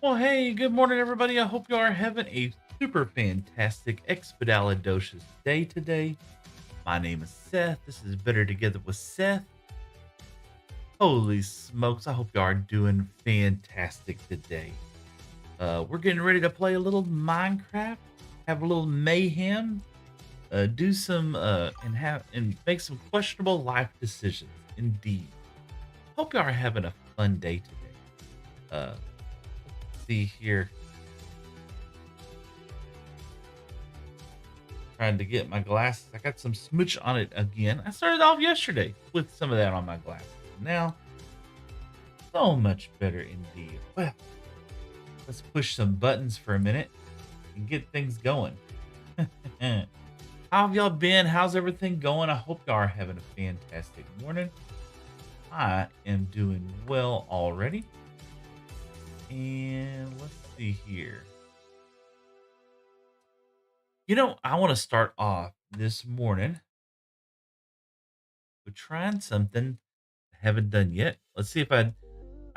Well, hey, good morning, everybody. I hope you are having a super fantastic, expedalidocious day today. My name is Seth. This is Better Together with Seth. Holy smokes, I hope you are doing fantastic today. We're getting ready to play a little Minecraft, have a little mayhem, do some and make some questionable life decisions. Indeed. Hope you are having a fun day today. See here. Trying to get my glasses. I got some smooch on it again. I started off yesterday with some of that on my glasses. Now, so much better indeed. Well, let's push some buttons for a minute and get things going. How have y'all been? How's everything going? I hope y'all are having a fantastic morning. I am doing well already. And let's see here. I want to start off this morning with trying something I haven't done yet. Let's see if I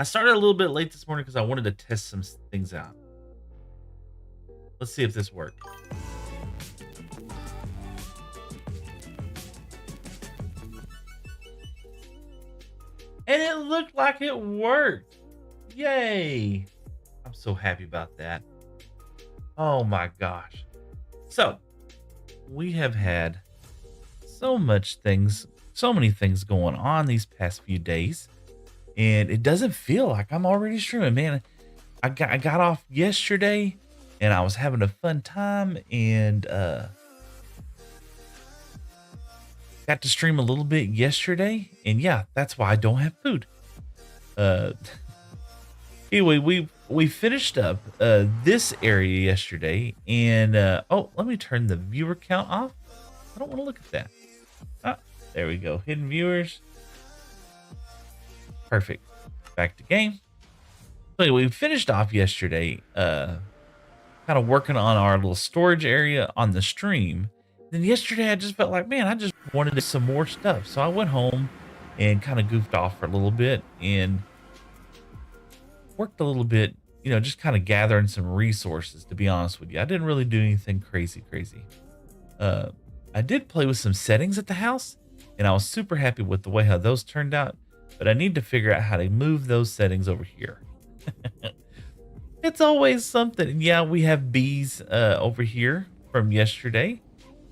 started a little bit late this morning because I wanted to test some things out. Let's see if this worked. And it looked like it worked. Yay. I'm so happy about that. Oh my gosh. So, we have had so many things going on these past few days, and it doesn't feel like I'm already streaming, man. I got off yesterday and I was having a fun time and got to stream a little bit yesterday, and yeah, that's why I don't have food. Uh anyway, we finished up this area yesterday, and oh, let me turn the viewer count off. I don't want to look at that. Ah, there we go. Hidden viewers. Perfect. Back to game. So anyway, we finished off yesterday, kind of working on our little storage area on the stream. Then yesterday, I just felt like, man, I just wanted some more stuff. So I went home and kind of goofed off for a little bit and worked a little bit, just kind of gathering some resources, to be honest with you. I didn't really do anything crazy. Uh, I did play with some settings at the house, and I was super happy with the way how those turned out, but I need to figure out how to move those settings over here. It's always something. And yeah, we have bees over here from yesterday.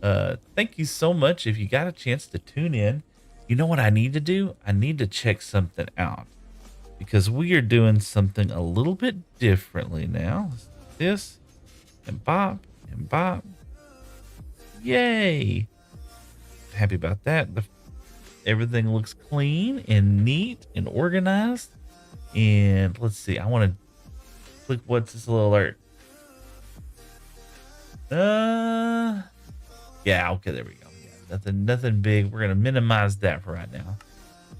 Thank you so much. If you got a chance to tune in, you know what I need to do? I need to check something out because we are doing something a little bit differently now. This and bop and bop. Yay. Happy about that. Everything looks clean and neat and organized. And let's see. I want to click what's this little alert. Yeah, okay, there we go. Yeah, nothing big. We're gonna minimize that for right now.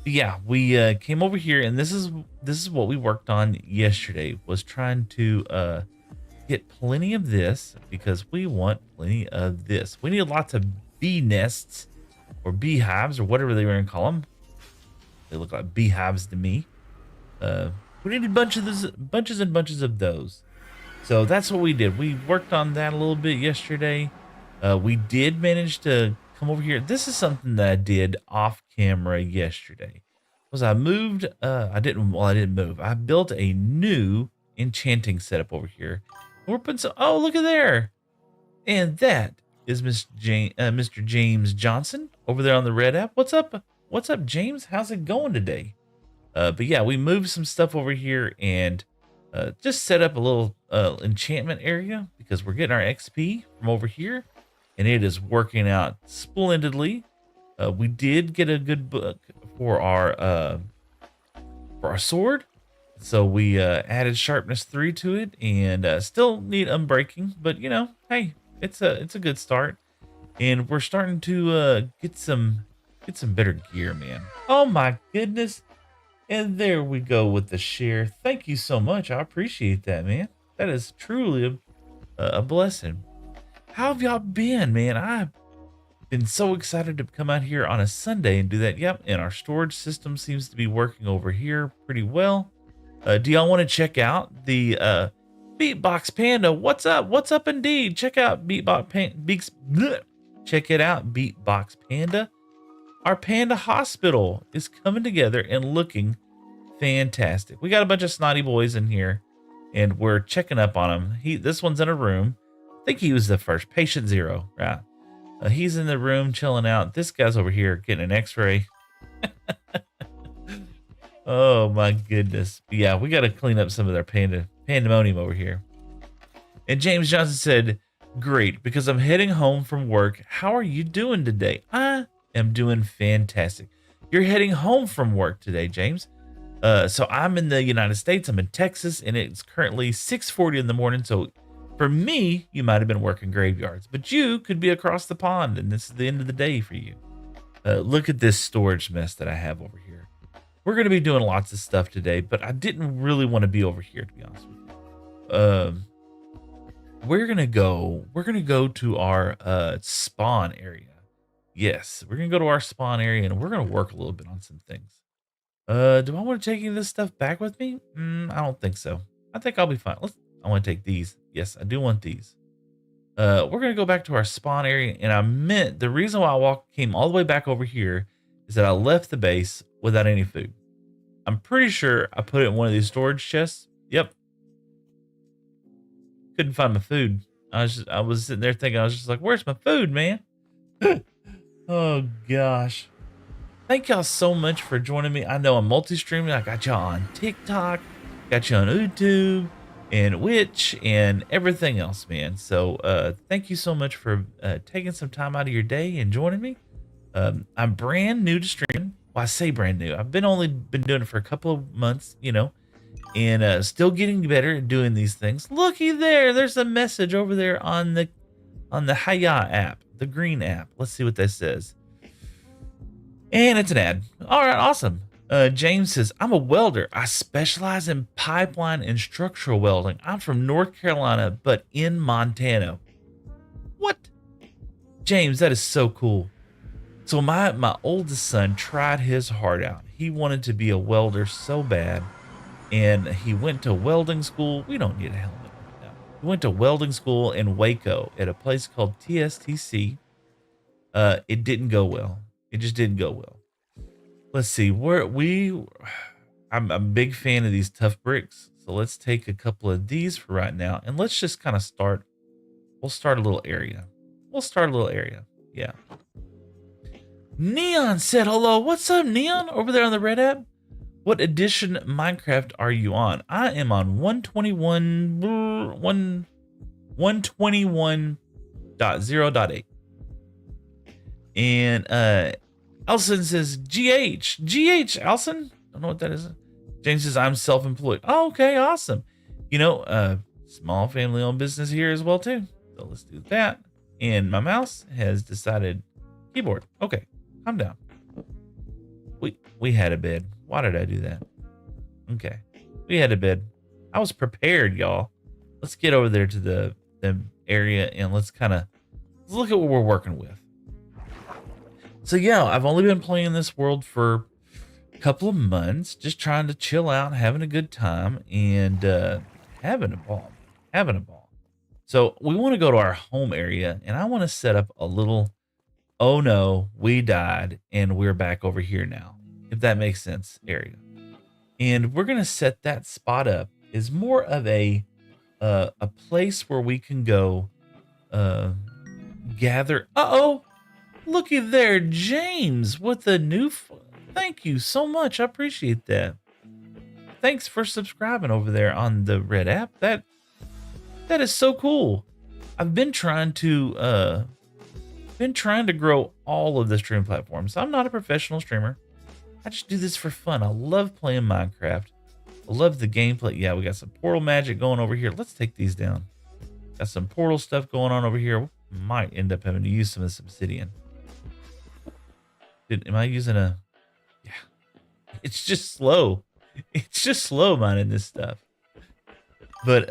But yeah, we came over here, and this is what we worked on yesterday. Was trying to get plenty of this because we want plenty of this. We need lots of bee nests or beehives or whatever they were gonna call them. They look like beehives to me. We needed bunches and bunches of those. So that's what we did. We worked on that a little bit yesterday. We did manage to come over here. This is something that I did off camera yesterday. Was I moved? I didn't. Well, I didn't move. I built a new enchanting setup over here. We're putting some. Oh, look at there! And that is Mr. James Johnson over there on the Red app. What's up? What's up, James? How's it going today? But yeah, we moved some stuff over here and just set up a little enchantment area because we're getting our XP from over here, and it is working out splendidly. We did get a good book for our sword, so we added sharpness 3 to it, and still need unbreaking, but hey, it's a good start, and we're starting to get some better gear, man. Oh my goodness. And there we go with the share. Thank you so much. I appreciate that, man. That is truly a blessing. How have y'all been, man? I've been so excited to come out here on a Sunday and do that. Yep, and our storage system seems to be working over here pretty well. Do y'all want to check out the Beatbox Panda, what's up? What's up indeed? Check out check it out, Beatbox Panda. Our Panda Hospital is coming together and looking fantastic. We got a bunch of snotty boys in here, and we're checking up on him. This one's in a room. I think he was the first patient 0, right? He's in the room chilling out. This guy's over here getting an X-ray. Oh my goodness. But yeah, we got to clean up some of their pandemonium over here. And James Johnson said, great, because I'm heading home from work. How are you doing today? I am doing fantastic. You're heading home from work today, James. So I'm in the United States. I'm in Texas, and it's currently 6:40 in the morning. So for me, you might have been working graveyards, but you could be across the pond, and this is the end of the day for you. Look at this storage mess that I have over here. We're going to be doing lots of stuff today, but I didn't really want to be over here, to be honest with you. We're going to go to our spawn area. Yes, we're going to go to our spawn area, and we're going to work a little bit on some things. Do I want to take any of this stuff back with me? I don't think so. I think I'll be fine. I want to take these. Yes, I do want these. We're going to go back to our spawn area, and I meant the reason why I came all the way back over here is that I left the base without any food. I'm pretty sure I put it in one of these storage chests. Yep. Couldn't find my food. I was sitting there thinking, I was just like, where's my food, man? Oh gosh. Thank y'all so much for joining me. I know I'm multi-streaming. I got y'all on TikTok, got you on YouTube and Twitch and everything else, man. So thank you so much for taking some time out of your day and joining me. I'm brand new to streaming. Well, I say brand new. I've only been doing it for a couple of months, you know, and still getting better at doing these things. Looky there. There's a message over there on the Hiya app, the green app. Let's see what that says. And it's an ad. All right, awesome. James says, I'm a welder. I specialize in pipeline and structural welding. I'm from North Carolina, but in Montana. What? James, that is so cool. So my oldest son tried his heart out. He wanted to be a welder so bad, and he went to welding school. We don't need a helmet right now. He went to welding school in Waco at a place called TSTC. It didn't go well. It just didn't go well. Let's see. I'm a big fan of these tough bricks. So let's take a couple of these for right now, and let's just kind of start. We'll start a little area. Yeah. Neon said hello. What's up, Neon? Over there on the Red app? What edition Minecraft are you on? I am on 121.0.8. And Elson says GH Elson. Don't know what that is. James says I'm self-employed. Oh, okay, awesome. You know, small family-owned business here as well too. So let's do that. And my mouse has decided keyboard. Okay, calm down. We had a bed. Why did I do that? Okay, we had a bed. I was prepared, y'all. Let's get over there to the area and let's look at what we're working with. So yeah, I've only been playing this world for a couple of months, just trying to chill out, having a good time, and having a ball. So we want to go to our home area, and I want to set up a little, oh no, we died, and we're back over here now, if that makes sense, area. And we're going to set that spot up as more of a place where we can go gather. Uh-oh. Looky there, James, with the new. Thank you so much. I appreciate that. Thanks for subscribing over there on the Red app. That is so cool. I've been trying to grow all of the stream platforms. I'm not a professional streamer. I just do this for fun. I love playing Minecraft. I love the gameplay. Yeah, we got some portal magic going over here. Let's take these down. Got some portal stuff going on over here. Might end up having to use some of this obsidian. Am I using a... Yeah. It's just slow. It's just slow mining this stuff. But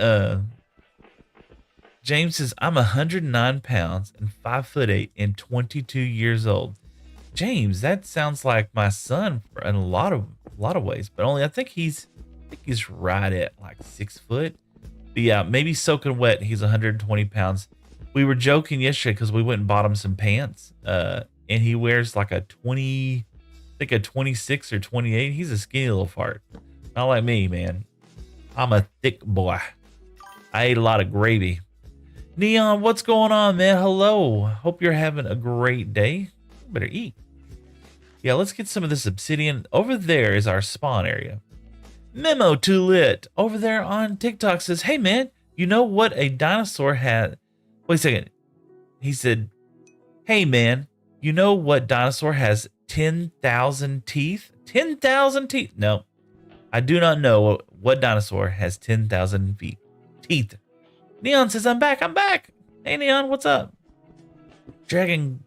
James says, I'm 109 pounds and 5'8" and 22 years old. James, that sounds like my son in a lot of ways, but only I think he's right at like 6 foot. But But yeah, maybe soaking wet. He's 120 pounds. We were joking yesterday because we went and bought him some pants. And he wears like a 20, I think a 26 or 28. He's a skinny little fart. Not like me, man. I'm a thick boy. I ate a lot of gravy. Neon, what's going on, man? Hello. Hope you're having a great day. Better eat. Yeah, let's get some of this obsidian. Over there is our spawn area. Memo too lit over there on TikTok says, hey man, you know what a dinosaur had? Wait a second. He said, hey man, you know what dinosaur has 10,000 teeth? 10,000 teeth? No, I do not know what dinosaur has 10,000 teeth. Neon says, I'm back. I'm back. Hey Neon, what's up? Dragon.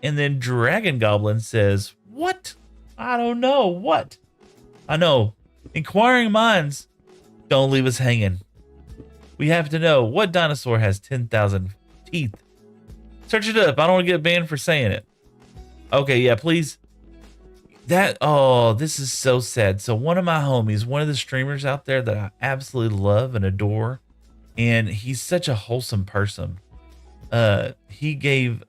And then Dragon Goblin says, what? I don't know. What? I know. Inquiring minds, don't leave us hanging. We have to know what dinosaur has 10,000 teeth. Search it up. I don't want to get banned for saying it. Okay, yeah, please. This is so sad. So one of my homies, one of the streamers out there that I absolutely love and adore, and he's such a wholesome person. He gave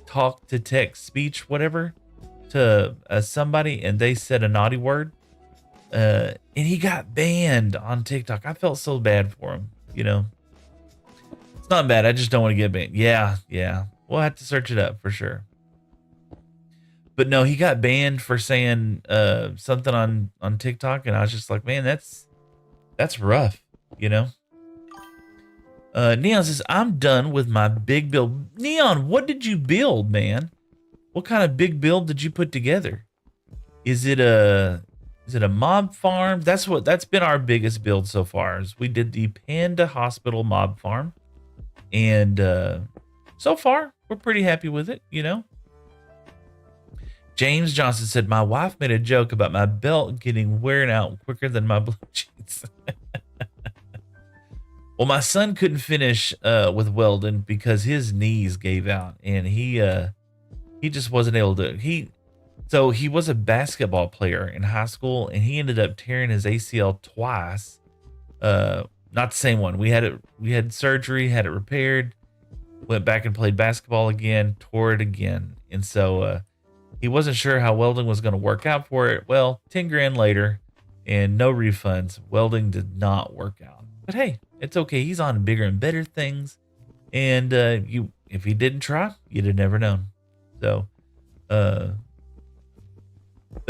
talk to text speech, whatever, to somebody, and they said a naughty word, and he got banned on TikTok. I felt so bad for him. You know, it's not bad. I just don't want to get banned. Yeah, we'll have to search it up for sure. But no, he got banned for saying something on TikTok, and I was just like, man, that's rough. You know. Neon says, I'm done with my big build. Neon, what did you build, man? What kind of big build did you put together? Is it a mob farm? That's been our biggest build so far. Is we did the Panda Hospital mob farm. And so far, we're pretty happy with it, you know? James Johnson said, my wife made a joke about my belt getting wearing out quicker than my blue jeans. Well, my son couldn't finish with welding because his knees gave out, and he just wasn't able to. So he was a basketball player in high school, and he ended up tearing his ACL twice. Not the same one. We had surgery, had it repaired, went back and played basketball again, tore it again, and so he wasn't sure how welding was going to work out for it. Well, 10 grand later, and no refunds. Welding did not work out. But hey, it's okay. He's on bigger and better things. And if he didn't try, you'd have never known. So, but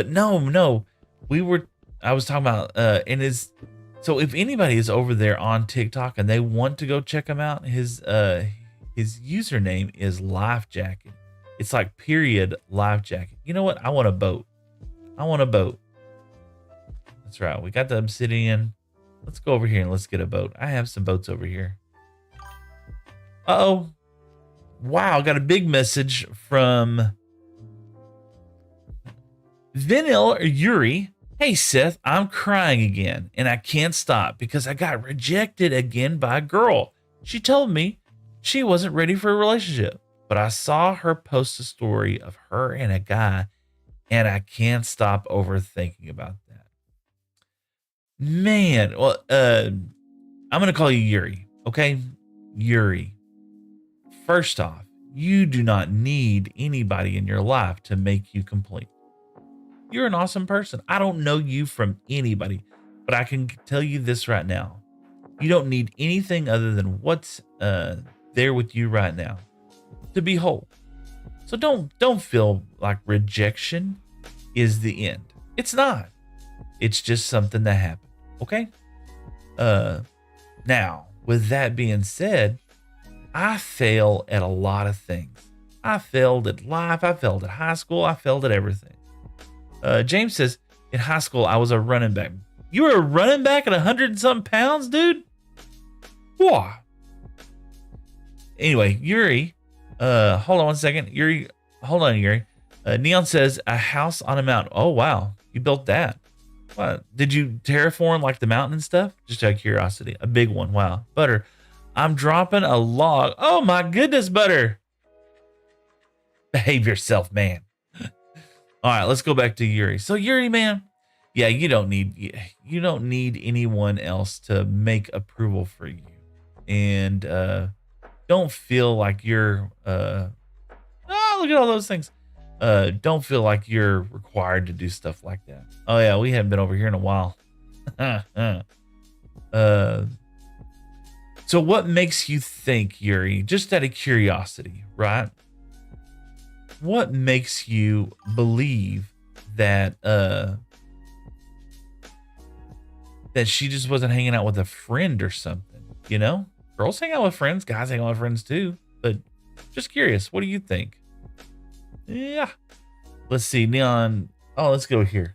no, I was talking about, so if anybody is over there on TikTok and they want to go check him out, his username is Life Jacket. It's like period Life Jacket. You know what? I want a boat. That's right. We got the obsidian. Let's go over here and let's get a boat. I have some boats over here. Uh-oh. Wow, got a big message from Vinil Yuri. Hey, Seth, I'm crying again, and I can't stop because I got rejected again by a girl. She told me she wasn't ready for a relationship, but I saw her post a story of her and a guy, and I can't stop overthinking about that. Man, well, I'm going to call you Yuri, okay? Yuri. First off, you do not need anybody in your life to make you complete. You're an awesome person. I don't know you from anybody, but I can tell you this right now. You don't need anything other than what's there with you right now to be whole. So don't feel like rejection is the end. It's not. It's just something that happened. Okay. Now, with that being said, I fail at a lot of things. I failed at life. I failed at high school. I failed at everything. James says, in high school, I was a running back. You were a running back at 100 and something pounds, dude? Whoa. Anyway, Yuri, hold on one second. Yuri, hold on, Yuri. Neon says, a house on a mountain. Oh, wow. You built that. What? Did you terraform like the mountain and stuff? Just out of curiosity. A big one. Wow. Butter. I'm dropping a log. Oh my goodness, Butter. Behave yourself, man. All right, let's go back to Yuri. So Yuri, man, Yeah, you don't need anyone else to make approval for you. And don't feel like you're oh, look at all those things. Don't feel like you're required to do stuff like that. Oh yeah, we haven't been over here in a while. uh so what makes you think, Yuri, just out of curiosity, right? What makes you believe that that she just wasn't hanging out with a friend or something, you know? Girls hang out with friends, guys hang out with friends too. But just curious, what do you think? Yeah. Let's see, Neon. Oh, let's go here.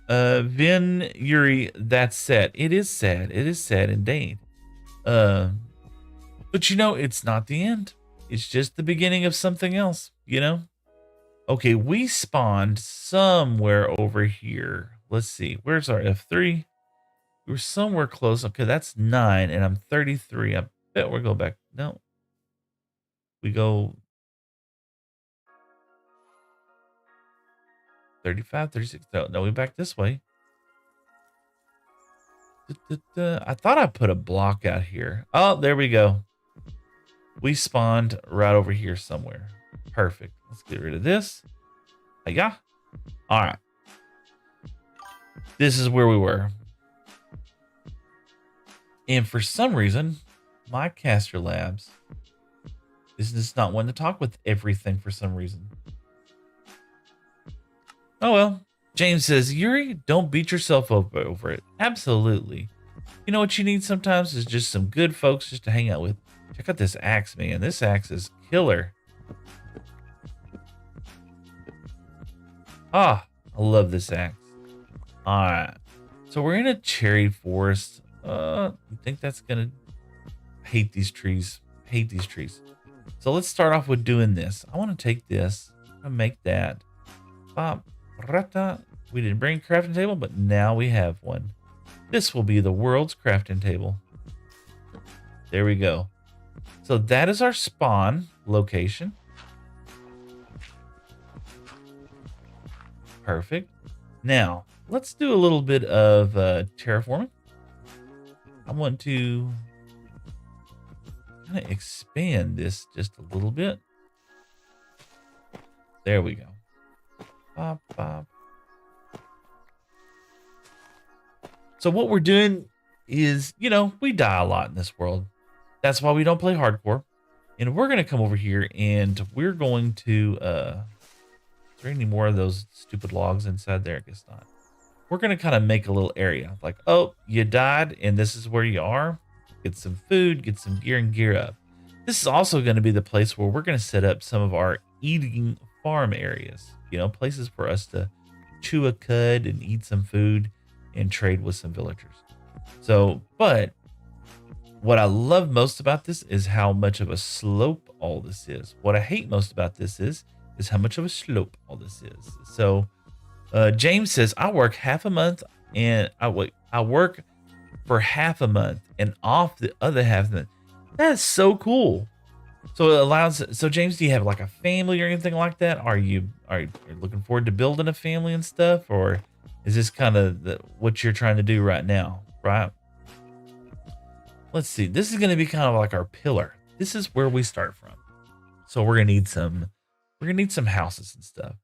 Vin Yuri, that's sad. It is sad. It is sad indeed. Uh, but you know, it's not the end. It's just the beginning of something else, you know? Okay, we spawned somewhere over here. Let's see. Where's our F3? We were somewhere close. Okay, that's 9, and I'm 33. I bet we're going back. No. We go 35, 36. No, we back this way. I thought I put a block out here. Oh, there we go. We spawned right over here somewhere. Perfect. Let's get rid of this. Yeah. All right. This is where we were. And for some reason, my caster labs is just not one to talk with everything for some reason. Oh well. James says, Yuri, don't beat yourself up over it. Absolutely. You know what you need sometimes is just some good folks just to hang out with. Check out this axe, man. This axe is killer. Ah, I love this axe. All right. So we're in a cherry forest. You think that's gonna hate these trees? Hate these trees. So let's start off with doing this. I want to take this. I'm gonna make that. We didn't bring a crafting table, but now we have one. This will be the world's crafting table. There we go. So that is our spawn location. Perfect. Now, let's do a little bit of terraforming. I want to kind of expand this just a little bit. There we go. Bop, bop. So what we're doing is, you know, we die a lot in this world. That's why we don't play hardcore. And we're going to come over here and we're going to, is there any more of those stupid logs inside there? I guess not. We're going to kind of make a little area like, oh, you died and this is where you are. Get some food, get some gear and gear up. This is also going to be the place where we're going to set up some of our eating farm areas, you know, places for us to chew a cud and eat some food and trade with some villagers. So, but what I love most about this is how much of a slope all this is. What I hate most about this is how much of a slope all this is. So, James says, I work half a month and I work for half a month and off the other half of the month. That's so cool. So it allows, so James, do you have like a family or anything like that? Are you looking forward to building a family and stuff? Or is this kind of what you're trying to do right now? Right. Let's see. This is going to be kind of like our pillar. This is where we start from. So we're going to need some houses and stuff.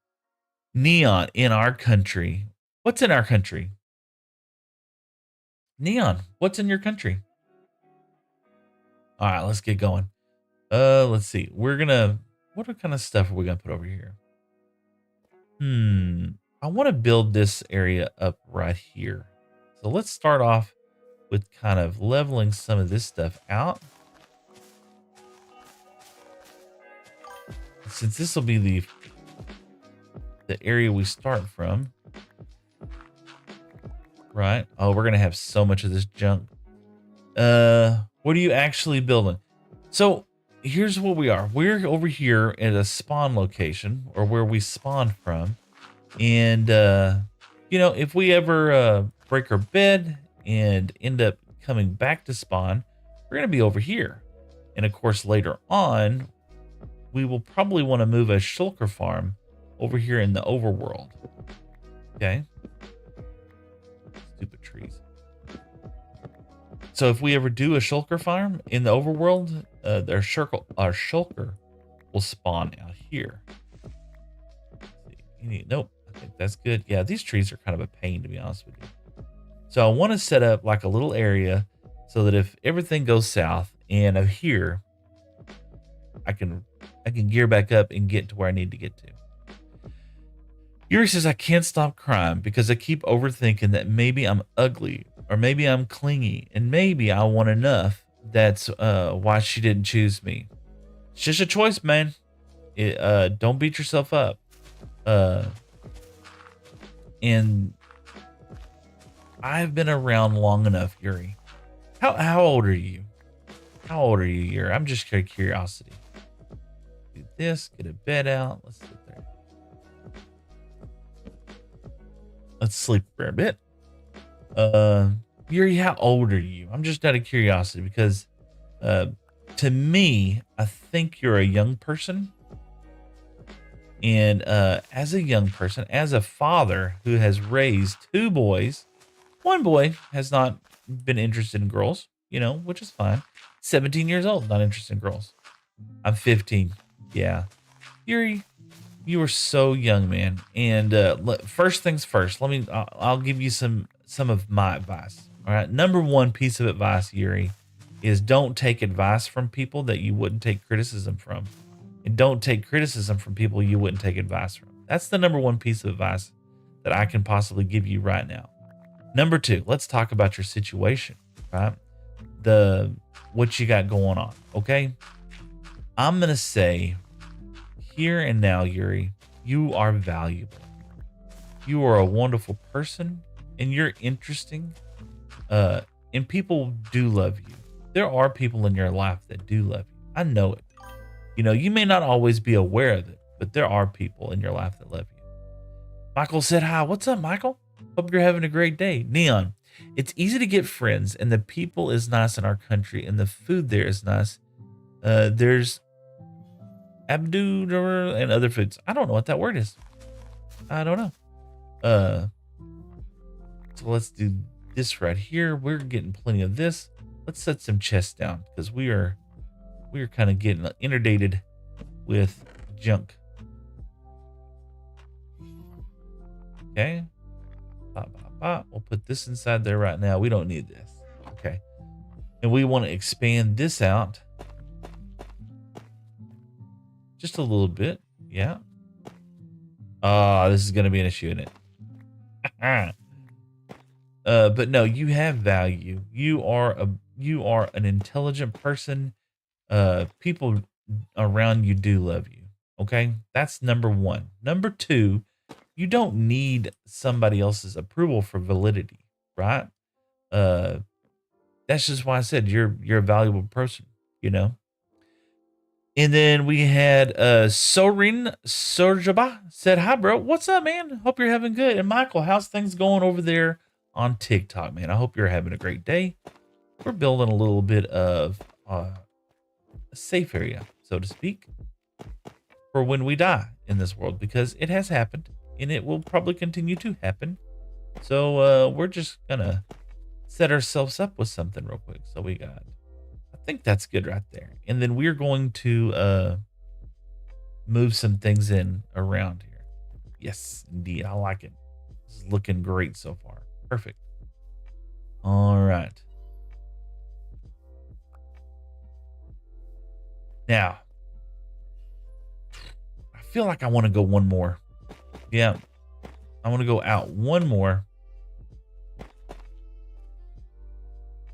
Neon in our country. What's in our country? Neon, what's in your country? All right, let's get going. Let's see. What kind of stuff are we going to put over here? I want to build this area up right here. So let's start off with kind of leveling some of this stuff out. Since this will be the area we start from. Right. Oh, we're going to have so much of this junk. What are you actually building? So here's what we are. We're over here at a spawn location, or where we spawned from. And, you know, if we ever break our bed and end up coming back to spawn, we're going to be over here. And of course, later on, we will probably want to move a shulker farm over here in the overworld. Okay. Stupid trees. So if we ever do a shulker farm in the overworld, our shulker will spawn out here. Nope, I think that's good. Yeah, these trees are kind of a pain, to be honest with you. So I want to set up like a little area so that if everything goes south and of here, I can gear back up and get to where I need to get to. Yuri says I can't stop crying because I keep overthinking that maybe I'm ugly or maybe I'm clingy and maybe I want enough. That's why she didn't choose me. It's just a choice, man. Don't beat yourself up. And I've been around long enough, Yuri. How old are you? How old are you, Yuri? I'm just out of curiosity. Do this, get a bed out. Let's sit there. Let's sleep for a bit. Yuri, how old are you? I'm just out of curiosity because to me, I think you're a young person. And as a young person, as a father who has raised 2 boys, 1 boy has not been interested in girls, which is fine. 17 years old, not interested in girls. I'm 15. Yeah. Yuri, you are so young, man. And first things first, I'll give you some of my advice. All right. Number 1 piece of advice, Yuri, is don't take advice from people that you wouldn't take criticism from. And don't take criticism from people you wouldn't take advice from. That's the number 1 piece of advice that I can possibly give you right now. Number 2, let's talk about your situation, right? What you got going on, okay? I'm going to say here and now, Yuri, you are valuable. You are a wonderful person and you're interesting. And people do love you. There are people in your life that do love you. I know it. You may not always be aware of it, but there are people in your life that love you. Michael said hi. What's up, Michael? Hope you're having a great day. Neon, it's easy to get friends, and the people is nice in our country, and the food there is nice. There's abdu and other foods. I don't know what that word is. I don't know. So let's do this right here. We're getting plenty of this. Let's set some chests down because we are kind of getting inundated with junk. Okay. We'll put this inside there right now. We don't need this. Okay. And we want to expand this out just a little bit. Yeah. Oh, this is going to be an issue, isn't it? But no, you have value. You are an intelligent person. People around you do love you. Okay. That's number 1. Number 2, you don't need somebody else's approval for validity, right? That's just why I said you're a valuable person, And then we had Sorin Sorjaba said, hi, bro. What's up, man? Hope you're having good. And Michael, how's things going over there on TikTok, man? I hope you're having a great day. We're building a little bit of a safe area, so to speak, for when we die in this world, because it has happened and it will probably continue to happen. So we're just gonna set ourselves up with something real quick. So we got, I think that's good right there. And then we're going to move some things in around here. Yes, indeed. I like it. This is looking great so far. Perfect. All right. Now, I feel like I want to go one more. Yeah. I want to go out one more.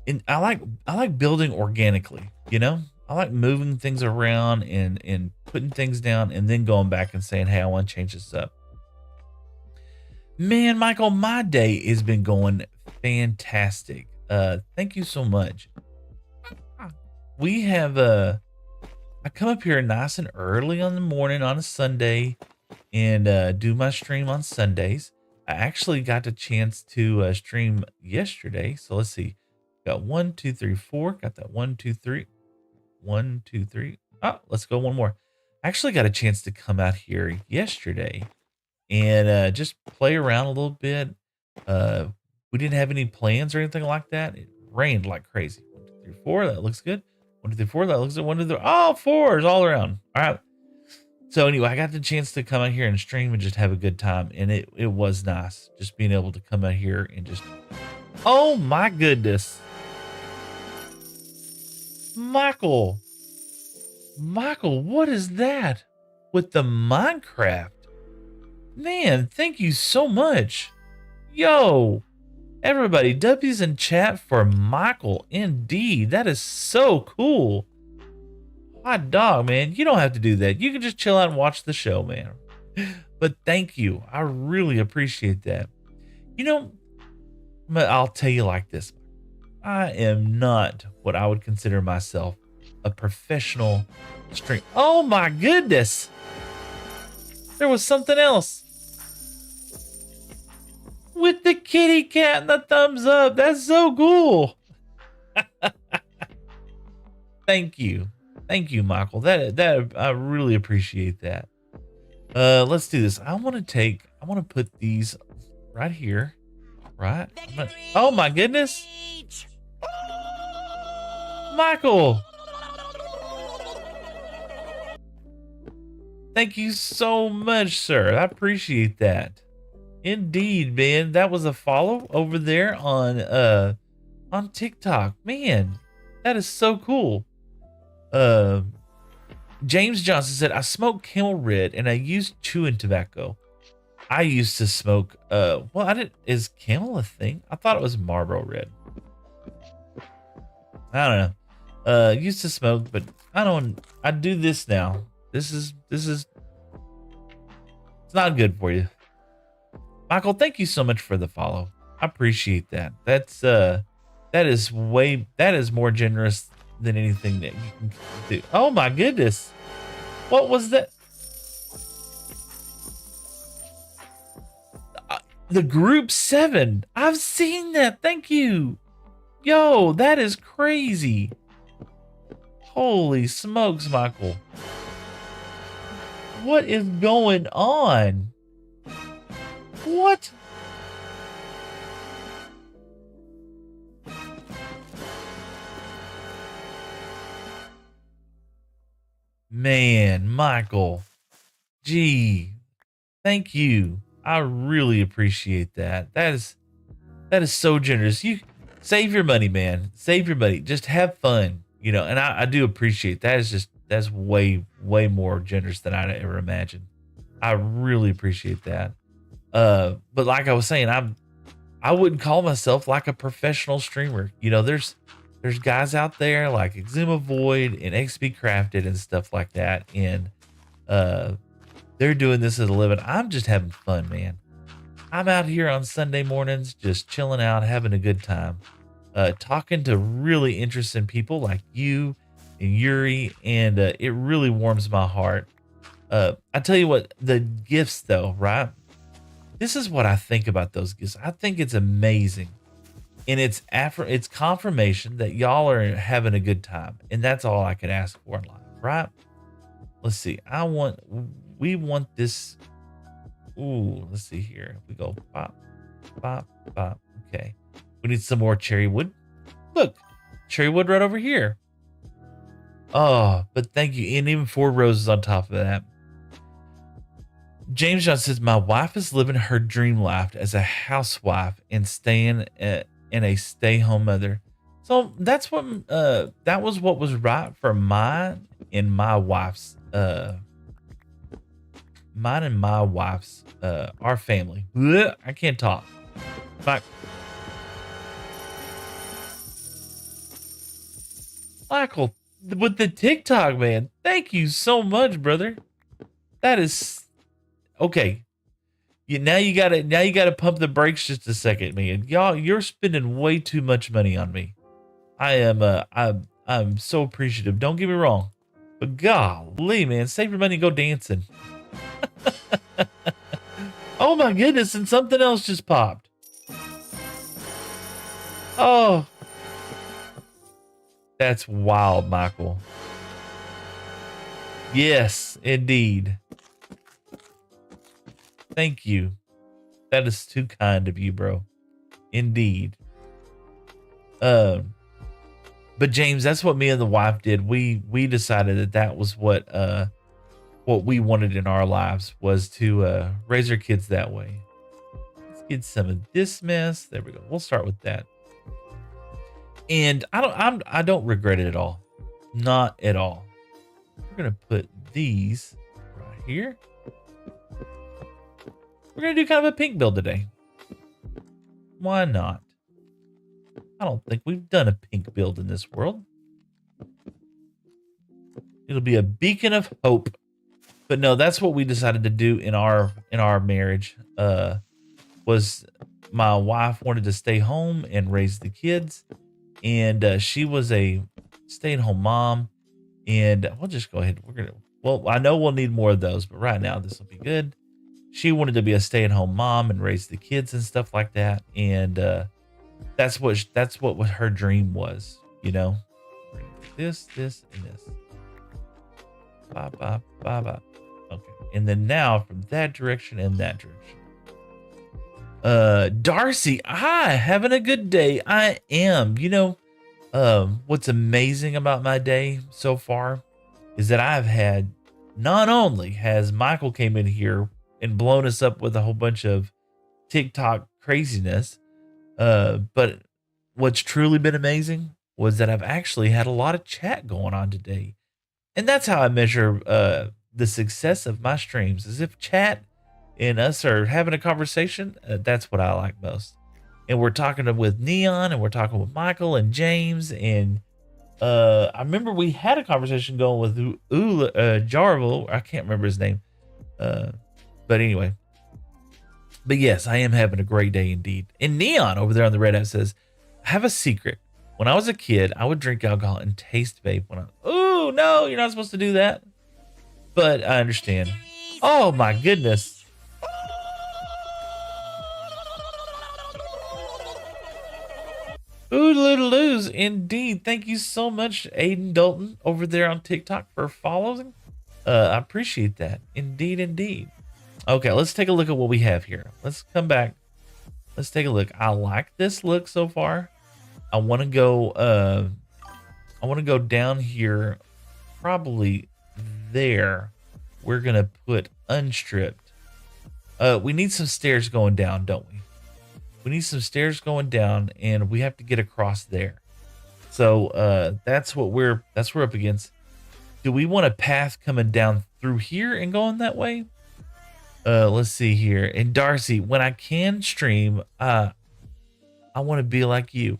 And I like building organically, I like moving things around and putting things down and then going back and saying, hey, I want to change this up. Man, Michael, my day has been going fantastic. Thank you so much. We have I come up here nice and early on the morning on a Sunday and do my stream on Sundays. I actually got a chance to stream yesterday. So let's see. Got 1, 2, 3, 4. Got that 1, 2, 3. 1, 2, 3. Oh, let's go one more. I actually got a chance to come out here yesterday and just play around a little bit. We didn't have any plans or anything like that. It rained like crazy. 1, 2, 3, 4. That looks good. 1, 2, 3, 4. That looks good. 1, 2, 3. Oh, fours all around. All right. So anyway, I got the chance to come out here and stream and just have a good time, and it was nice just being able to come out here and just. Oh my goodness, Michael, what is that with the Minecraft? Man, thank you so much. Yo, everybody, W's in chat for Michael. Indeed, that is so cool. Hot dog, man. You don't have to do that. You can just chill out and watch the show, man. But thank you. I really appreciate that. You know, I'll tell you like this. I am not what I would consider myself a professional streamer. Oh my goodness. There was something else. With the kitty cat and the thumbs up. That's so cool. Thank you. Thank you, Michael. That I really appreciate that. Let's do this. I want to put these right here. Right? Oh my goodness. Michael. Thank you so much, sir. I appreciate that. Indeed, man. That was a follow over there on TikTok. Man, that is so cool. James Johnson said, I smoke Camel Red and I use chewing tobacco. I used to smoke, is Camel a thing? I thought it was Marlboro Red. I don't know. Used to smoke, but I do this now. This is, it's not good for you. Michael, thank you so much for the follow. I appreciate that. That is more generous than anything that you can do. Oh my goodness. What was that? The group 7. I've seen that. Thank you. Yo, that is crazy. Holy smokes, Michael. What is going on? What? Man, Michael. Gee. Thank you. I really appreciate that. That is so generous. You save your money, man. Save your money. Just have fun. You know, and I do appreciate that. That's way more generous than I'd ever imagined. I really appreciate that. But like I was saying, I wouldn't call myself like a professional streamer. You know, there's guys out there like Exuma Void and XP Crafted and stuff like that, and they're doing this as a living. I'm just having fun, man. I'm out here on Sunday mornings, just chilling out, having a good time, talking to really interesting people like you and Yuri, and it really warms my heart. I tell you what, the gifts though, right? This is what I think about those gifts. I think it's amazing. And it's confirmation that y'all are having a good time. And that's all I could ask for in life, right? Let's see. We want this. Ooh, let's see here. We go pop, pop, pop. Okay. We need some more cherry wood. Look, cherry wood right over here. Oh, but thank you. And even 4 roses on top of that. James John says, my wife is living her dream life as a housewife and staying in a stay-home mother. So that's what that was what was right for mine and my wife's our family. Blech, I can't talk. Michael, with the TikTok, man. Thank you so much, brother. That is okay. Now you gotta pump the brakes just a second, man. Y'all, you're spending way too much money on me. I'm so appreciative. Don't get me wrong, but golly, man, save your money, and go dancing. Oh my goodness, and something else just popped. Oh, that's wild, Michael. Yes, indeed. Thank you. That is too kind of you, bro. Indeed. Um, but James, that's what me and the wife did. We decided that that was what we wanted in our lives was to raise our kids that way. Let's get some of this mess. There we go. We'll start with that. And I don't regret it at all. Not at all. We're gonna put these right here. We're gonna do kind of a pink build today. Why not? I don't think we've done a pink build in this world. It'll be a beacon of hope. But no, that's what we decided to do in our marriage. Was my wife wanted to stay home and raise the kids, and she was a stay-at-home mom. And we'll just go ahead. Well, I know we'll need more of those, but right now this will be good. She wanted to be a stay-at-home mom and raise the kids and stuff like that. And that's what her dream was, you know. This, and this. Bop, bop, bop, bop. Okay. And then now from that direction and that direction. Darcy, hi, having a good day. I am. You know, what's amazing about my day so far is that I've had, not only has Michael came in here and blown us up with a whole bunch of TikTok craziness, but what's truly been amazing was that I've actually had a lot of chat going on today. And that's how I measure the success of my streams, is if chat and us are having a conversation. That's what I like most. And we're talking with Neon, and we're talking with Michael and James, and I remember we had a conversation going with Jarvel. I can't remember his name, but anyway. But yes, I am having a great day indeed. And Neon over there on the Red app says, I have a secret. When I was a kid, I would drink alcohol and taste vape when oh no, you're not supposed to do that. But I understand. Oh my goodness. Oodaloo-doos, indeed. Thank you so much, Aiden Dalton, over there on TikTok for following. I appreciate that. Indeed, indeed. Okay, let's take a look at what we have here. Let's come back. Let's take a look. I like this look so far. I want to go down here, probably there. We're gonna put unstripped. We need some stairs going down, don't we? We need some stairs going down, and we have to get across there. So that's what we're up against. Do we want a path coming down through here and going that way? Let's see here. And Darcy, when I can stream, I want to be like you.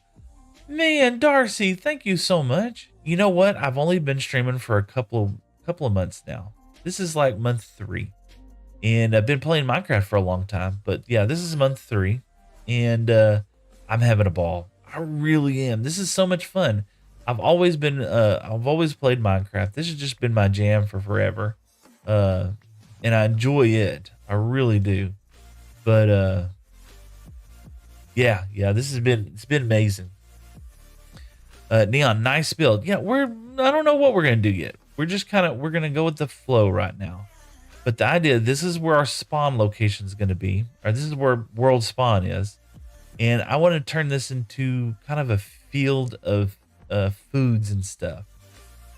Man, Darcy, thank you so much. You know what? I've only been streaming for a couple of months now. This is like month 3. And I've been playing Minecraft for a long time, but yeah, this is month 3. And I'm having a ball. I really am. This is so much fun. I've always played Minecraft. This has just been my jam for forever. And I enjoy it. I really do. But yeah, it's been amazing. Neon, nice build. Yeah, I don't know what we're gonna do yet. We're gonna go with the flow right now. But the idea, this is where our spawn location is gonna be, or this is where world spawn is. And I want to turn this into kind of a field of foods and stuff.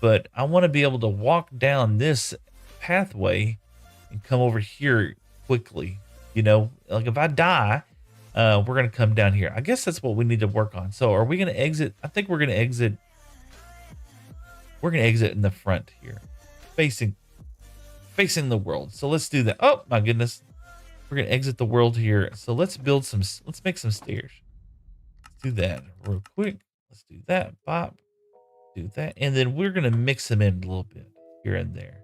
But I want to be able to walk down this pathway and come over here quickly. You know, like if I die, we're going to come down here. I guess that's what we need to work on. So are we going to exit? I think we're going to exit. We're going to exit in the front here, facing the world. So let's do that. Oh my goodness. We're going to exit the world here. So let's make some stairs. Let's do that real quick. Let's do that. Bop. Do that. And then we're going to mix them in a little bit here and there.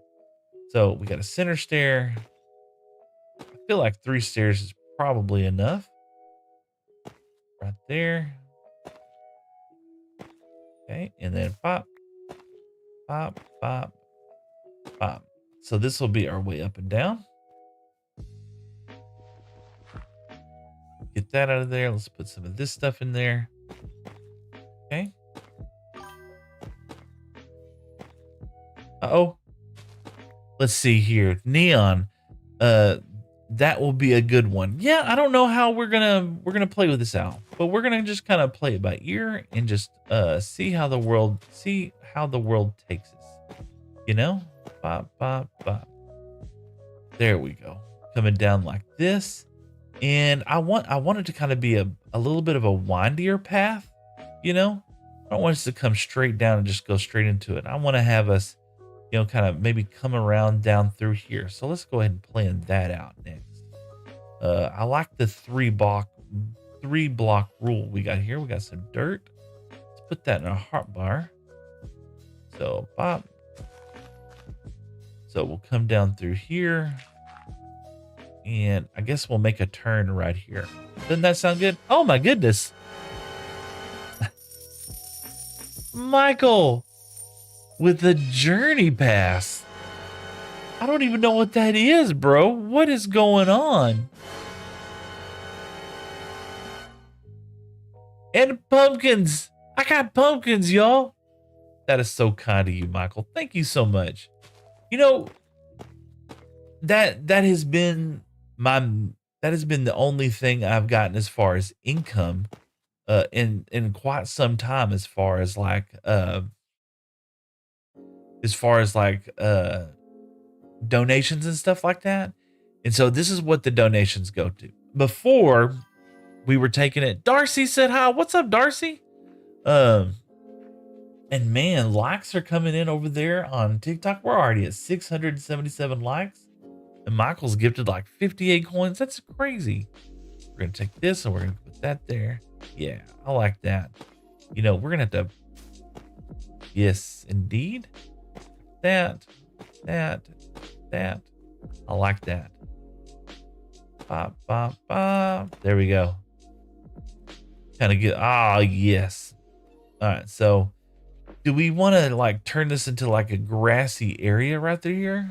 So we got a center stair. I feel like 3 stairs is probably enough. Right there. Okay. And then pop, pop, pop, pop. So this will be our way up and down. Get that out of there. Let's put some of this stuff in there. Okay. Uh-oh. Let's see here. Neon. That will be a good one. Yeah, I don't know how we're gonna play with this out, but we're gonna just kind of play it by ear and just see how the world takes us. You know? Bop, bop, bop. There we go. Coming down like this. And I want it to kind of be a little bit of a windier path, you know? I don't want us to come straight down and just go straight into it. I want to have us, kind of maybe come around down through here. So let's go ahead and plan that out next. I like the three block rule we got here. We got some dirt. Let's put that in our hot bar. So bop. So we'll come down through here. And I guess we'll make a turn right here. Doesn't that sound good? Oh my goodness. Michael with the journey pass. I don't even know what that is, bro. What is going on? And pumpkins. I got pumpkins, y'all. That is so kind of you, Michael. Thank you so much. You know, that has been the only thing I've gotten as far as income in quite some time, as far as donations and stuff like that. And so this is what the donations go to. Before we were taking it, Darcy said hi. What's up, Darcy? And man, likes are coming in over there on TikTok. We're already at 677 likes. And Michael's gifted like 58 coins. That's crazy. We're going to take this and we're going to put that there. Yeah, I like that. We're going to have to. Yes, indeed. That. I like that. Bop, bop, bop. There we go. Kind of get. Ah, yes. All right. So do we want to turn this into a grassy area right through here?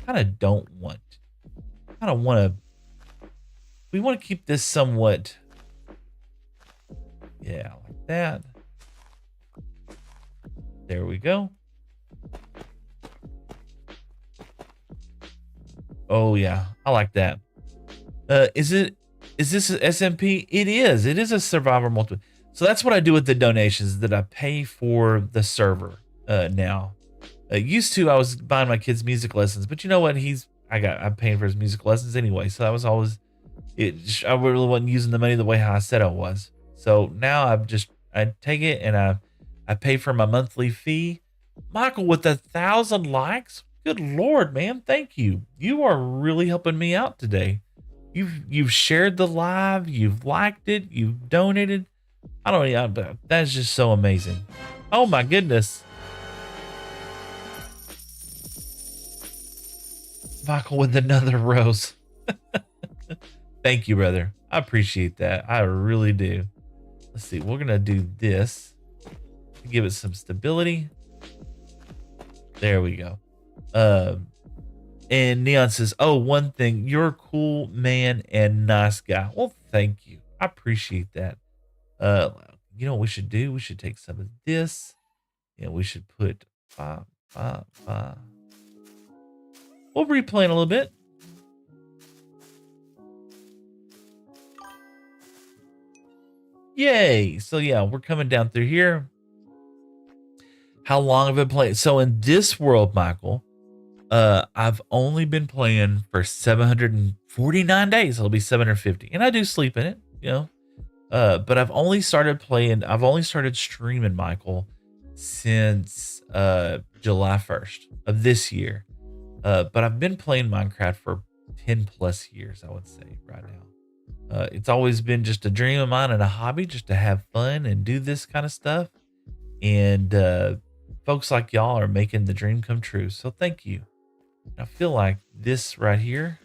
Kind of don't want. I don't want to. We want to keep this somewhat. Yeah, like that. There we go. Oh yeah, I like that. Is this an SMP? It is. It is a survivor multi. So that's what I do with the donations, that I pay for the server now. Used to, I was buying my kids music lessons, but you know what? I'm paying for his music lessons anyway. So that was always it. I really wasn't using the money the way how I said I was. So now I take it and I pay for my monthly fee. Michael with 1,000 likes. Good Lord, man. Thank you. You are really helping me out today. You've shared the live, you've liked it, you've donated. I don't know, but that's just so amazing. Oh my goodness. Michael with another rose. Thank you, brother. I appreciate that. I really do. Let's see. We're going to do this to give it some stability. There we go. And Neon says, oh, one thing. You're a cool man and nice guy. Well, thank you. I appreciate that. You know what we should do? We should take some of this and we should put We'll replay in a little bit. Yay. So yeah, we're coming down through here. How long have I been playing? So in this world, Michael, I've only been playing for 749 days. It'll be 750. And I do sleep in it, but I've only started streaming, Michael, since July 1st of this year. But I've been playing Minecraft for 10 plus years, I would say, right now. It's always been just a dream of mine and a hobby, just to have fun and do this kind of stuff. And folks like y'all are making the dream come true. So thank you. I feel like this right here.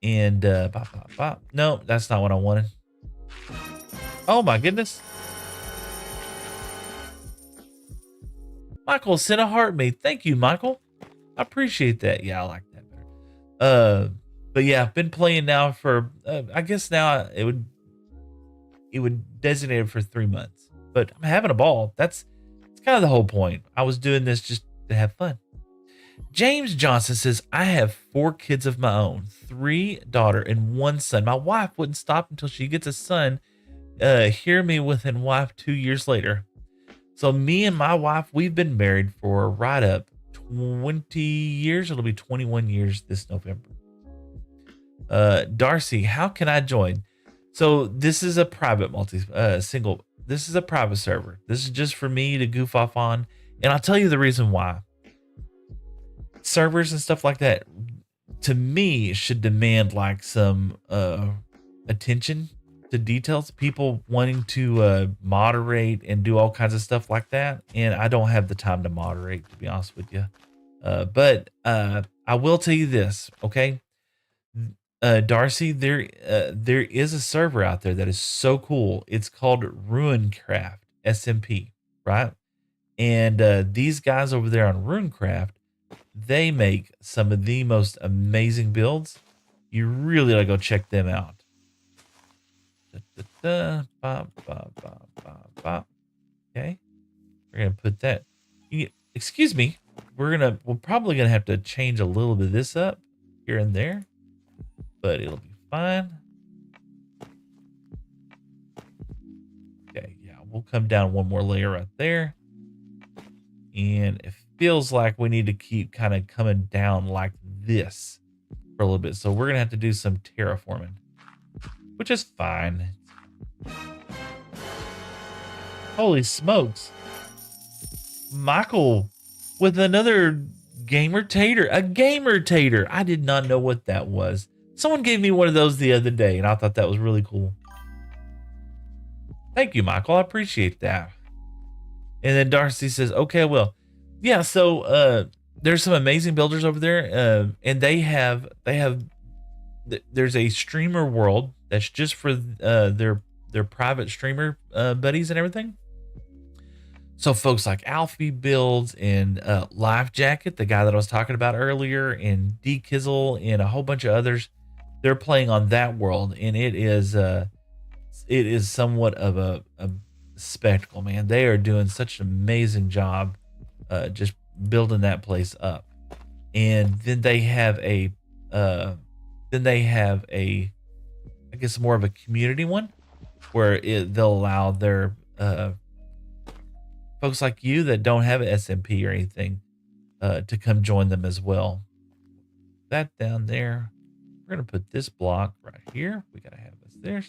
And no, that's not what I wanted. Oh my goodness. Michael sent a heart me. Thank you, Michael. I appreciate that. Yeah, I like that better. But yeah, I've been playing now for I guess now it would designate it for 3 months. But I'm having a ball. That's kind of the whole point. I was doing this just to have fun. James Johnson says, I have 4 kids of my own, 3 daughters and 1 son. My wife wouldn't stop until she gets a son. Hear me within wife 2 years later. So me and my wife, we've been married for right up 20 years. It'll be 21 years this November. Darcy, how can I join? So this is a private single. This is a private server. This is just for me to goof off on. And I'll tell you the reason why. Servers and stuff like that, to me, should demand like some attention to details. People wanting to moderate and do all kinds of stuff like that. And I don't have the time to moderate, to be honest with you. But I will tell you this, okay? Darcy, there is a server out there that is so cool. It's called Ruincraft SMP, right? And these guys over there on Ruincraft, they make some of the most amazing builds. You really gotta go check them out. Okay, we're gonna put that. Excuse me. We're probably gonna have to change a little bit of this up here and there, but it'll be fine. Okay, yeah, we'll come down one more layer right there. And it feels like we need to keep kind of coming down like this for a little bit. So we're going to have to do some terraforming, which is fine. Holy smokes. Michael with another gamer tater, a gamer tater. I did not know what that was. Someone gave me one of those the other day and I thought that was really cool. Thank you, Michael. I appreciate that. And then Darcy says, okay, well, yeah, so there's some amazing builders over there. And there's a streamer world that's just for their private streamer buddies and everything. So folks like Alfie Builds and Life Jacket, the guy that I was talking about earlier, and D Kizzle and a whole bunch of others, they're playing on that world. And it is somewhat of a spectacle, man. They are doing such an amazing job just building that place up. And then they have a I guess more of a community one where they'll allow their folks like you that don't have an SMP or anything to come join them as well. That down there, we're gonna put this block right here. We gotta have this there.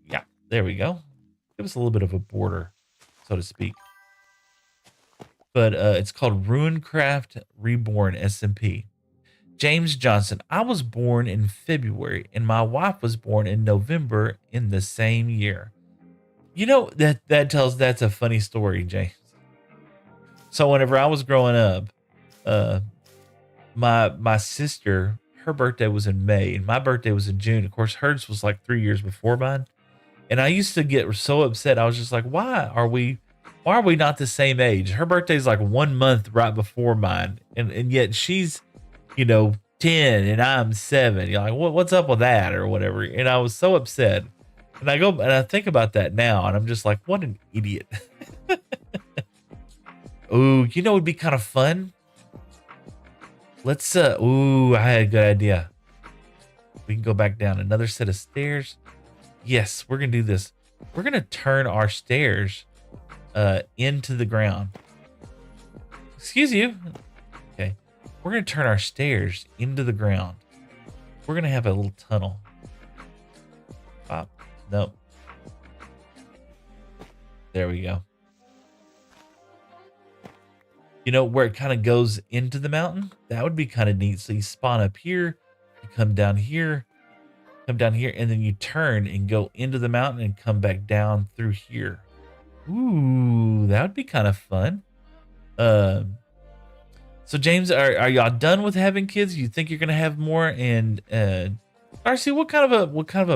Yeah, there we go. Give us a little bit of a border, so to speak. But it's called Ruincraft Reborn SMP. James Johnson, I was born in February and my wife was born in November in the same year. You know, that's a funny story, James. So whenever I was growing up, my sister, her birthday was in May and my birthday was in June. Of course, hers was like 3 years before mine. And I used to get so upset. I was just like, why are we not the same age? Her birthday's like 1 month right before mine. And yet she's, 10 and I'm 7. You're like, what's up with that or whatever? And I was so upset. And I go and I think about that now and I'm just like, what an idiot. Ooh, it'd be kind of fun. Let's, I had a good idea. We can go back down another set of stairs. Yes, we're going to do this. We're going to turn our stairs into the ground. Excuse you. Okay. We're going to turn our stairs into the ground. We're going to have a little tunnel. Pop. Nope. There we go. Where it kind of goes into the mountain? That would be kind of neat. So you spawn up here. You come down here. And then you turn and go into the mountain and come back down through here. Ooh, that would be kind of fun. So James, are y'all done with having kids? You think you're gonna have more? And Darcy, what kind of a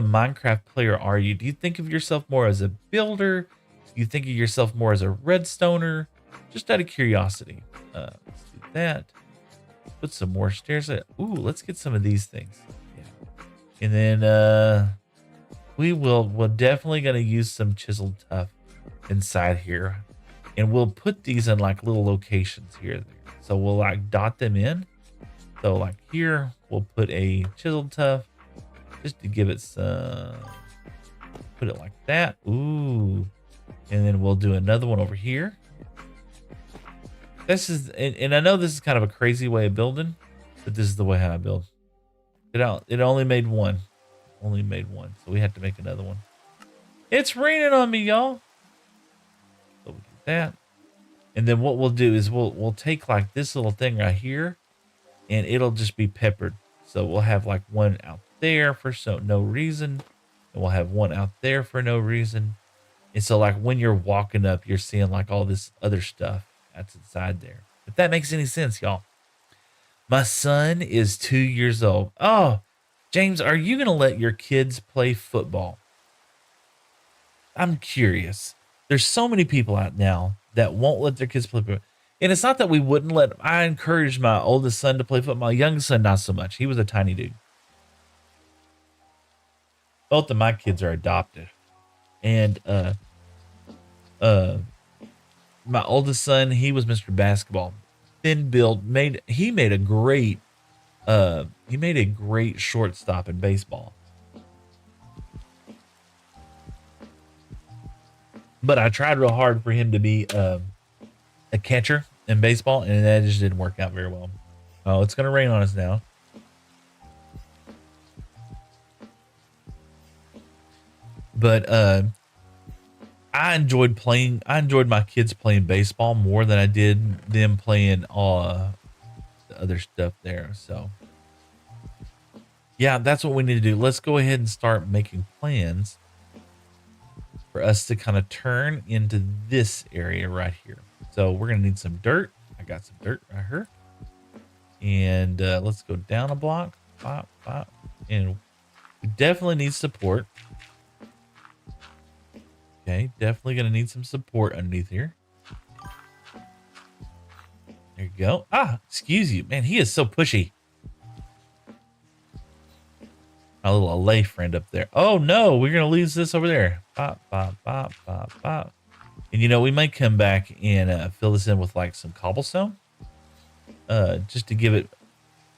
Minecraft player are you? Do you think of yourself more as a builder? Do you think of yourself more as a redstoner? Just out of curiosity. Let's do that. Put some more stairs. Ooh, let's get some of these things. And then we're definitely gonna use some chiseled tuff inside here. And we'll put these in like little locations here and there. So we'll like dot them in. So like here, we'll put a chisel tuff just to give it some, put it like that. Ooh. And then we'll do another one over here. This is, and I know this is kind of a crazy way of building, but this is the way how I build. It only made one. Only made one. So we have to make another one. It's raining on me, y'all. So we'll do that. And then what we'll do is we'll take like this little thing right here, and it'll just be peppered. So we'll have like one out there for no reason, and we'll have one out there for no reason. And so like when you're walking up, you're seeing like all this other stuff that's inside there. If that makes any sense, y'all. My son is 2 years old. Oh, James, are you gonna let your kids play football? I'm curious. There's so many people out now that won't let their kids play football. And it's not that we wouldn't let them. I encouraged my oldest son to play football. My youngest son, not so much. He was a tiny dude. Both of my kids are adopted. And my oldest son, he was Mr. Basketball. Thin build, he made a great shortstop in baseball. But I tried real hard for him to be a catcher in baseball, and that just didn't work out very well. Oh, it's gonna rain on us now. But I enjoyed my kids playing baseball more than I did them playing the other stuff there. So yeah, that's what we need to do. Let's go ahead and start making plans for us to kind of turn into this area right here. So we're gonna need some dirt. I got some dirt right here. And let's go down a block. Pop, pop. And we definitely need support. Okay, definitely gonna need some support underneath here. There you go. Ah, excuse you. Man, he is so pushy. My little LA friend up there. Oh no, we're gonna lose this over there. Pop, pop, pop, pop, pop. And you know, we might come back and fill this in with like some cobblestone. Just to give it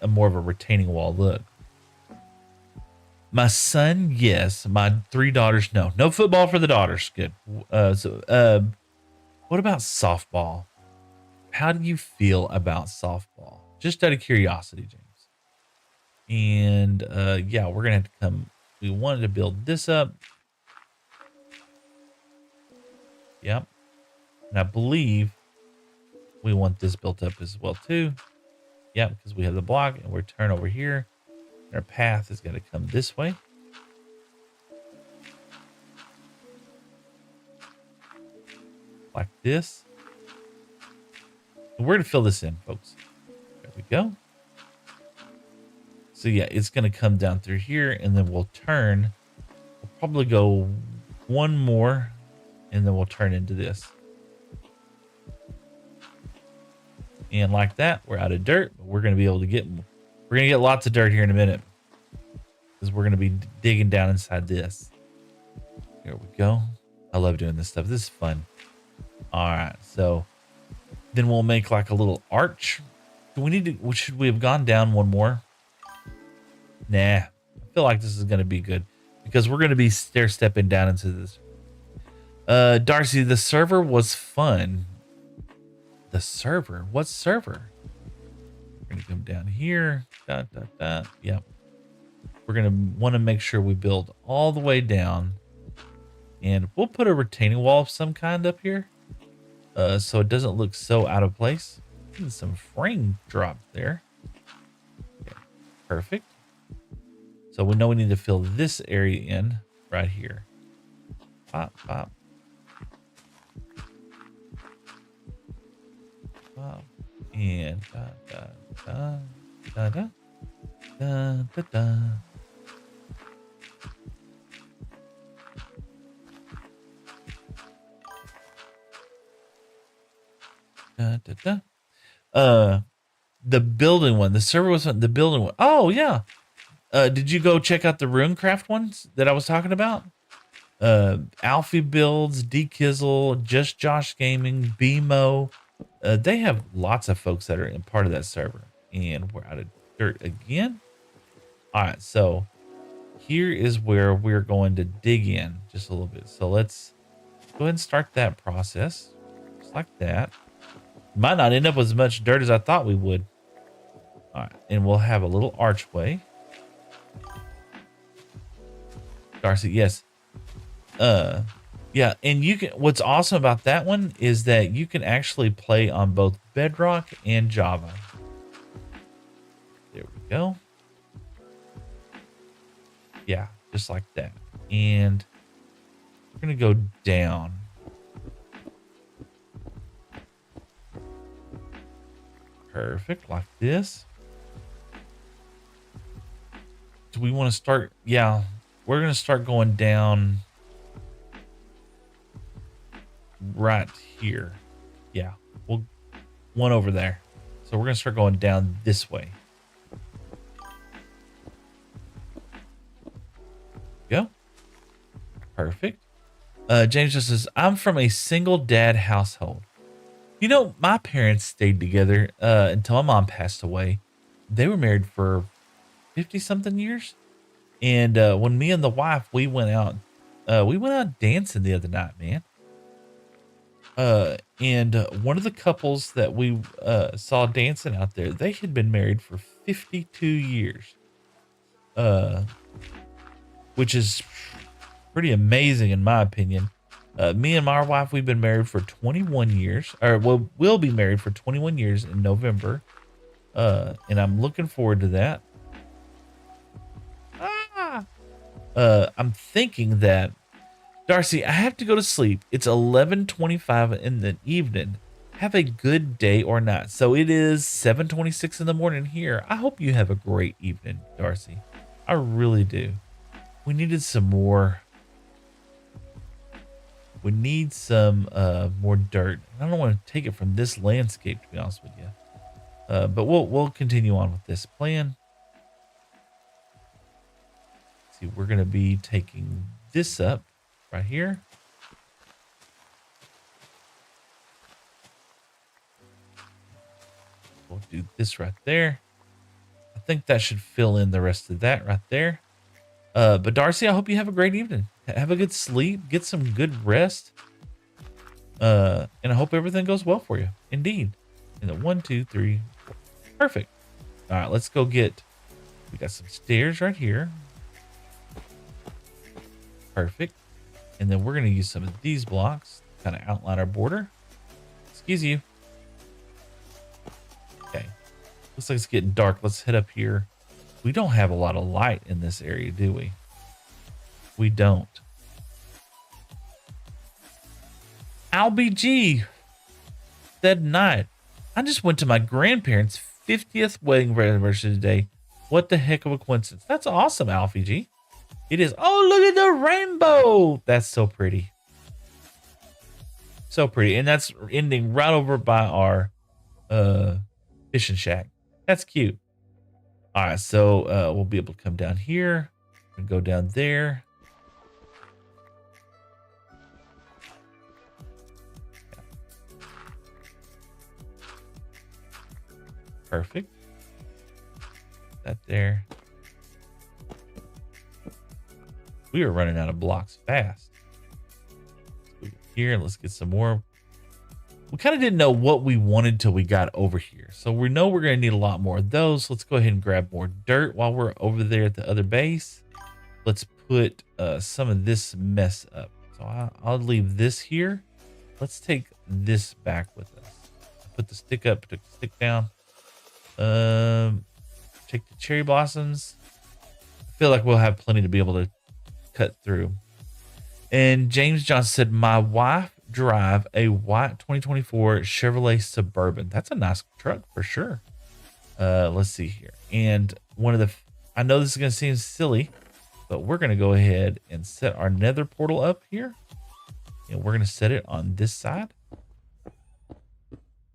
a more of a retaining wall look. My son, yes. My 3 daughters, no. No football for the daughters. Good. What about softball? How do you feel about softball? Just out of curiosity, James. And yeah, we're gonna have to come. We wanted to build this up. Yep. And I believe we want this built up as well too. Yeah, because we have the block and we're turn over here. Our path is going to come this way. Like this. And we're going to fill this in, folks. There we go. So yeah, it's going to come down through here and then we'll turn. We'll probably go one more and then we'll turn into this. And like that, we're out of dirt. But we're going to be able to get lots of dirt here in a minute. Because we're going to be digging down inside this. There we go. I love doing this stuff. This is fun. All right. So then we'll make like a little arch. Do we need to, should we have gone down one more? Nah. I feel like this is going to be good. Because we're going to be stair stepping down into this. Darcy, the server was fun. The server? What server? We're going to come down here. Yep. We're going to want to make sure we build all the way down. And we'll put a retaining wall of some kind up here. So it doesn't look so out of place. Some frame drop there. Okay, perfect. So we know we need to fill this area in right here. Pop, pop. Pop. And da, da, da, da, da, da, da. Da, da, da. The building one. The server was the building one. Oh yeah. Did you go check out the Runecraft ones that I was talking about? Alfie Builds, D Kizzle, Just Josh Gaming, BMO. They have lots of folks that are in part of that server. And we're out of dirt again. All right, so here is where we're going to dig in just a little bit. So let's go ahead and start that process. Just like that. Might not end up with as much dirt as I thought we would. All right, and we'll have a little archway. Darcy, yes. Yeah, and you can, what's awesome about that one is that you can actually play on both Bedrock and Java. There we go. Yeah, just like that. And we're gonna go down. Perfect, like this. Do we want to start? Yeah, we're gonna start going down right here. Yeah, we'll one over there. So we're gonna start going down this way. Go. Perfect. James just says, I'm from a single dad household. You know, my parents stayed together until my mom passed away. They were married for 50 something years. And when me and the wife, we went out dancing the other night, man. And one of the couples that we saw dancing out there, they had been married for 52 years. Which is pretty amazing in my opinion. Me and my wife, we've been married for 21 years, or we'll be married for 21 years in November. And I'm looking forward to that. I'm thinking that, Darcy, I have to go to sleep. It's 11:25 in the evening. Have a good day or not. So it is 7:26 in the morning here. I hope you have a great evening, Darcy. I really do. We needed some more. We need some more dirt. I don't want to take it from this landscape, to be honest with you. But we'll continue on with this plan. Let's see, we're gonna be taking this up right here. We'll do this right there. I think that should fill in the rest of that right there. But Darcy, I hope you have a great evening. Have a good sleep. Get some good rest. And I hope everything goes well for you. Indeed. And the 1, 2, 3, 4. Perfect. All right, let's go get. We got some stairs right here. Perfect. And then we're gonna use some of these blocks to kind of outline our border. Excuse you. Okay. Looks like it's getting dark. Let's head up here. We don't have a lot of light in this area, do we? We don't. LBG said night. I just went to my grandparents' 50th wedding anniversary today. What the heck of a coincidence. That's awesome, Alfie G. It is. Oh, look at the rainbow. That's so pretty. So pretty. And that's ending right over by our fishing shack. That's cute. All right, so we'll be able to come down here and go down there. Perfect. That there. We are running out of blocks fast. Here, let's get some more. We kind of didn't know what we wanted till we got over here. So we know we're going to need a lot more of those. Let's go ahead and grab more dirt while we're over there at the other base. Let's put some of this mess up. So I'll leave this here. Let's take this back with us. Put the stick up, put the stick down. Take the cherry blossoms. I feel like we'll have plenty to be able to cut through. And James Johnson said, my wife drive a white 2024 Chevrolet Suburban. That's a nice truck for sure. Let's see here. And one of the, I know this is going to seem silly, but we're going to go ahead and set our nether portal up here. And we're going to set it on this side.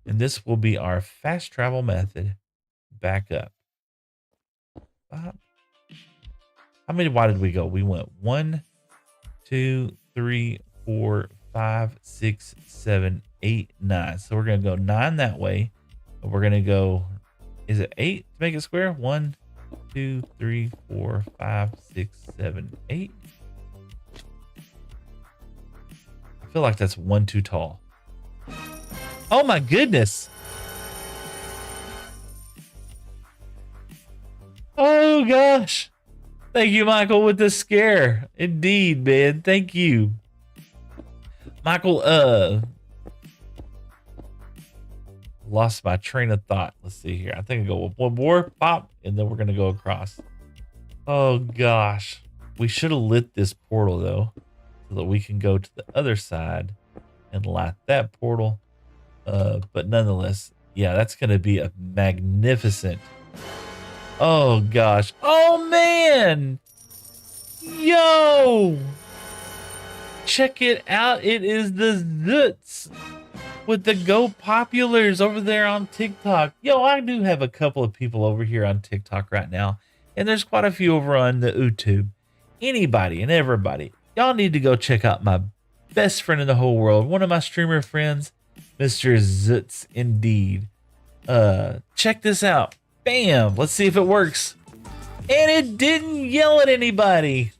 And this will be our fast travel method back up. How many wide did we go? We went 1, 2, 3, 4, 5, 6, 7, 8, 9. So we're gonna go 9 that way. And we're gonna go, is it 8 to make it square? 1, 2, 3, 4, 5, 6, 7, 8. I feel like that's 1 too tall. Oh my goodness. Oh gosh. Thank you, Michael, with the scare. Indeed, man. Thank you. Michael, lost my train of thought. Let's see here. I think I go with one more pop, and then we're gonna go across. Oh gosh. We should have lit this portal though, so that we can go to the other side and light that portal. But nonetheless, yeah, that's gonna be a magnificent. Oh gosh. Oh man. Yo. Check it out. It is the Zoots with the Go Populars over there on TikTok. Yo, I do have a couple of people over here on TikTok right now, and there's quite a few over on the YouTube. Anybody and everybody, y'all need to go check out my best friend in the whole world, one of my streamer friends, Mr. Zoots, indeed. Check this out. Bam! Let's see if it works. And it didn't yell at anybody.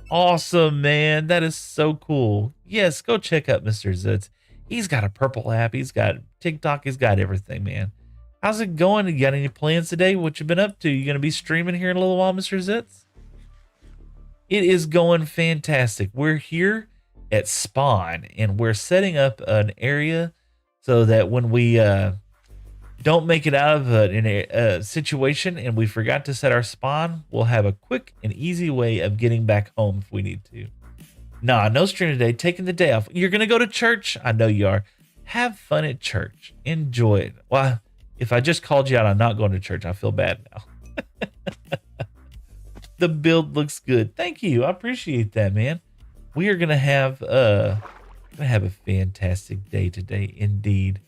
Awesome, man. That is so cool. Yes, go check out Mr. Zoots. He's got a purple app. He's got TikTok. He's got everything, man. How's it going? You got any plans today? What you been up to? You going to be streaming here in a little while, Mr. Zoots? It is going fantastic. We're here at Spawn, and we're setting up an area so that when we don't make it out of a situation and we forgot to set our spawn, we'll have a quick and easy way of getting back home if we need to. Nah, no stream today. Taking the day off. You're going to go to church? I know you are. Have fun at church. Enjoy it. Well, if I just called you out on not going to church, I feel bad now. The build looks good. Thank you. I appreciate that, man. We are going to have a fantastic day today, indeed.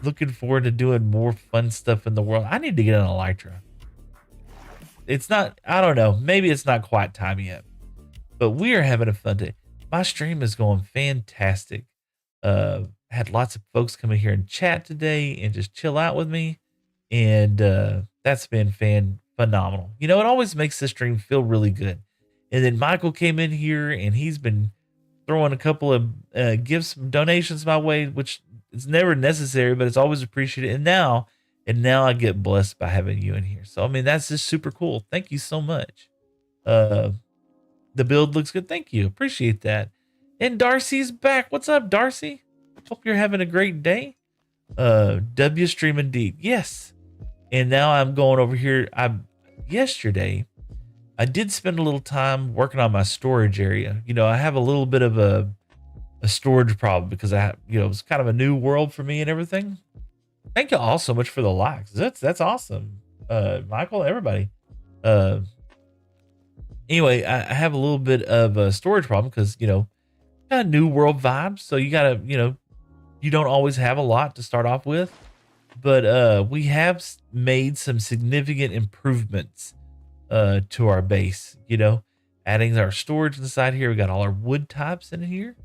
Looking forward to doing more fun stuff in the world. I need to get an Elytra. It's not, I don't know. Maybe it's not quite time yet. But we are having a fun day. My stream is going fantastic. Had lots of folks come in here and chat today and just chill out with me. And that's been phenomenal. You know, it always makes the stream feel really good. And then Michael came in here and he's been throwing a couple of gifts, donations my way, which it's never necessary, but it's always appreciated. And now I get blessed by having you in here. So, I mean, that's just super cool. Thank you so much. The build looks good. Thank you. Appreciate that. And Darcy's back. What's up, Darcy? Hope you're having a great day. W stream indeed. Yes. And now I'm going over here. Yesterday, I did spend a little time working on my storage area. You know, I have a little bit of a storage problem because it's kind of a new world for me and everything. Thank you all so much for the likes. That's awesome. Michael, everybody. Anyway, I have a little bit of a storage problem because, got a new world vibes. So you gotta, you don't always have a lot to start off with, but we have made some significant improvements to our base, adding our storage inside here. We got all our wood types in here.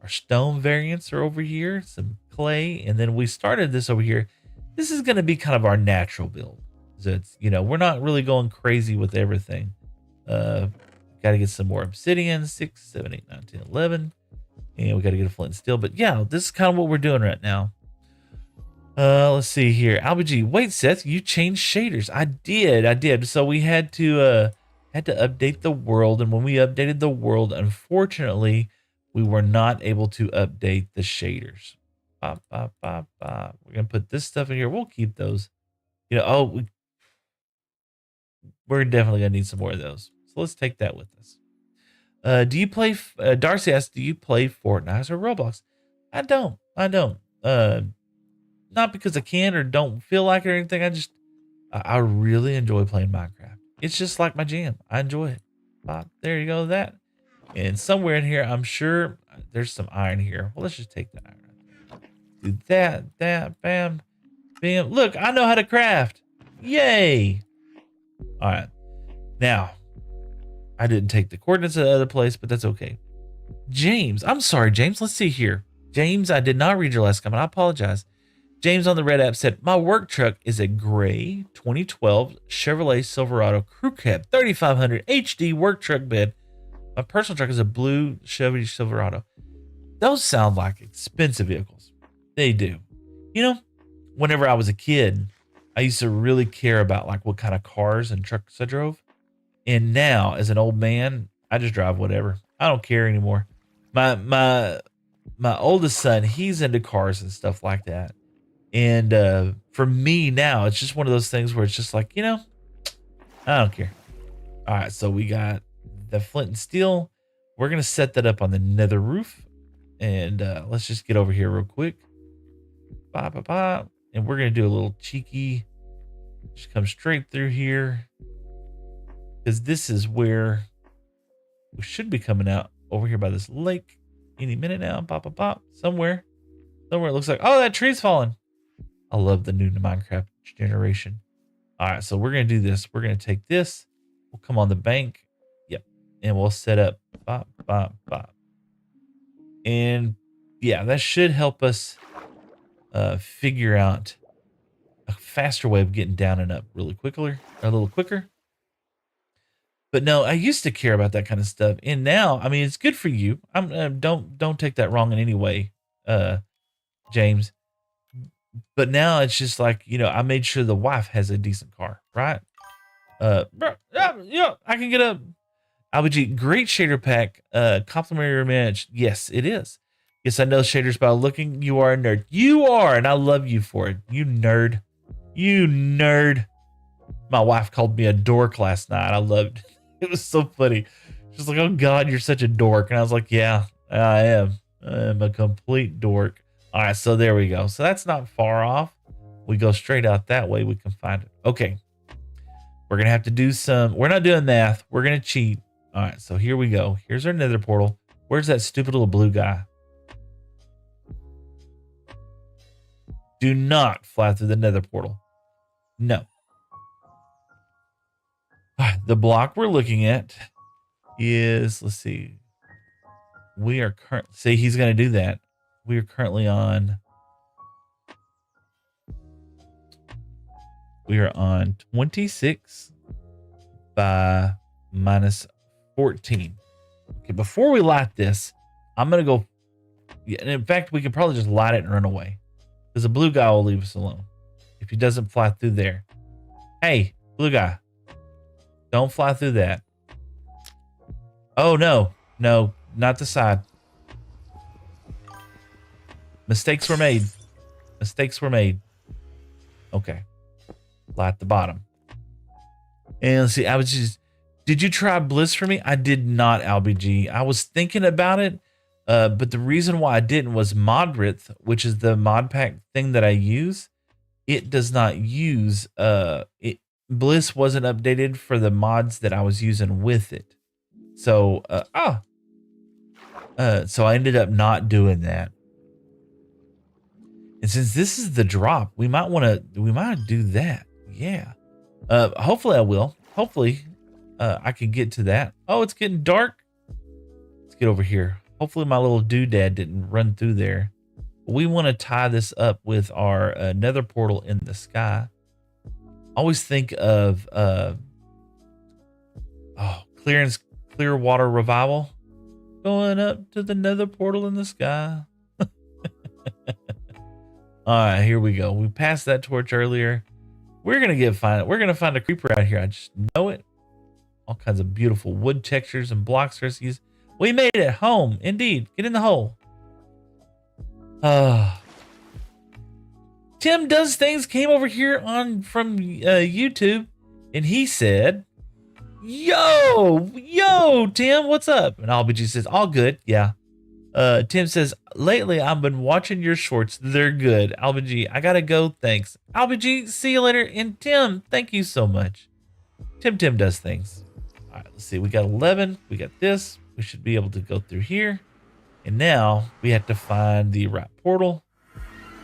Our stone variants are over here, some clay, and then we started this over here. This is going to be kind of our natural build. So it's, we're not really going crazy with everything. Got to get some more obsidian, 6, 7, 8, 9, 10, 11. And we got to get a flint and steel. But yeah, this is kind of what we're doing right now. Let's see here. Albie, wait, Seth, you changed shaders. I did. So we had to update the world. And when we updated the world, unfortunately, we were not able to update the shaders. We're going to put this stuff in here. We'll keep those. We're definitely going to need some more of those. So let's take that with us. Do you play, Darcy asks, do you play Fortnite or Roblox? I don't. Not because I can or don't feel like it or anything. I really enjoy playing Minecraft. It's just like my jam. I enjoy it. There you go, that. And somewhere in here, I'm sure there's some iron here. Well, let's just take the iron. Do that, bam, bam. Look, I know how to craft. Yay. All right. Now, I didn't take the coordinates of the other place, but that's okay. James, I'm sorry, James. Let's see here. James, I did not read your last comment. I apologize. James on the red app said, my work truck is a gray 2012 Chevrolet Silverado Crew Cab 3500 HD work truck bed. My personal truck is a blue Chevy Silverado. Those sound like expensive vehicles. They do. You know, whenever I was a kid, I used to really care about like what kind of cars and trucks I drove. And now as an old man, I just drive whatever. I don't care anymore. My oldest son, he's into cars and stuff like that. And for me now, it's just one of those things where it's just like, you know, I don't care. All right, so we got the flint and steel. We're going to set that up on the nether roof. And let's just get over here real quick. And we're going to do a little cheeky. Just come straight through here. Because this is where we should be coming out over here by this lake any minute now. Somewhere it looks like, oh, that tree's falling. I love the new Minecraft generation. All right, so we're going to do this. We're going to take this. We'll come on the bank. Yep. And we'll set up. And yeah, that should help us figure out a faster way of getting down and up a little quicker. But no, I used to care about that kind of stuff. And now, I mean, it's good for you. Don't take that wrong in any way, James. But now it's just like, you know, I made sure the wife has a decent car, right? Yeah, I can get a LBG, great shader pack, complimentary match. Yes, it is. Yes, I know shaders by looking. You are a nerd. You are, and I love you for it. You nerd. You nerd. My wife called me a dork last night. I loved it. It was so funny. She's like, oh God, you're such a dork. And I was like, yeah, I am. I'm a complete dork. All right, so there we go. So that's not far off. We go straight out that way. We can find it. Okay. We're going to have to do some, we're not doing math. We're going to cheat. All right, so here we go. Here's our nether portal. Where's that stupid little blue guy? Do not fly through the nether portal. No. All right, the block we're looking at is, let's see. We are currently, see, he's going to do that. We are currently on, we are on 26 by minus 14. Okay, before we light this, I'm going to go, and in fact, we could probably just light it and run away. Because the blue guy will leave us alone if he doesn't fly through there. Hey, blue guy, don't fly through that. Oh, no, not the side. Mistakes were made. Okay. Light the bottom. And let's see, did you try Bliss for me? I did not, LBG. I was thinking about it. But the reason why I didn't was Modrith, which is the mod pack thing that I use. It does not use, Bliss wasn't updated for the mods that I was using with it. So, so I ended up not doing that. And since this is the drop, we might do that. Yeah. Hopefully I will. Hopefully, I can get to that. Oh, it's getting dark. Let's get over here. Hopefully my little doodad didn't run through there. We want to tie this up with our nether portal in the sky. Always think of clear water revival. Going up to the nether portal in the sky. All right, here we go. We passed that torch earlier. We're gonna find a creeper out here. I just know it. All kinds of beautiful wood textures and blocks for us to use. We made it home, indeed. Get in the hole. Tim Does Things came over here from YouTube, and he said, Yo, Tim, what's up? And Albigi says, all good, yeah. Tim says, lately I've been watching your shorts. They're good. Albigi, I gotta go. Thanks. Albigi, see you later. And Tim, thank you so much. Tim Does Things. All right, let's see. We got 11. We got this. We should be able to go through here. And now we have to find the right portal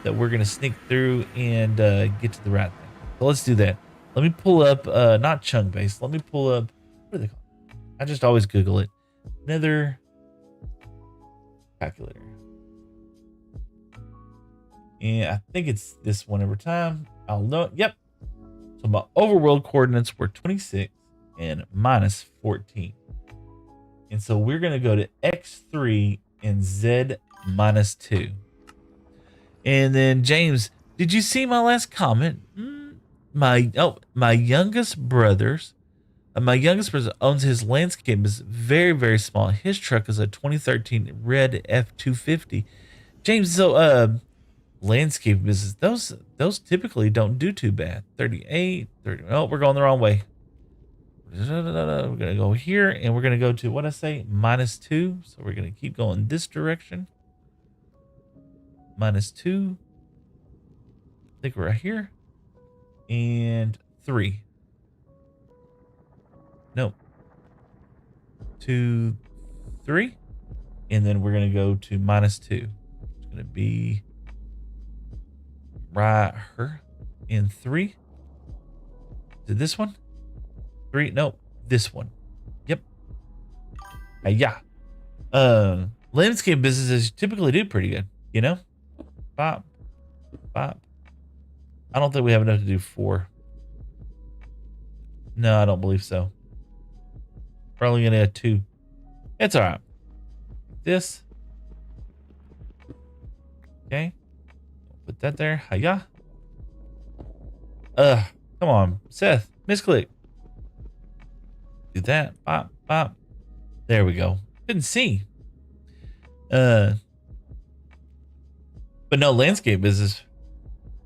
that we're going to sneak through and get to the right thing. So let's do that. Let me pull up, not chunk base. Let me pull up, what are they called? I just always Google it. Nether calculator. And I think it's this one every time. I'll know it. Yep. So my overworld coordinates were 26 and minus 14. And so we're going to go to X3 and Z minus 2. And then James, did you see my last comment? My youngest brother owns his landscape is very, very small. His truck is a 2013 red F250. James, so landscape business, those typically don't do too bad. 38, 30. Oh, we're going the wrong way. We're gonna go here and we're gonna go to what I say, -2. So we're gonna keep going this direction. -2. I think we're right here. And 3. No. 2, 3. And then we're gonna go to -2. It's gonna be right here in 3. Did this one? 3? No, this one. Yep. Yeah. Landscape businesses typically do pretty good, you know? Bop. Bop. I don't think we have enough to do 4. No, I don't believe so. Probably gonna add 2. It's all right. This. Okay. Put that there. Hiya. Come on, Seth. Misclick. Do that. Bop, bop. There we go. Couldn't see. But no, landscape business.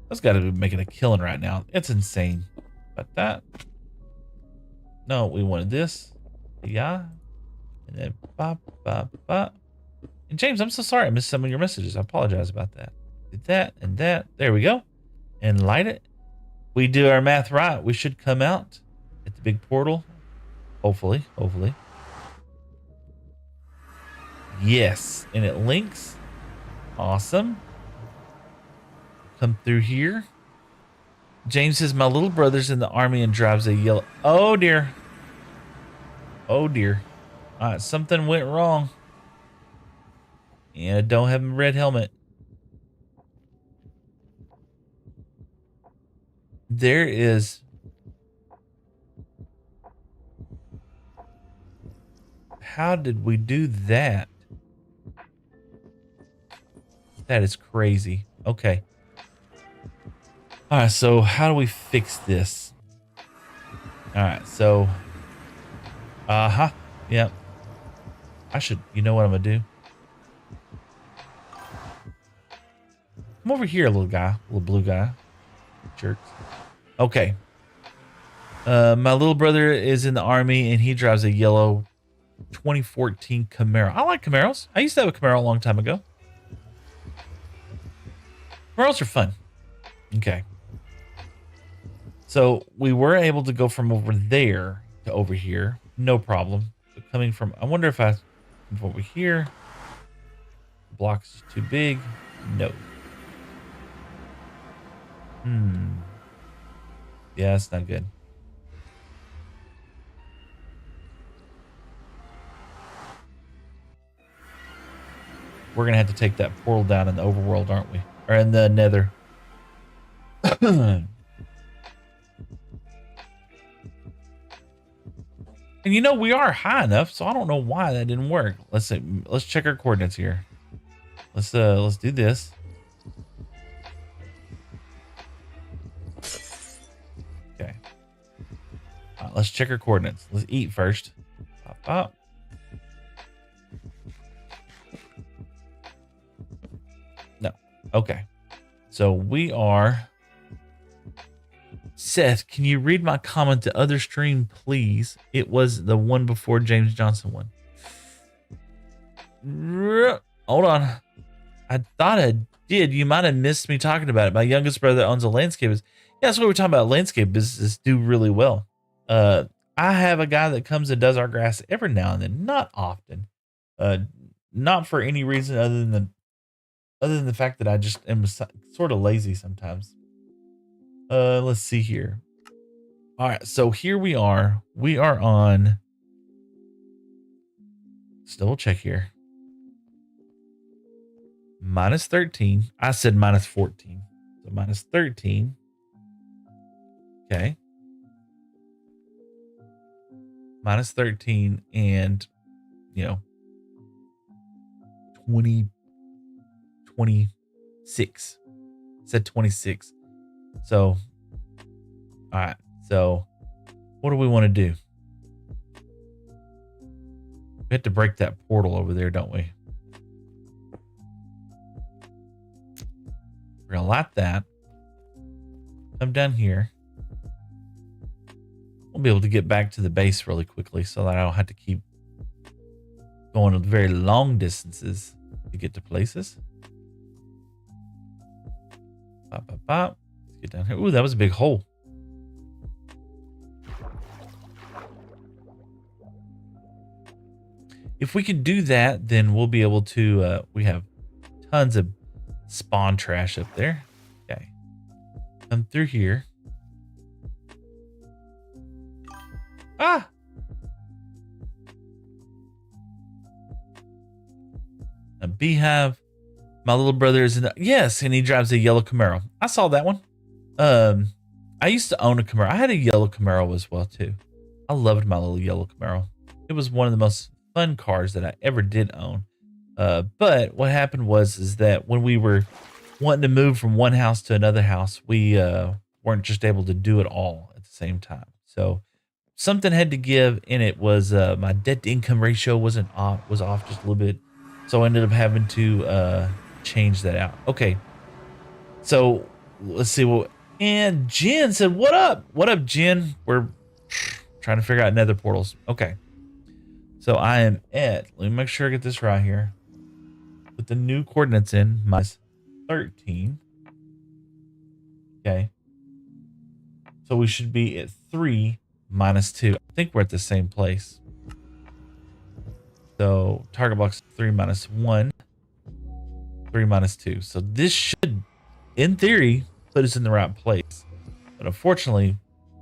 That's got to be making a killing right now. It's insane. But that. No, we wanted this. Yeah. And then bop, bop, bop. And James, I'm so sorry I missed some of your messages. I apologize about that. Did that and that. There we go. And light it. We do our math right. We should come out at the big portal. Hopefully. Hopefully. Yes. And it links. Awesome. Come through here. James says, my little brother's in the army and drives a yellow. Oh, dear. Oh, dear. All right. Something went wrong. And I don't have a red helmet. There is. How did we do that? That is crazy. Okay. All right, so how do we fix this? All right, so. Yep. I should, you know what I'm gonna do? Come over here, little guy, little blue guy. Jerks. Okay. My little brother is in the army and he drives a yellow 2014 Camaro. I like Camaros. I used to have a Camaro a long time ago. Camaros are fun. Okay. So we were able to go from over there to over here. No problem. So coming from, I wonder if I come from over here. Block's too big. No. Yeah, that's not good. We're going to have to take that portal down in the overworld, aren't we? Or in the nether. And you know, we are high enough, so I don't know why that didn't work. Let's see. Let's check our coordinates here. Let's do this. Okay. All right, let's check our coordinates. Let's eat first. Pop, pop. No. Okay. So we are. Seth, can you read my comment to other stream, please? It was the one before James Johnson one. Hold on. I thought I did. You might have missed me talking about it. My youngest brother owns a landscape business. Yeah, that's what we're talking about. Landscape businesses do really well. I have a guy that comes and does our grass every now and then, not often. Not for any reason other than the fact that I just am sort of lazy sometimes. Let's see here. All right, so here we are. We are on Let's double check here. Minus 13. I said minus 14. So minus 13. Okay. Minus 13 and, 20, 26. Said 26. So, all right. So, what do we want to do? We have to break that portal over there, don't we? We're going to light that. Come down here. We'll be able to get back to the base really quickly so that I don't have to keep going very long distances to get to places. Bop, bop, bop. Let's get down here. Ooh, that was a big hole. If we can do that, then we'll be able to, we have tons of spawn trash up there. Okay. Come through here. Ah! A beehive. My little brother is in the, yes, and he drives a yellow Camaro. I saw that one. I used to own a Camaro. I had a yellow Camaro as well too. I loved my little yellow Camaro. It was one of the most fun cars that I ever did own. But what happened is that when we were wanting to move from one house to another house, we weren't just able to do it all at the same time. So something had to give, and it was my debt to income ratio was off just a little bit. So I ended up having to change that out. Okay. So let's see and Jen said, "What up? What up, Jen? We're trying to figure out nether portals." Okay. So I am at, let me make sure I get this right here. Put the new coordinates in, minus 13. Okay. So we should be at 3 minus 2. I think we're at the same place. So target box 3 minus 1. 3 minus 2. So this should, in theory, put us in the right place. But unfortunately,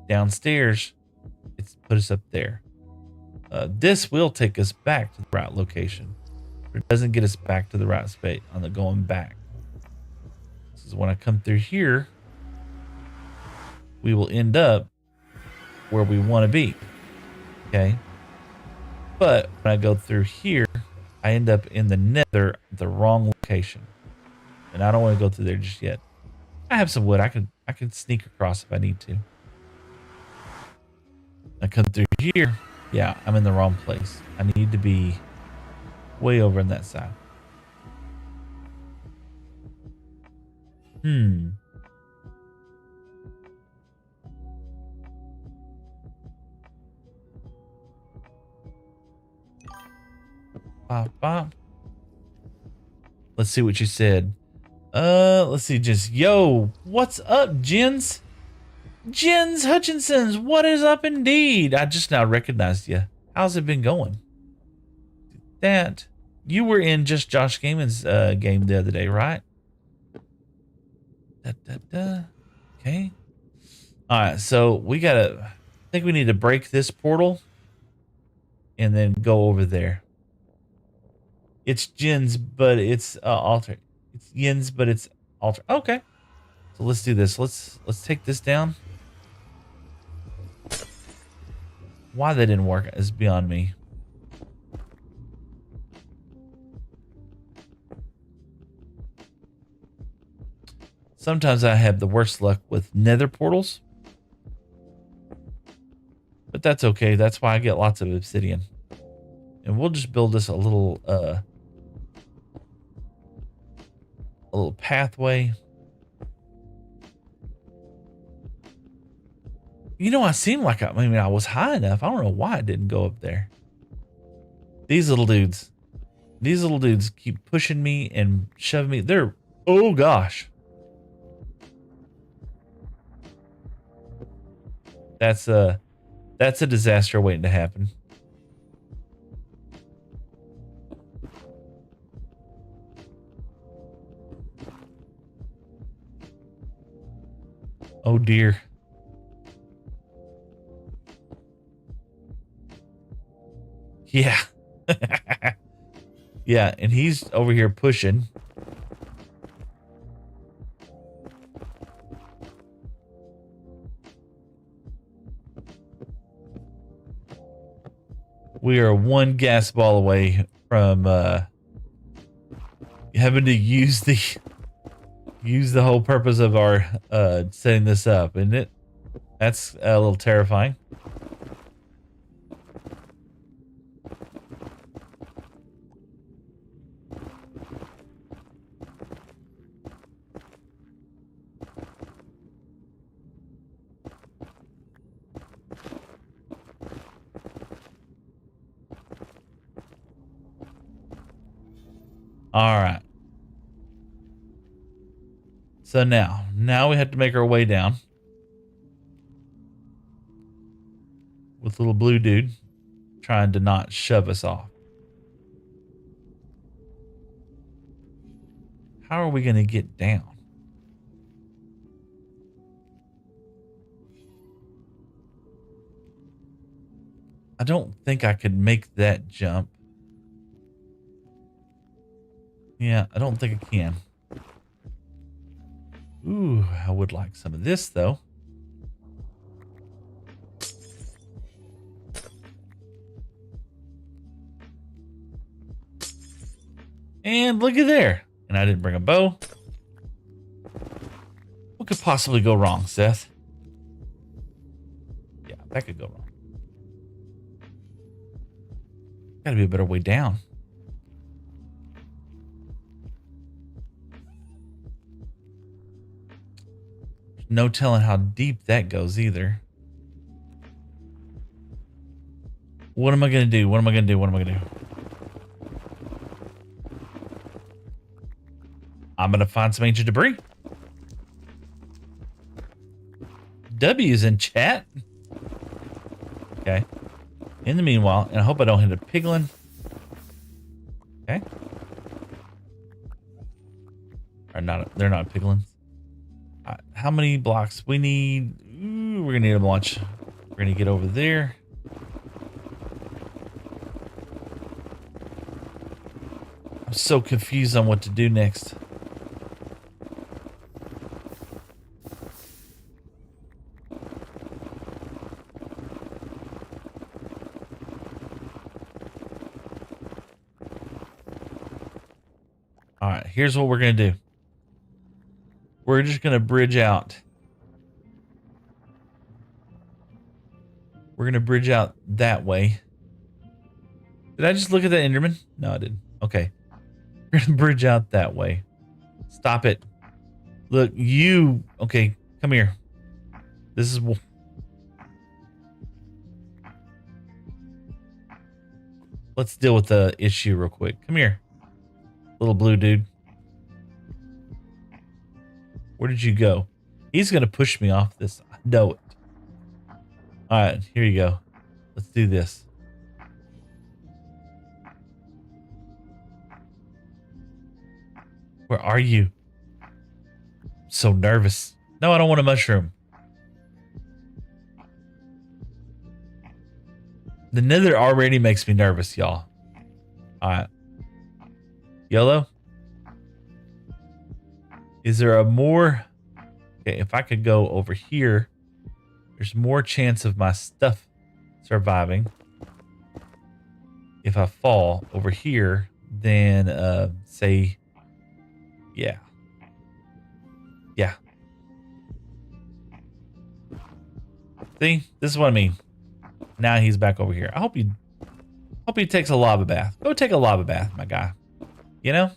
downstairs, it's put us up there. This will take us back to the right location. But it doesn't get us back to the right space on the going back. This is when I come through here, we will end up where we want to be. Okay. But when I go through here, I end up in the nether, the wrong location. And I don't want to go through there just yet. I have some wood. I can sneak across if I need to. I come through here. Yeah, I'm in the wrong place. I need to be way over on that side. Bop, bop. Let's see what you said. Let's see. Just, yo, what's up, Jens? Jens Hutchinson's, what is up indeed? I just now recognized you. How's it been going? That you were in Just Josh Gaming's game the other day, right? Okay. All right, so we gotta, I think we need to break this portal and then go over there. It's Jens, but it's alter. It's Jens, but it's alter. Okay. So let's do this. Let's take this down. Why that didn't work is beyond me. Sometimes I have the worst luck with nether portals. But that's okay. That's why I get lots of obsidian. And we'll just build us a little pathway. You know, I seem like I was high enough. I don't know why I didn't go up there. These little dudes keep pushing me and shoving me. They're, oh gosh. That's a disaster waiting to happen. Oh dear. Yeah. Yeah, and he's over here pushing. We are one gas ball away from having to use the whole purpose of our setting this up, isn't it? That's a little terrifying. All right. So now we have to make our way down with little blue dude trying to not shove us off. How are we going to get down? I don't think I could make that jump. Yeah, I don't think I can. Ooh, I would like some of this, though. And look at there. And I didn't bring a bow. What could possibly go wrong, Seth? Yeah, that could go wrong. Gotta be a better way down. No telling how deep that goes either. What am I gonna do? What am I gonna do? What am I gonna do? I'm gonna find some ancient debris. W's in chat. Okay. In the meanwhile, and I hope I don't hit a piglin. Okay. Or not, they're not piglins. How many blocks we need? Ooh, we're gonna need a bunch. We're gonna get over there. I'm so confused on what to do next. All right, here's what we're gonna do. We're just gonna bridge out. We're gonna bridge out that way. Did I just look at that Enderman? No, I didn't. Okay. We're gonna bridge out that way. Stop it. Look, you. Okay, come here. This is. Let's deal with the issue real quick. Come here, little blue dude. Where did you go? He's gonna push me off this. I know it. All right, here you go. Let's do this. Where are you? I'm so nervous. No, I don't want a mushroom. The nether already makes me nervous, y'all. All right. YOLO? Is there a more... Okay, if I could go over here, there's more chance of my stuff surviving if I fall over here than, say... Yeah. Yeah. See? This is what I mean. Now he's back over here. I hope he takes a lava bath. Go take a lava bath, my guy. You know?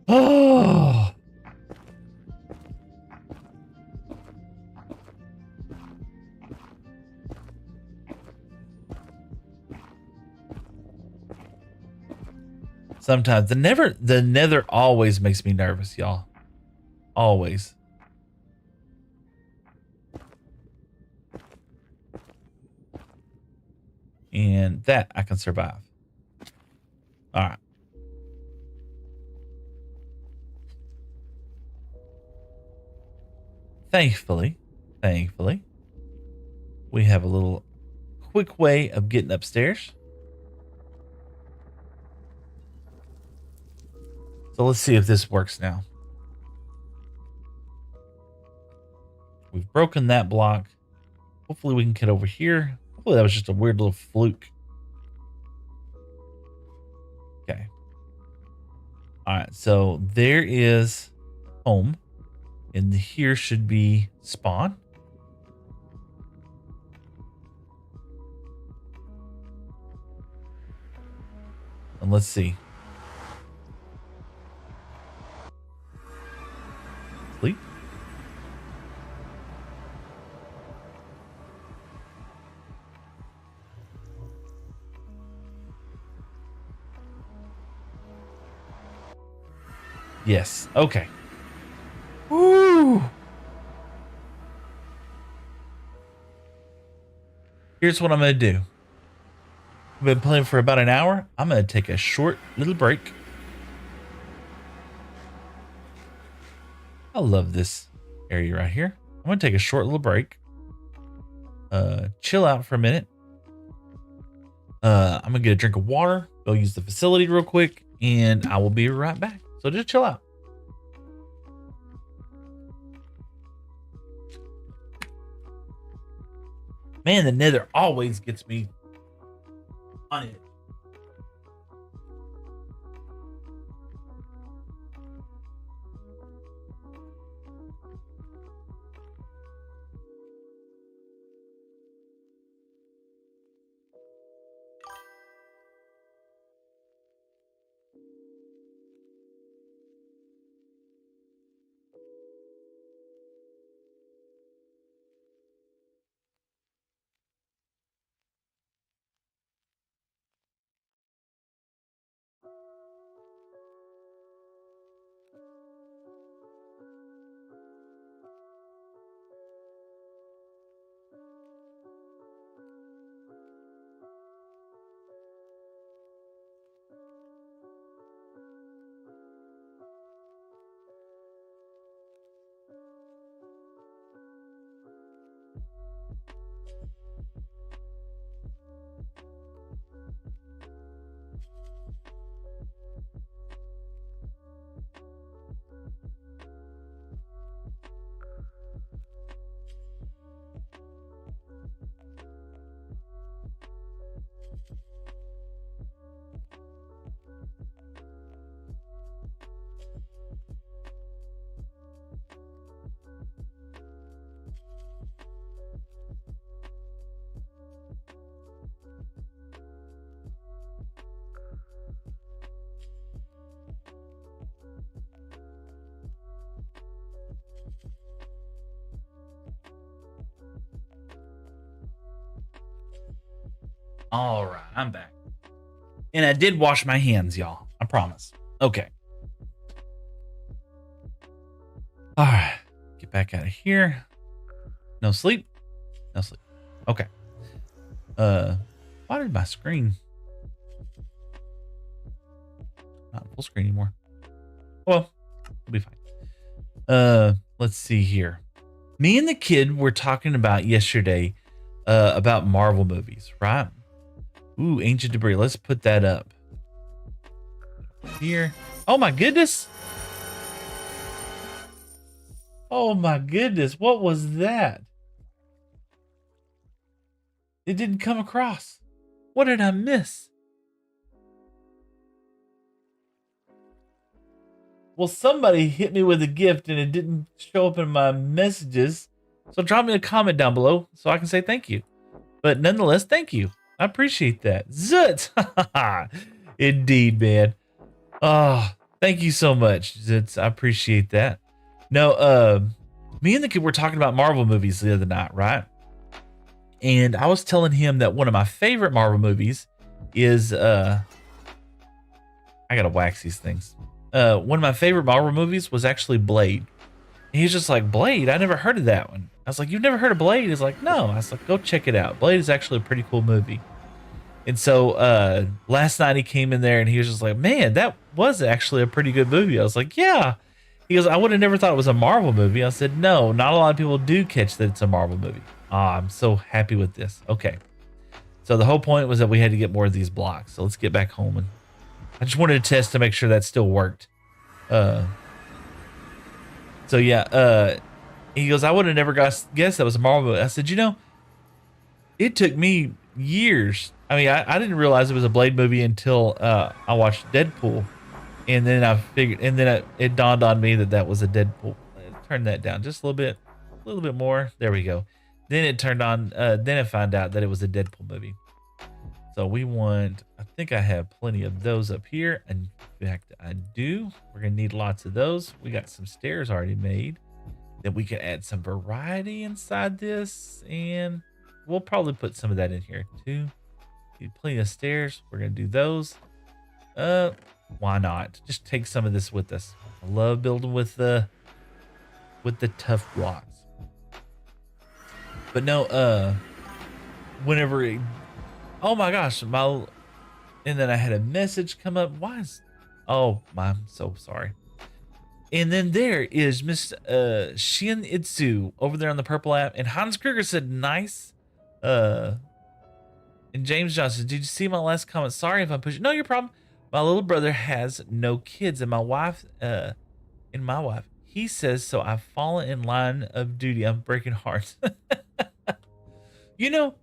Oh. Sometimes the nether always makes me nervous, y'all. Always. And that I can survive. All right. Thankfully, we have a little quick way of getting upstairs. So let's see if this works now. We've broken that block. Hopefully we can get over here. Hopefully that was just a weird little fluke. Okay. All right, so there is home. And here should be spawn. And let's see. Sleep. Yes. Okay. Woo! Here's what I'm going to do. I've been playing for about an hour. I'm going to take a short little break. I love this area right here. I'm going to take a short little break. Chill out for a minute. I'm going to get a drink of water. Go use the facility real quick. And I will be right back. So just chill out. Man, the nether always gets me on it. All right, I'm back. And I did wash my hands, y'all. I promise. Okay. All right. Get back out of here. No sleep. No sleep. Okay. Why did my screen not full screen anymore? Well, it'll be fine. Let's see here. Me and the kid were talking about yesterday about Marvel movies, right? Ooh, ancient debris. Let's put that up here. Oh my goodness. Oh my goodness. What was that? It didn't come across. What did I miss? Well, somebody hit me with a gift and it didn't show up in my messages. So drop me a comment down below so I can say thank you. But nonetheless, thank you. I appreciate that. Zut! Indeed, man. Oh, thank you so much, Zitz. I appreciate that. No, me and the kid were talking about Marvel movies the other night, right? And I was telling him that one of my favorite Marvel movies is I gotta wax these things. One of my favorite Marvel movies was actually Blade. And he's just like, Blade? I never heard of that one. I was like, you've never heard of Blade? He's like, no. I was like, go check it out. Blade is actually a pretty cool movie. And so last night he came in there and he was just like, man, that was actually a pretty good movie. I was like, yeah. He goes, I would have never thought it was a Marvel movie. I said, no, not a lot of people do catch that it's a Marvel movie. I'm so happy with this. Okay. So the whole point was that we had to get more of these blocks. So let's get back home. And I just wanted to test to make sure that still worked. Uh, so yeah, he goes, I would have never guessed that was a Marvel movie. I said, it took me years. I mean, I didn't realize it was a Blade movie until I watched Deadpool, and then I figured, and then it dawned on me that that was a Deadpool. Turn that down just a little bit more. There we go. Then it turned on. Then I found out that it was a Deadpool movie. So we want. I think I have plenty of those up here. In fact, I do. We're gonna need lots of those. We got some stairs already made. Then we can add some variety inside this, and we'll probably put some of that in here too. Need plenty of stairs. We're gonna do those. Why not? Just take some of this with us. I love building with the tough blocks. But no, whenever oh my gosh, and then I had a message come up. Why is I'm so sorry. And then there is Miss Shin Itsu over there on the purple app. And Hans Kruger said nice. And James Johnson, did you see my last comment? Sorry if I'm pushing. No, your problem. My little brother has no kids, and my wife, he says, so I've fallen in line of duty. I'm breaking hearts. You know,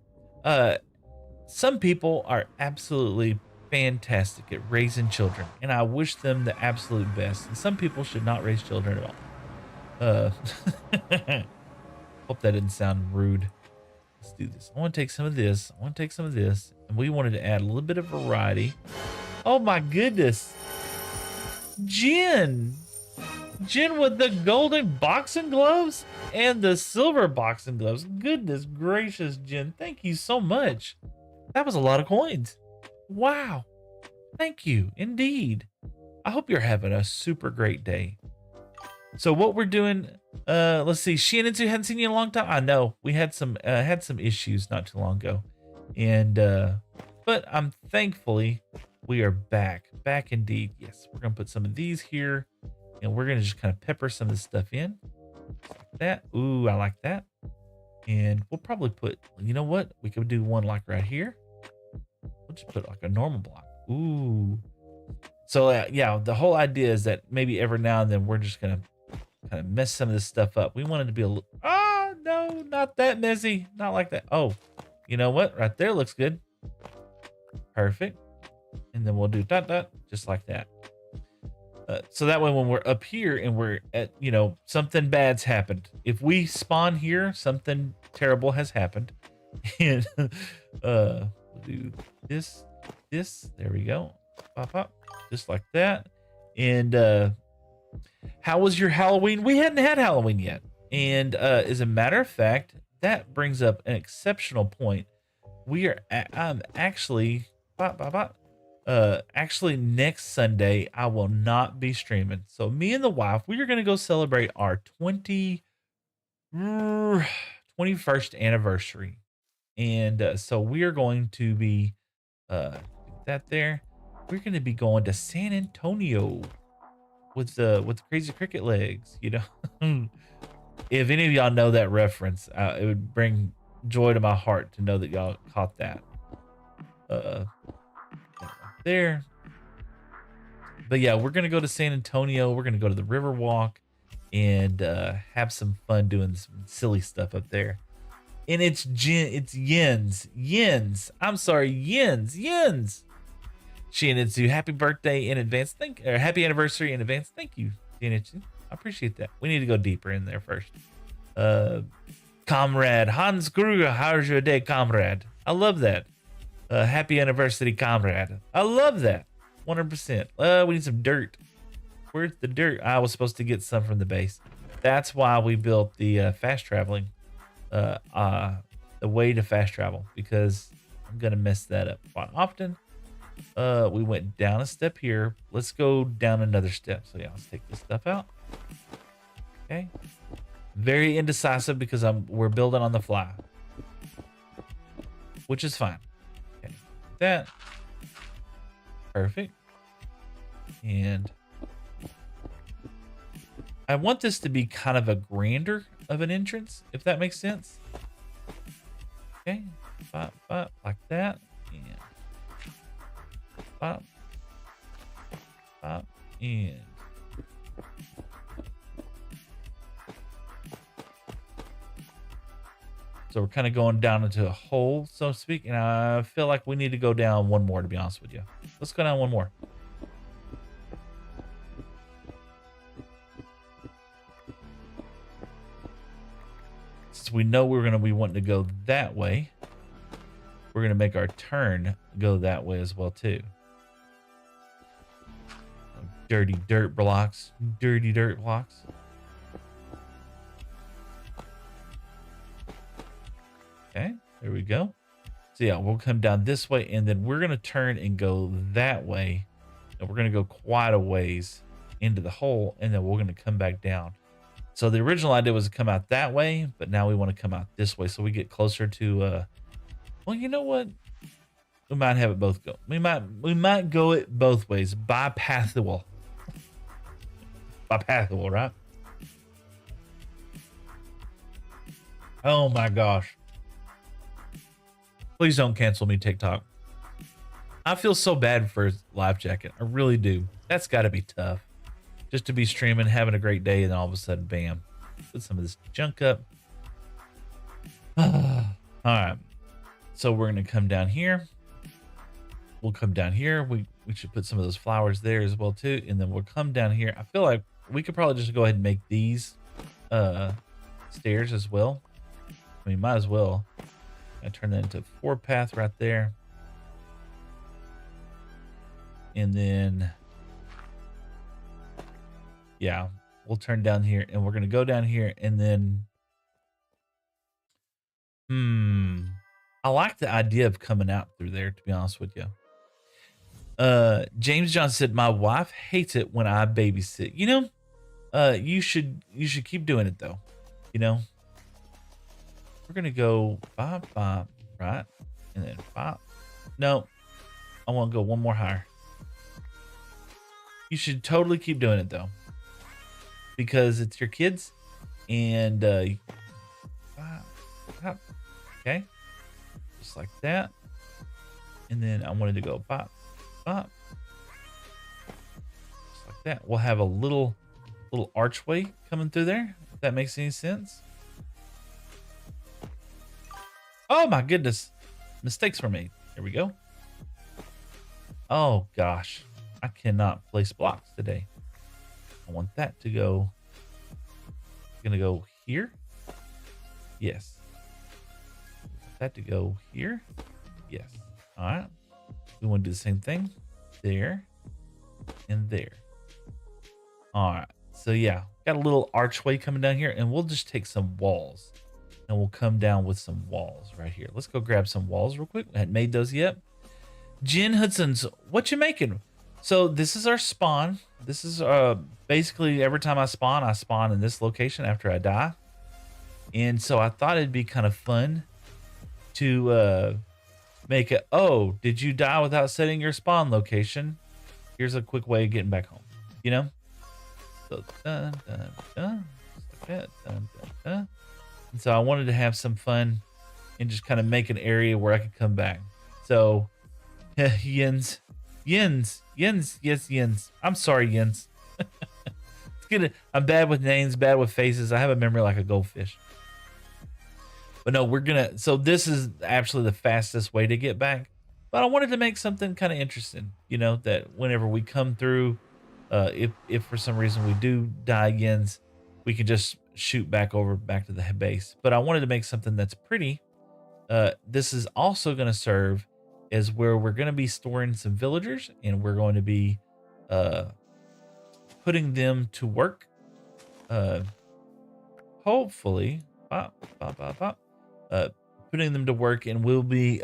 some people are absolutely fantastic at raising children, and I wish them the absolute best. And some people should not raise children at all. Hope that didn't sound rude. Let's do this. I want to take some of this. I want to take some of this, and we wanted to add a little bit of variety. Oh my goodness, Jen with the golden boxing gloves and the silver boxing gloves. Goodness gracious, Jen, thank you so much. That was a lot of coins. Wow. Thank you indeed. I hope you're having a super great day. So what we're doing, let's see. She and Insu hadn't seen you in a long time. I know we had some issues not too long ago, and but I'm thankfully we are back indeed. Yes, we're gonna put some of these here, and we're gonna just kind of pepper some of this stuff in like that. Ooh, I like that. And we'll probably put, you know what? We could do one like right here. We'll just put like a normal block. Ooh. So yeah, the whole idea is that maybe every now and then we're just gonna kind of mess some of this stuff up. We want it to be a little, no, not that messy. Not like that. Oh, you know what? Right there looks good. Perfect. And then we'll do dot dot just like that. So that way when we're up here and we're at, something bad's happened. If we spawn here, something terrible has happened. And we'll do this, there we go. Pop, pop, just like that. And how was your Halloween? We hadn't had Halloween yet. And as a matter of fact, that brings up an exceptional point. I'm actually actually next Sunday I will not be streaming. So me and the wife, we are going to go celebrate our 21st anniversary. And so we are going to be that there. We're going to be going to San Antonio with the crazy cricket legs, If any of y'all know that reference, it would bring joy to my heart to know that y'all caught that. There. But yeah, we're gonna go to San Antonio. We're gonna go to the Riverwalk and have some fun doing some silly stuff up there. And it's Yens. I'm sorry, Yens. Shinichi, happy birthday in advance. Happy anniversary in advance. Thank you, Shinichi. I appreciate that. We need to go deeper in there first. Comrade Hans Kruger, how's your day, comrade? I love that. Happy anniversary, comrade. I love that. 100%. We need some dirt. Where's the dirt? I was supposed to get some from the base. That's why we built the fast traveling, the way to fast travel, because I'm gonna mess that up quite often. We went down a step here. Let's go down another step. So yeah, let's take this stuff out. Okay. Very indecisive because we're building on the fly, which is fine. Okay, that perfect. And I want this to be kind of a grander of an entrance, if that makes sense. Okay, pop, pop, like that, and pop, pop, and So we're kind of going down into a hole, so to speak. And I feel like we need to go down one more, to be honest with you. Let's go down one more. Since we know we're going to be wanting to go that way, we're going to make our turn go that way as well, too. Dirty dirt blocks. Dirty dirt blocks. Okay, there we go. So yeah, we'll come down this way, and then we're going to turn and go that way. And we're going to go quite a ways into the hole, and then we're going to come back down. So the original idea was to come out that way, but now we want to come out this way so we get closer to, well, you know what? We might have it both go. We might go it both ways. Bypass the wall. Bypass the wall, right? Oh my gosh. Please don't cancel me, TikTok. I feel so bad for Life Jacket. I really do. That's got to be tough. Just to be streaming, having a great day, and then all of a sudden, bam. Put some of this junk up. All right. So we're going to come down here. We'll come down here. We should put some of those flowers there as well, too. And then we'll come down here. I feel like we could probably just go ahead and make these stairs as well. I mean, might as well. I turn that into 4-path right there. And then, yeah, we'll turn down here, and we're going to go down here, and then, I like the idea of coming out through there, to be honest with you. James John said, my wife hates it when I babysit. You know, you should keep doing it though. You know, we're going to go 5, 5, right? And then 5. No, I want to go one more higher. You should totally keep doing it though, because it's your kids, and okay, just like that. And then I wanted to go pop, pop, just like that. We'll have a little archway coming through there, if that makes any sense. Oh my goodness, mistakes were made. There we go. Oh gosh, I cannot place blocks today. I want that to go. Gonna go here. Yes. That to go here. Yes. All right. We want to do the same thing there and there. All right. So yeah, got a little archway coming down here, and we'll just take some walls, and we'll come down with some walls right here. Let's go grab some walls real quick. I hadn't made those yet. Jen Hudson's, what you making? So this is our spawn. This is basically every time I spawn in this location after I die. And so I thought it'd be kind of fun to make it, oh, did you die without setting your spawn location? Here's a quick way of getting back home, you know? So, dun, dun, dun, dun, dun, dun. And so I wanted to have some fun and just kind of make an area where I could come back. So, Yens. Yes, Yens. I'm sorry, Yens. It's good. I'm bad with names, bad with faces. I have a memory like a goldfish. But no, we're gonna. So this is actually the fastest way to get back. But I wanted to make something kind of interesting. You know, that whenever we come through, if for some reason we do die, Yens, we can just shoot back to the base. But I wanted to make something that's pretty. This is also going to serve as where we're going to be storing some villagers, and we're going to be putting them to work. Hopefully, putting them to work, and we'll be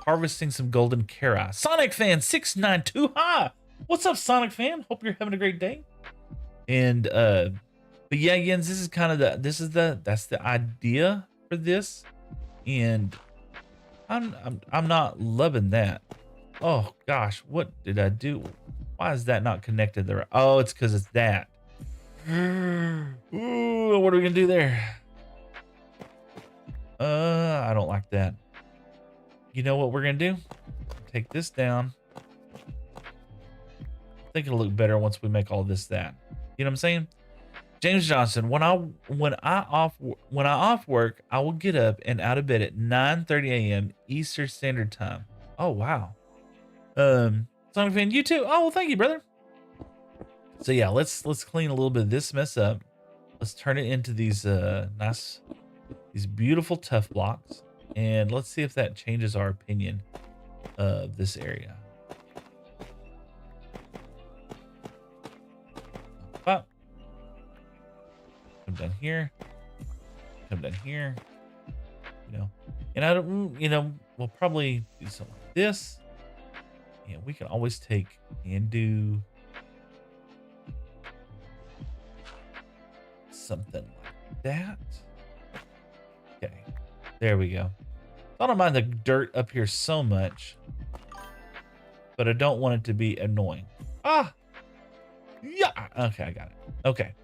harvesting some golden Kara. Sonic Fan 692, hi! What's up, Sonic Fan? Hope you're having a great day. And but yeah, Jens, this is kind of that's the idea for this, and I'm not loving that. Oh gosh, what did I do? Why is that not connected there? Oh, it's because it's that. Ooh, what are we gonna do there? I don't like that. You know what we're gonna do? Take this down. I think it'll look better once we make all this that. You know what I'm saying? James Johnson, when I off work, I will get up and out of bed at 9:30 a.m. Eastern Standard Time. Oh wow. Sonic fan, you too. Oh well, thank you, brother. So yeah, let's clean a little bit of this mess up. Let's turn it into these these beautiful tough blocks, and let's see if that changes our opinion of this area. Pop. Come down here. Come down here. You know, and I don't. You know, we'll probably do something like this. Yeah, we can always take and do something like that. Okay, there we go. I don't mind the dirt up here so much, but I don't want it to be annoying. Ah, yeah. Okay, I got it. Okay.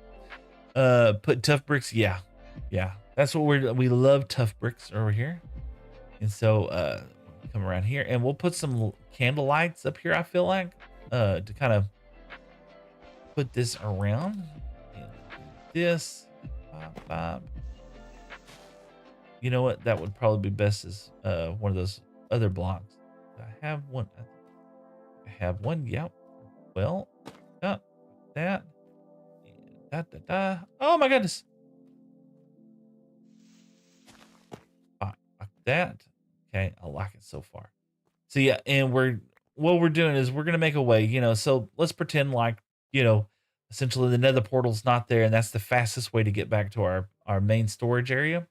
Put tough bricks. Yeah, yeah. That's what we love tough bricks over here. And so come around here and we'll put some candle lights up here. I feel like to kind of put this around. And this. Pop, pop. You know what? That would probably be best as one of those other blocks. I have one. I have one. Yep. Well, that. Da, da, da. Oh my goodness. Like that. Okay, I like it so far. So yeah, and what we're doing is we're gonna make a way, you know. So let's pretend like, you know, essentially the nether portal's not there, and that's the fastest way to get back to our main storage area.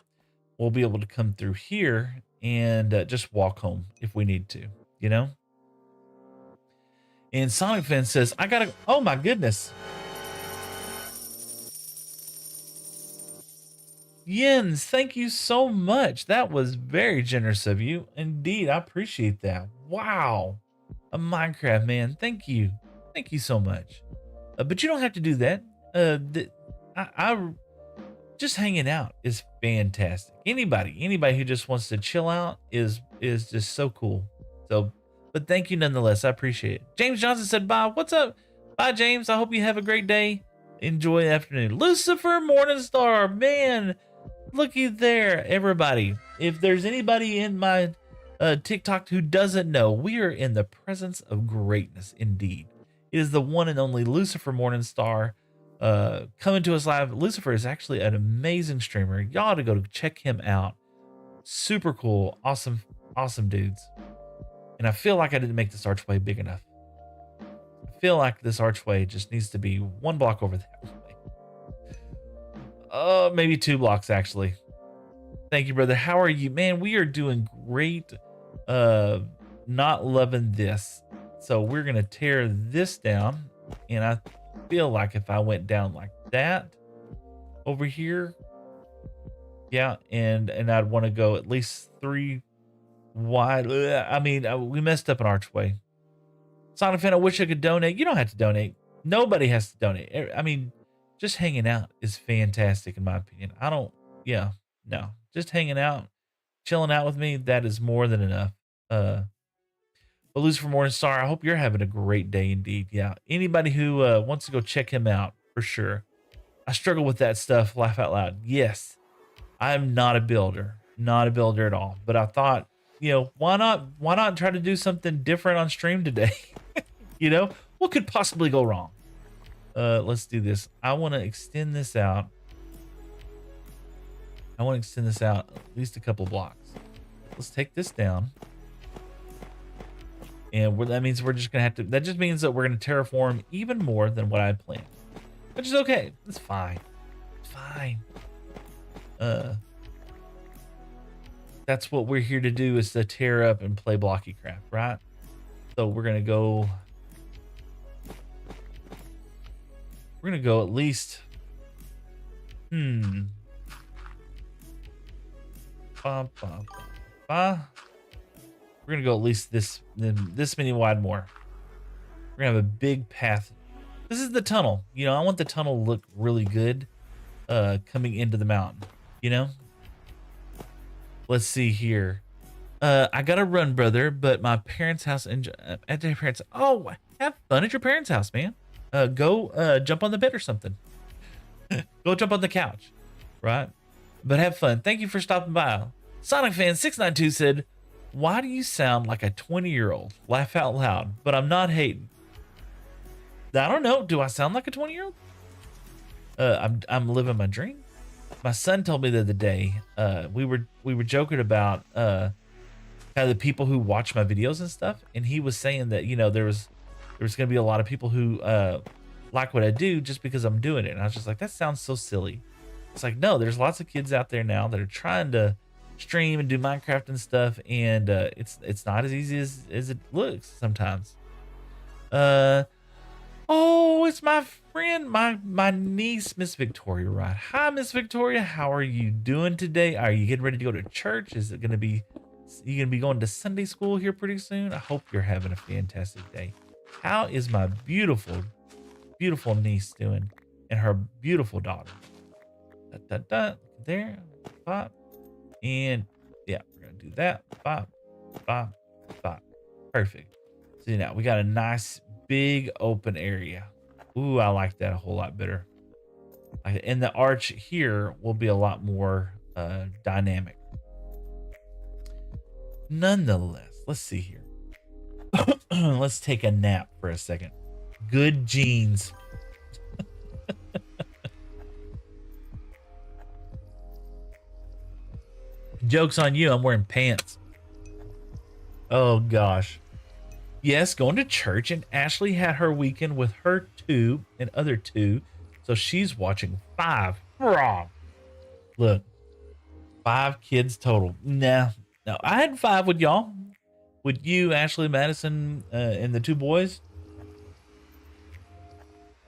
We'll be able to come through here and just walk home if we need to, you know. And Sonic Fan says, I gotta, oh my goodness. Yens, thank you so much. That was very generous of you. Indeed, I appreciate that. Wow. A Minecraft man. Thank you. Thank you so much. But you don't have to do that. I just hanging out is fantastic. Anybody who just wants to chill out is just so cool. So, but thank you nonetheless. I appreciate it. James Johnson said, bye. What's up? Bye, James. I hope you have a great day. Enjoy the afternoon. Lucifer Morningstar, man. Looky there, everybody. If there's anybody in my TikTok who doesn't know, we are in the presence of greatness indeed. It is the one and only Lucifer Morningstar coming to us live. Lucifer is actually an amazing streamer. Y'all ought to go to check him out. Super cool, awesome dudes. And I feel like I didn't make this archway big enough. I feel like this archway just needs to be one block over that way. Maybe 2 blocks actually. Thank you, brother. How are you? Man, we are doing great. Not loving this. So we're gonna tear this down. And I feel like if I went down like that over here, yeah, and I'd want to go at least 3 wide. I mean, we messed up an archway. Sonic Fan, I wish I could donate. You don't have to donate. Nobody has to donate. I mean, just hanging out is fantastic in my opinion. No, just hanging out, chilling out with me, that is more than enough. But Lucifer Morningstar, I hope you're having a great day indeed. Yeah, anybody who wants to go check him out, for sure. I struggle with that stuff, laugh out loud. Yes, I'm not a builder at all. But I thought, you know, why not try to do something different on stream today? You know, what could possibly go wrong? Let's do this. I want to extend this out. At least a couple blocks. Let's take this down. And that means we're just going to have to, that just means that we're going to terraform even more than what I planned. Which is okay. It's fine. It's fine. That's what we're here to do, is to tear up and play blocky craft, right? So we're going to go, at least, we're gonna go at least this many wide more. We're gonna have a big path. This is the tunnel. You know, I want the tunnel to look really good coming into the mountain, you know? Let's see here. I gotta run, brother, but my parents' house at their parents. Oh, have fun at your parents' house, man. Go jump on the bed or something. Go jump on the couch, right? But have fun. Thank you for stopping by. Sonic Fan 692 said, "Why do you sound like a 20-year-old? Laugh out loud, but I'm not hating." I don't know. Do I sound like a 20-year-old? I'm living my dream. My son told me the other day, we were joking about kind of the people who watch my videos and stuff, and he was saying that, you know, there was going to be a lot of people who like what I do just because I'm doing it. And I was just like, that sounds so silly. It's like, no, there's lots of kids out there now that are trying to stream and do Minecraft and stuff, and it's not as easy as it looks sometimes. Oh, it's my friend, my niece, Miss Victoria, right? Hi, Miss Victoria. How are you doing today? Are you getting ready to go to church? Is it gonna be you gonna be going to Sunday school here pretty soon? I hope you're having a fantastic day. How is my beautiful, beautiful niece doing, and her beautiful daughter? There, pop, and yeah, we're gonna do that. Pop, pop, pop. Perfect. So now we got a nice big open area. Ooh, I like that a whole lot better. And the arch here will be a lot more dynamic. Nonetheless, let's see here. Let's take a nap for a second. Good genes. Joke's on you, I'm wearing pants. Oh gosh. Yes, going to church, and Ashley had her weekend with her 2 and other 2. So she's watching 5. Wrong. Look, 5 kids total. No, I had 5 with y'all. With you, Ashley, Madison, and the 2 boys.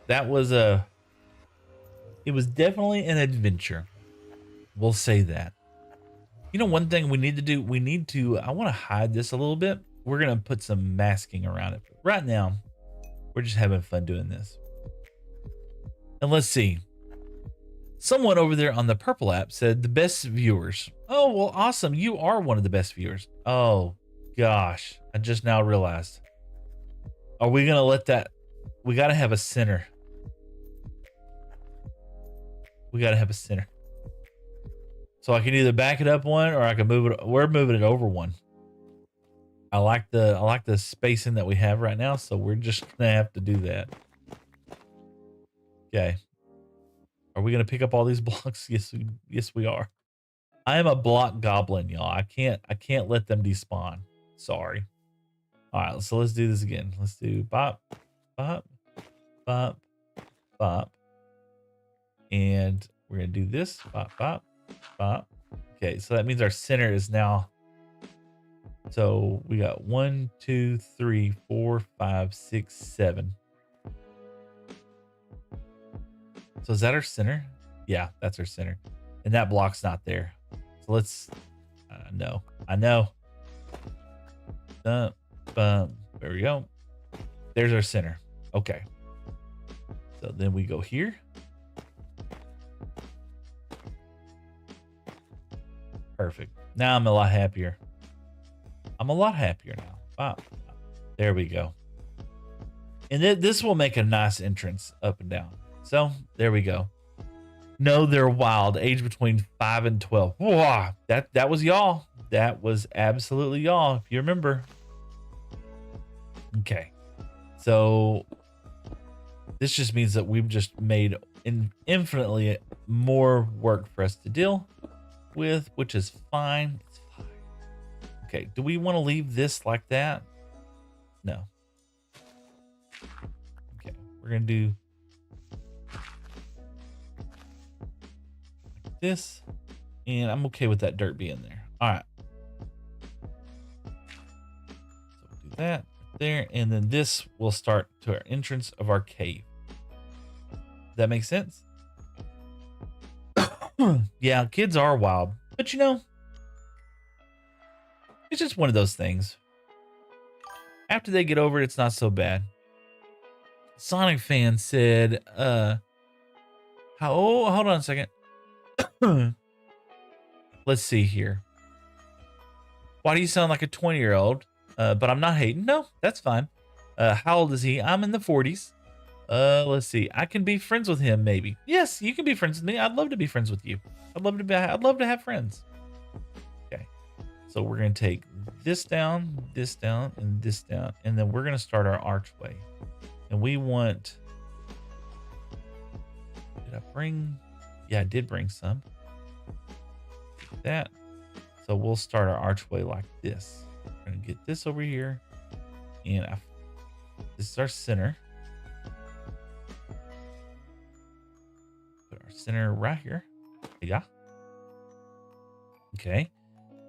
That was it was definitely an adventure. We'll say that. You know, one thing we need to do, I want to hide this a little bit. We're going to put some masking around it. But right now, we're just having fun doing this. And let's see. Someone over there on the Purple app said the best viewers. Oh, well, awesome. You are one of the best viewers. Oh, gosh. I just now realized. Are we going to let that? We got to have a center. We got to have a center. So I can either back it up one, or I can move it. We're moving it over one. I like the spacing that we have right now, so we're just gonna have to do that. Okay. Are we gonna pick up all these blocks? Yes, we are. I am a block goblin, y'all. I can't let them despawn. Sorry. All right, so let's do this again. Let's do bop, bop, bop, bop, and we're gonna do this bop, bop, bop. Okay, so that means our center is now. So we got 1, 2, 3, 4, 5, 6, 7. So is that our center? Yeah, that's our center. And that block's not there. So let's, no, I know. There we go. There's our center. Okay. So then we go here. Perfect. Now I'm a lot happier. I'm a lot happier now. Wow. There we go. And this will make a nice entrance up and down. So there we go. No, they're wild. Age between 5 and 12. Wow. That was y'all. That was absolutely y'all, if you remember. Okay. So this just means that we've just made infinitely more work for us to deal with, which is fine. It's fine. Okay, do we want to leave this like that? No. Okay, we're gonna do like this, and I'm okay with that dirt being there. All right. So we'll do that there, and then this will start to our entrance of our cave. Does that make sense? Yeah, kids are wild, but you know, it's just one of those things. After they get over it, it's not so bad. Sonic Fan said, hold on a second. Let's see here. Why do you sound like a 20-year-old? But I'm not hating. No, that's fine. How old is he? I'm in the 40s. Let's see. I can be friends with him, maybe. Yes, you can be friends with me. I'd love to be friends with you. I'd love to have friends. Okay. So we're gonna take this down, and this down, and then we're gonna start our archway. And we want. Did I bring? Yeah, I did bring some. That. So we'll start our archway like this. We're gonna get this over here, and this is our center. Put our center right here. Yeah. Okay.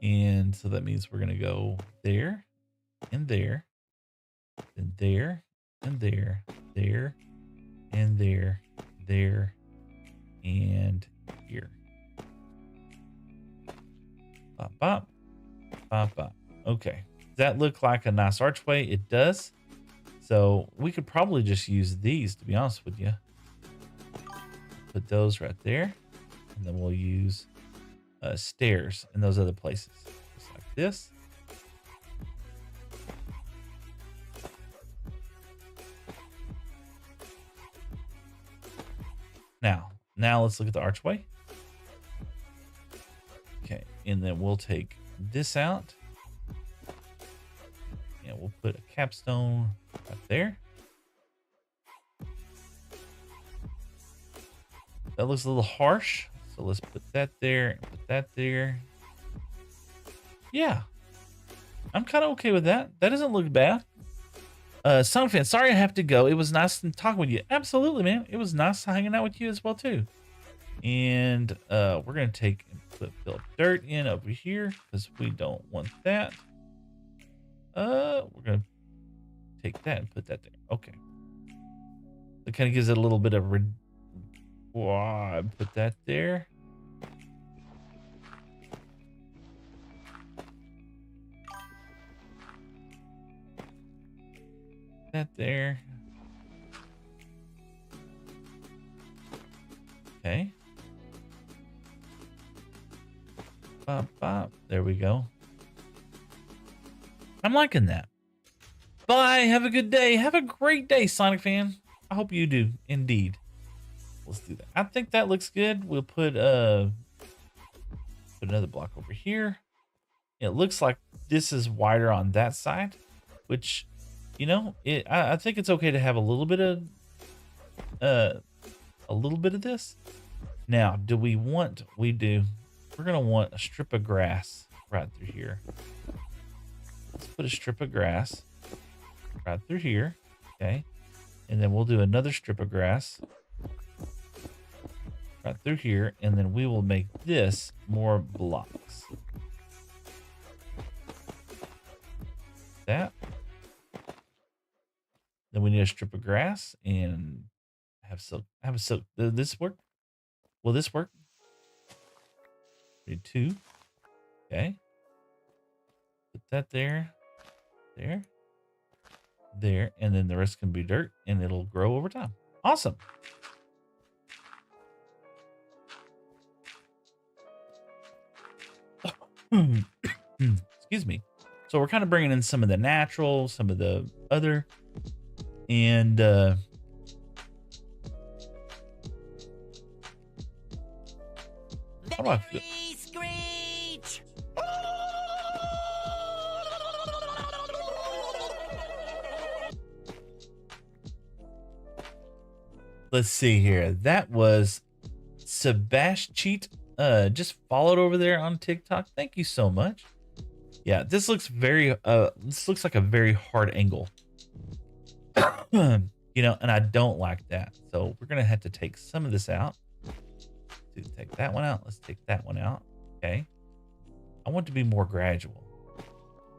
And so that means we're gonna go there, and there, and there, and there, there, and there, there, and here. Bop, bop, bop, bop. Okay. Does that look like a nice archway? It does. So we could probably just use these, to be honest with you. Put those right there. And then we'll use stairs in those other places. Just like this. Now let's look at the archway. Okay, and then we'll take this out. And we'll put a capstone right there. That looks a little harsh. So let's put that there and put that there. Yeah. I'm kind of okay with that. That doesn't look bad. Songfan, sorry I have to go. It was nice talking with you. Absolutely, man. It was nice hanging out with you as well, too. And we're going to take and fill dirt in over here because we don't want that. We're going to take that and put that there. Okay. It kind of gives it a little bit of... put that there. That there. Okay. Bop, bop. There we go. I'm liking that. Bye. Have a good day. Have a great day, Sonic fan. I hope you do, indeed. Let's do that. I think that looks good. We'll put another block over here. It looks like this is wider on that side, which, you know, I think it's okay to have a little bit of this. Now, do we want? We do. We're gonna want a strip of grass right through here. Let's put a strip of grass right through here. Okay, and then we'll do another strip of grass right through here, and then we will make this more blocks. That. Then we need a strip of grass and have silk. Have a silk. Does this work? Will this work? We need 2. Okay. Put that there, there, and then the rest can be dirt, and it'll grow over time. Awesome. Excuse me. So we're kind of bringing in some of the natural, some of the other, and how do I feel? Screech! Let's see here. That was Sebastian. Just followed over there on TikTok. Thank you so much. Yeah, this looks very this looks like a very hard angle. You know, and I don't like that. So we're gonna have to take some of this out. Take that one out. Let's take that one out. Okay. I want to be more gradual.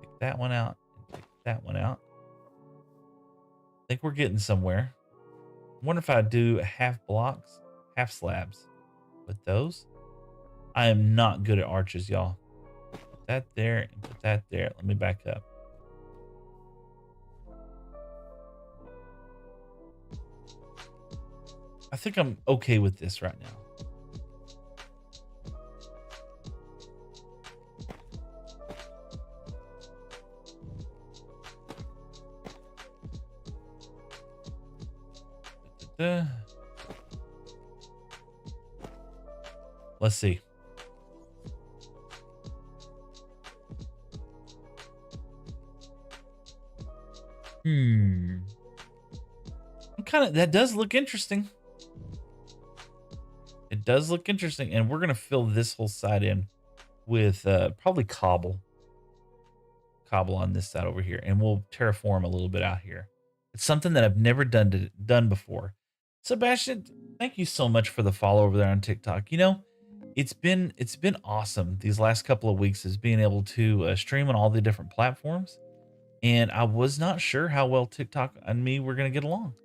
Take that one out and take that one out. I think we're getting somewhere. I wonder if I do half blocks, half slabs with those. I am not good at arches, y'all. Put that there and put that there. Let me back up. I think I'm okay with this right now. Let's see. That does look interesting. It does look interesting. And we're going to fill this whole side in with probably cobble on this side over here. And we'll terraform a little bit out here. It's something that I've never done before. Sebastian, thank you so much for the follow over there on TikTok. You know, it's been awesome these last couple of weeks is being able to stream on all the different platforms. And I was not sure how well TikTok and me were going to get along.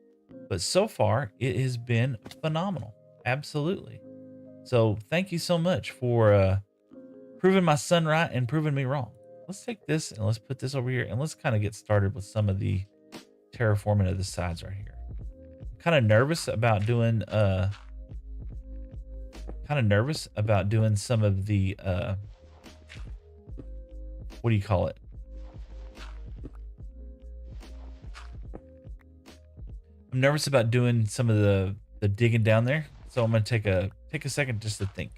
But so far, it has been phenomenal. Absolutely. So thank you so much for proving my son right and proving me wrong. Let's take this and let's put this over here and let's kind of get started with some of the terraforming of the sides right here. I'm kind of nervous about doing some of the what do you call it? I'm nervous about doing some of the digging down there. So I'm going to take a second just to think.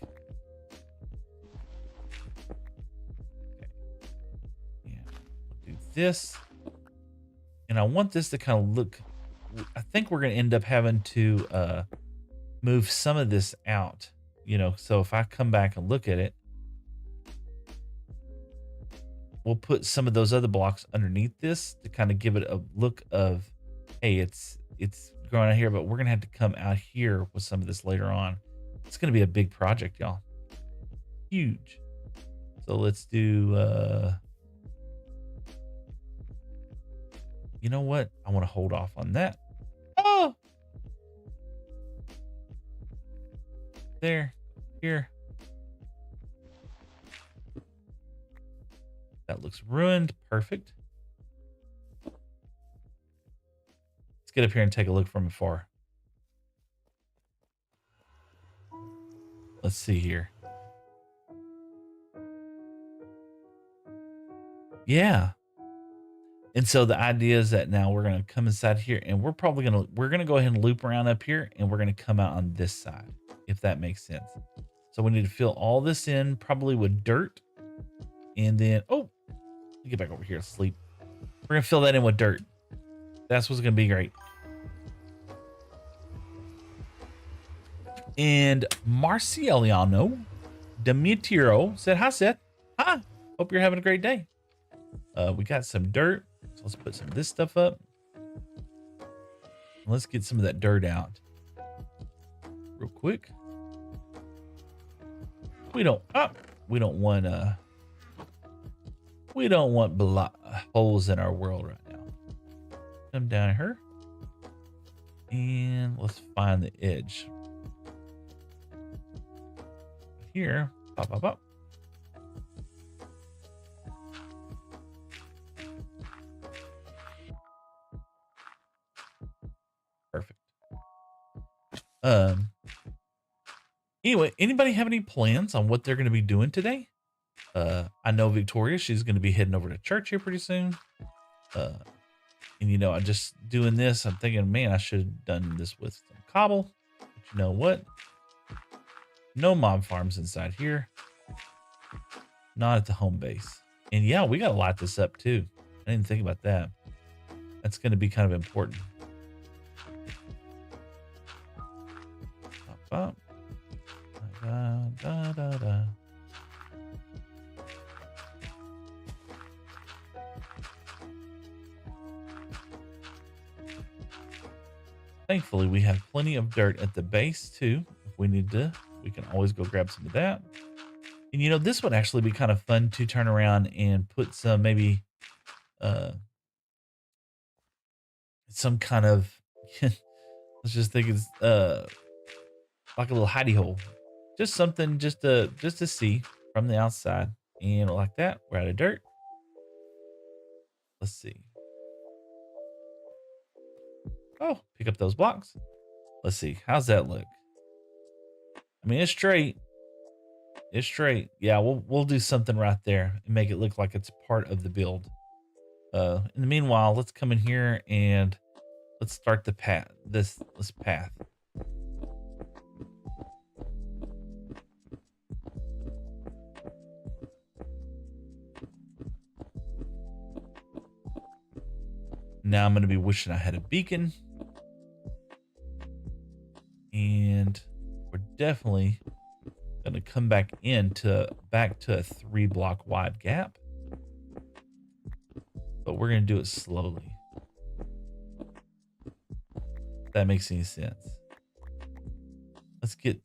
Okay. Yeah. We'll do this. And I want this to kind of look, I think we're going to end up having to move some of this out, you know, so if I come back and look at it, we'll put some of those other blocks underneath this to kind of give it a look of, hey, it's growing out here, but we're going to have to come out here with some of this later on. It's going to be a big project, y'all. Huge. So let's do, you know what? I want to hold off on that. Oh, there, here. That looks ruined. Perfect. Let's get up here and take a look from afar. Let's see here. Yeah. And so the idea is that now we're going to come inside here and we're going to go ahead and loop around up here and we're going to come out on this side, if that makes sense. So we need to fill all this in probably with dirt. And then, oh, let me get back over here to sleep. We're going to fill that in with dirt. That's what's going to be great. And Marcieliano Demetrio said, hi, Seth. Hi. Hope you're having a great day. We got some dirt. So let's put some of this stuff up. Let's get some of that dirt out real quick. We don't want holes in our world right now. Come down here and let's find the edge here. Pop. Perfect. Anyway, anybody have any plans on what they're going to be doing today? I know Victoria, she's going to be heading over to church here pretty soon. And you know, I'm just doing this. I'm thinking, man, I should have done this with some cobble. But you know what? No mob farms inside here. Not at the home base. And yeah, we got to light this up too. I didn't think about that. That's going to be kind of important. Up. Da. Thankfully, we have plenty of dirt at the base too. If we need to, we can always go grab some of that. And you know, this would actually be kind of fun to turn around and put some maybe some kind of let's just think it's like a little hidey hole. Just something just to see from the outside. And like that, we're out of dirt. Let's see. Oh, pick up those blocks. Let's see. How's that look? I mean, it's straight. It's straight. Yeah, we'll do something right there and make it look like it's part of the build. In the meanwhile, let's come in here and let's start the path. This path. Now I'm going to be wishing I had a beacon. And we're definitely going to come back to a 3 block wide gap. But we're going to do it slowly. If that makes any sense. Let's get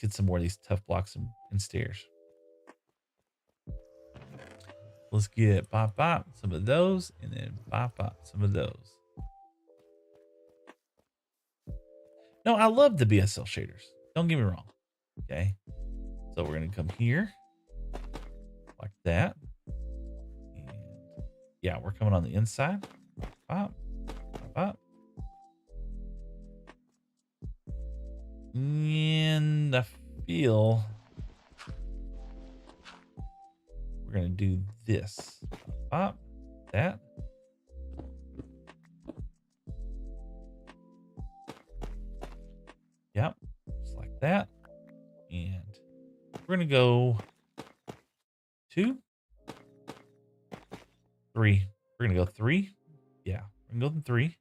some more of these tough blocks and stairs. Let's get bop bop some of those, and then bop bop some of those. No, I love the BSL shaders. Don't get me wrong. Okay. So we're gonna come here like that. And yeah, we're coming on the inside. Bop, bop, bop. And I feel we're gonna do this. Bop, that. Yep, just like that. And we're gonna go 2, 3. We're gonna go 3. Yeah, we're gonna go 3.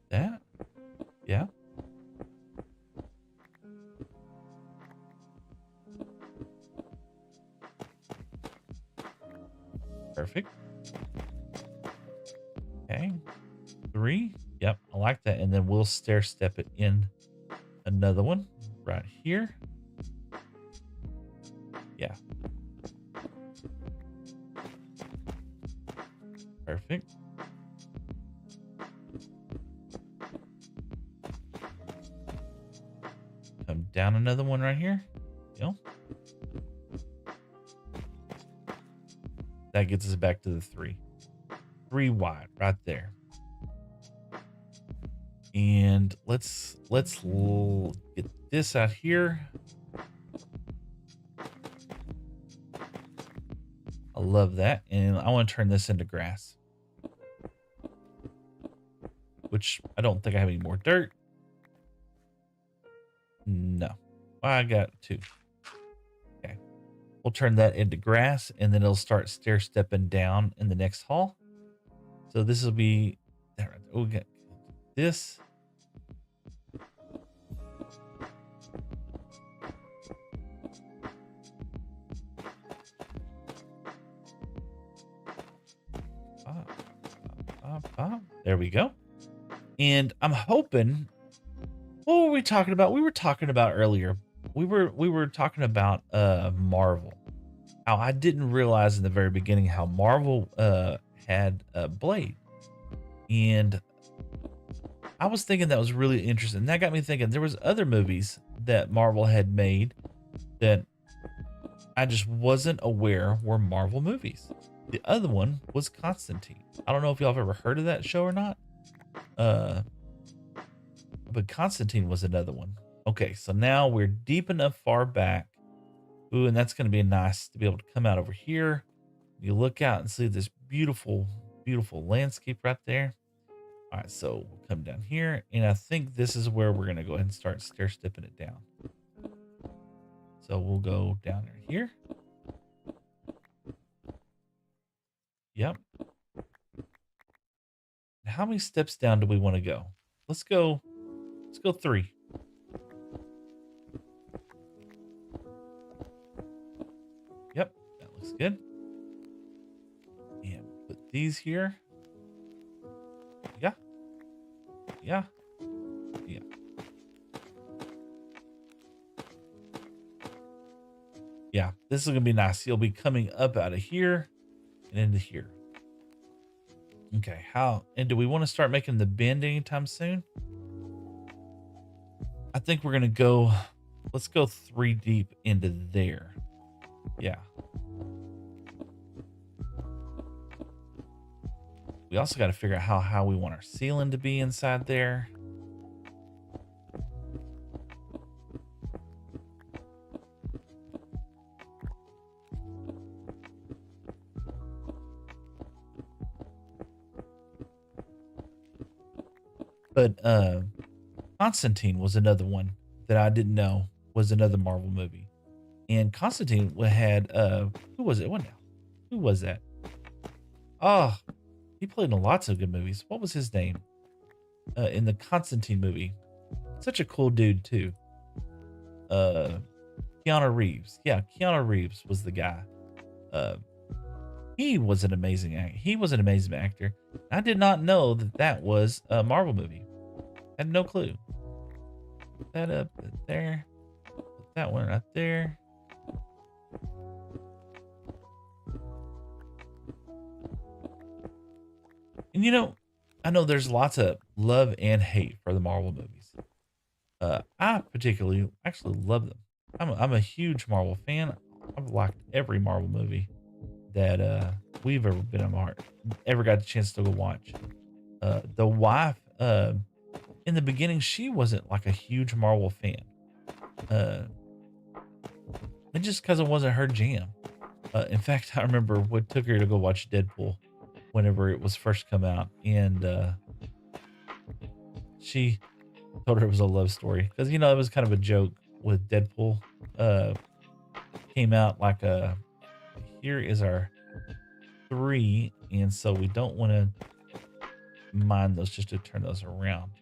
That. Yeah. Perfect. Okay. 3. Yep, I like that. And then we'll stair step it in another one right here. Yeah. Perfect. Come down another one right here. Yep. That gets us back to the 3. 3 wide right there. And let's get this out here. I love that. And I want to turn this into grass, which I don't think I have any more dirt. No, I got 2. Okay. We'll turn that into grass, and then it'll start stair stepping down in the next hall. So this will be, we got this. There we go. And I'm hoping, what were we talking about? We were talking about earlier. We were talking about Marvel. How I didn't realize in the very beginning how Marvel had a blade. And I was thinking that was really interesting. That got me thinking there was other movies that Marvel had made that I just wasn't aware were Marvel movies. The other one was Constantine. I don't know if y'all have ever heard of that show or not. But Constantine was another one. Okay, so now we're deep enough far back. Ooh, and that's going to be nice to be able to come out over here. You look out and see this beautiful, beautiful landscape right there. All right, so we'll come down here, and I think this is where we're going to go ahead and start stair stepping it down. So we'll go down here. Yep. How many steps down do we want to go? Let's go 3. Yep, that looks good. And put these here. Yeah. Yeah. Yeah. Yeah, this is going to be nice. You'll be coming up out of here and into here. Okay, and do we want to start making the bend anytime soon? I think we're going to let's go 3 deep into there. Yeah. We also got to figure out how high we want our ceiling to be inside there. But Constantine was another one that I didn't know was another Marvel movie. And Constantine had who was it? What now? Who was that? Oh, he played in lots of good movies. What was his name? In the Constantine movie. Such a cool dude too. Uh Keanu Reeves. Yeah, Keanu Reeves was the guy. Uh he was an amazing actor. He was an amazing actor. I did not know that that was a Marvel movie. I had no clue. Put that up there. Put that one right there. And I know there's lots of love and hate for the Marvel movies. I particularly actually love them. I'm a huge Marvel fan. I've liked every Marvel movie that we've ever been a part, ever got the chance to go watch. The wife, in the beginning, she wasn't like a huge Marvel fan. Uh, and just because it wasn't her jam. In fact, I remember what took her to go watch Deadpool whenever it was first come out, and she told her it was a love story because it was kind of a joke with Deadpool. Uh, Came out like here is our 3, and so we don't want to mind those just to turn those around.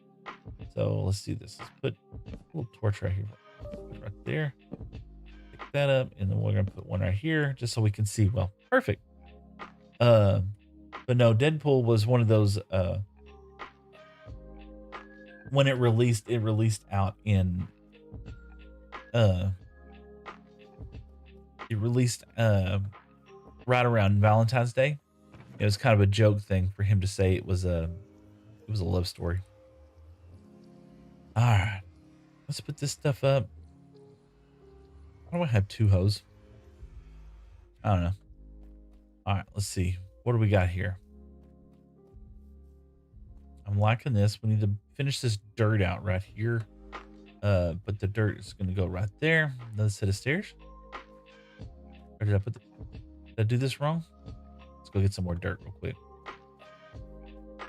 So let's do this. Let's put a little torch right here, right there. Pick that up, and then we're gonna put one right here just so we can see. Well, perfect. But no, Deadpool was one of those. When it released out in. It released right around Valentine's Day. It was kind of a joke thing for him to say it was a love story. All right, let's put this stuff up. Why do I have 2 hose? I don't know. All right, let's see. What do we got here? I'm liking this. We need to finish this dirt out right here. But the dirt is going to go right there. Another set of stairs. Or did I do this wrong? Let's go get some more dirt real quick.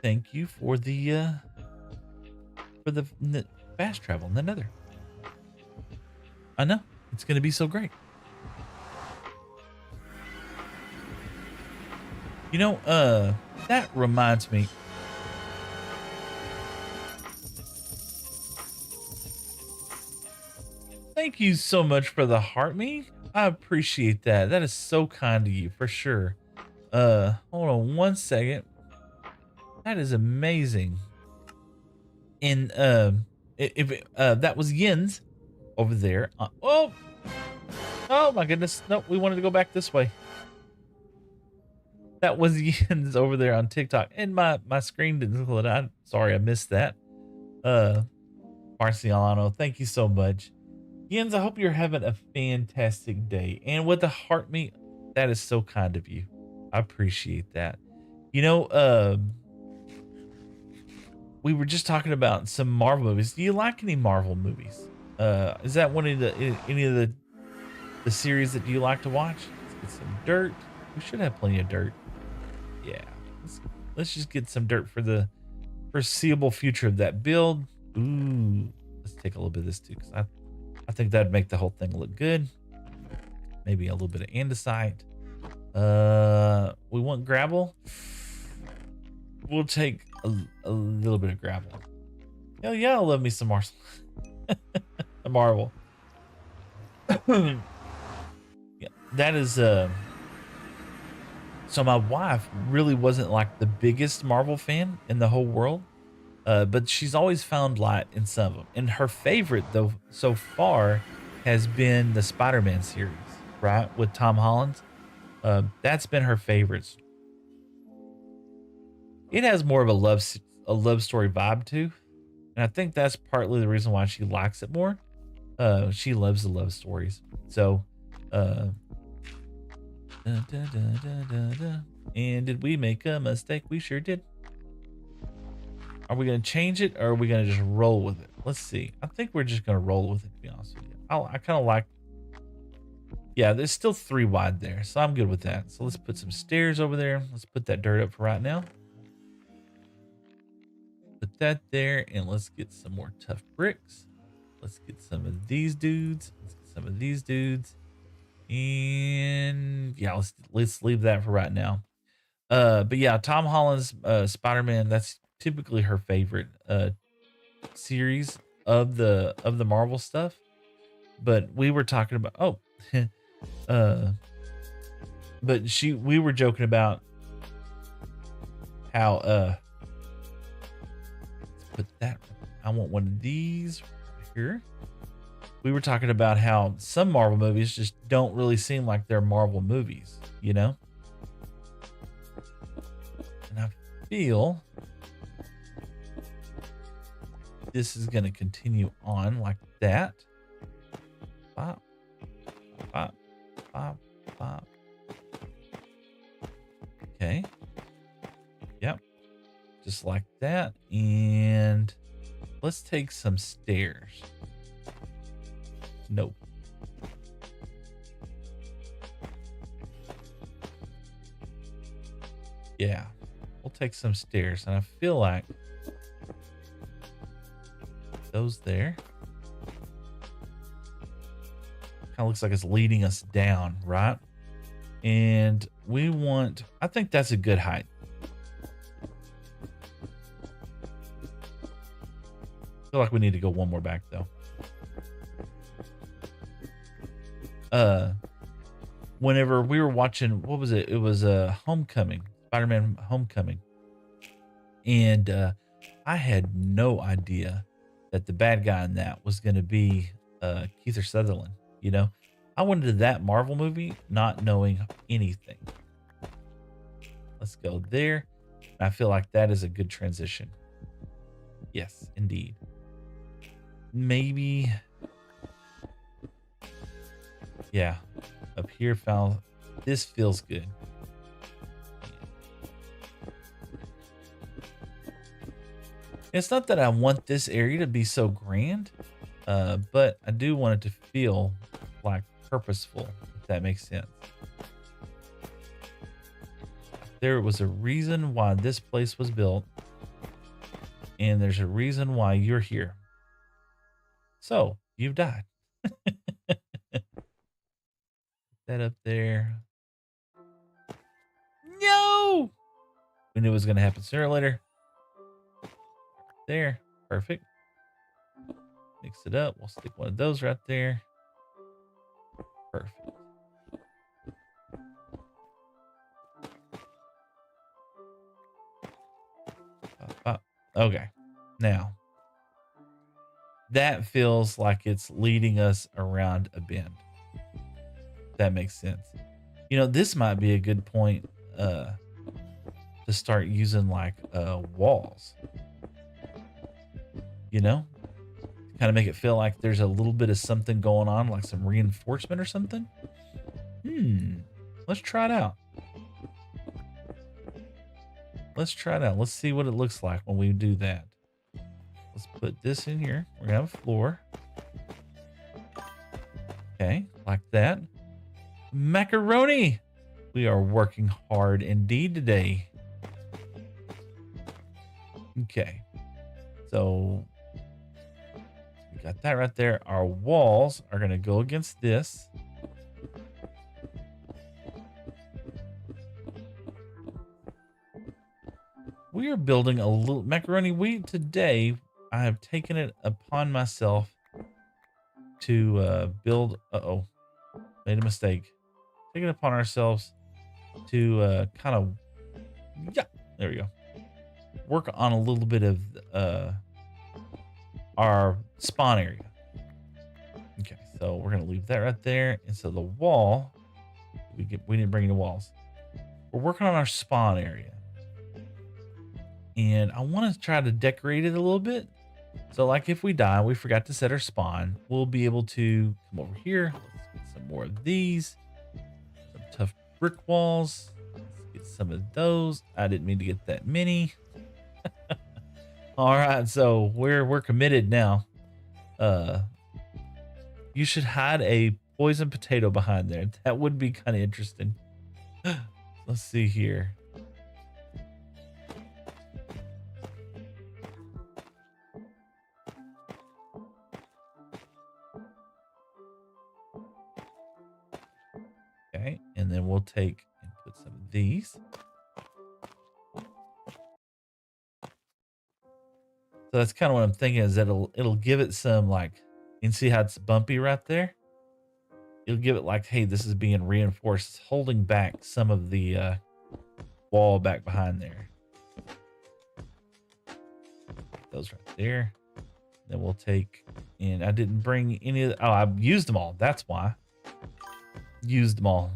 Thank you for the fast travel in the nether. I know. It's going to be so great. That reminds me. Thank you so much for the heart me. I appreciate that. That is so kind of you for sure. Hold on one second. That is amazing. And that was Yin's over there. Oh my goodness. Nope, we wanted to go back this way. That was Yin's over there on TikTok. And my screen didn't load. I'm sorry, I missed that. Marciano, thank you so much. Yins, I hope you're having a fantastic day. And with the heart meat, that is so kind of you. I appreciate that. We were just talking about some Marvel movies. Do you like any Marvel movies? Is that any of the series that you like to watch? Let's get some dirt. We should have plenty of dirt. Yeah. Let's just get some dirt for the foreseeable future of that build. Ooh. Let's take a little bit of this too, because I think that'd make the whole thing look good. Maybe a little bit of andesite. We want gravel. We'll take a little bit of gravel. Hell yeah, I love me some Marvel. A Marvel. Yeah, that is so my wife really wasn't like the biggest Marvel fan in the whole world. But she's always found light in some of them. And her favorite, though, so far has been the Spider-Man series, right? With Tom Holland. That's been her favorites. It has more of a love story vibe too. And I think that's partly the reason why she likes it more. She loves the love stories. So, and did we make a mistake? We sure did. Are we going to change it or are we going to just roll with it? Let's see. I think we're just going to roll with it, to be honest with you. I kind of like, yeah, there's still 3 wide there. So I'm good with that. So let's put some stairs over there. Let's put that dirt up for right now. Put that there, and let's get some more tough bricks. Let's get some of these dudes. Let's get some of these dudes. And yeah, let's leave that for right now. But yeah, Tom Holland's Spider-Man, that's typically her favorite series of the Marvel stuff. But we were talking about uh but we were joking about how let's put that, I want one of these right here. We were talking about how some Marvel movies just don't really seem like they're Marvel movies, you know? And I feel this is going to continue on like that. Bop, bop, bop, bop. Okay. Yep. Just like that. And let's take some stairs. Nope. Yeah. We'll take some stairs. And I feel like those there kind of looks like it's leading us down, right? And we want, I think that's a good height. I feel like we need to go one more back though. Whenever we were watching, what was it? It was Homecoming, Spider-Man Homecoming. And I had no idea that the bad guy in that was going to be Keith Sutherland. You know, I went into that Marvel movie not knowing anything. Let's go there. I feel like that is a good transition. Yes, indeed. Maybe. Yeah. Up here, this feels good. It's not that I want this area to be so grand, but I do want it to feel like purposeful, if that makes sense. There was a reason why this place was built, and there's a reason why you're here. So, you've died. That up there. No! We knew it was going to happen sooner or later. There. Perfect. Mix it up. We'll stick one of those right there. Perfect. Okay. Now, that feels like it's leading us around a bend. That makes sense. You know, this might be a good point to start using like walls. You know, kind of make it feel like there's a little bit of something going on, like some reinforcement or something. Let's try it out. Let's try it out. Let's see what it looks like when we do that. Let's put this in here. We're gonna have a floor. Okay, like that. Macaroni. We are working hard indeed today. Okay. So we got that right there. Our walls are going to go against this. We are building a little macaroni. Today, I have taken it upon myself to build. Made a mistake. Taking it upon ourselves to kind of, yeah, there we go. Work on a little bit of our spawn area. Okay, so we're gonna leave that right there. And so the wall, we didn't bring any walls. We're working on our spawn area. And I want to try to decorate it a little bit. So like if we die, we forgot to set our spawn, we'll be able to come over here. Let's get some more of these. Some tough brick walls. Let's get some of those. I didn't mean to get that many. All right, so we're committed now. You should hide a poison potato behind there. That would be kind of interesting. Let's see here. take and put some of these. So that's kind of what I'm thinking, is that it'll give it some, like, you can see how it's bumpy right there. It'll give it like, hey, this is being reinforced. It's holding back some of the wall back behind there. Those right there. Then we'll take, and I didn't bring any of the, oh, I used them all. That's why. Used them all.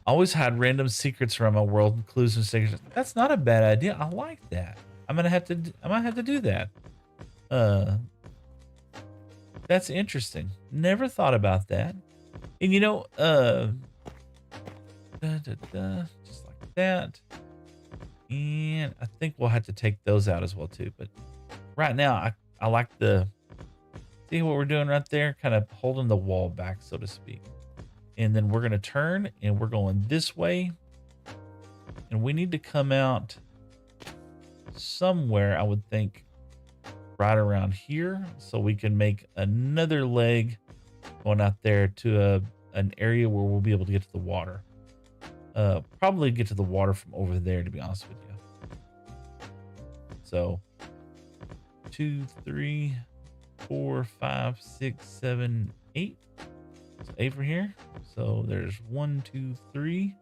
Always hide random secrets from my world, clues and secrets. That's not a bad idea. I like that. I might have to do that. That's interesting. Never thought about that. And you know, just like that. And I think we'll have to take those out as well too. But right now, I like the, see what we're doing right there? Kind of holding the wall back, so to speak. And then we're going to turn and we're going this way. And we need to come out somewhere, I would think, right around here. So we can make another leg going out there to an area where we'll be able to get to the water. Probably get to the water from over there, to be honest with you. So 2, 3, 4, 5, 6, 7, 8. So 8 from here. So there's 1, 2, 3.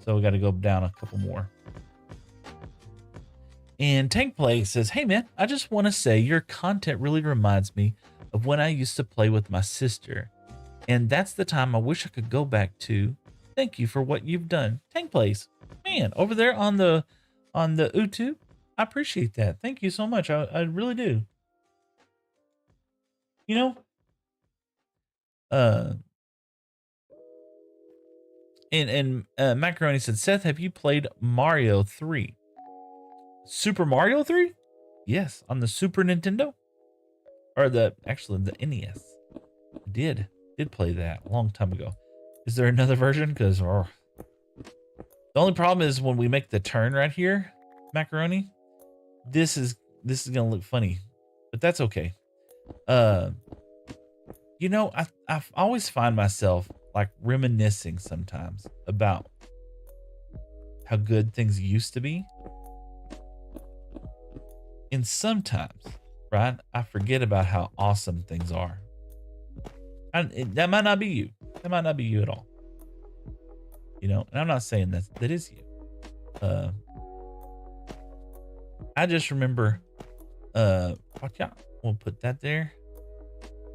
So we got to go down a couple more. And Tank Play says, hey man, I just want to say your content really reminds me of when I used to play with my sister. And that's the time I wish I could go back to. Thank you for what you've done. Tank Plays, man, over there on the YouTube. I appreciate that. Thank you so much. I really do. You know, and Macaroni said, Seth, have you played Mario 3? Super Mario 3? Yes, on the Super Nintendo. Or the NES. I did play that a long time ago. Is there another version? Because the only problem is when we make the turn right here, Macaroni, this is gonna look funny, but that's okay. You know, I always find myself like reminiscing sometimes about how good things used to be. And sometimes, right, I forget about how awesome things are. That might not be you. That might not be you at all. You know, and I'm not saying that is you. I just remember, watch out. We'll put that there.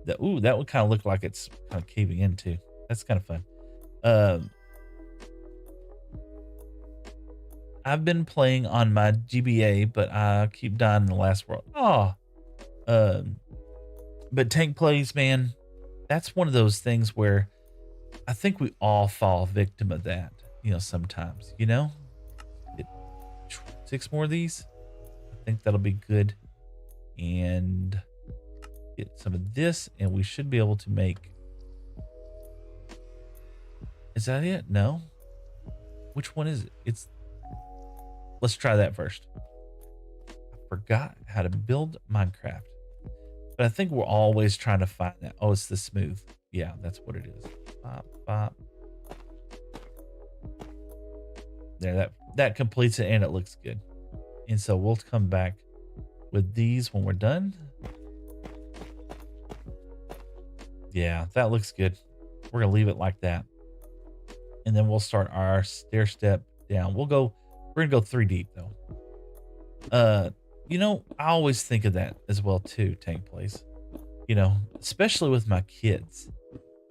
That would kind of look like it's kind of caving in too. That's kind of fun. I've been playing on my GBA, but I keep dying in the last world. But Tank Plays, man, that's one of those things where I think we all fall victim of that, you know, sometimes, you know. Get 6 more of these. I think that'll be good. And get some of this, and we should be able to make. Is that it? No. Which one is it? Let's try that first. I forgot how to build Minecraft, but I think we're always trying to find that. Oh, it's the smooth. Yeah, that's what it is. Bop, bop. There, that completes it, and it looks good. And so we'll come back with these when we're done. Yeah, that looks good. We're gonna leave it like that, and then we'll start our stair step down. We're gonna go 3 deep though. You know, I always think of that as well too, Tank Plays. You know, especially with my kids.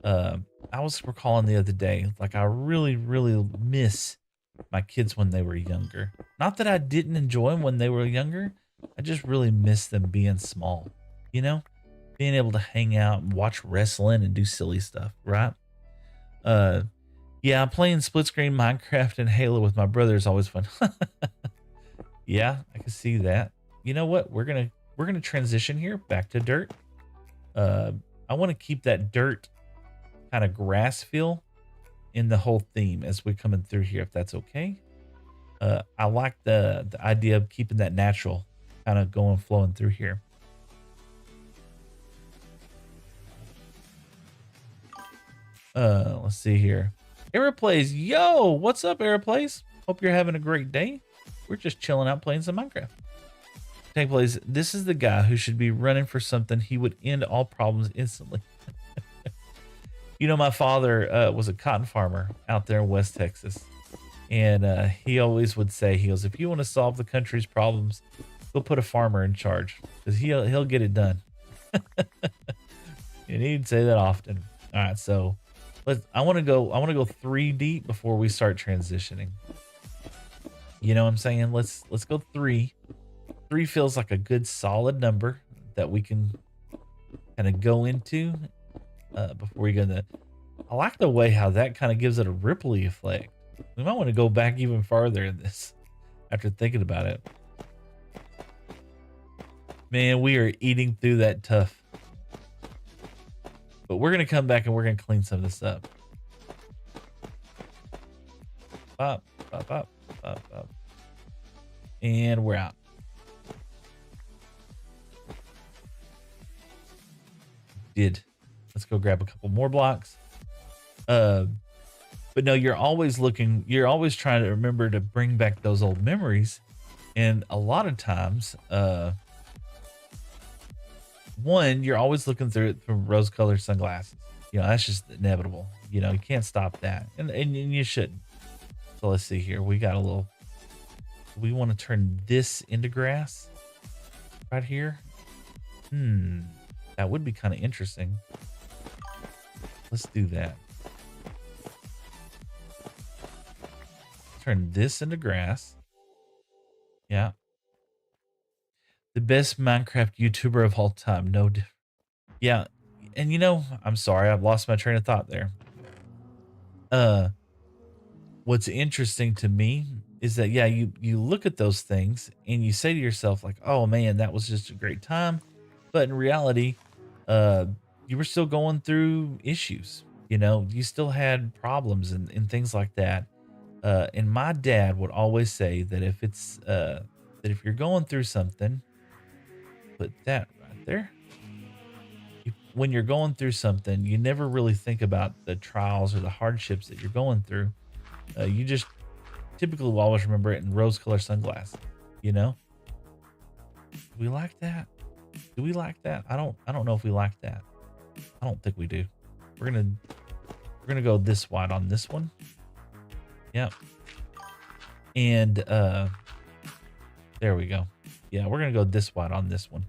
I was recalling the other day, like I really, really miss my kids when they were younger. Not that I didn't enjoy them when they were younger. I just really miss them being small, you know, being able to hang out and watch wrestling and do silly stuff, right? Yeah, playing split screen Minecraft and Halo with my brother is always fun. Yeah, I can see that. You know what? We're gonna transition here back to dirt. I want to keep that dirt kind of grass feel in the whole theme as we're coming through here, if that's okay. I like the idea of keeping that natural kind of flowing through here. Let's see here. Aeroplays, yo, what's up, Aeroplays? Hope you're having a great day. We're just chilling out playing some Minecraft. Tank Plays, this is the guy who should be running for something. He would end all problems instantly. You know, my father was a cotton farmer out there in West Texas. And he always would say, he goes, if you want to solve the country's problems, we'll put a farmer in charge because he'll get it done. And he'd say that often. All right, so I want to go 3 deep before we start transitioning. You know what I'm saying? Let's go 3. 3 feels like a good solid number that we can kind of go into before we go into. I like the way how that kind of gives it a ripply effect. We might want to go back even farther in this after thinking about it. Man, we are eating through that tough. But we're going to come back and we're going to clean some of this up. Pop, pop, pop, pop, pop. And we're out. Let's go grab a couple more blocks. But no, you're always trying to remember to bring back those old memories. And a lot of times, one, you're always looking through it from rose-colored sunglasses. You know, that's just inevitable. You know, you can't stop that. And you shouldn't. So let's see here. We got a little, we want to turn this into grass right here. That would be kind of interesting. Let's do that. Turn this into grass. Yeah. The best Minecraft YouTuber of all time. No different. Yeah. And you know, I'm sorry, I've lost my train of thought there. What's interesting to me is that, yeah, you look at those things and you say to yourself, like, oh man, that was just a great time. But in reality, you were still going through issues. You know, you still had problems and things like that. And my dad would always say that if it's that if you're going through something, put that right there. When you're going through something, you never really think about the trials or the hardships that you're going through. You just typically will always remember it in rose-colored sunglasses. You know? Do we like that? Do we like that? I don't know if we like that. I don't think we do. We're gonna go this wide on this one. Yep. And there we go. Yeah, we're gonna go this wide on this one.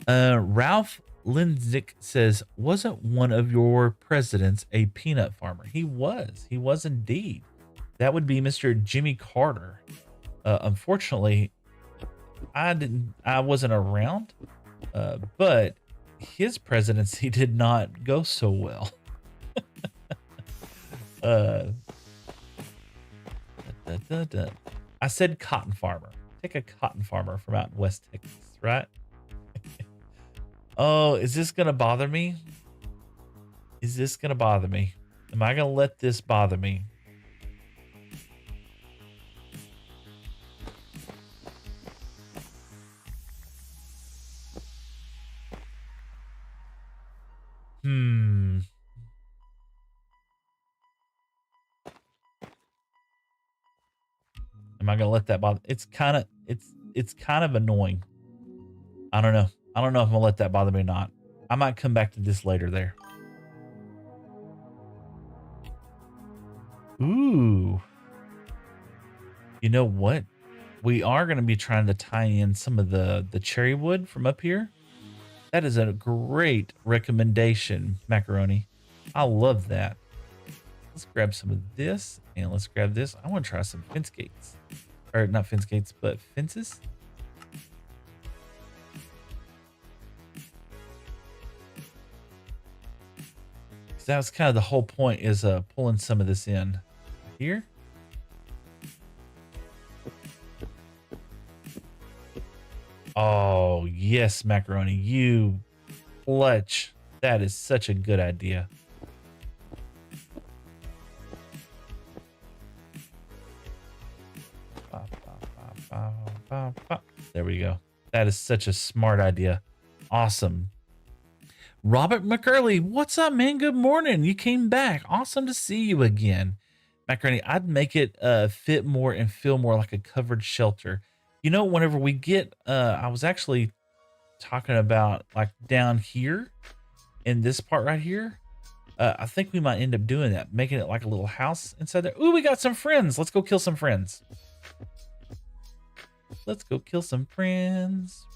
Ralph Lindzik says, wasn't one of your presidents a peanut farmer? He was indeed. That would be Mr. Jimmy Carter. Unfortunately, I wasn't around, but his presidency did not go so well. I said cotton farmer. Take a cotton farmer from out in West Texas, right? Oh, is this gonna bother me? Is this gonna bother me? Am I gonna let this bother me? Am I gonna let that bother? It's kind of annoying. I don't know. I don't know if I'm gonna let that bother me or not. I might come back to this later there. Ooh. You know what? We are going to be trying to tie in some of the cherry wood from up here. That is a great recommendation, Macaroni. I love that. Let's grab some of this and let's grab this. I want to try some fence gates. Or not fence gates, but fences. That was kind of the whole point, is pulling some of this in here. Oh yes, Macaroni, you clutch. That is such a good idea. There we go. That is such a smart idea. Awesome. Robert McCurley, what's up, man? Good morning. You came back. Awesome to see you again. Macaroni, I'd make it fit more and feel more like a covered shelter. You know, whenever we get, I was actually talking about like down here in this part right here. I think we might end up doing that, making it like a little house inside there. Ooh, we got some friends. Let's go kill some friends. Let's go kill some friends.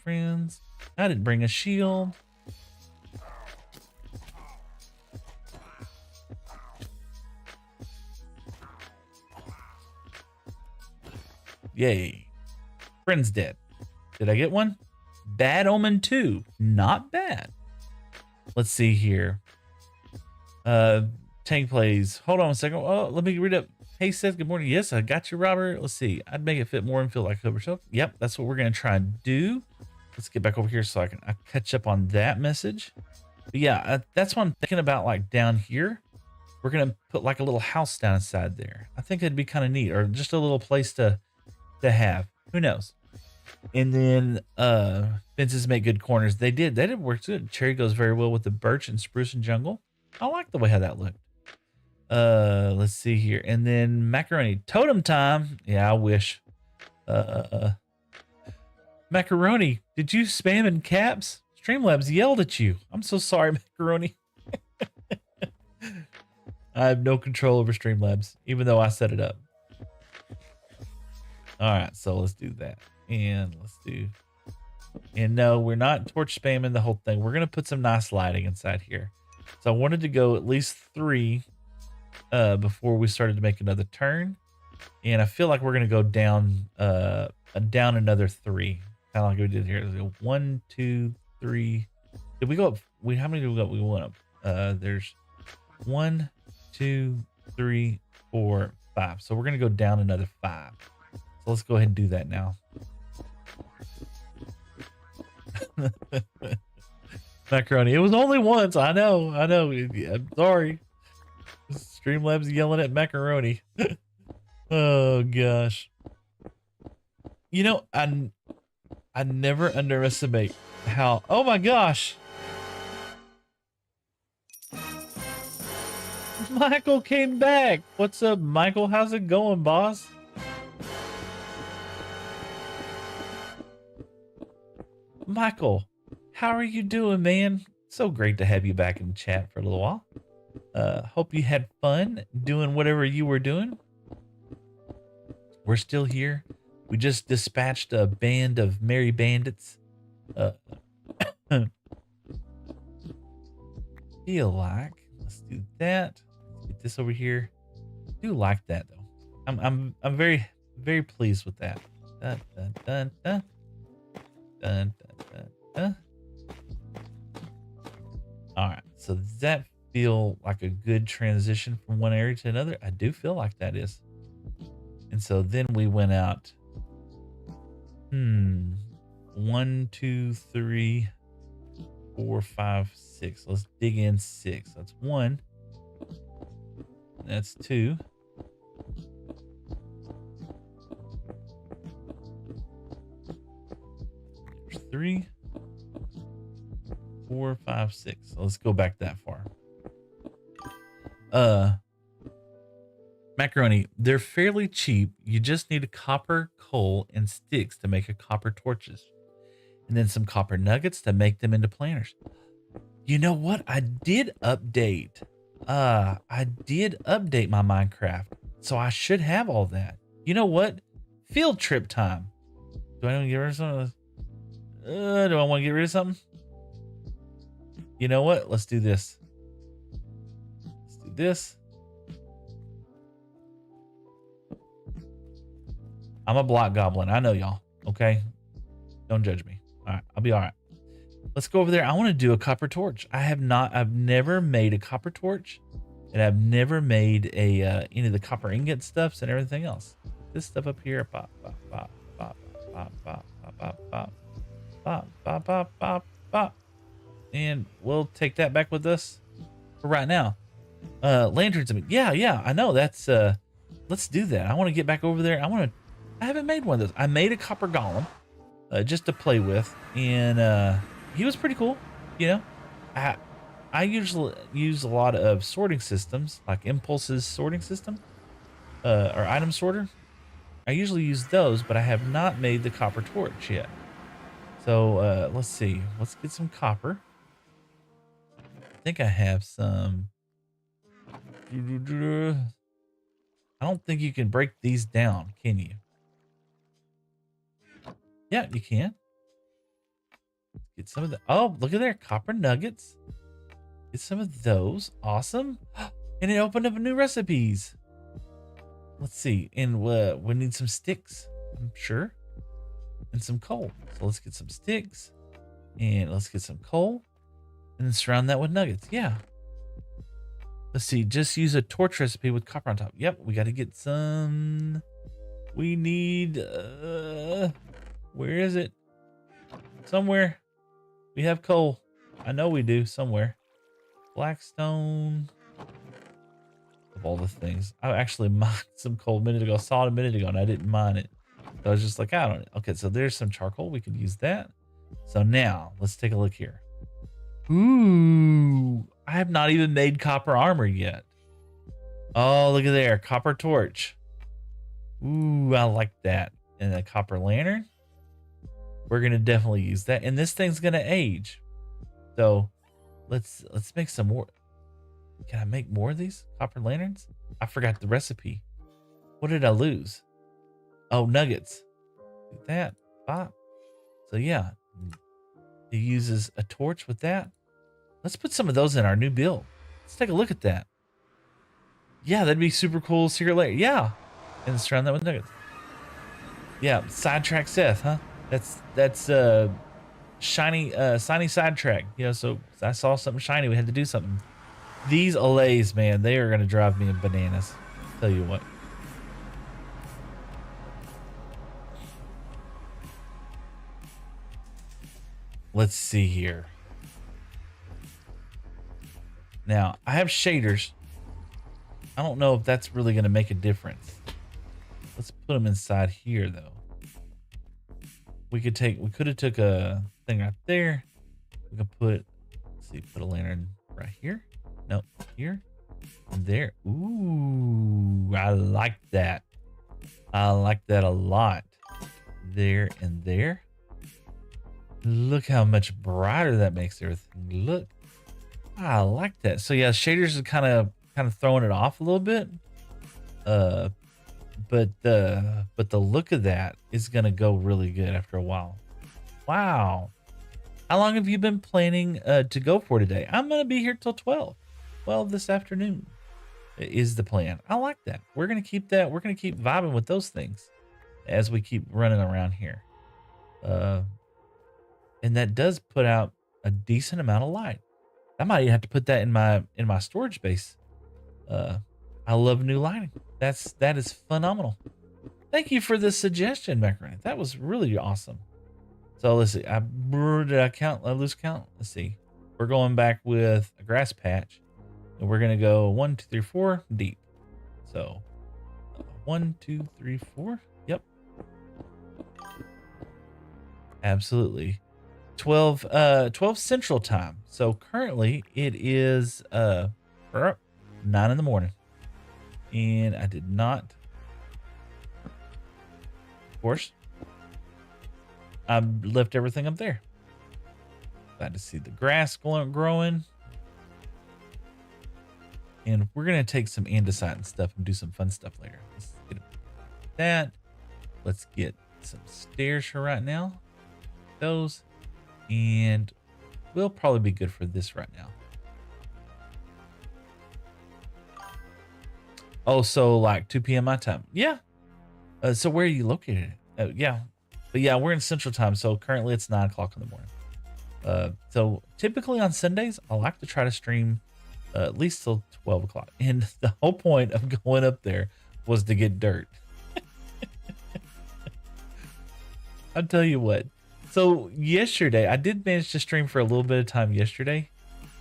Friends. I didn't bring a shield. Yay. Friend's dead. Did I get one? Bad Omen 2. Not bad. Let's see here. Tank plays. Hold on a second. Oh, let me read up. Hey, Seth, good morning. Yes, I got you, Robert. Let's see. I'd make it fit more and feel like a cover shelf. Yep, that's what we're going to try and do. Let's get back over here so I can catch up on that message. But yeah, that's what I'm thinking about, like down here. We're going to put like a little house down inside there. I think it'd be kind of neat, or just a little place to have. Who knows? And then fences make good corners. They did work good. Cherry goes very well with the birch and spruce and jungle. I like the way how that looked. Let's see here. And then macaroni totem time. Yeah, I wish. Macaroni, did you spam in caps? Streamlabs yelled at you. I'm so sorry, Macaroni. I have no control over Streamlabs, even though I set it up. All right, so let's do that. And let's do... And no, we're not torch spamming the whole thing. We're going to put some nice lighting inside here. So I wanted to go at least 3 before we started to make another turn. And I feel like we're going to go down down another 3. Kind of like we did here. 1, 2, 3. Did we go up? How many did we go up? We went up. There's 1, 2, 3, 4, 5. So we're going to go down another 5. So let's go ahead and do that now. Macaroni. It was only once. I know. I'm sorry. Streamlabs yelling at Macaroni. Oh gosh. You know, I never underestimate how. Oh my gosh. Michael came back. What's up, Michael? How's it going, boss? Michael, how are you doing, man? So great to have you back in the chat for a little while. Hope you had fun doing whatever you were doing. We're still here. We just dispatched a band of merry bandits. Feel like, let's do that. Let's get this over here. I do like that though. I'm very, very pleased with that. Dun, dun, dun, dun. Dun, dun, dun, dun. All right, so does that feel like a good transition from one area to another? I do feel like that is. And so then we went out. 1, 2, 3, 4, 5, 6. Let's dig in 6. That's 1. That's 2. There's 3, 4, 5, 6. So let's go back that far. Macaroni, they're fairly cheap. You just need a copper, coal, and sticks to make a copper torches. And then some copper nuggets to make them into planters. You know what? I did update. I did update my Minecraft. So I should have all that. You know what? Field trip time. Do I want to get rid of something? Do I want to get rid of something? You know what? Let's do this. Let's do this. I'm a block goblin. I know y'all. Okay? Don't judge me. All right. I'll be all right. Let's go over there. I want to do a copper torch. I've never made a copper torch, and I've never made a any of the copper ingot stuffs and everything else. This stuff up here. Pop, pop, pop, pop, pop, pop, pop, pop, pop, pop, pop, pop, pop, pop. And we'll take that back with us for right now. Lanterns. Yeah, I know. That's let's do that. I want to get back over there. I haven't made one of those. I made a copper golem just to play with, and he was pretty cool, you know. I I usually use a lot of sorting systems like Impulse's sorting system, or item sorter. I usually use those, but I have not made the copper torch yet. So let's see. Let's get some copper. I think I have some. I don't think you can break these down, can you? Yeah, you can. Get some of the. Oh, look at there, copper nuggets. Get some of those. Awesome. And it opened up new recipes. Let's see. And we need some sticks, I'm sure, and some coal. So let's get some sticks and let's get some coal and then surround that with nuggets. Yeah. Let's see. Just use a torch recipe with copper on top. Yep. We got to get some. We need. Where is it? Somewhere. We have coal. I know we do somewhere. Blackstone. Of all the things, I actually mined some coal a minute ago. Saw it a minute ago, and I didn't mine it. So I was just like, I don't know. Okay, so there's some charcoal. We can use that. So now let's take a look here. Ooh, I have not even made copper armor yet. Oh, look at there, copper torch. Ooh, I like that. And a copper lantern. We're gonna definitely use that. And this thing's gonna age. So let's make some more. Can I make more of these copper lanterns? I forgot the recipe. What did I lose? Oh, nuggets. Like that. Pop. So yeah, it uses a torch with that. Let's put some of those in our new build. Let's take a look at that. Yeah, that'd be super cool. Secret layer. Yeah. And surround that with nuggets. Yeah, sidetrack Seth, huh? That's shiny sidetrack. You know, so I saw something shiny. We had to do something. These allays, man, they are going to drive me bananas. Tell you what. Let's see here. Now, I have shaders. I don't know if that's really going to make a difference. Let's put them inside here, though. We could have took a thing right there. We could put, let's see, put a lantern right here. No, here and there. Ooh, I like that. I like that a lot. There and there. Look how much brighter that makes everything look. I like that. So yeah, shaders are kind of throwing it off a little bit. But the look of that is gonna go really good after a while. Wow. How long have you been planning to go for today? I'm gonna be here till 12 this afternoon is the plan. I like that. We're gonna keep that. We're gonna keep vibing with those things as we keep running around here. And that does put out a decent amount of light. I might even have to put that in my storage base. I love new lighting. That is phenomenal. Thank you for the suggestion, Macaroni. That was really awesome. So let's see. Did I count? I lose count. Let's see. We're going back with a grass patch, and we're gonna go 1, 2, 3, 4 deep. So 1, 2, 3, 4. Yep. Absolutely. 12 Central Time. So currently it is 9 in the morning. And I did not, of course, I left everything up there. Glad to see the grass growing. And we're going to take some andesite and stuff and do some fun stuff later. Let's get that. Let's get some stairs for right now. Those. And we'll probably be good for this right now. Oh, so like 2 p.m. my time. Yeah. So where are you located? Yeah. But yeah, we're in Central Time. So currently it's 9 o'clock in the morning. So typically on Sundays, I like to try to stream at least till 12 o'clock. And the whole point of going up there was to get dirt. I'll tell you what. So yesterday, I did manage to stream for a little bit of time yesterday.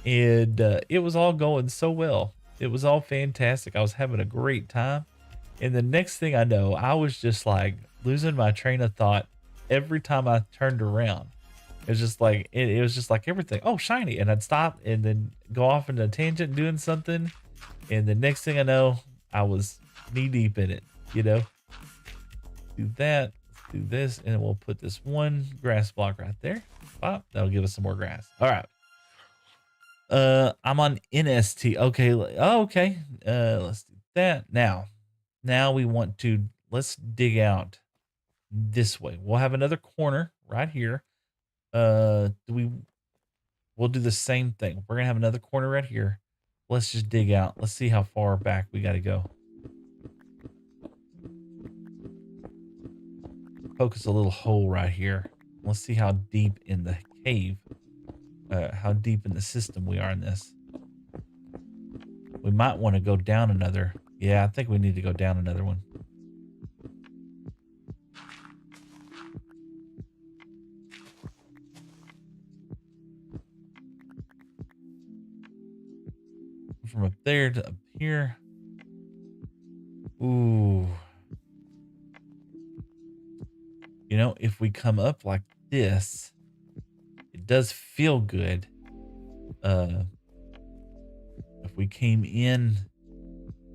And it was all going so well. It was all fantastic. I was having a great time. And the next thing I know, I was just like losing my train of thought every time I turned around. It's just like it was just like everything. Oh, shiny, and I'd stop and then go off into a tangent doing something, and the next thing I know, I was knee deep in it. You know, do that, let's do this, and we'll put this one grass block right there. Pop, that'll give us some more grass. All right. I'm on NST. Okay. Oh, okay. Let's do that now. Now we want to let's dig out this way. We'll have another corner right here. We'll do the same thing. We're gonna have another corner right here. Let's just dig out. Let's see how far back we got to go. Focus a little hole right here. Let's see how deep in the cave, how deep in the system we are in this. We might want to go down another. Yeah, I think we need to go down another one. From up there to up here. Ooh. You know, if we come up like this, it does feel good. If we came in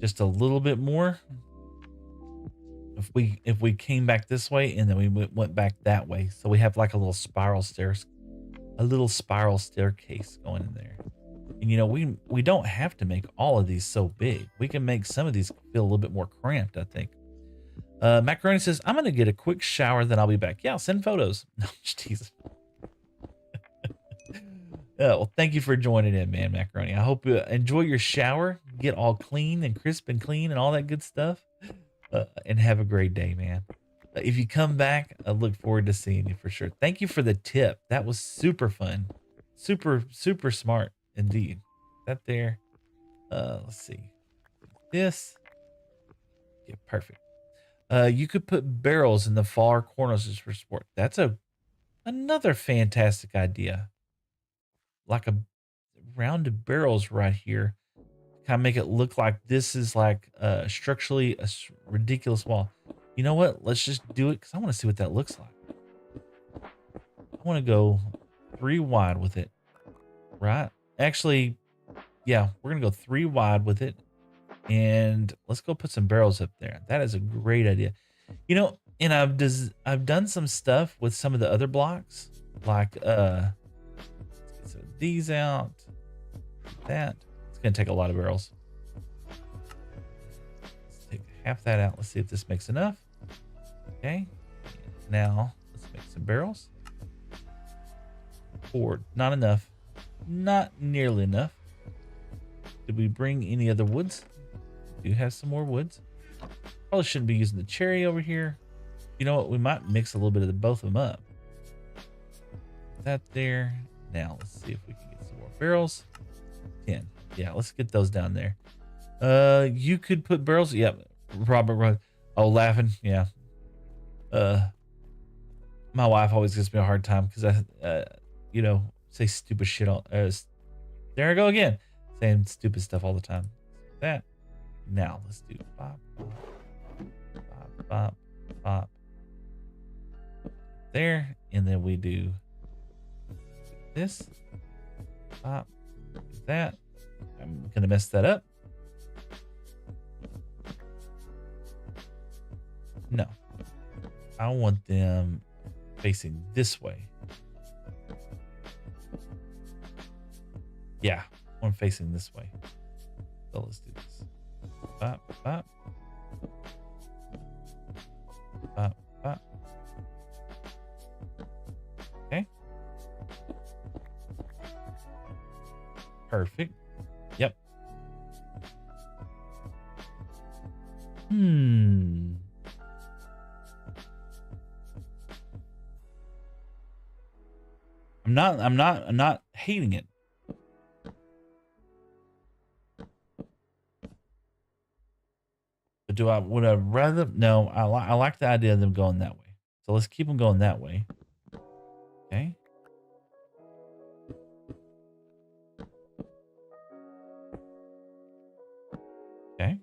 just a little bit more, if we came back this way and then we went back that way, so we have like a little spiral staircase going in there. And you know, we don't have to make all of these so big. We can make some of these feel a little bit more cramped, I think. Macaroni says, I'm gonna get a quick shower, then I'll be back. Yeah, I'll send photos. No, Jesus. Well, thank you for joining in, man, Macaroni. I hope you enjoy your shower, get all clean and crisp and clean and all that good stuff, and have a great day, man. If you come back, I look forward to seeing you for sure. Thank you for the tip. That was super fun. Super, super smart indeed. That there. Let's see. This. Yeah, perfect. You could put barrels in the far corners just for sport. That's another fantastic idea. Like a rounded barrels right here. Kind of make it look like this is like structurally a ridiculous wall. You know what? Let's just do it because I want to see what that looks like. I want to go 3 wide with it, right? Actually, yeah, we're gonna go 3 wide with it, and let's go put some barrels up there. That is a great idea. You know, and I've done some stuff with some of the other blocks, like let's get some of these out. That it's gonna take a lot of barrels. Let's take half that out. Let's see if this makes enough. Okay. Now let's make some barrels. 4, not enough. Not nearly enough. Did we bring any other woods? We do have some more woods. Probably shouldn't be using the cherry over here. You know what? We might mix a little bit of both of them up. That there. Now let's see if we can get some more barrels. 10. Yeah, let's get those down there. You could put barrels. Yep. Robert. Oh, laughing. Yeah. My wife always gives me a hard time because I, you know, say stupid shit all. There I go again, saying stupid stuff all the time. That. Now let's do pop, pop, pop, pop. There, and then we do this. Pop. That. I'm gonna mess that up. No, I want them facing this way. Yeah, I'm facing this way. So let's do this. Bop, bop. Bop, bop. Okay. Perfect. Yep. I'm not hating it. But would I rather? No, I like the idea of them going that way. So let's keep them going that way. Okay. Okay.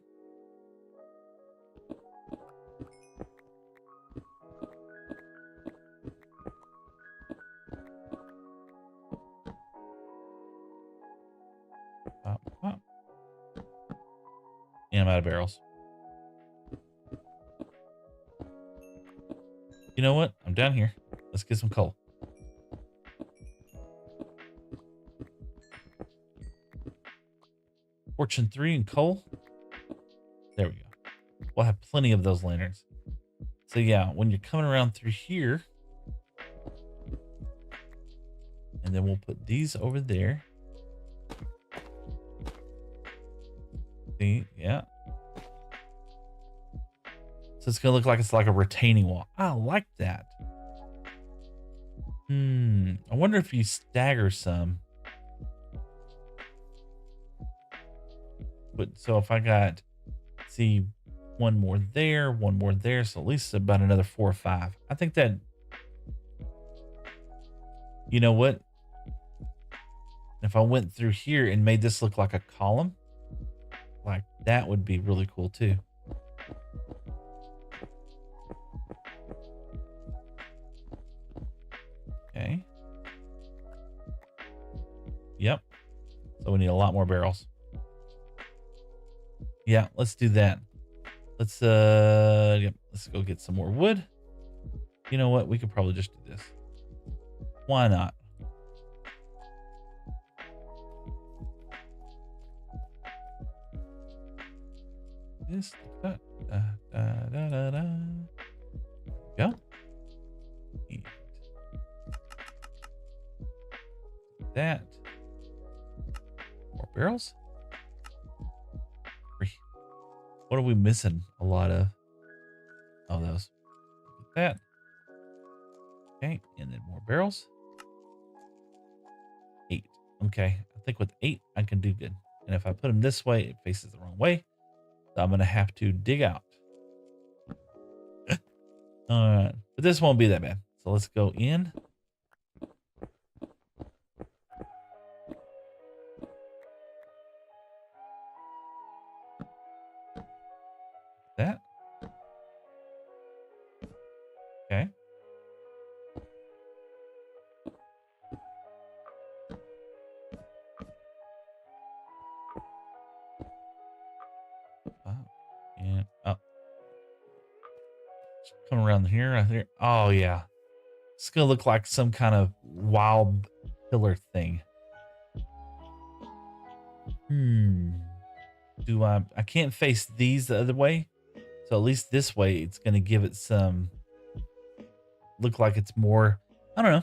I'm out of barrels. You know what? I'm down here. Let's get some coal. Fortune 3 and coal. There we go. We'll have plenty of those lanterns. So yeah, when you're coming around through here, and then we'll put these over there. See, yeah. So it's gonna look like it's like a retaining wall. I like that. I wonder if you stagger some. But so if I got, see, one more there, so at least about another 4 or 5. I think that, you know what? If I went through here and made this look like a column, like that would be really cool too. Okay. Yep. So we need a lot more barrels. Yeah, let's do that. Let's yep, let's go get some more wood. You know what? We could probably just do this. Why not? This go. And that. More barrels. What are we missing? A lot of. Oh, those. Look at that. Okay, and then more barrels. 8. Okay, I think with 8 I can do good. And if I put them this way, it faces the wrong way. So I'm gonna have to dig out. All right, but this won't be that bad. So let's go in. That. Okay. And oh, come around here, right there. Oh yeah, it's gonna look like some kind of wild pillar thing. Do I can't face these the other way, so at least this way it's gonna give it some look like it's more, I don't know.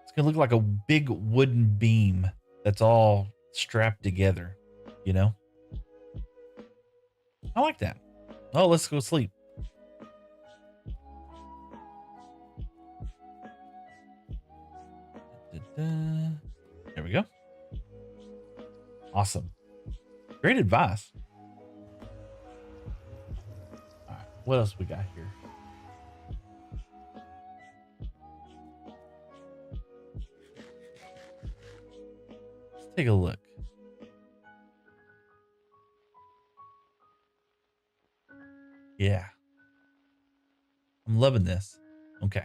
It's gonna look like a big wooden beam that's all strapped together, you know? I like that. Oh, let's go sleep. There we go. Awesome. Great advice. All right, what else we got here? Let's take a look. Yeah. I'm loving this. Okay.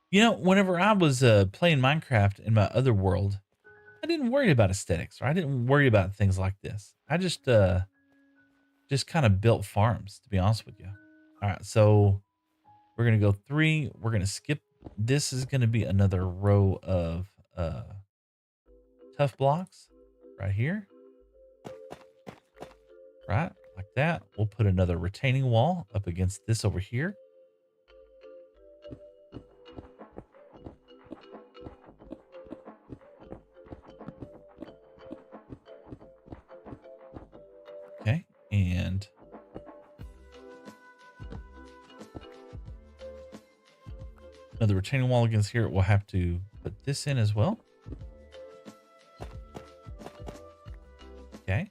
You know, whenever I was playing Minecraft in my other world, I didn't worry about aesthetics, or I didn't worry about things like this. I just kind of built farms, to be honest with you. All right, so we're gonna go 3. We're gonna skip. This is gonna be another row of tough blocks right here. Right, like that. We'll put another retaining wall up against this over here. Okay, and another retaining wall against here. We'll have to put this in as well. Okay.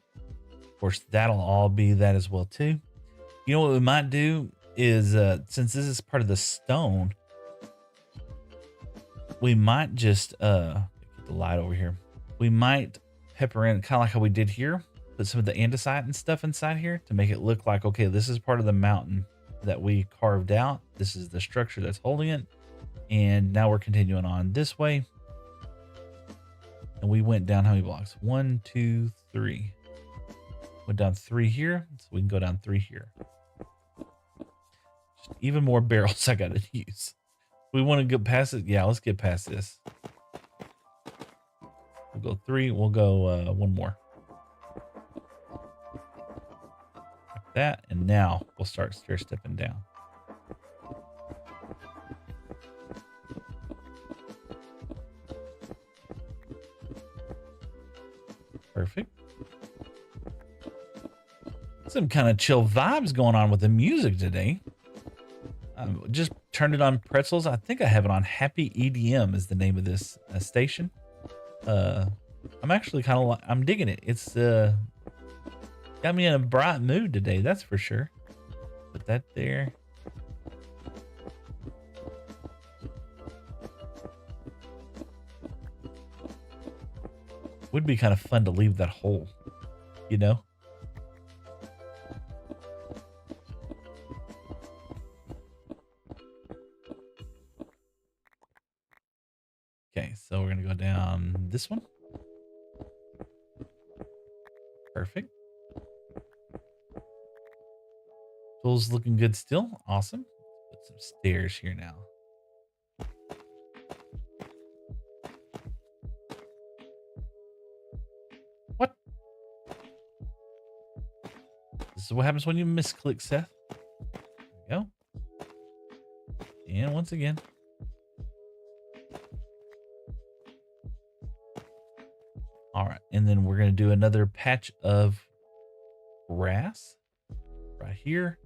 Of course, that'll all be that as well too. You know what we might do is, since this is part of the stone, we might just get the light over here. We might pepper in kind of like how we did here. Put some of the andesite and stuff inside here to make it look like, okay, this is part of the mountain that we carved out. This is the structure that's holding it. And now we're continuing on this way. And we went down how many blocks? 1, 2, 3. Went down 3 here, so we can go down 3 here. Just even more barrels I gotta use. We want to get past it. Yeah, let's get past this. We'll go 3. We'll go 1 more. Like that. And now we'll start stair stepping down. Perfect. Some kind of chill vibes going on with the music today. Just turned it on pretzels. I think I have it on Happy EDM is the name of this station. I'm actually kind of I'm digging it. It's got me in a bright mood today, that's for sure. Put that there. Would be kind of fun to leave that hole, you know? Okay, so we're gonna go down this one. Perfect. Tools looking good still. Awesome. Put some stairs here now. What? This is what happens when you misclick, Seth. There we go. And once again. All right, and then we're gonna do another patch of grass right here.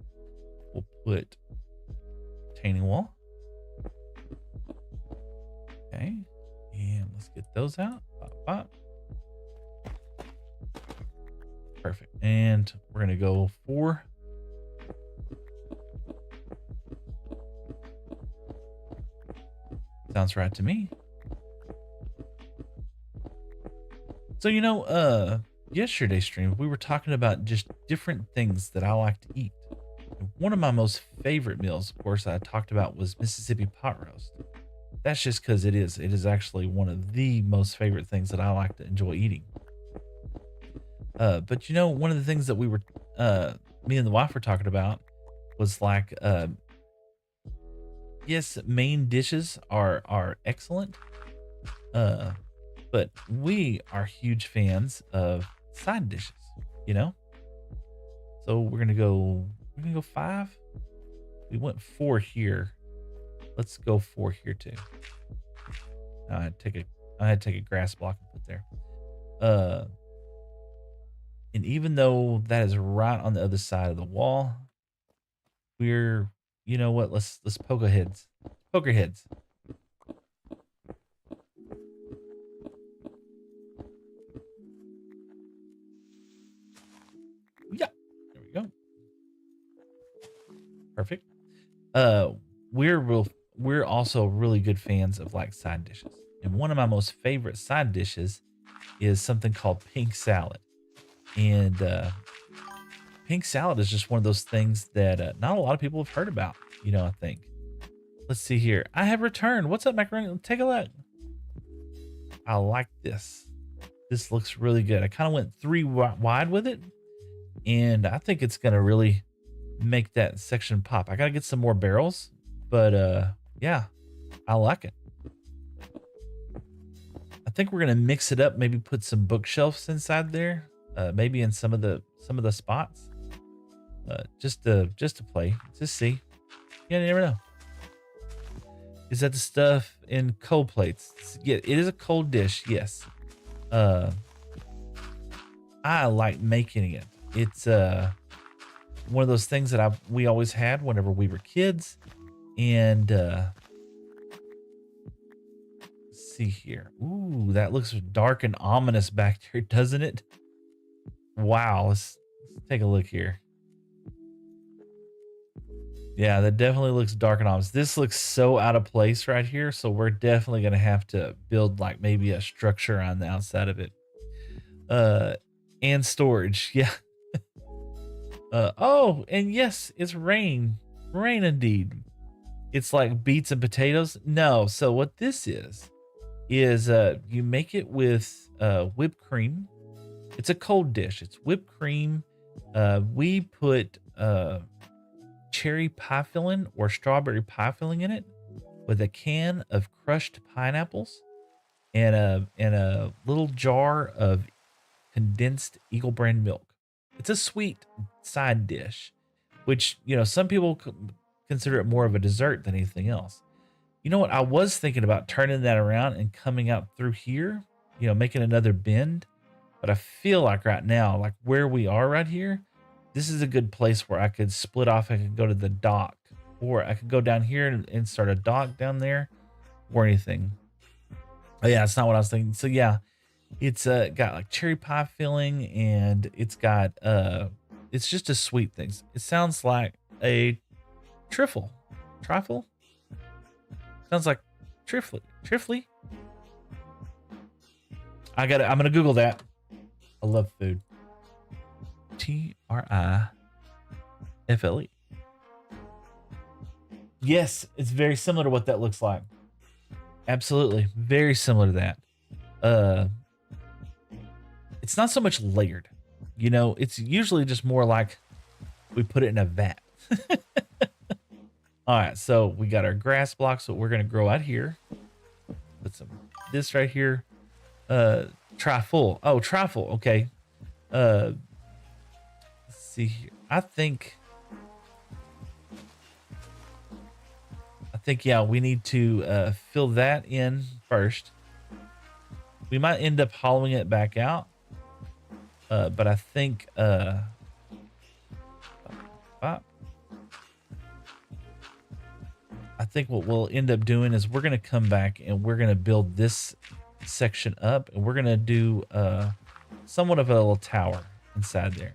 We'll put retaining wall. Okay, and let's get those out. Bop, bop. Perfect, and we're gonna go 4. Sounds right to me. So, you know, yesterday's stream, we were talking about just different things that I like to eat. And one of my most favorite meals, of course, I talked about was Mississippi pot roast. That's just because it is actually one of the most favorite things that I like to enjoy eating. But you know, one of the things that we were, me and the wife were talking about was like, yes, main dishes are excellent. But we are huge fans of side dishes, you know? So we're gonna go 5. We went 4 here. Let's go 4 here too. I had to take a grass block and put there. And even though that is right on the other side of the wall, you know what? Let's poke our heads. Poke our heads. Yeah, there we go. Perfect. We're also really good fans of like side dishes, and one of my most favorite side dishes is something called pink salad. And pink salad is just one of those things that not a lot of people have heard about. You know, I think. Let's see here. I have returned. What's up, macaroni? Take a look. I like this. This looks really good. I kind of went 3 wide with it. And I think it's going to really make that section pop. I got to get some more barrels, but yeah, I like it. I think we're going to mix it up, maybe put some bookshelves inside there, maybe in some of the spots. Just to play, just see. Yeah, you never know. Is that the stuff in cold plates? Yeah, it is a cold dish, yes. I like making it. It's one of those things that we always had whenever we were kids. And let's see here. Ooh, that looks dark and ominous back there, doesn't it? Wow, let's take a look here. Yeah, that definitely looks dark and ominous. This looks so out of place right here, so we're definitely gonna have to build like maybe a structure on the outside of it. And storage, yeah. Oh, and yes, it's rain. Rain indeed. It's like beets and potatoes. No, so what this is is you make it with whipped cream. It's a cold dish. It's whipped cream. We put cherry pie filling or strawberry pie filling in it with a can of crushed pineapples and a little jar of condensed Eagle brand milk. It's a sweet side dish, which, some people consider it more of a dessert than anything else. You know what? I was thinking about turning that around and coming out through here, making another bend. But I feel like right now, like where we are right here, this is a good place where I could split off. I could go to the dock, or I could go down here and start a dock down there or anything. Oh, yeah, it's not what I was thinking. So yeah, it's got like cherry pie filling, and it's just a sweet thing. It sounds like a trifle. Trifle? Sounds like trifly. Trifly? I'm gonna Google that. I love food. Trifle. Yes, it's very similar to what that looks like. Absolutely. Very similar to that. It's not so much layered. It's usually just more like we put it in a vat. All right, so we got our grass blocks that we're gonna grow out here. Put some this right here. Trifle. Oh, trifle. Okay. Let's see here. I think yeah, we need to fill that in first. We might end up hollowing it back out. But I think what we'll end up doing is we're going to come back and we're going to build this section up, and we're going to do somewhat of a little tower inside there.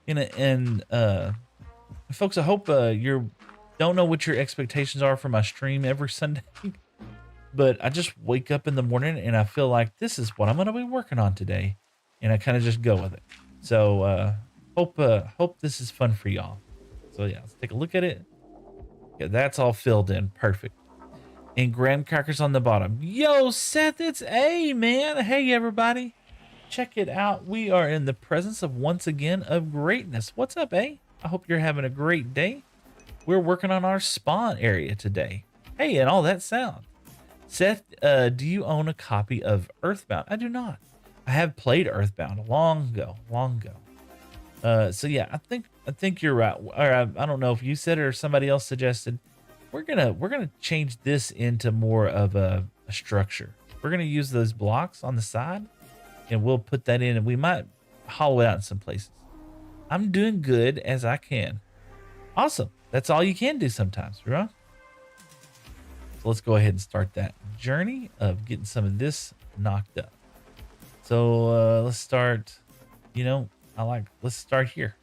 And folks, I hope you don't know what your expectations are for my stream every Sunday, but I just wake up in the morning and I feel like this is what I'm going to be working on today, and I kind of just go with it. So hope this is fun for y'all. So yeah, let's take a look at it. Yeah, that's all filled in. Perfect. And graham crackers on the bottom. Yo, Seth, it's A, man. Hey, everybody. Check it out. We are in the presence of, once again, of greatness. What's up, A? I hope you're having a great day. We're working on our spawn area today. Hey, and all that sound. Seth, do you own a copy of Earthbound? I do not. I have played Earthbound long ago. So yeah, I think you're right. Or I don't know if you said it or somebody else suggested. We're gonna change this into more of a structure. We're gonna use those blocks on the side, and we'll put that in, and we might hollow it out in some places. I'm doing good as I can. Awesome. That's all you can do sometimes, right? So let's go ahead and start that journey of getting some of this knocked up. So let's start. Let's start here.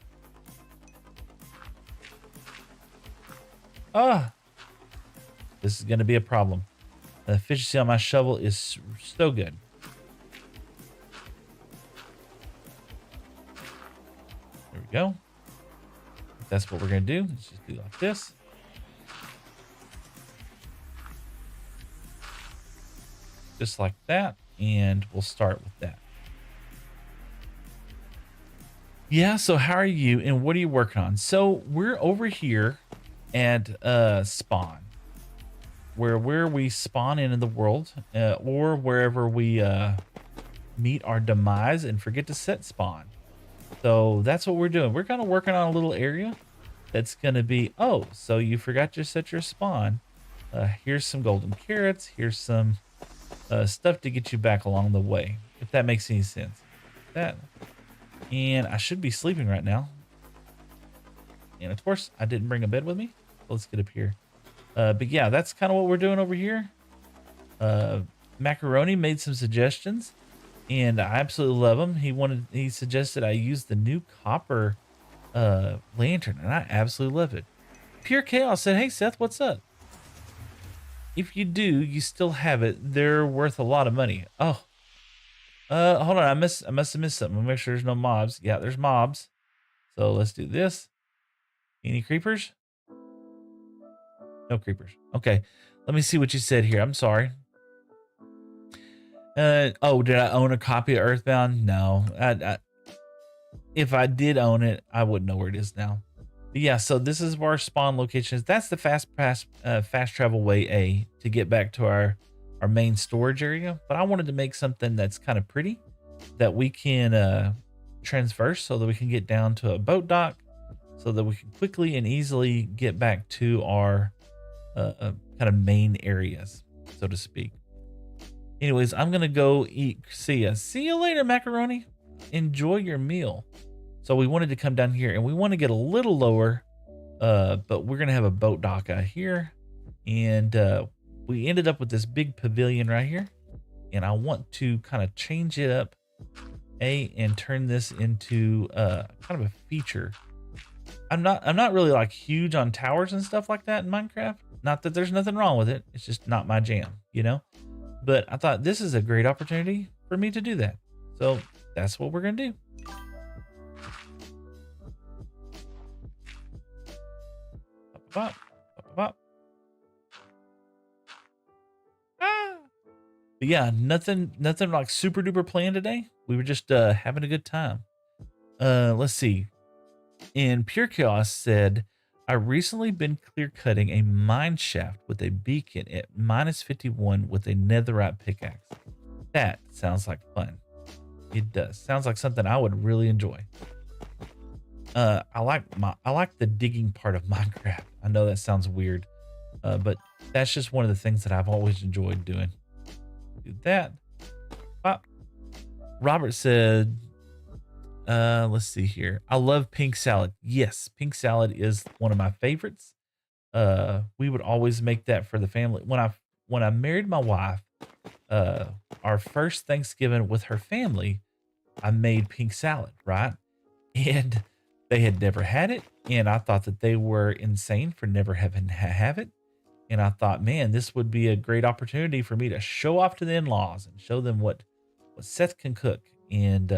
This is going to be a problem. The efficiency on my shovel is so good. There we go. That's what we're going to do. Let's just do like this. Just like that. And we'll start with that. Yeah, so how are you and what are you working on? So we're over here at spawn. Where we spawn in the world, or wherever we meet our demise and forget to set spawn. So that's what we're doing. We're kind of working on a little area that's going to be, oh, so you forgot to set your spawn. Here's some golden carrots. Here's some stuff to get you back along the way, if that makes any sense. And I should be sleeping right now. And of course, I didn't bring a bed with me. Let's get up here. But yeah, that's kind of what we're doing over here. Macaroni made some suggestions, and I absolutely love them. He suggested I use the new copper lantern, and I absolutely love it. Pure Chaos said, "Hey Seth, what's up? If you do, you still have it. They're worth a lot of money." Oh, hold on, I must have missed something. I'll make sure there's no mobs. Yeah, there's mobs. So let's do this. Any creepers? No creepers. Okay. Let me see what you said here. I'm sorry. Oh, did I own a copy of Earthbound? No. If I did own it, I wouldn't know where it is now. But yeah, so this is where our spawn location is. That's the fast travel way A to get back to our main storage area. But I wanted to make something that's kind of pretty that we can transverse so that we can get down to a boat dock so that we can quickly and easily get back to our kind of main areas, so to speak. Anyways, I'm gonna go eat. See you later, macaroni. Enjoy your meal. So we wanted to come down here and we want to get a little lower, but we're gonna have a boat dock out here, and we ended up with this big pavilion right here, and I want to kind of change it up and turn this into kind of a feature. I'm not really like huge on towers and stuff like that in Minecraft. Not that there's nothing wrong with it. It's just not my jam, you know? But I thought this is a great opportunity for me to do that. So that's what we're going to do. Bop, bop, bop. Ah. But yeah, nothing like super duper planned today. We were just having a good time. Let's see. And Pure Chaos said, I recently been clear cutting a mine shaft with a beacon at -51 with a netherite pickaxe. That sounds like fun. It does. Sounds like something I would really enjoy. I like the digging part of Minecraft. I know that sounds weird, but that's just one of the things that I've always enjoyed doing. Do that. Pop. Robert said, let's see here. I love pink salad. Yes, pink salad is one of my favorites. We would always make that for the family. When I married my wife, our first Thanksgiving with her family, I made pink salad, right? And they had never had it, and I thought that they were insane for never having have it. And I thought, man, this would be a great opportunity for me to show off to the in-laws and show them what Seth can cook. And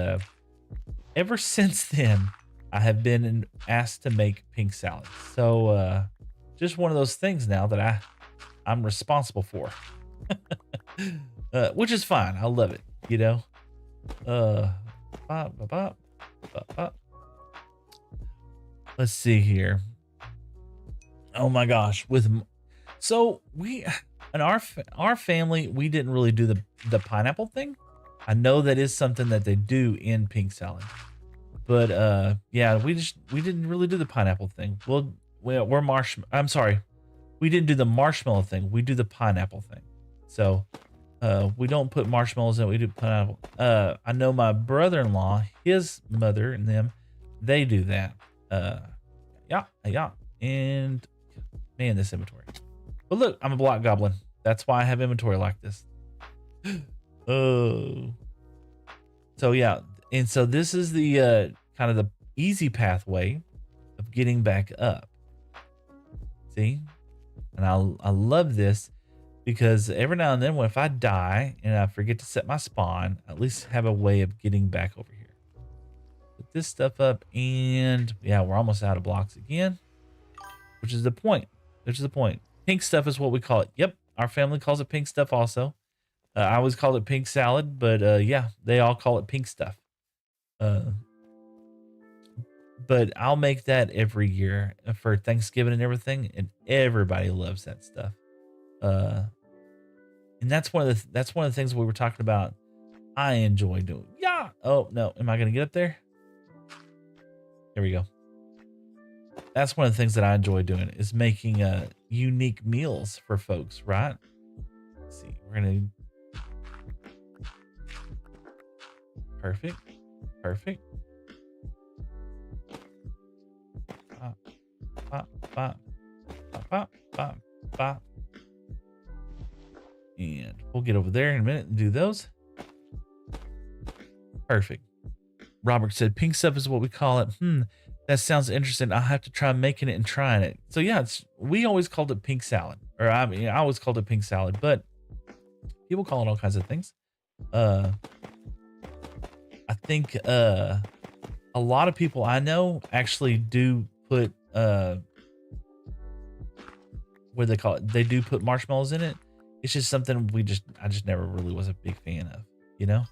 ever since then, I have been asked to make pink salad. So just one of those things now that I'm responsible for, which is fine. I love it, you know. Bop, bop, bop, bop, bop. Let's see here. Oh my gosh, so we in our family, we didn't really do the pineapple thing. I know that is something that they do in pink salad, but yeah, we didn't really do the pineapple thing. I'm sorry, we didn't do the marshmallow thing. We do the pineapple thing. So we don't put marshmallows in. We do pineapple. I know my brother-in-law, his mother, and them, they do that. Yeah, and man, this inventory. But look, I'm a block goblin. That's why I have inventory like this. Oh. So yeah, and so this is the kind of the easy pathway of getting back up. See? And I love this because every now and then if I die and I forget to set my spawn, I at least have a way of getting back over here. Put this stuff up, and yeah, we're almost out of blocks again, which is the point. Pink stuff is what we call it. Yep, our family calls it pink stuff also. I always called it pink salad, but yeah, they all call it pink stuff. But I'll make that every year for Thanksgiving and everything, and everybody loves that stuff. And that's one of the things we were talking about. I enjoy doing. Yeah. Oh no, am I gonna get up there? There we go. That's one of the things that I enjoy doing is making unique meals for folks, right? Let's see, we're gonna. Perfect. Bop, bop, bop, bop, bop, bop. And we'll get over there in a minute and do those. Perfect. Robert said, pink stuff is what we call it. That sounds interesting. I'll have to try making it and trying it. So yeah, we always called it pink salad. Or I always called it pink salad, but people call it all kinds of things. I think a lot of people I know actually do put what do they call it? They do put marshmallows in it. It's just something I just never really was a big fan of, you know?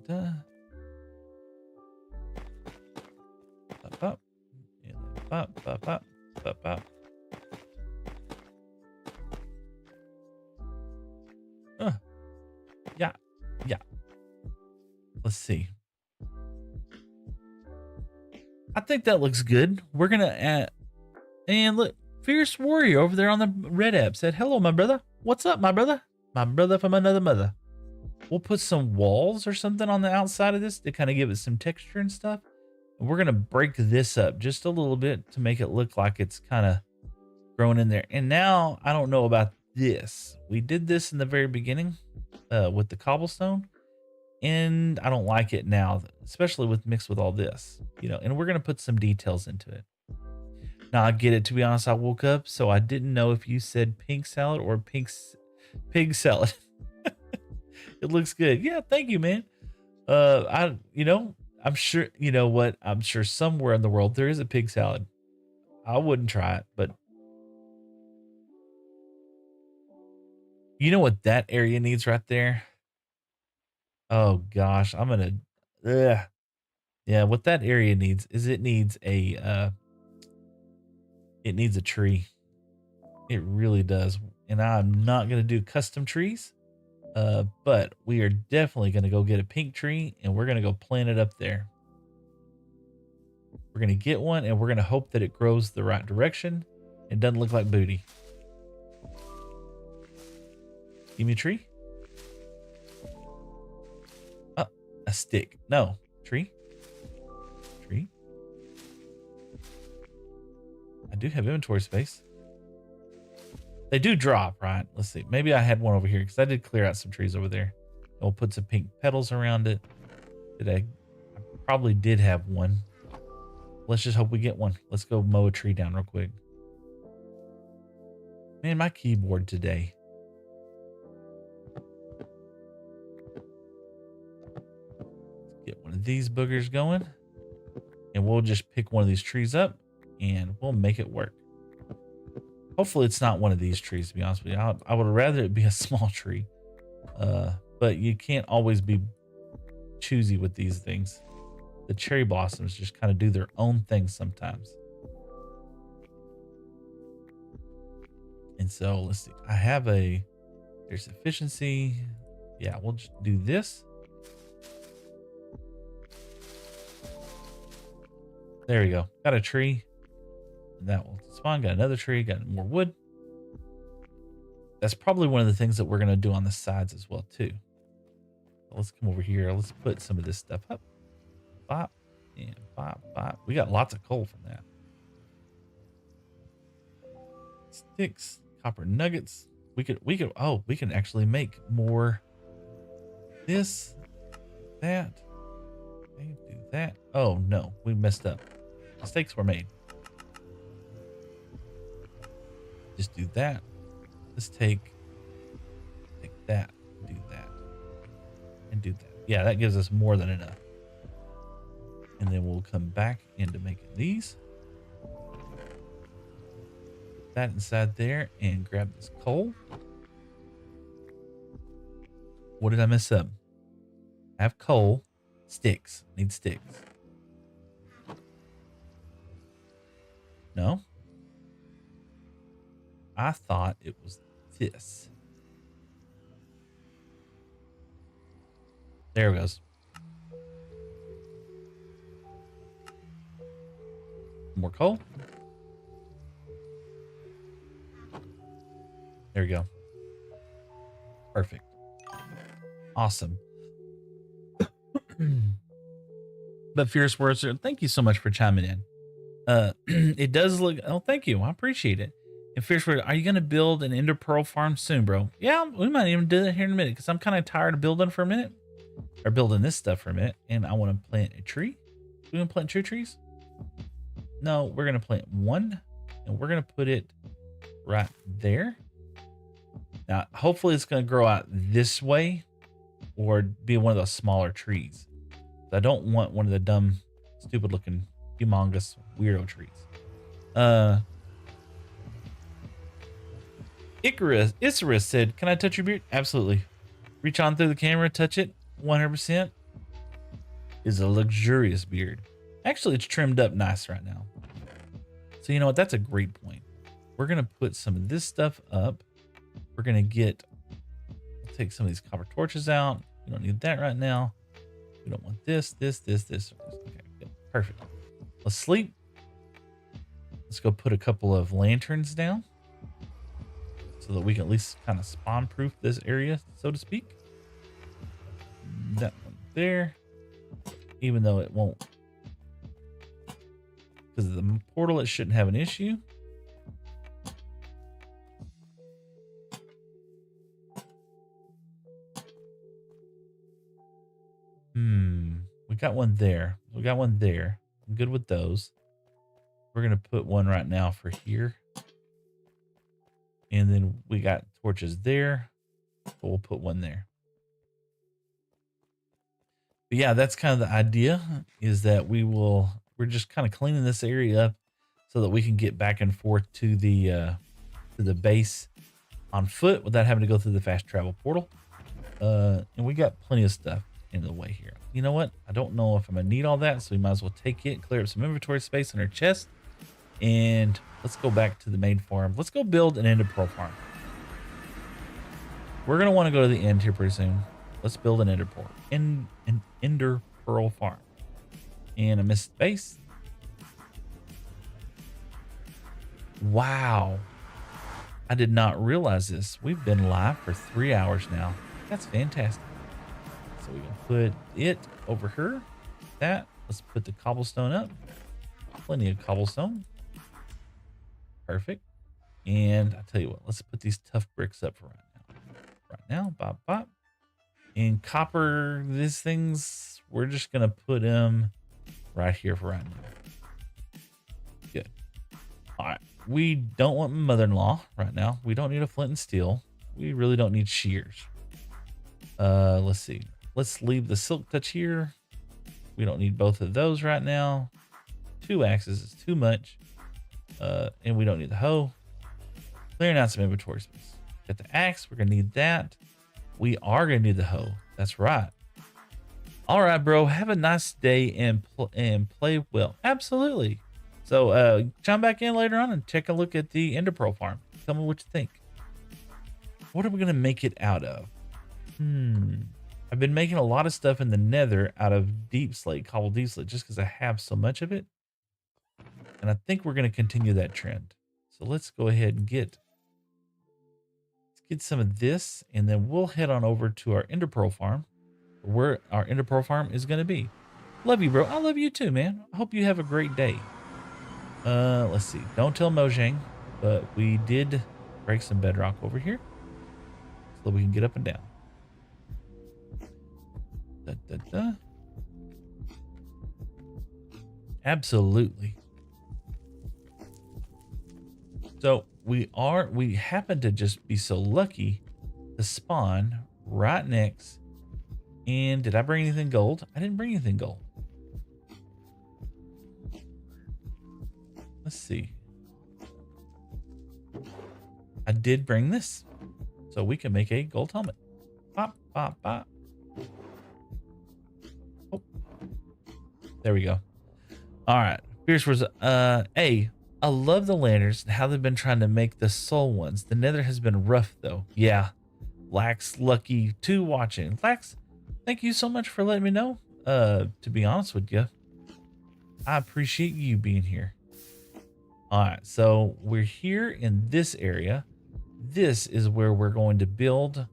Da. Bop, bop. And then bop, bop, bop, bop, bop. Yeah, yeah. Let's see. I think that looks good. We're gonna add, and look, Fierce Warrior over there on the red app said, "Hello, my brother. What's up, my brother? My brother from another mother." We'll put some walls or something on the outside of this to kind of give it some texture and stuff. And we're gonna break this up just a little bit to make it look like it's kind of growing in there. And now I don't know about this. We did this in the very beginning with the cobblestone, and I don't like it now, especially with mixed with all this, you know. And we're gonna put some details into it. Now I get it. To be honest, I woke up, so I didn't know if you said pink salad or pig salad. It looks good. Yeah, thank you, man. I'm sure, you know what? I'm sure somewhere in the world there is a pig salad. I wouldn't try it, but you know what that area needs right there? Oh gosh, ugh. Yeah, what that area needs is it needs a tree. It really does. And I'm not gonna do custom trees. But we are definitely gonna go get a pink tree and we're gonna go plant it up there. We're gonna get one and we're gonna hope that it grows the right direction and doesn't look like booty. Give me a tree. Oh, a stick. No, tree. Tree. I do have inventory space. They do drop, right? Let's see. Maybe I had one over here because I did clear out some trees over there. We'll put some pink petals around it. I probably did have one. Let's just hope we get one. Let's go mow a tree down real quick. Man, my keyboard today. Let's get one of these boogers going. And we'll just pick one of these trees up and we'll make it work. Hopefully it's not one of these trees, to be honest with you. I would rather it be a small tree. But you can't always be choosy with these things. The cherry blossoms just kind of do their own thing sometimes. And so let's see. There's efficiency. Yeah, we'll just do this. There we go. Got a tree. That will spawn. Got another tree. Got more wood. That's probably one of the things that we're going to do on the sides as well too. Let's come over here. Let's put some of this stuff up. Bop and bop, bop. We got lots of coal from that. Sticks, copper nuggets. We can actually make more. This, that. Okay, do that. Oh no, we messed up. Mistakes were made. Just do that. Let's take that, do that, and do that. Yeah, that gives us more than enough. And then we'll come back into making these. Put that inside there and grab this coal. What did I mess up? I have coal, sticks. Need sticks. No? I thought it was this. There it goes. More coal. There we go. Perfect. Awesome. But Fierce Words, thank you so much for chiming in. It does look, oh, thank you. I appreciate it. And Fierce Words, are you going to build an Ender Pearl farm soon, bro? Yeah, we might even do that here in a minute because I'm kind of tired of building for a minute. Or building this stuff for a minute. And I want to plant a tree. We're going to plant 2 trees? No, we're going to plant 1. And we're going to put it right there. Now, hopefully it's going to grow out this way. Or be one of those smaller trees. I don't want one of the dumb, stupid looking, humongous, weirdo trees. Icarus said, "Can I touch your beard?" Absolutely. Reach on through the camera, touch it. 100% is a luxurious beard. Actually, it's trimmed up nice right now. So you know what? That's a great point. We're gonna put some of this stuff up. We're gonna take some of these copper torches out. We don't need that right now. We don't want this. Okay, good. Perfect. Let's sleep. Let's go put a couple of lanterns down so that we can at least kind of spawn proof this area, so to speak. That one there, even though it won't, because of the portal, it shouldn't have an issue. We got one there. We got one there. I'm good with those. We're going to put one right now for here. And then we got torches there. But we'll put one there. But yeah, that's kind of the idea, is that we're just kind of cleaning this area up so that we can get back and forth to the base on foot without having to go through the fast travel portal. And we got plenty of stuff in the way here. You know what? I don't know if I'm gonna need all that, so we might as well take it, clear up some inventory space in our chest, and let's go back to the main farm. Let's go build an ender pearl farm. We're gonna want to go to the end here pretty soon. Let's build an ender pearl, an ender pearl farm. And I missed space. Wow, I did not realize this. We've been live for 3 hours now. That's fantastic. So we can put it over here. Let's put the cobblestone up. Plenty of cobblestone. Perfect. And I tell you what, let's put these tough bricks up for right now. Right now, bop, bop. And copper, these things, we're just going to put them right here for right now. Good. All right. We don't want mother-in-law right now. We don't need a flint and steel. We really don't need shears. Let's see. Let's leave the silk touch here. We don't need both of those right now. 2 axes is too much. And we don't need the hoe. Clearing out some inventory space. Got the axe. We're going to need that. We are going to need the hoe. That's right. All right, bro. Have a nice day and play well. Absolutely. So chime back in later on and take a look at the ender pearl farm. Tell me what you think. What are we going to make it out of? I've been making a lot of stuff in the nether out of deep slate, cobbled deep slate, just because I have so much of it. And I think we're going to continue that trend. So let's go ahead and get some of this, and then we'll head on over to our ender pearl farm, where our ender pearl farm is going to be. Love you, bro. I love you too, man. I hope you have a great day. Let's see. Don't tell Mojang, but we did break some bedrock over here so that we can get up and down. Absolutely. So we happen to just be so lucky to spawn right next. And did I bring anything gold? I didn't bring anything gold. Let's see. I did bring this, so we can make a gold helmet. Pop, pop, pop. Oh, there we go. All right, Fierce was I love the lanterns and how they've been trying to make the soul ones. The nether has been rough though. Yeah, Lax Lucky 2 watching. Lax, thank you so much for letting me know. To be honest with you, I appreciate you being here. All right, so we're here in this area. This is where we're going to build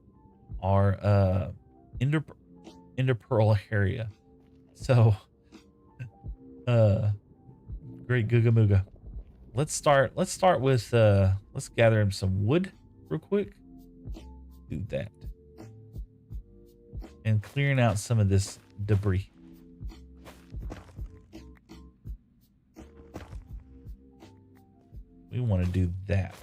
our ender pearl area. So great Googa Mooga. Let's start with let's gather him some wood real quick. Do that. And clearing out some of this debris. We want to do that.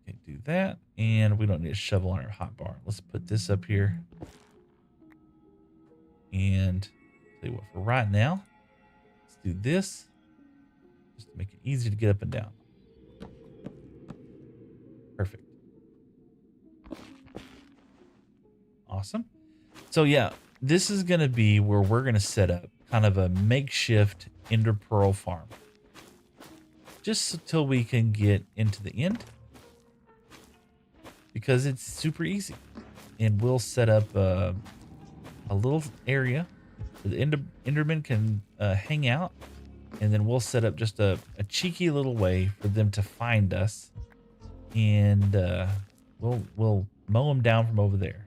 Okay, do that. And we don't need a shovel on our hotbar. Let's put this up here. And tell you what, for right now, let's do this. just to make it easy to get up and down. Perfect. Awesome. So yeah, this is going to be where we're going to set up kind of a makeshift ender pearl farm. Just until we can get into the end. Because it's super easy. And we'll set up a little area where the Endermen can hang out. And then we'll set up just a cheeky little way for them to find us. And we'll mow them down from over there.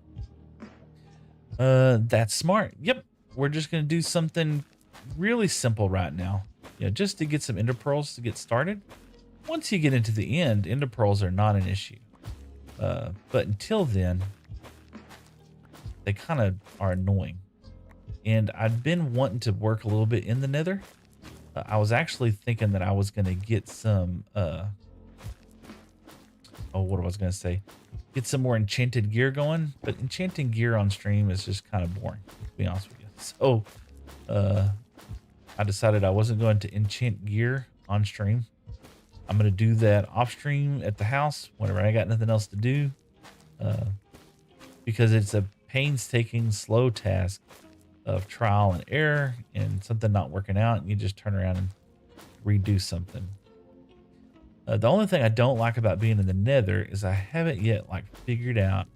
That's smart. Yep. We're just going to do something really simple right now. Just to get some ender pearls to get started. Once you get into the end, ender pearls are not an issue. But until then, they kind of are annoying. And I've been wanting to work a little bit in the nether. I was actually thinking that I was going to get some, what was I going to say? Get some more enchanted gear going, but enchanting gear on stream is just kind of boring, to be honest with you. So, I decided I wasn't going to enchant gear on stream. I'm going to do that off stream at the house whenever I got nothing else to do, because it's a painstaking, slow task of trial and error and something not working out, and you just turn around and redo something. The only thing I don't like about being in the nether is I haven't yet figured out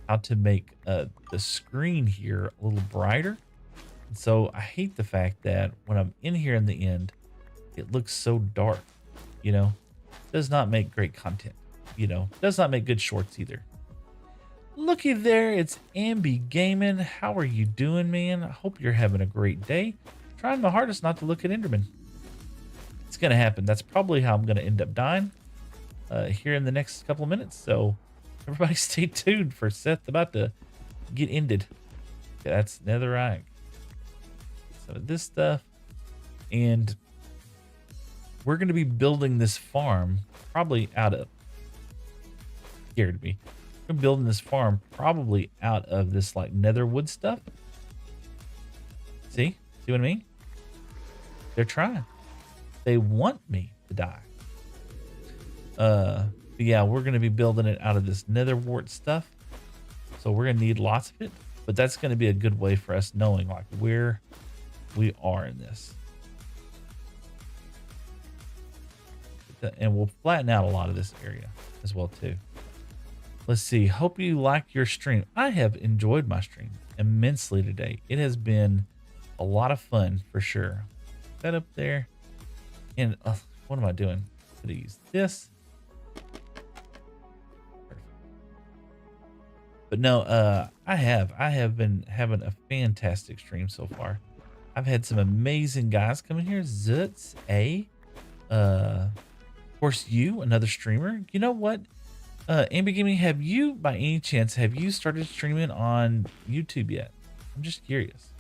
how to make the screen here a little brighter. And so I hate the fact that when I'm in here in the end, it looks so dark, does not make great content, does not make good shorts either. Looky there, it's Ambi Gaming. How are you doing, man? I hope you're having a great day. Trying my hardest not to look at Enderman. It's going to happen. That's probably how I'm going to end up dying here in the next couple of minutes. So everybody stay tuned for Seth about to get ended. Okay, that's netherite. Some of this stuff. And we're going to be building this farm probably out of... Scared me. We're building this farm probably out of this nether wood stuff. See what I mean? They're trying. They want me to die. But yeah, we're going to be building it out of this nether wart stuff. So we're going to need lots of it. But that's going to be a good way for us knowing where we are in this. And we'll flatten out a lot of this area as well too. Let's see. Hope you like your stream. I have enjoyed my stream immensely today. It has been a lot of fun for sure. That up there. And what am I doing? I'm going to use this. Perfect. But no, I have been having a fantastic stream so far. I've had some amazing guys come in here. Zutz, of course, another streamer. You know what? Ambi Gaming, have you, by any chance, started streaming on YouTube yet? I'm just curious.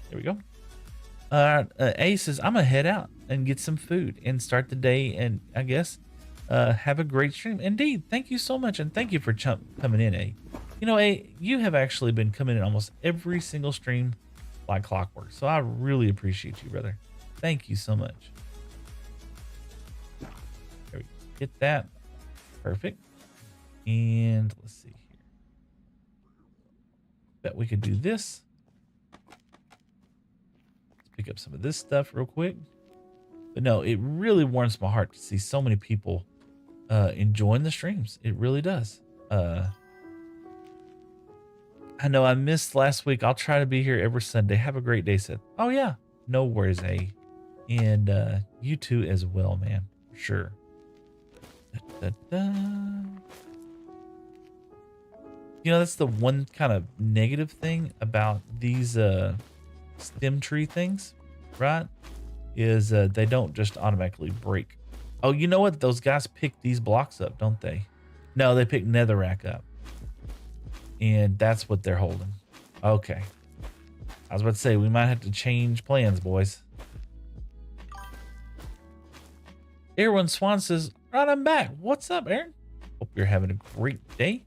There we go. A says, I'm gonna head out and get some food and start the day, and I guess have a great stream. Indeed, thank you so much, and thank you for coming in, A. A, you have actually been coming in almost every single stream like clockwork, so I really appreciate you, brother. Thank you so much. There we go. Get that. Perfect. And let's see here. Bet we could do this. Let's pick up some of this stuff real quick. But no, it really warms my heart to see so many people enjoying the streams. It really does. I know I missed last week. I'll try to be here every Sunday. Have a great day, Seth. Oh yeah, no worries, A. And you too as well, man. For sure. Da, da, da. That's the one kind of negative thing about these stem tree things, right? Is they don't just automatically break. Oh, you know what? Those guys pick these blocks up, don't they? No, they pick netherrack up. And that's what they're holding. Okay. I was about to say, we might have to change plans, boys. Aaron Swan says, right, I'm back. What's up, Aaron? Hope you're having a great day.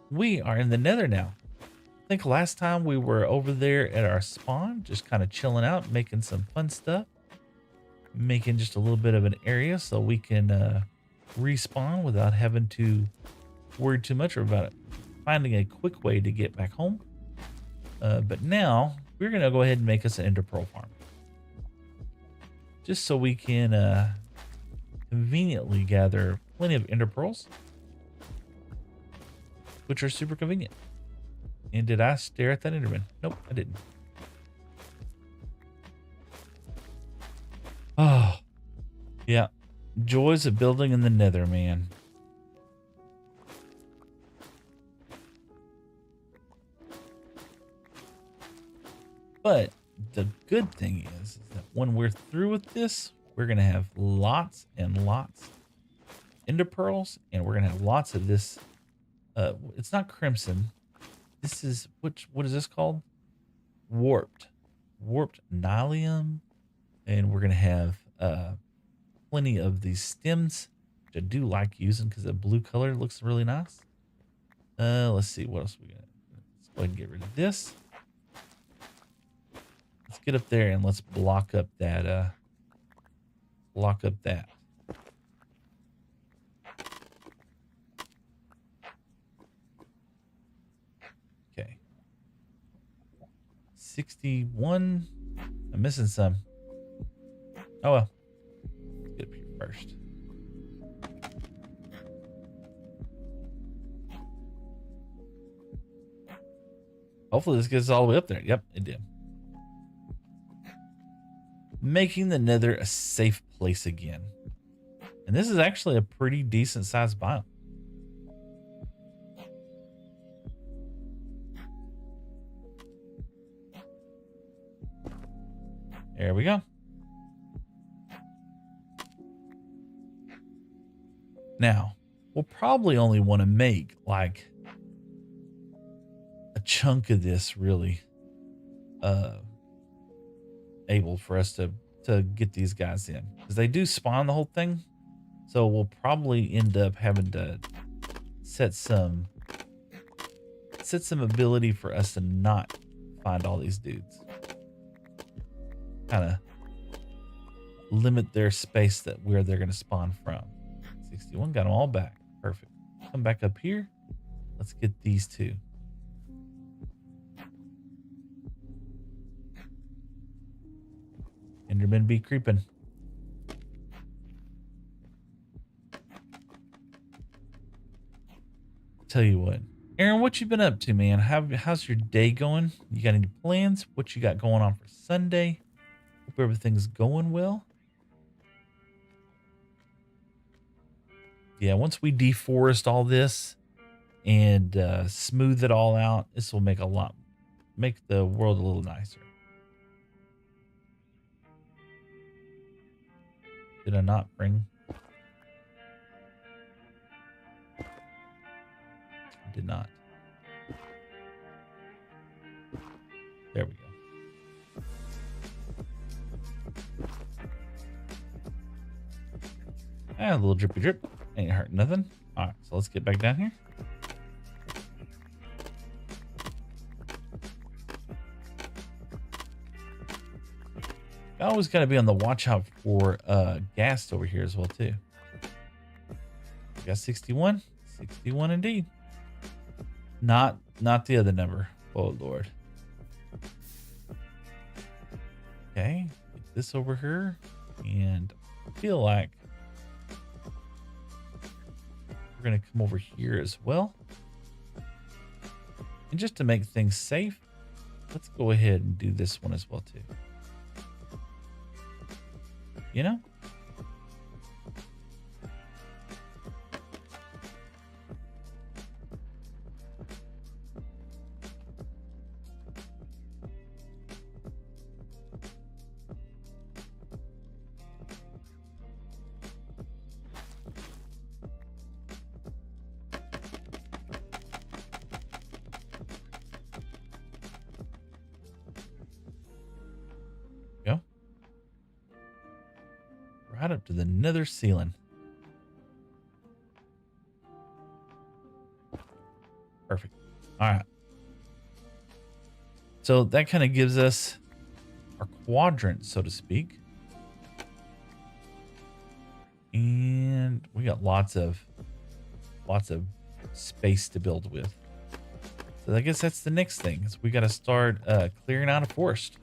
We are in the nether now. I think last time we were over there at our spawn, just kind of chilling out, making some fun stuff. making just a little bit of an area so we can respawn without having to worry too much about it. Finding a quick way to get back home. But now we're going to go ahead and make us an ender pearl farm. Just so we can conveniently gather plenty of ender pearls, which are super convenient. And did I stare at that enderman? Nope, I didn't. Oh, yeah. Joys of building in the nether, man. But the good thing is that when we're through with this, we're going to have lots and lots ender pearls, and we're going to have lots of this. It's not crimson. This is, what is this called? Warped nylium. And we're going to have plenty of these stems, which I do like using because the blue color looks really nice. Let's see, what else we got? Let's go ahead and get rid of this. Let's get up there and let's block up that. Okay. 61. I'm missing some. Oh well. Let's get up here first. Hopefully this gets all the way up there. Yep, it did. Making the nether a safe place again. And this is actually a pretty decent sized biome. There we go. Now, we'll probably only want to make like a chunk of this really able for us to get these guys in, because they do spawn the whole thing. So we'll probably end up having to set some ability for us to not find all these dudes. Kind of limit their space that where they're going to spawn from. 61, got them all back. Perfect. Come back up here. Let's get these two. Enderman be creeping. Tell you what, Aaron, what you been up to, man? How's your day going? You got any plans? What you got going on for Sunday? Hope everything's going well. Yeah, once we deforest all this and smooth it all out, this will make the world a little nicer. Did I not bring? I did not. There we go. A little drippy drip. Ain't hurting nothing. All right, so let's get back down here. Always got to be on the watch out for ghast over here as well too. We got 61. 61 indeed. Not the other number. Oh Lord. Okay, get this over here, and I feel like we're gonna come over here as well. And just to make things safe, let's go ahead and do this one as well too. You know? Go. Right up to the nether ceiling. Perfect. All right. So that kind of gives us our quadrant, so to speak. And we got lots of space to build with. So I guess that's the next thing is we got to start clearing out a forest.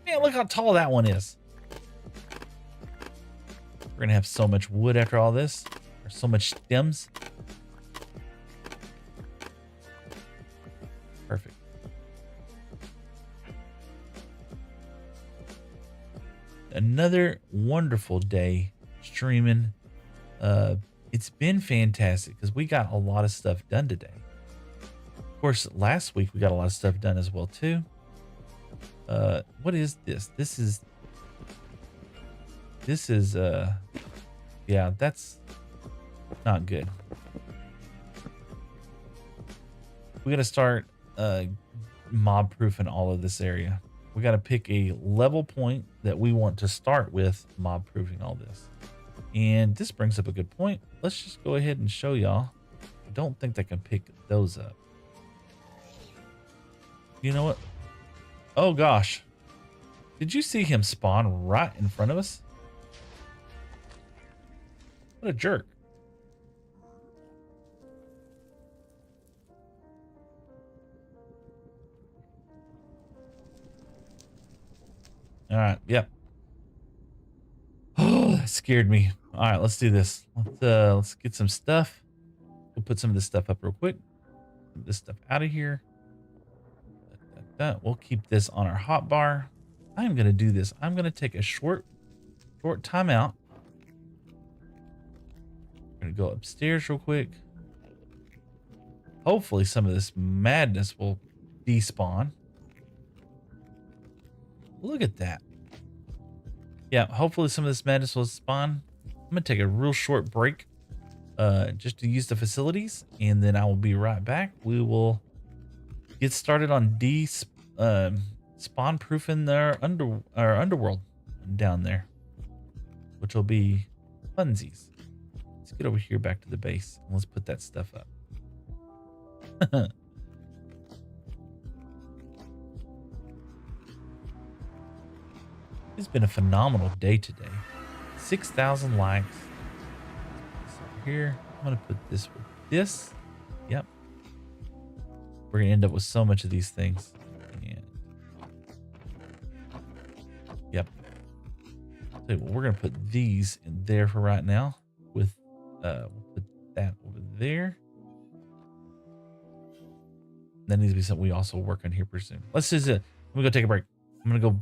Man, look how tall that one is. We're gonna have so much wood after all this. There's so much stems. Perfect. Another wonderful day streaming. It's been fantastic because we got a lot of stuff done today. Of course, last week we got a lot of stuff done as well too. What is this? This is yeah, that's not good. We got to start mob proofing all of this area. We got to pick a level point that we want to start with mob proofing all this. And this brings up a good point. Let's just go ahead and show y'all. I don't think they can pick those up. You know what? Oh gosh. Did you see him spawn right in front of us? What a jerk. All right. Yep. Oh, that scared me. All right, let's do this. Let's get some stuff. We'll put some of this stuff up real quick. Get this stuff out of here. We'll keep this on our hotbar. I'm gonna do this. I'm gonna take a short timeout. I'm gonna go upstairs real quick. Hopefully, some of this madness will despawn. Look at that. Yeah, hopefully some of this madness will spawn. I'm gonna take a real short break just to use the facilities, and then I will be right back. We will get started on spawn proofing our underworld down there, which will be funsies. Let's get over here back to the base and let's put that stuff up. It's been a phenomenal day today. 6,000 likes. Over here, I'm gonna put this with this. Yep. We're gonna end up with so much of these things. And yep. So we're gonna put these in there for right now. With we'll put that over there. That needs to be something we also work on here pretty soon. Let's just let me go take a break. I'm gonna go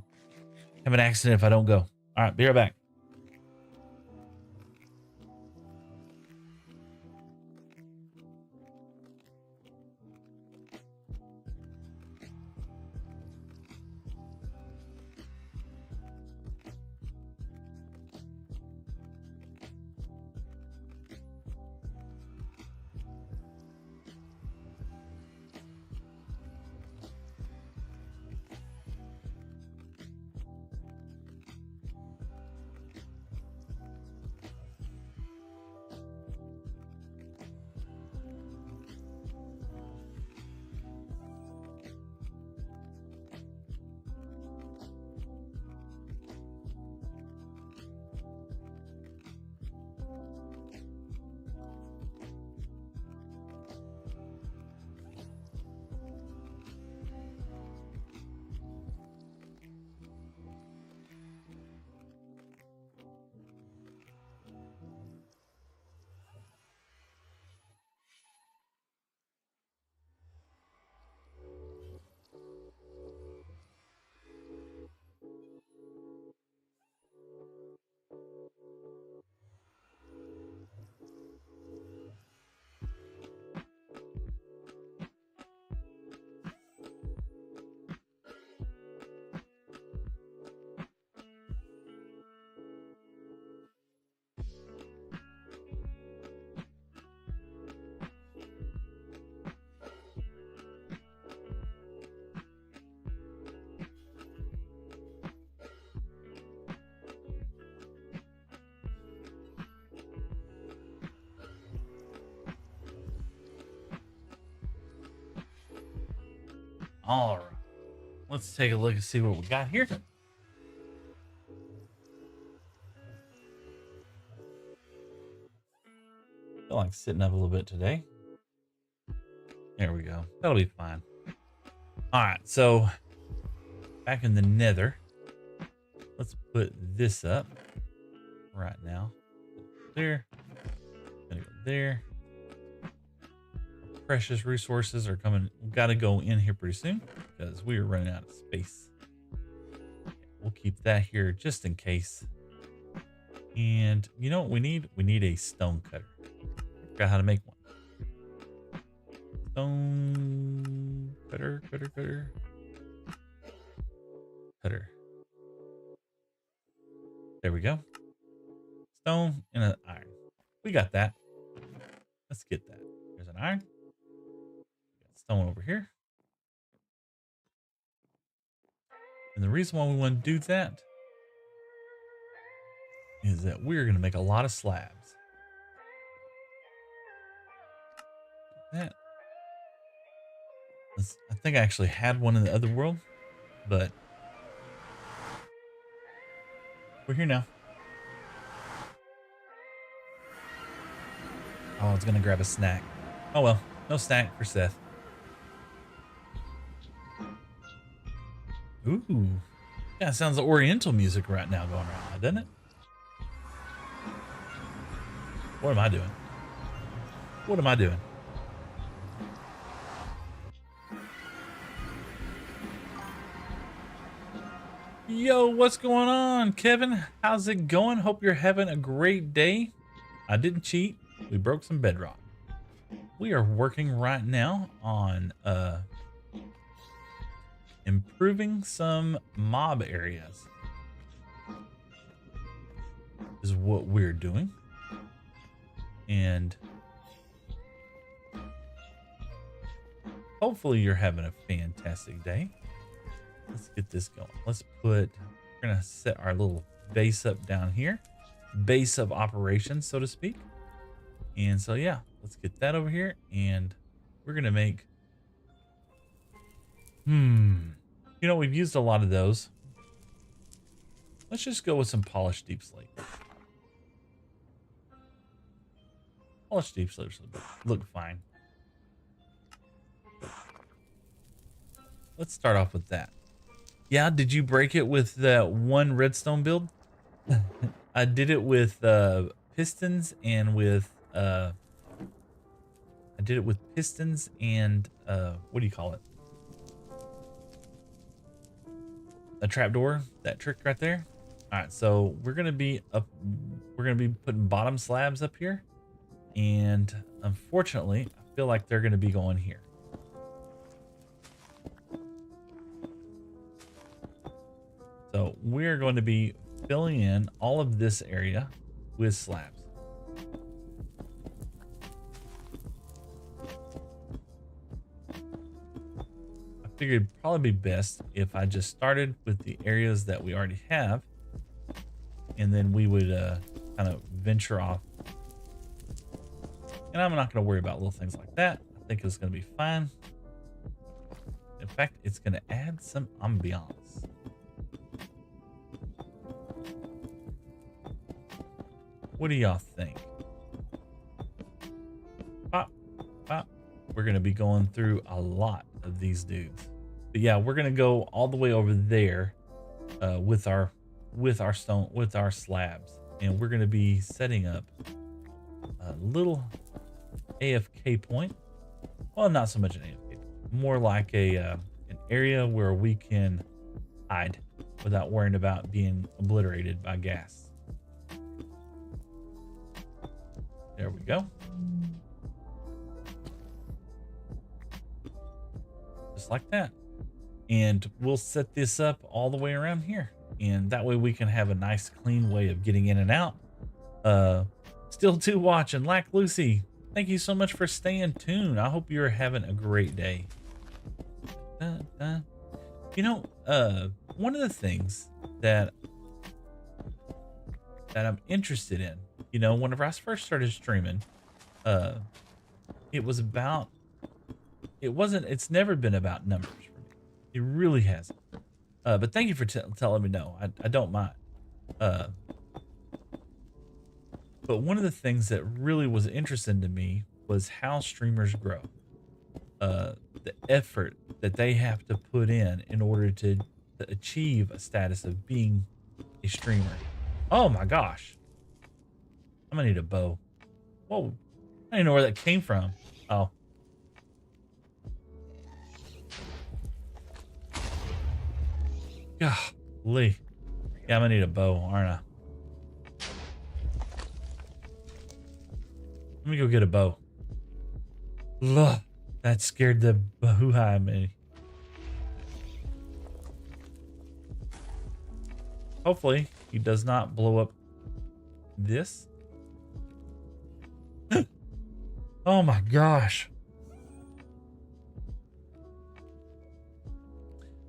have an accident if I don't go. All right, be right back. All right, let's take a look and see what we got here. feel like sitting up a little bit today. There we go. That'll be fine. All right, so back in the nether, let's put this up right now. There. Gonna go there. Precious resources are coming. We've got to go in here pretty soon because we are running out of space. We'll keep that here just in case. And you know what we need? We need a stone cutter. I forgot how to make one. Stone cutter. There we go. Stone and an iron. We got that. Let's get that. There's an iron. Got stone over here. And the reason why we want to do that is that we're going to make a lot of slabs. That. I think I actually had one in the other world, but we're here now. Oh, I was going to grab a snack. Oh, well, no snack for Seth. Ooh. Yeah, it sounds like Oriental music right now going around, doesn't it? What am I doing? What am I doing? Yo, what's going on, Kevin? How's it going? Hope you're having a great day. I didn't cheat. We broke some bedrock. We are working right now on improving some mob areas. Is what we're doing. And hopefully you're having a fantastic day. Let's get this going. We're gonna set our little base up down here. Base of operations, so to speak. And so yeah, let's get that over here. And we're gonna make you know, we've used a lot of those. Let's just go with some polished deep slate. Polished deep slates look fine. Let's start off with that. Yeah, did you break it with that one redstone build? I did it with pistons and with what do you call it? A trapdoor, that trick right there. All right, so we're gonna be putting bottom slabs up here, and unfortunately, I feel like they're gonna be going here. So we're going to be filling in all of this area with slabs. I figured it'd probably be best if I just started with the areas that we already have, and then we would kind of venture off. And I'm not going to worry about little things like that. I think it's going to be fine. In fact, it's going to add some ambiance. What do y'all think? Pop, pop. We're going to be going through a lot of these dudes. But yeah, we're going to go all the way over there with our slabs. And we're going to be setting up a little AFK point. Well, not so much an AFK point. More like an area where we can hide without worrying about being obliterated by gas. There we go. Just like that. And we'll set this up all the way around here. And that way we can have a nice clean way of getting in and out. Still two watching. Lack Lucy, thank you so much for staying tuned. I hope you're having a great day. You know, one of the things that I'm interested in, you know, whenever I first started streaming, it's never been about numbers for me. It really hasn't. But thank you for telling me no. I don't mind. But one of the things that really was interesting to me was how streamers grow. The effort that they have to put in order to achieve a status of being a streamer. Oh my gosh. I'm gonna need a bow. Whoa. I didn't know where that came from. Oh. Golly. Yeah, I'm gonna need a bow, aren't I? Let me go get a bow. Ugh, that scared the bahoo out of me. Hopefully, he does not blow up this. Oh my gosh.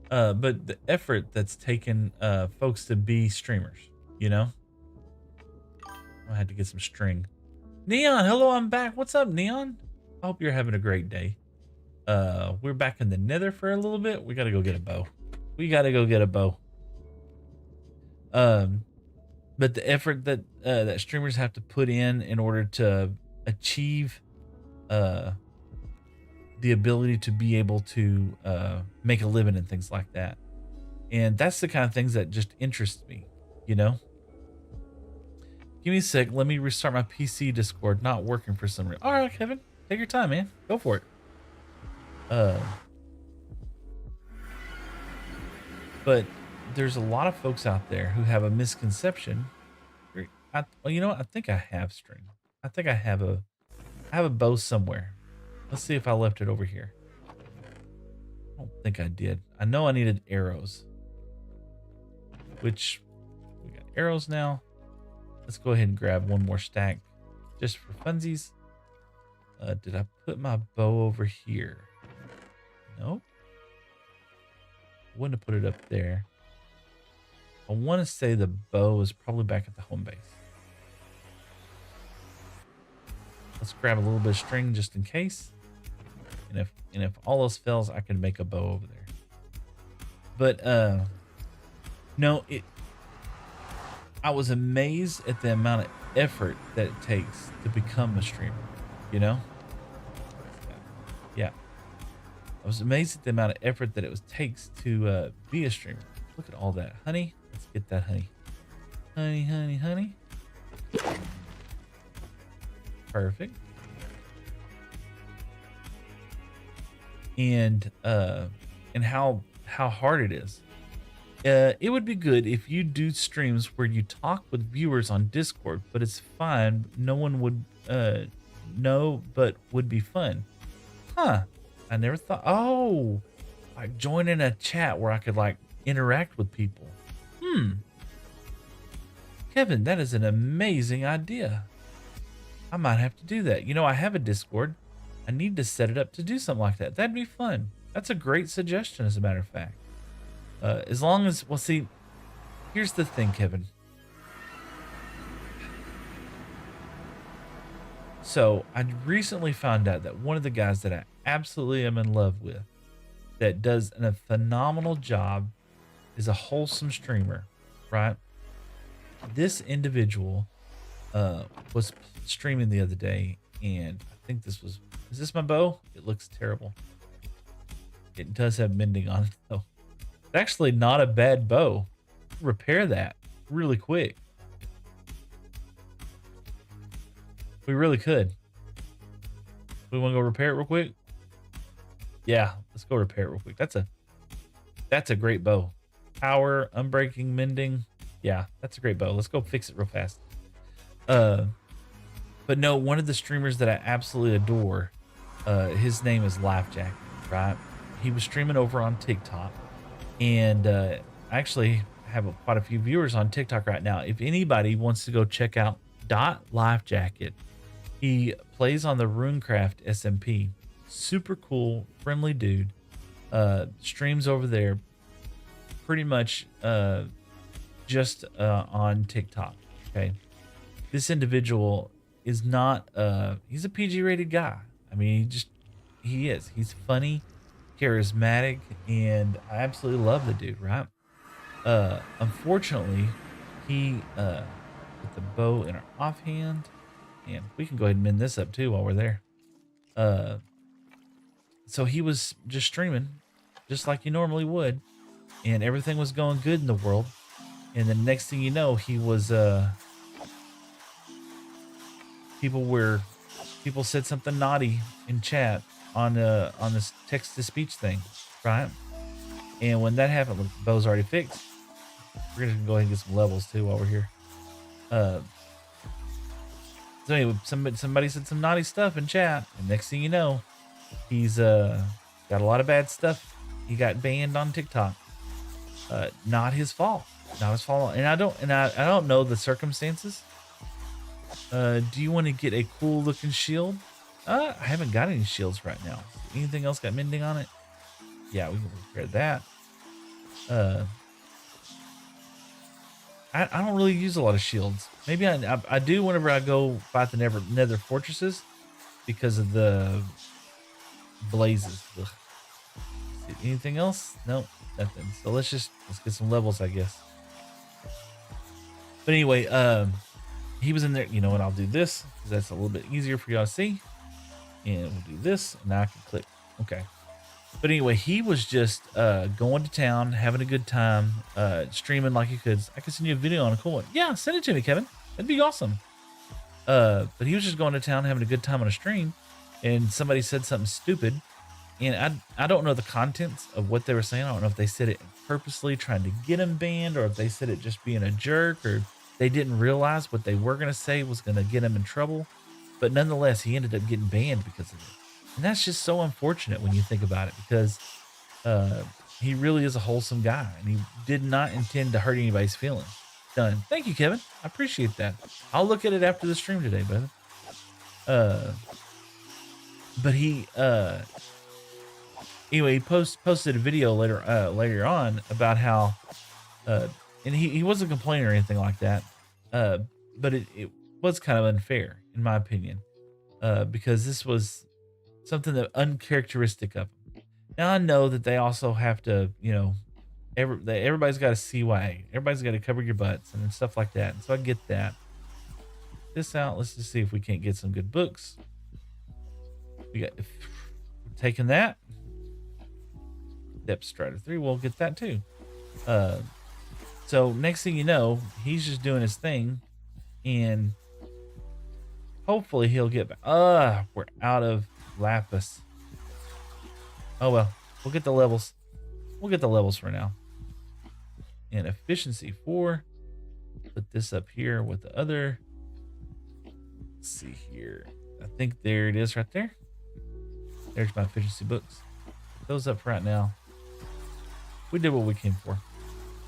But the effort that's taken folks to be streamers, you know? I had to get some string. Neon, hello, I'm back. What's up, Neon? I hope you're having a great day. We're back in the nether for a little bit. We gotta go get a bow. We gotta go get a bow. But the effort that that streamers have to put in order to achieve the ability to be able to make a living and things like that. And that's the kind of things that just interest me, you know? Give me a sec. Let me restart my PC Discord. Not working for some reason. All right, Kevin. Take your time, man. Go for it. But there's a lot of folks out there who have a misconception. Well, you know what? I think I have string. I think I have a bow somewhere. Let's see if I left it over here. I don't think I did. I know I needed arrows. Which, we got arrows now. Let's go ahead and grab one more stack just for funsies. Did I put my bow over here? Nope. Wouldn't have put it up there. I want to say the bow is probably back at the home base. Let's grab a little bit of string just in case. And if all else fails, I can make a bow over there. But no, I was amazed at the amount of effort that it takes to become a streamer, you know? Yeah. I was amazed at the amount of effort that it takes to be a streamer. Look at all that honey. Let's get that honey. Honey, honey, honey. Perfect. And how hard it is. It would be good if you do streams where you talk with viewers on Discord, but it's fine. No one would know, but would be fun. Huh. I never thought, oh, like join in a chat where I could like interact with people. Kevin, that is an amazing idea. I might have to do that. You know, I have a Discord. I need to set it up to do something like that. That'd be fun. That's a great suggestion, as a matter of fact. As long as, well, see, here's the thing, Kevin. So I recently found out that one of the guys that I absolutely am in love with, that does a phenomenal job, is a wholesome streamer, right? This individual was streaming the other day, and I think this was, is this my bow? It looks terrible. It does have mending on it though. It's actually not a bad bow. Repair that really quick. We really could. We want to go repair it real quick? Yeah, let's go repair it real quick. That's a great bow. Power, unbreaking, mending. Yeah, that's a great bow. Let's go fix it real fast. But no, one of the streamers that I absolutely adore, his name is Lifejack, right? He was streaming over on TikTok, and I actually have quite a few viewers on TikTok right now. If anybody wants to go check out .lifejacket, he plays on the Runecraft SMP. Super cool, friendly dude. Streams over there pretty much just on TikTok. Okay. This individual is not he's a PG rated guy. I mean, he is. He's funny, charismatic, and I absolutely love the dude, right? Unfortunately, he was Put the bow in our offhand. And we can go ahead and mend this up too while we're there. So he was just streaming just like you normally would, and everything was going good in the world. And the next thing you know, he was people said something naughty in chat on this text to speech thing, right? And when that happened, look, the bow's already fixed. We're gonna go ahead and get some levels too while we're here. So anyway, somebody said some naughty stuff in chat, and next thing you know, he's got a lot of bad stuff. He got banned on TikTok. Not his fault. Not his fault. And I don't know the circumstances. Do you want to get a cool looking shield? I haven't got any shields right now. Anything else got mending on it? Yeah, we can repair that. I don't really use a lot of shields. Maybe I do whenever I go fight the nether fortresses because of the blazes. Ugh. Anything else? Nope, nothing. So let's get some levels, I guess. But anyway, he was in there, you know, and I'll do this because that's a little bit easier for y'all to see. And we'll do this, and now I can click. Okay. But anyway, he was just going to town, having a good time, streaming like he could. I could send you a video on a cool one. Yeah, send it to me, Kevin. That'd be awesome. But he was just going to town, having a good time on a stream, and somebody said something stupid. And I don't know the contents of what they were saying. I don't know if they said it purposely trying to get him banned, or if they said it just being a jerk, or they didn't realize what they were going to say was going to get him in trouble. But nonetheless, he ended up getting banned because of it. And that's just so unfortunate when you think about it, because he really is a wholesome guy, and he did not intend to hurt anybody's feelings. Done. Thank you, Kevin. I appreciate that. I'll look at it after the stream today, brother. But he anyway, he posted a video later on about how and he wasn't complaining or anything like that, but it was kind of unfair in my opinion, because this was something that uncharacteristic of him. Now I know that they also have to, you know, everybody's got a CYA, everybody's got to cover your butts and stuff like that, and so I get that. This out, let's just see if we can't get some good books. We got taking that. Depth Strider 3, we'll get that too. So next thing you know, he's just doing his thing, and hopefully he'll get back. We're out of lapis. Oh well, we'll get the levels. We'll get the levels for now. And efficiency 4. Put this up here with the other. Let's see here. I think there it is right there. There's my efficiency books. Those up for right now. We did what we came for,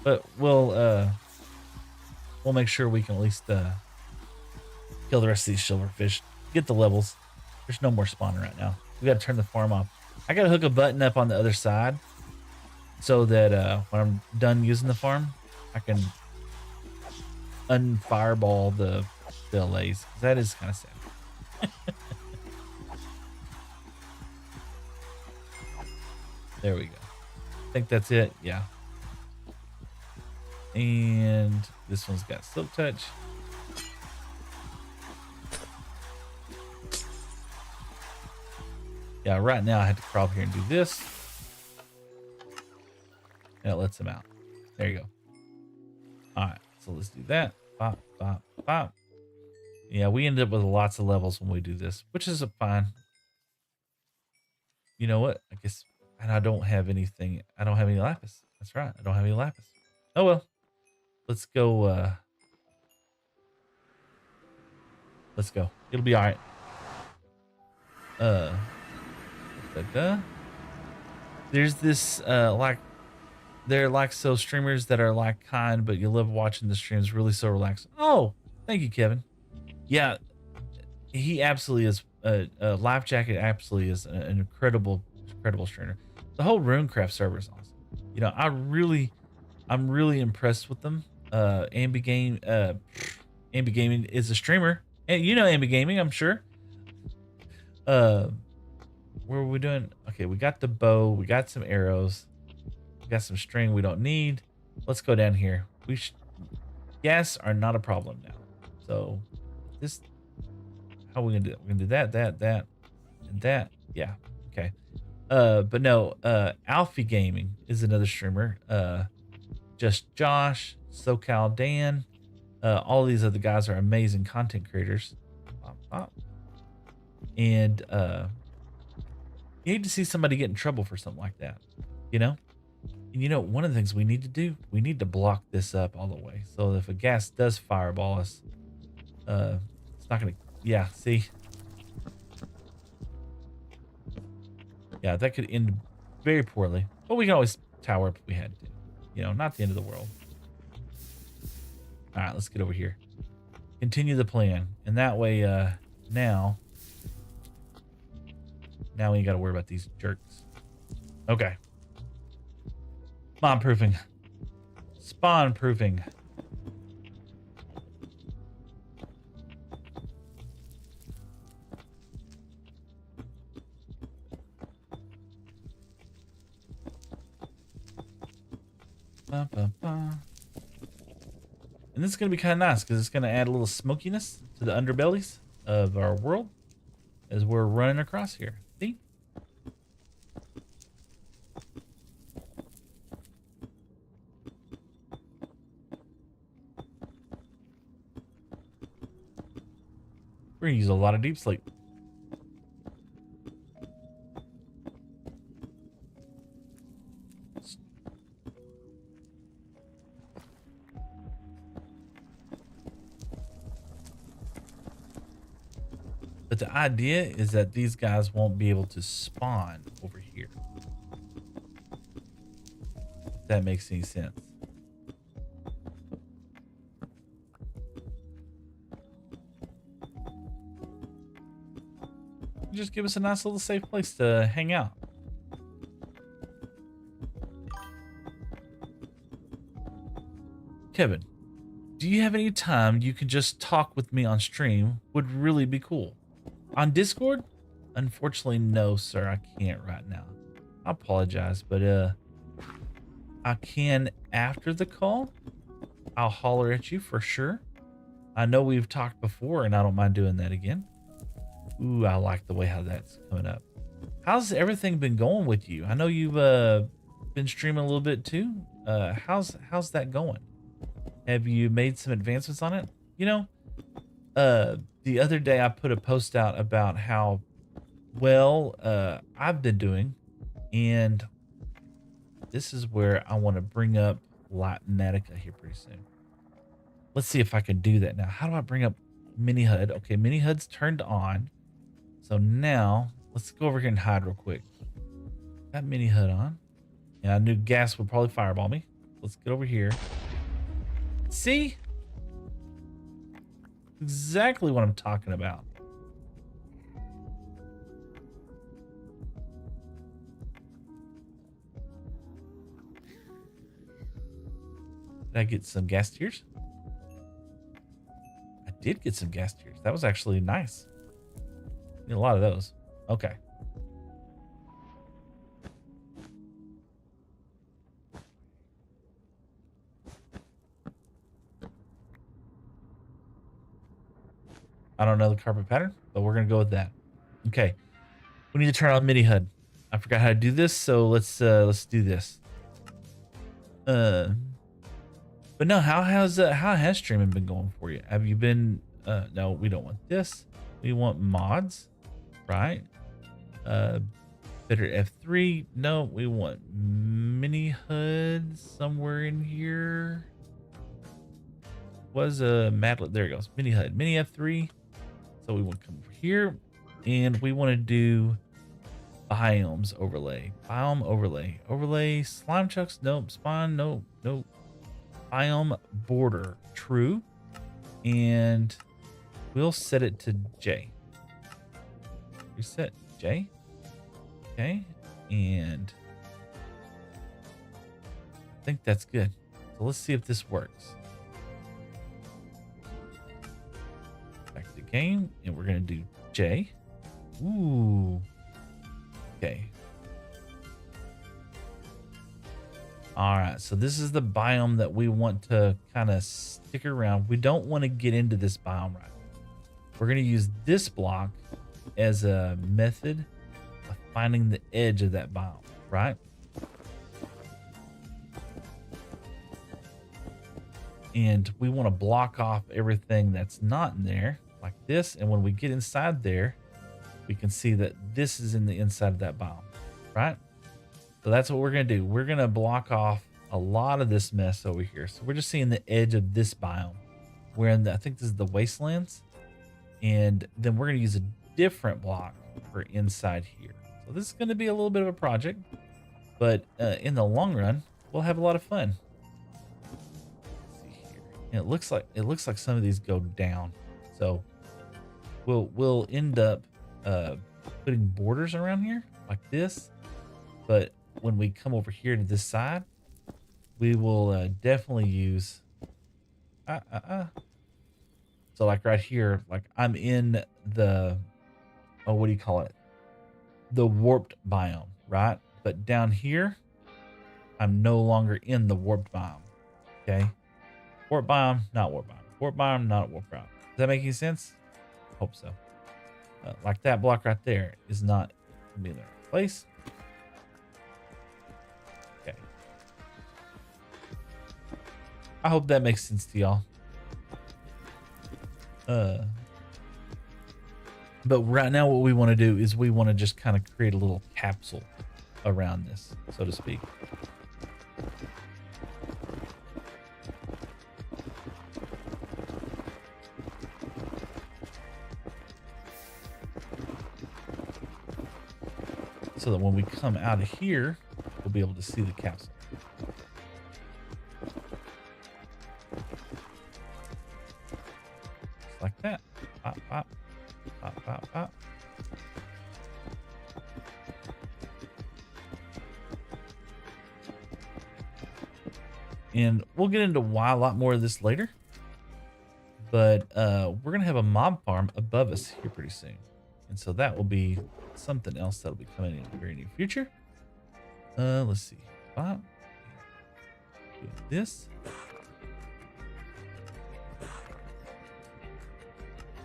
but we'll make sure we can at least kill the rest of these silverfish. Get the levels. There's no more spawning right now. We got to turn the farm off. I got to hook a button up on the other side so that when I'm done using the farm, I can unfireball the LAs. That is kind of sad. There we go. I think that's it. Yeah. And this one's got silk touch. Yeah, right now I had to crawl up here and do this. And it lets them out. There you go. All right, so let's do that. Bop, bop, bop. Yeah, we end up with lots of levels when we do this, which is fine. You know what? I guess, and I don't have anything. I don't have any lapis. That's right. I don't have any lapis. Oh well. Let's go. Let's go. It'll be all right. There's this like, they're like so streamers that are like kind, but you love watching the streams. Really so relaxing. Oh, thank you, Kevin. Yeah, he absolutely is. Life Jacket absolutely is an incredible streamer. The whole Runecraft server is awesome. You know, I'm really impressed with them. Ambi Gaming is a streamer, and you know Ambi Gaming, I'm sure. What are we doing? Okay, we got the bow, we got some arrows, we got some string we don't need. Let's go down here. Gas are not a problem now. So this, how are we gonna do it? We're gonna do that, and that. Yeah. Okay. But no, Alfie Gaming is another streamer. Just Josh, SoCal Dan, all these other guys are amazing content creators. Pop, pop. And you hate to see somebody get in trouble for something like that, you know? And you know, one of the things we need to do, we need to block this up all the way. So if a gas does fireball us, it's not gonna, yeah, see? Yeah, that could end very poorly. But we can always tower up if we had to. You know, not the end of the world. All right, let's get over here. Continue the plan. And that way, now we ain't got to worry about these jerks. Okay. Spawn proofing. Spawn proofing. Ba, ba, ba. And this is going to be kind of nice because it's going to add a little smokiness to the underbellies of our world as we're running across here. See? We're going to use a lot of deep sleep. But the idea is that these guys won't be able to spawn over here. If that makes any sense. Just give us a nice little safe place to hang out. Kevin, do you have any time you can just talk with me on stream? Would really be cool. On Discord? Unfortunately, no, sir. I can't right now. I apologize, but I can after the call. I'll holler at you for sure. I know we've talked before, and I don't mind doing that again. Ooh, I like the way how that's coming up. How's everything been going with you? I know you've been streaming a little bit too. How's that going? Have you made some advancements on it? You know, the other day I put a post out about how well I've been doing, and this is where I want to bring up Lightnatica here pretty soon. Let's see if I can do that now. How do I bring up Mini HUD? Okay, Mini HUD's turned on. So now let's go over here and hide real quick. Got Mini HUD on. Yeah, I knew gas would probably fireball me. Let's get over here. See? Exactly what I'm talking about. Did I get some gas tears? I did get some gas tears. That was actually nice. Need a lot of those. Okay. I don't know the carpet pattern, but we're gonna go with that. Okay. We need to turn on Mini HUD. I forgot how to do this, so let's do this. But no, how has streaming been going for you? Have you been no, we don't want this. We want mods, right? Better F3. No, we want Mini HUD somewhere in here. Was a Madlet. There it goes. Mini HUD. Mini F3. So we want to come over here and we want to do biomes overlay. Biome overlay. Overlay slime chucks. Nope. Spawn. Nope. Nope. Biome border. True. And we'll set it to J. Reset J. Okay. And I think that's good. So let's see if this works. Back to game, and we're gonna do J. Ooh. Okay. All right, so this is the biome that we want to kind of stick around. We don't want to get into this biome right now. We're going to use this block as a method of finding the edge of that biome, right? And we want to block off everything that's not in there like this. And when we get inside there, we can see that this is in the inside of that biome, right? So that's what we're going to do. We're going to block off a lot of this mess over here. So we're just seeing the edge of this biome. We're in the, I think this is the wastelands. And then we're going to use a different block for inside here. So this is going to be a little bit of a project, but in the long run, we'll have a lot of fun. Let's see here. And it looks like some of these go down. So we'll end up putting borders around here like this. But when we come over here to this side, we will definitely use so like right here, like I'm in the, oh, what do you call it? The warped biome, right? But down here, I'm no longer in the warped biome. Okay. Warp biome, not warp biome. Warp biome, not warp biome. Does that make any sense? Hope so. Like that block right there is not gonna be in the right place. Okay. I hope that makes sense to y'all. But right now what we want to do is we want to just kind of create a little capsule around this, so to speak. So that when we come out of here, we'll be able to see the capsule. Just like that. Pop, pop, pop, pop, pop. And we'll get into why a lot more of this later. But we're going to have a mob farm above us here pretty soon. And so that will be something else that'll be coming in the very near future. Let's see. Bob. Do this.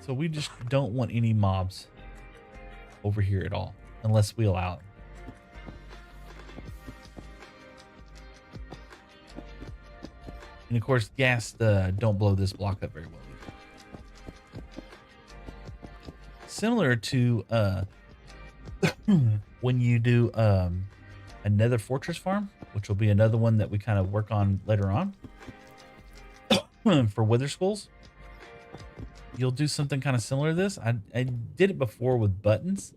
So we just don't want any mobs over here at all, unless we allow them. And of course, gas don't blow this block up very well either. Similar to when you do another fortress farm, which will be another one that we kind of work on later on for wither skulls. You'll do something kind of similar to this. I did it before with buttons,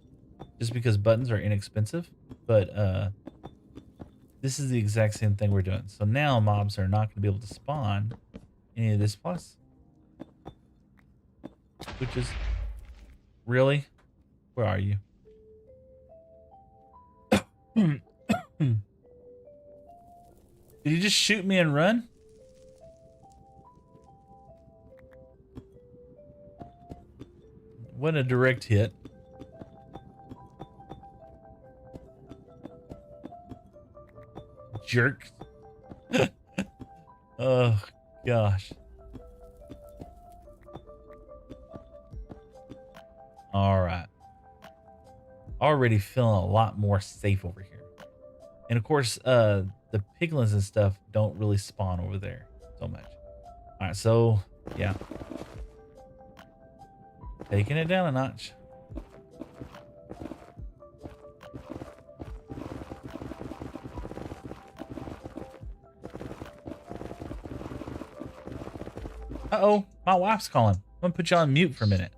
just because buttons are inexpensive, but this is the exact same thing we're doing. So now mobs are not going to be able to spawn any of this plus, which is really, where are you? Did he just shoot me and run? What a direct hit. Jerk. Oh, gosh. All right. Already feeling a lot more safe over here. And of course, the piglins and stuff don't really spawn over there so much. All right, so yeah. Taking it down a notch. Uh-oh, my wife's calling. I'm gonna put you on mute for a minute.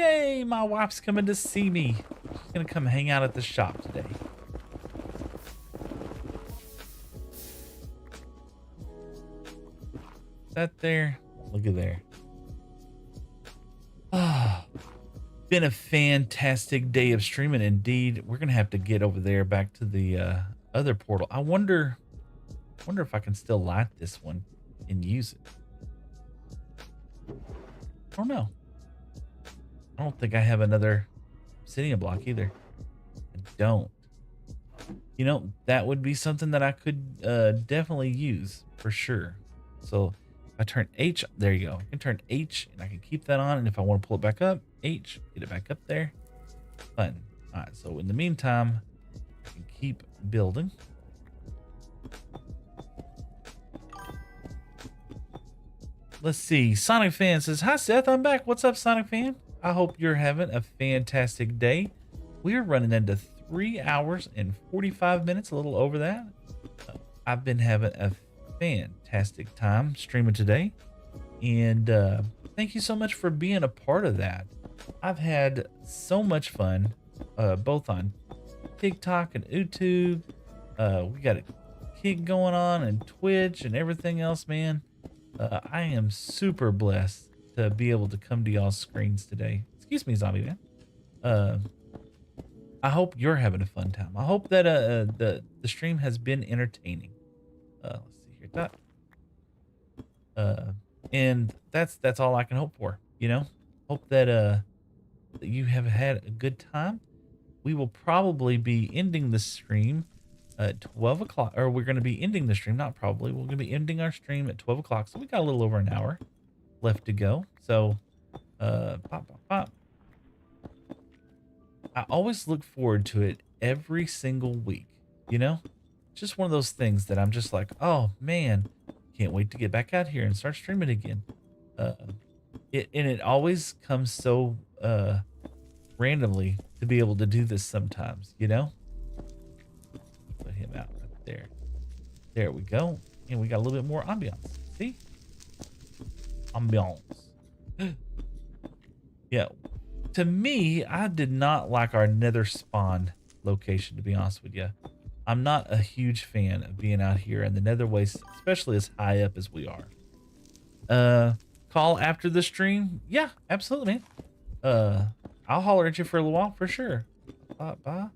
Yay, my wife's coming to see me. She's gonna come hang out at the shop today. That there? Look at there. Ah, been a fantastic day of streaming indeed. We're gonna have to get over there back to the other portal. I wonder if I can still light this one and use it. I don't know. I don't think I have another obsidian block either. I don't. You know, that would be something that I could definitely use for sure. So if I turn H, there you go. I can turn H and I can keep that on. And if I want to pull it back up, H, get it back up there. Fun. All right. So in the meantime, I can keep building. Let's see. Sonic Fan says, hi, Seth. I'm back. What's up, Sonic Fan? I hope you're having a fantastic day. We're running into 3 hours and 45 minutes, a little over that. I've been having a fantastic time streaming today. And thank you so much for being a part of that. I've had so much fun, both on TikTok and YouTube. We got a Kick going on and Twitch and everything else, man. I am super blessed to be able to come to y'all's screens today. Excuse me, Zombie Man. I hope you're having a fun time. I hope that the stream has been entertaining. Let's see here. And that's all I can hope for. You know, hope that that you have had a good time. We will probably be ending the stream at 12 o'clock, or we're going to be ending the stream, not probably. We're going to be ending our stream at 12 o'clock. So we got a little over an hour left to go. So, pop. I always look forward to it every single week, you know? Just one of those things that I'm just like, oh man, can't wait to get back out here and start streaming again. It always comes so randomly to be able to do this sometimes, you know? Put him out right there. There we go. And we got a little bit more ambiance. See? Ambiance. Yeah. To me, I did not like our nether spawn location, to be honest with you. I'm not a huge fan of being out here in the nether waste, especially as high up as we are. Call after the stream? Yeah, absolutely, man. I'll holler at you for a little while for sure. Bye.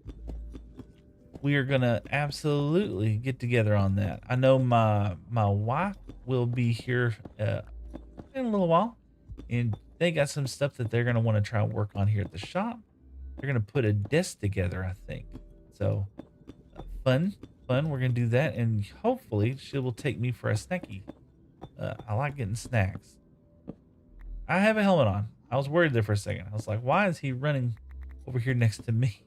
We are gonna absolutely get together on that. I know my wife will be here in a little while, and they got some stuff that they're gonna want to try and work on here at the shop. They're gonna put a desk together, I think. So fun. We're gonna do that, and hopefully she will take me for a snacky. I like getting snacks. I have a helmet on. I was worried there for a second. I was like, why is he running over here next to me?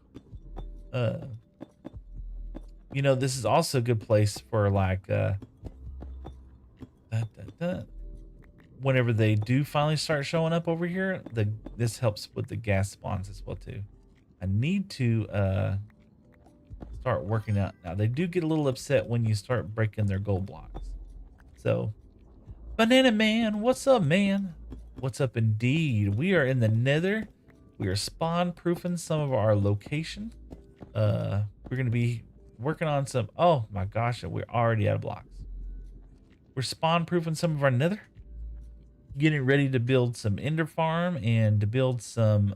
You know, this is also a good place for like whenever they do finally start showing up over here, this helps with the gas spawns as well too. I need to start working out. Now they do get a little upset when you start breaking their gold blocks. So Banana Man, what's up, man? What's up indeed? We are in the nether. We are spawn proofing some of our location. We're gonna be working on some, oh my gosh, we're already out of blocks. We're spawn proofing some of our nether, getting ready to build some ender farm and to build some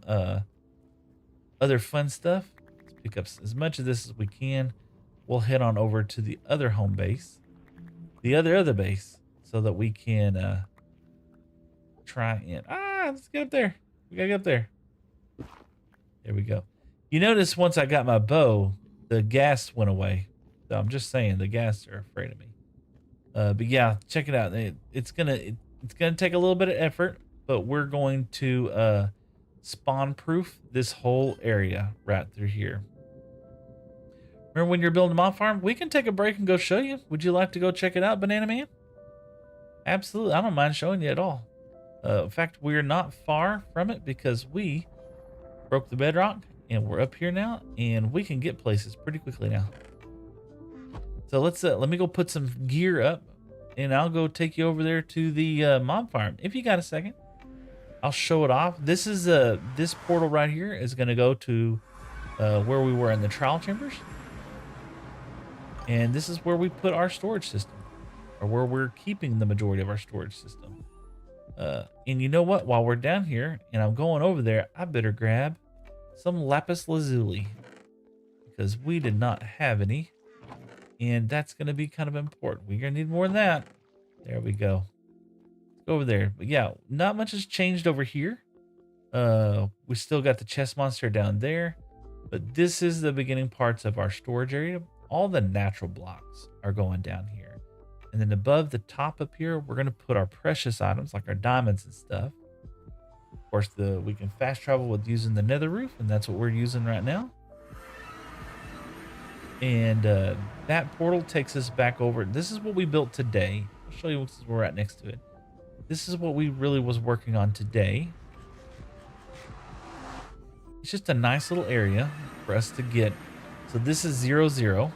other fun stuff. Let's pick up as much of this as we can. We'll head on over to the other home base, the other base, so that we can try and let's get up there. We gotta get up there. There we go. You notice once I got my bow, the gas went away. So I'm just saying the gas are afraid of me. But yeah, check it out. It's gonna take a little bit of effort, but we're going to spawn proof this whole area right through here. Remember when you're building a mob farm? We can take a break and go show you. Would you like to go check it out, Banana Man? Absolutely. I don't mind showing you at all. In fact, we're not far from it because we broke the bedrock and we're up here now, and we can get places pretty quickly now. So let's let me go put some gear up, and I'll go take you over there to the mob farm if you got a second. I'll show it off. This is this portal right here is going to go to where we were in the trial chambers, and this is where we put our storage system, or where we're keeping the majority of our storage system. And you know what? While we're down here and I'm going over there, I better grab some lapis lazuli because we did not have any, and that's going to be kind of important. We're going to need more than that. There we go. Let's go over there. But yeah, not much has changed over here. We still got the chest monster down there, but this is the beginning parts of our storage area. All the natural blocks are going down here. And then above the top up here, we're going to put our precious items like our diamonds and stuff. Of course, we can fast travel with using the nether roof, and that's what we're using right now. And that portal takes us back over. This is what we built today. I'll show you where we're at next to it. This is what we really was working on today. It's just a nice little area for us to get. So this is 0, 0.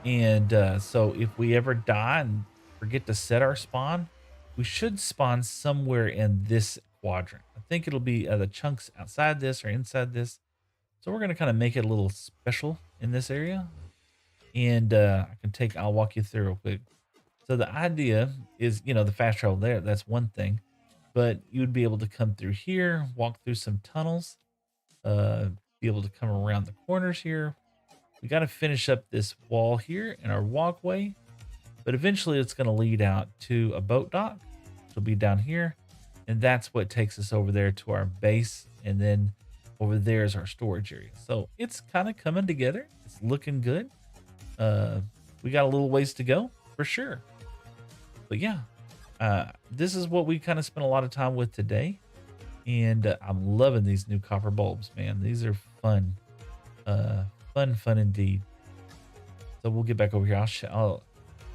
And so if we ever die and forget to set our spawn, we should spawn somewhere in this quadrant. I think it'll be the chunks outside this or inside this. So we're going to kind of make it a little special in this area. And I'll walk you through real quick. So the idea is, the fast travel there, that's one thing. But you would be able to come through here, walk through some tunnels, be able to come around the corners here. We got to finish up this wall here in our walkway, but eventually it's going to lead out to a boat dock. It'll be down here, and that's what takes us over there to our base, and then over there is our storage area. So it's kind of coming together. It's looking good. We got a little ways to go for sure, but yeah, this is what we kind of spent a lot of time with today, and I'm loving these new copper bulbs, man. These are fun. Fun indeed. So we'll get back over here. I'll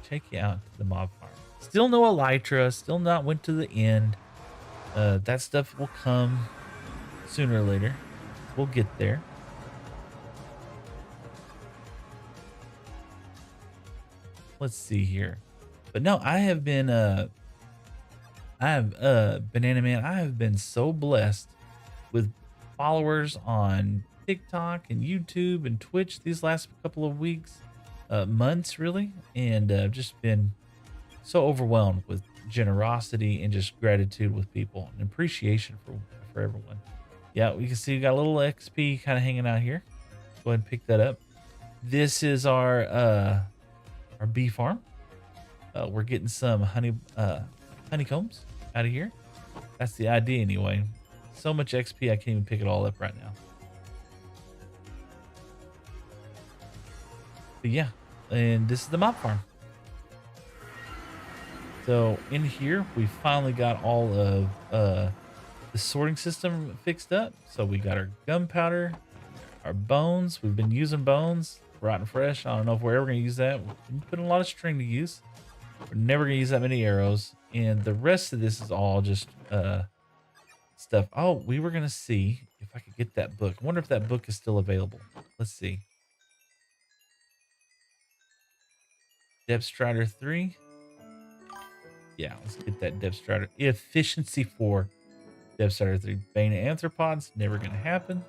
check you out to the mob farm. Still no elytra. Still not went to the end. That stuff will come sooner or later. We'll get there. Let's see here. But no, I have been Banana Man, I have been so blessed with followers on TikTok and YouTube and Twitch these last couple of weeks, months really, and just been so overwhelmed with generosity and just gratitude with people and appreciation for everyone. Yeah, we can see we got a little XP kind of hanging out here. Go ahead and pick that up. This is our bee farm. We're getting some honeycombs out of here. That's the idea anyway. So much XP I can't even pick it all up right now. But yeah, and this is the mob farm. So in here, we finally got all of the sorting system fixed up. So we got our gunpowder, our bones. We've been using bones, rotten fresh. I don't know if we're ever going to use that. We've been putting a lot of string to use. We're never going to use that many arrows. And the rest of this is all just stuff. Oh, we were going to see if I could get that book. I wonder if that book is still available. Let's see. Depth Strider 3. Yeah, let's get that Depth Strider. Efficiency 4. Depth Strider 3. Bane of Anthropods. Never going to happen.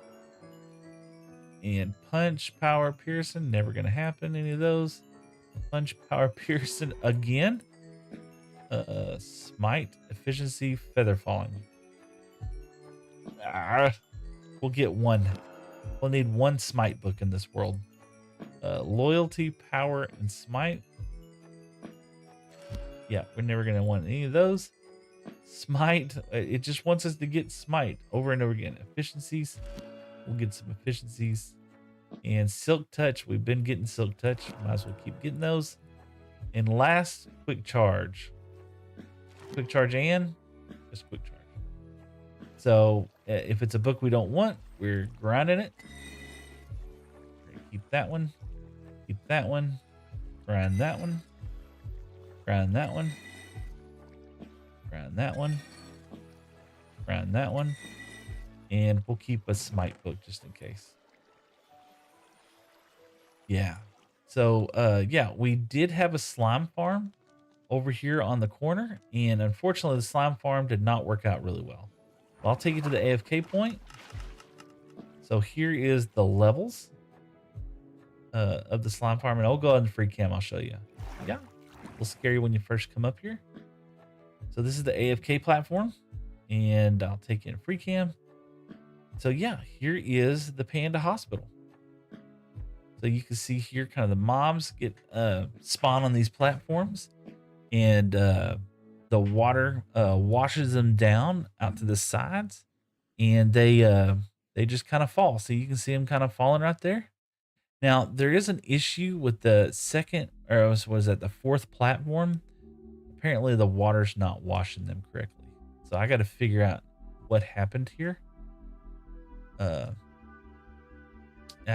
And Punch, Power, Pearson. Never going to happen. Any of those. Punch, Power, Pearson again. Smite, Efficiency, Feather Falling. We'll get one. We'll need one Smite book in this world. Loyalty, Power, and Smite. Yeah, we're never going to want any of those. Smite, it just wants us to get Smite over and over again. Efficiencies, we'll get some efficiencies. And Silk Touch, we've been getting Silk Touch. Might as well keep getting those. And last, Quick Charge. Quick Charge and just Quick Charge. So if it's a book we don't want, we're grinding it. Keep that one. Keep that one. Grind that one. Grind that one. Grind that one. Grind that one. And we'll keep a Smite book just in case. Yeah. So, yeah, we did have a slime farm over here on the corner. And unfortunately, the slime farm did not work out really well. I'll take you to the AFK point. So here is the levels of the slime farm, and I'll go ahead and free cam. I'll show you. Yeah, a little scary when you first come up here. So this is the AFK platform, and I'll take you in free cam. So yeah, here is the Panda Hospital. So you can see here kind of the mobs get spawn on these platforms, and the water washes them down out to the sides, and they just kind of fall. So you can see them kind of falling right there. Now there is an issue with the second, or was that the fourth platform? Apparently the water's not washing them correctly. So I got to figure out what happened here. I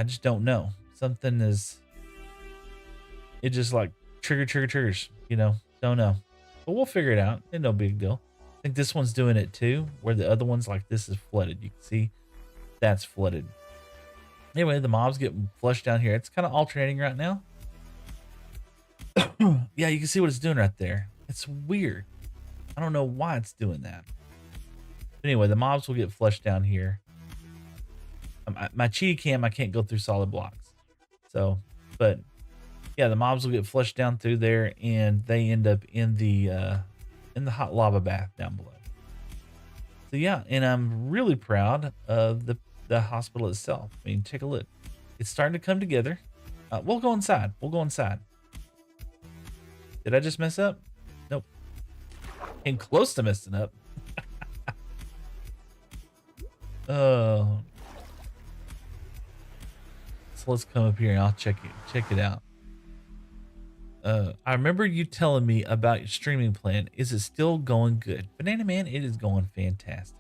just don't know. Something is, it just like triggers, you know, don't know. But we'll figure it out. Ain't no big deal. I think this one's doing it too, where the other one's like this is flooded. You can see that's flooded. Anyway, the mobs get flushed down here. It's kind of alternating right now. Yeah, you can see what it's doing right there. It's weird. I don't know why it's doing that. But anyway, the mobs will get flushed down here. My cheaty cam, I can't go through solid blocks. So, but yeah, the mobs will get flushed down through there, and they end up in the hot lava bath down below. So yeah, and I'm really proud of the hospital itself. I mean, take a look. It's starting to come together. We'll go inside. We'll go inside. Did I just mess up? Nope. Came close to messing up. Oh. So let's come up here and I'll check it out. I remember you telling me about your streaming plan. Is it still going good? Banana Man, it is going fantastic.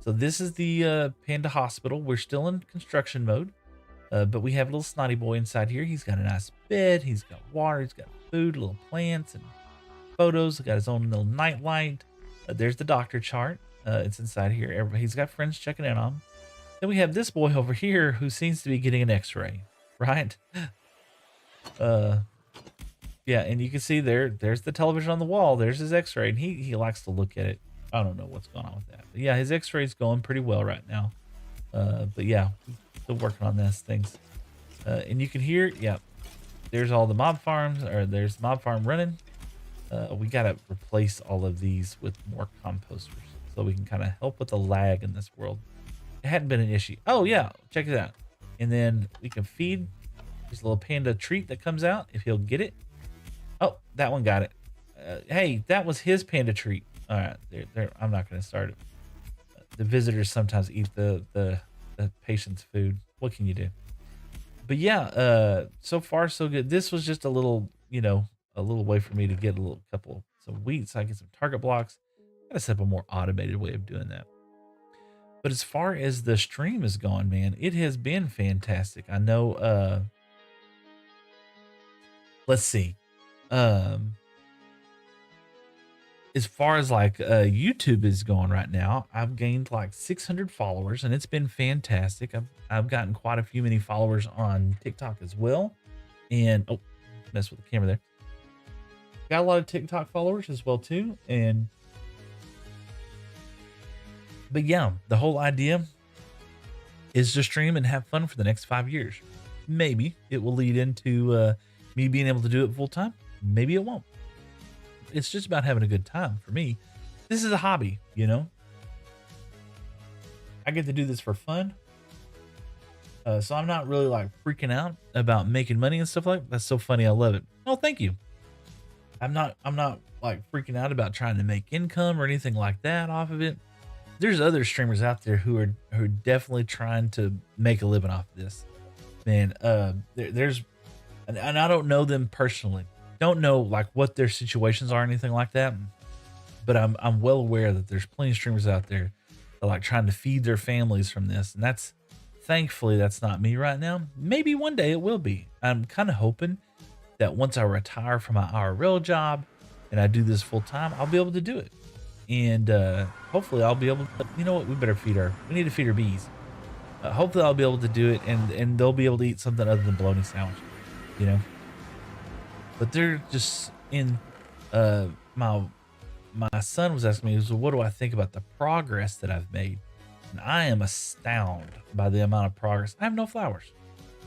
So this is the Panda Hospital. We're still in construction mode, but we have a little snotty boy inside here. He's got a nice bed. He's got water. He's got food, little plants, and photos. He's got his own little night light. There's the doctor chart. It's inside here. He's got friends checking in on him. Then we have this boy over here who seems to be getting an x-ray, right? Yeah, and you can see there's the television on the wall. There's his x-ray, and he likes to look at it. I don't know what's going on with that. But yeah, his x-ray is going pretty well right now. But yeah, still working on those things. And you can hear, yeah, there's all the mob farms, or there's mob farm running. We got to replace all of these with more composters so we can kind of help with the lag in this world. It hadn't been an issue. Oh yeah, check it out. And then we can feed this little panda treat that comes out if he'll get it. Oh, that one got it. Hey, that was his panda treat. All right, there. I'm not going to start it. The visitors sometimes eat the patient's food. What can you do? But yeah, so far so good. This was just a little, you know, a little way for me to get some wheat so I can get some target blocks. Gotta set up a more automated way of doing that. But as far as the stream is gone, man, it has been fantastic. I know, let's see. As far as like YouTube is going right now, I've gained like 600 followers, and it's been fantastic. I've gotten quite a few many followers on TikTok as well. And oh, mess with the camera there. Got a lot of TikTok followers as well too. But yeah, the whole idea is to stream and have fun for the next 5 years. Maybe it will lead into me being able to do it full time. Maybe it won't. It's just about having a good time for me. This is a hobby, you know. I get to do this for fun. So I'm not really like freaking out about making money and stuff like that. That's so funny. I love it. Oh, thank you. I'm not like freaking out about trying to make income or anything like that off of it. There's other streamers out there who are definitely trying to make a living off of this. Man, there's, and I don't know them personally. Don't know like what their situations are or anything like that. But I'm well aware that there's plenty of streamers out there that are like trying to feed their families from this. And thankfully that's not me right now. Maybe one day it will be. I'm kind of hoping that once I retire from my IRL job and I do this full time, I'll be able to do it. And hopefully I'll be able to, you know what, we need to feed our bees. Hopefully I'll be able to do it, and they'll be able to eat something other than bologna sandwich, you know. But they're just in my my son was asking me, so what do I think about the progress that I've made? And I am astounded by the amount of progress. I have no flowers.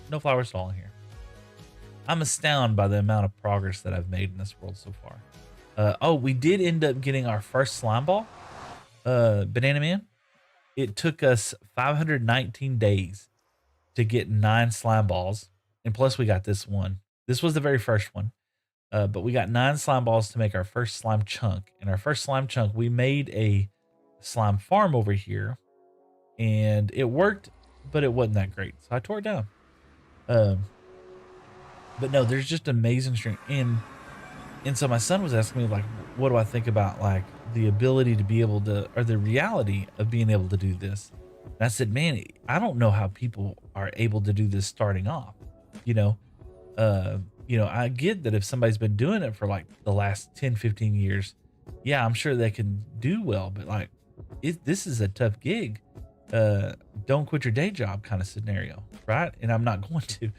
No flowers at all in here. I'm astounded by the amount of progress that I've made in this world so far. Oh, we did end up getting our first slime ball, Banana Man. It took us 519 days to get 9 slime balls. And plus we got this one. This was the very first one. But we got 9 slime balls to make our first slime chunk. And our first slime chunk, we made a slime farm over here. And it worked, but it wasn't that great. So I tore it down. But no, there's just amazing string. And so my son was asking me, like, what do I think about, like, the ability to be able to, or the reality of being able to do this? And I said, man, I don't know how people are able to do this starting off. You know, I get that if somebody's been doing it for like the last 10, 15 years, yeah, I'm sure they can do well, but like, this is a tough gig. Don't quit your day job kind of scenario, right? And I'm not going to.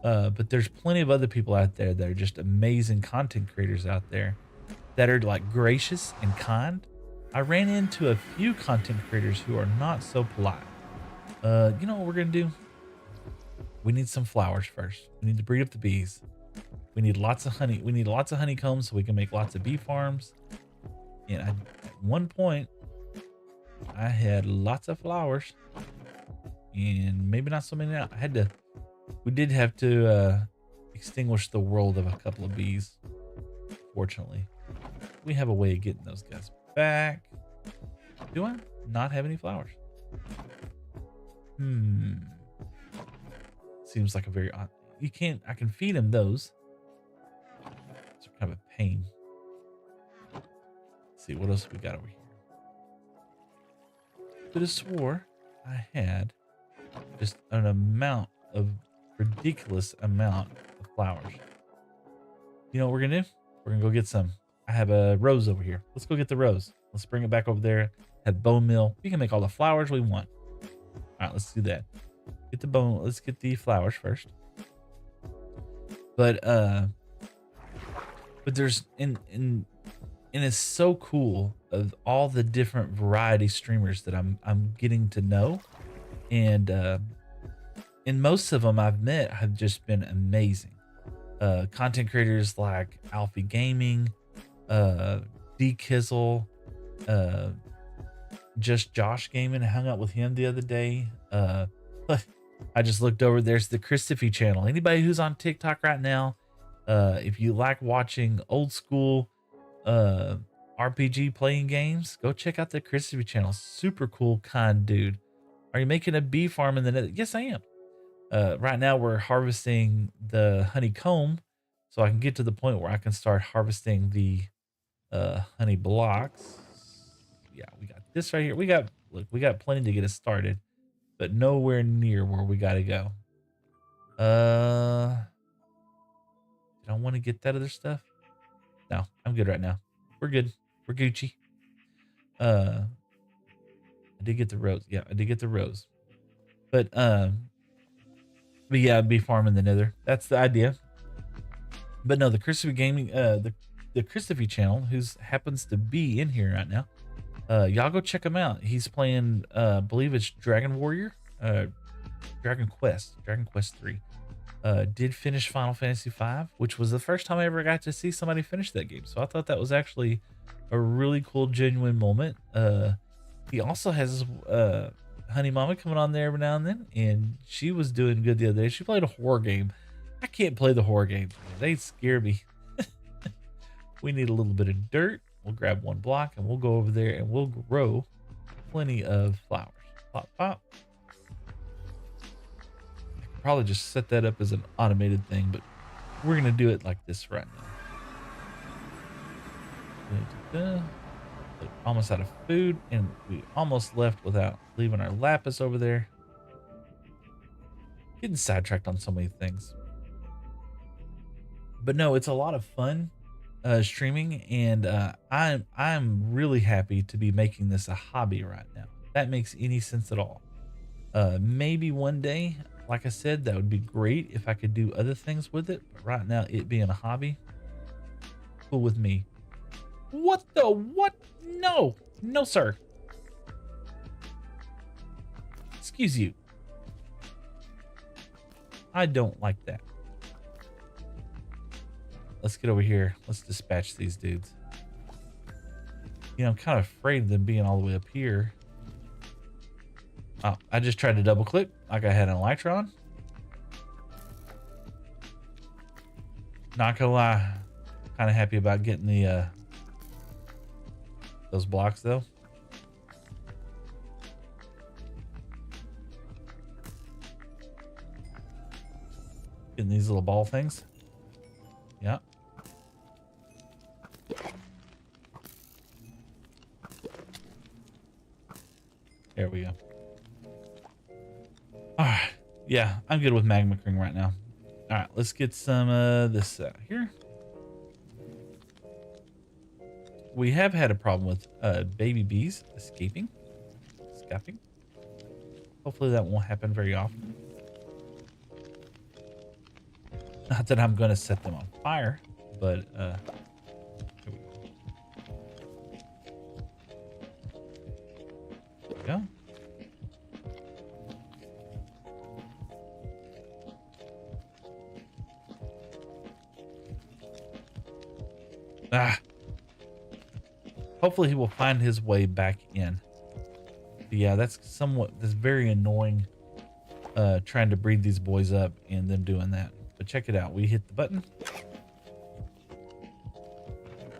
But there's plenty of other people out there that are just amazing content creators out there that are like gracious and kind. I ran into a few content creators who are not so polite. You know what we're gonna do? We need some flowers first. We need to breed up the bees. We need lots of honey. We need lots of honeycombs so we can make lots of bee farms. And at one point, I had lots of flowers, and maybe not so many now. We did have to extinguish the world of a couple of bees. Fortunately, we have a way of getting those guys back. Do I not have any flowers? Seems like a very odd. You can't. I can feed him those. It's kind of a pain. Let's see what else we got over here. Could have swore I had just an ridiculous amount of flowers. You know what we're gonna do? We're gonna go get some. I have a rose over here. Let's go get the rose. Let's bring it back over there. Have bone meal. We can make all the flowers we want. All right, let's do that. Get the bone. Let's get the flowers first. But there's and it's so cool of all the different variety streamers that I'm getting to know, and most of them I've met have just been amazing. Content creators like Alfie Gaming, D Kizzle, just Josh Gaming. I hung out with him the other day. I just looked over. There's the Christophy channel. Anybody who's on TikTok right now, if you like watching old school RPG playing games, go check out the Christophy channel. Super cool, kind dude. Are you making a bee farm in the nether? Yes, I am. Right now we're harvesting the honeycomb, so I can get to the point where I can start harvesting the honey blocks. Yeah, we got this right here. We got plenty to get us started, but nowhere near where we got to go. Did I want to get that other stuff? No, I'm good right now. We're good. We're Gucci. I did get the rose. Yeah, I did get the rose. But yeah, I'd be farming the nether. That's the idea. But no, the Christophy Gaming, the Christophy channel, who's happens to be in here right now. Y'all go check him out. He's playing, believe it's Dragon Warrior, Dragon Quest 3. Did finish Final Fantasy V, which was the first time I ever got to see somebody finish that game. So I thought that was actually a really cool, genuine moment. He also has Honey Mama coming on there every now and then, and she was doing good the other day. She played a horror game. I can't play the horror games. They scare me. We need a little bit of dirt. We'll grab one block and we'll go over there and we'll grow plenty of flowers. Pop, pop. I could probably just set that up as an automated thing, but we're going to do it like this right now. Almost out of food, and we almost left without leaving our lapis over there. Getting sidetracked on so many things. But no, it's a lot of fun streaming, and I'm really happy to be making this a hobby right now. If that makes any sense at all. Maybe one day, like I said, that would be great if I could do other things with it. But right now, it being a hobby, cool with me. What the what? No. No, sir. Excuse you. I don't like that. Let's get over here. Let's dispatch these dudes. You know, I'm kind of afraid of them being all the way up here. Oh, I just tried to double click like I had an Electron. Not gonna lie, kind of happy about getting the those blocks though. Getting these little ball things. Yeah. There we go. All right. Yeah, I'm good with magma cream right now. All right, let's get some this out here. We have had a problem with baby bees escaping. Hopefully that won't happen very often. Not that I'm going to set them on fire, but here we go. Ah. Hopefully he will find his way back in. But yeah, that's very annoying trying to breed these boys up and them doing that. But check it out. We hit the button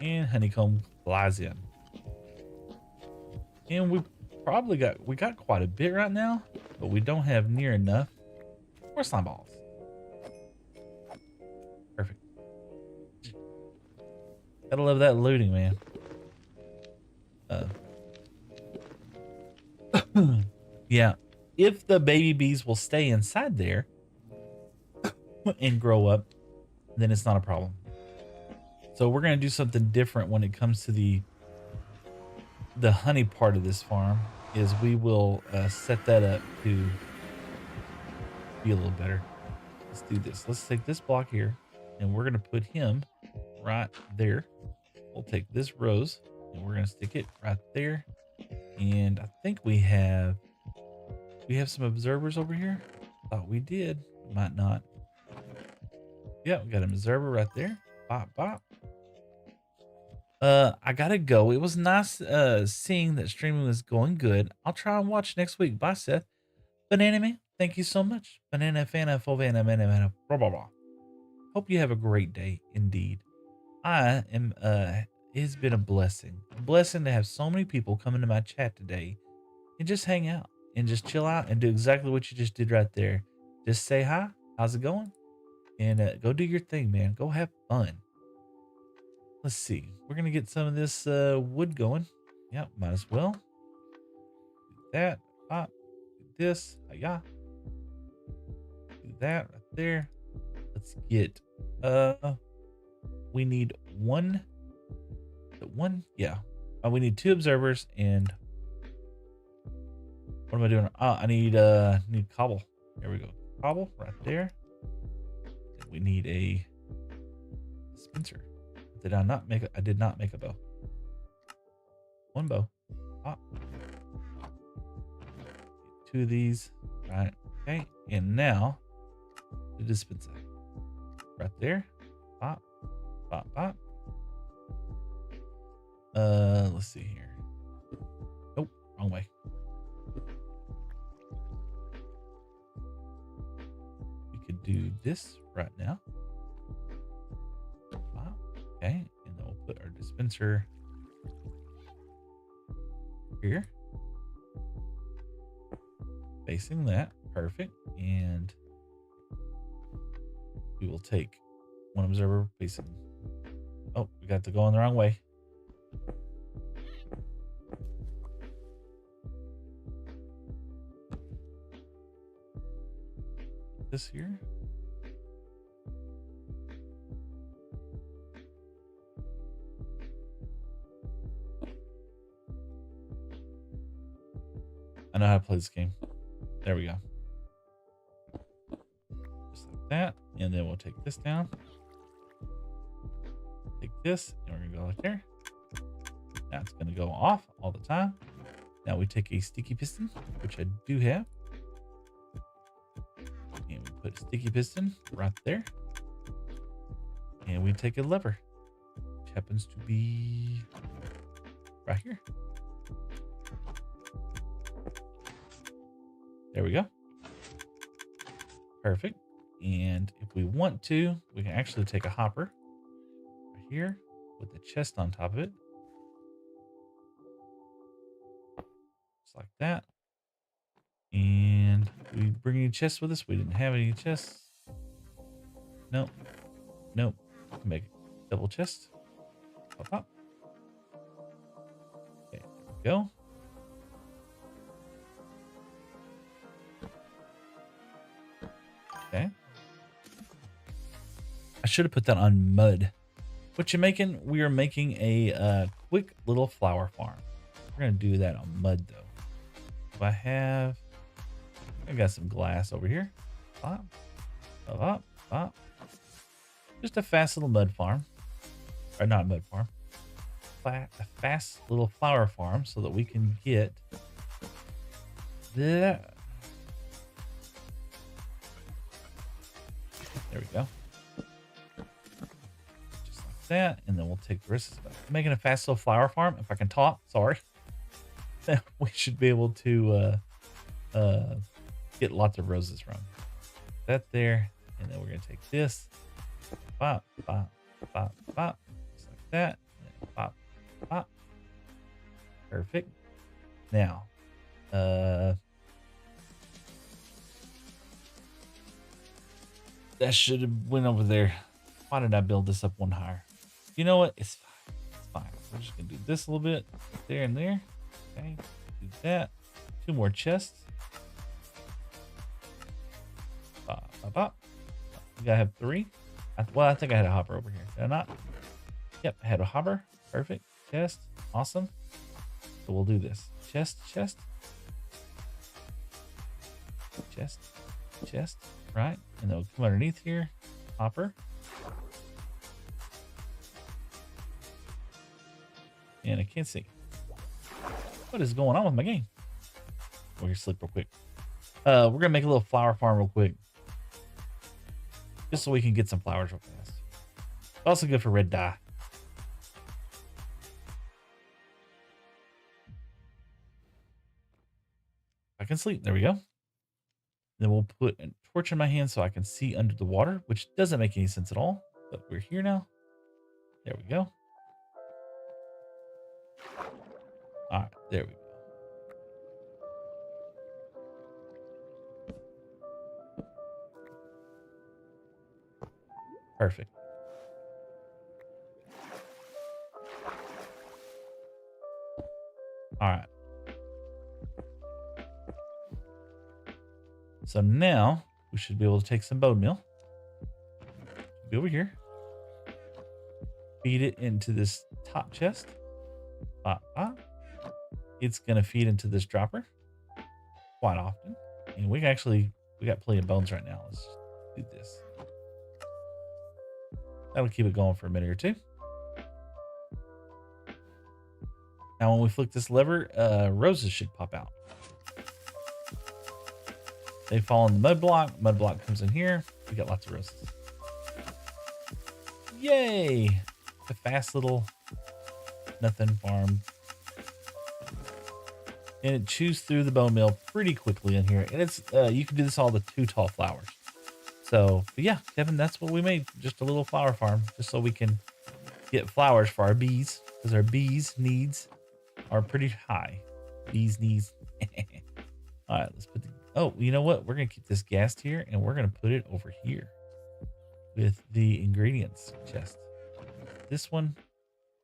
and honeycomb flies in. And we got quite a bit right now, but we don't have near enough for slime balls. Perfect. Gotta love that looting, man. Yeah, if the baby bees will stay inside there and grow up, then it's not a problem. So we're gonna do something different when it comes to the honey part of this farm. Is we will set that up to be a little better. Let's do this. Let's take this block here, and we're gonna put him right there. We'll take this rose, and we're gonna stick it right there. And I think we have some observers over here. Thought we did, might not. Yeah, we got an observer right there. Bop bop. I gotta go. It was nice seeing that streaming was going good. I'll try and watch next week. Bye, Seth. Banana Man, thank you so much. Banana Fana Fovana Mana blah blah blah. Hope you have a great day indeed. I am it's been a blessing. A blessing to have so many people come into my chat today and just hang out and just chill out and do exactly what you just did right there. Just say hi. How's it going? And go do your thing, man. Go have fun. Let's see. We're going to get some of this wood going. Yeah, might as well. Do that. Pop. Do this. Yeah. Do that right there. Let's get we need one. Yeah. We need 2 observers and what am I doing? I need cobble. There we go. Cobble right there. And we need a dispenser. Did I not make I did not make a bow. 1 bow. Pop. 2 of these. Right. Okay. And now the dispenser. Right there. Pop. Pop. Pop. Let's see here. Nope, wrong way. We could do this right now. Okay, and then we'll put our dispenser here. Facing that. Perfect. And we will take 1 observer facing. Oh, we got to go in the wrong way. This here. I know how to play this game. There we go. Just like that. And then we'll take this down. Take this, and we're gonna go like there. Now it's going to go off all the time. Now we take a sticky piston, which I do have. And we put a sticky piston right there. And we take a lever, which happens to be right here. There we go. Perfect. And if we want to, we can actually take a hopper right here with the chest on top of it. Just like that. And we bring any chests with us? We didn't have any chests. Nope. Nope. Make a double chest. Pop, pop. Okay, there we go. Okay. I should have put that on mud. What you making? We are making a quick little flower farm. We're gonna do that on mud though. I got some glass over here. Pop, pop, pop, pop. Just a fast little mud farm, or not mud farm. A fast little flower farm so that we can get the. There we go. Just like that. And then we'll take the rest of it. I'm making a fast little flower farm. If I can talk, sorry. We should be able to get lots of roses from. That there. And then we're going to take this. Pop, pop, pop, pop. Just like that. And then pop, pop. Perfect. Now, that should have went over there. Why did I build this up one higher? You know what? It's fine. It's fine. We're just gonna do this a little bit there and there. Okay, do that. 2 more chests. Bop, bop, bop. You gotta have 3. Well, I think I had a hopper over here. Did I not? Yep, I had a hopper. Perfect. Chest. Awesome. So we'll do this. Chest, chest. Chest, chest. Right, and then we'll come underneath here, hopper, and I can't see. What is going on with my game? We're gonna sleep real quick. We're gonna make a little flower farm real quick, just so we can get some flowers real fast. Also good for red dye. I can sleep. There we go. Then we'll put a torch in my hand so I can see under the water, which doesn't make any sense at all. But we're here now. There we go. All right, there we go. Perfect. All right. So now we should be able to take some bone meal. Be over here. Feed it into this top chest. It's going to feed into this dropper quite often. And we got plenty of bones right now. Let's do this. That'll keep it going for a minute or two. Now when we flick this lever, roses should pop out. They fall in the mud block. Mud block comes in here. We got lots of roses. Yay! A fast little nothing farm. And it chews through the bone meal pretty quickly in here. And it's you can do this all the 2 tall flowers. So, but yeah, Kevin, that's what we made. Just a little flower farm, just so we can get flowers for our bees, because our bees needs are pretty high. Bees needs. All right, let's put the. Oh, you know what? We're gonna keep this gassed here, and we're gonna put it over here with the ingredients chest. This one,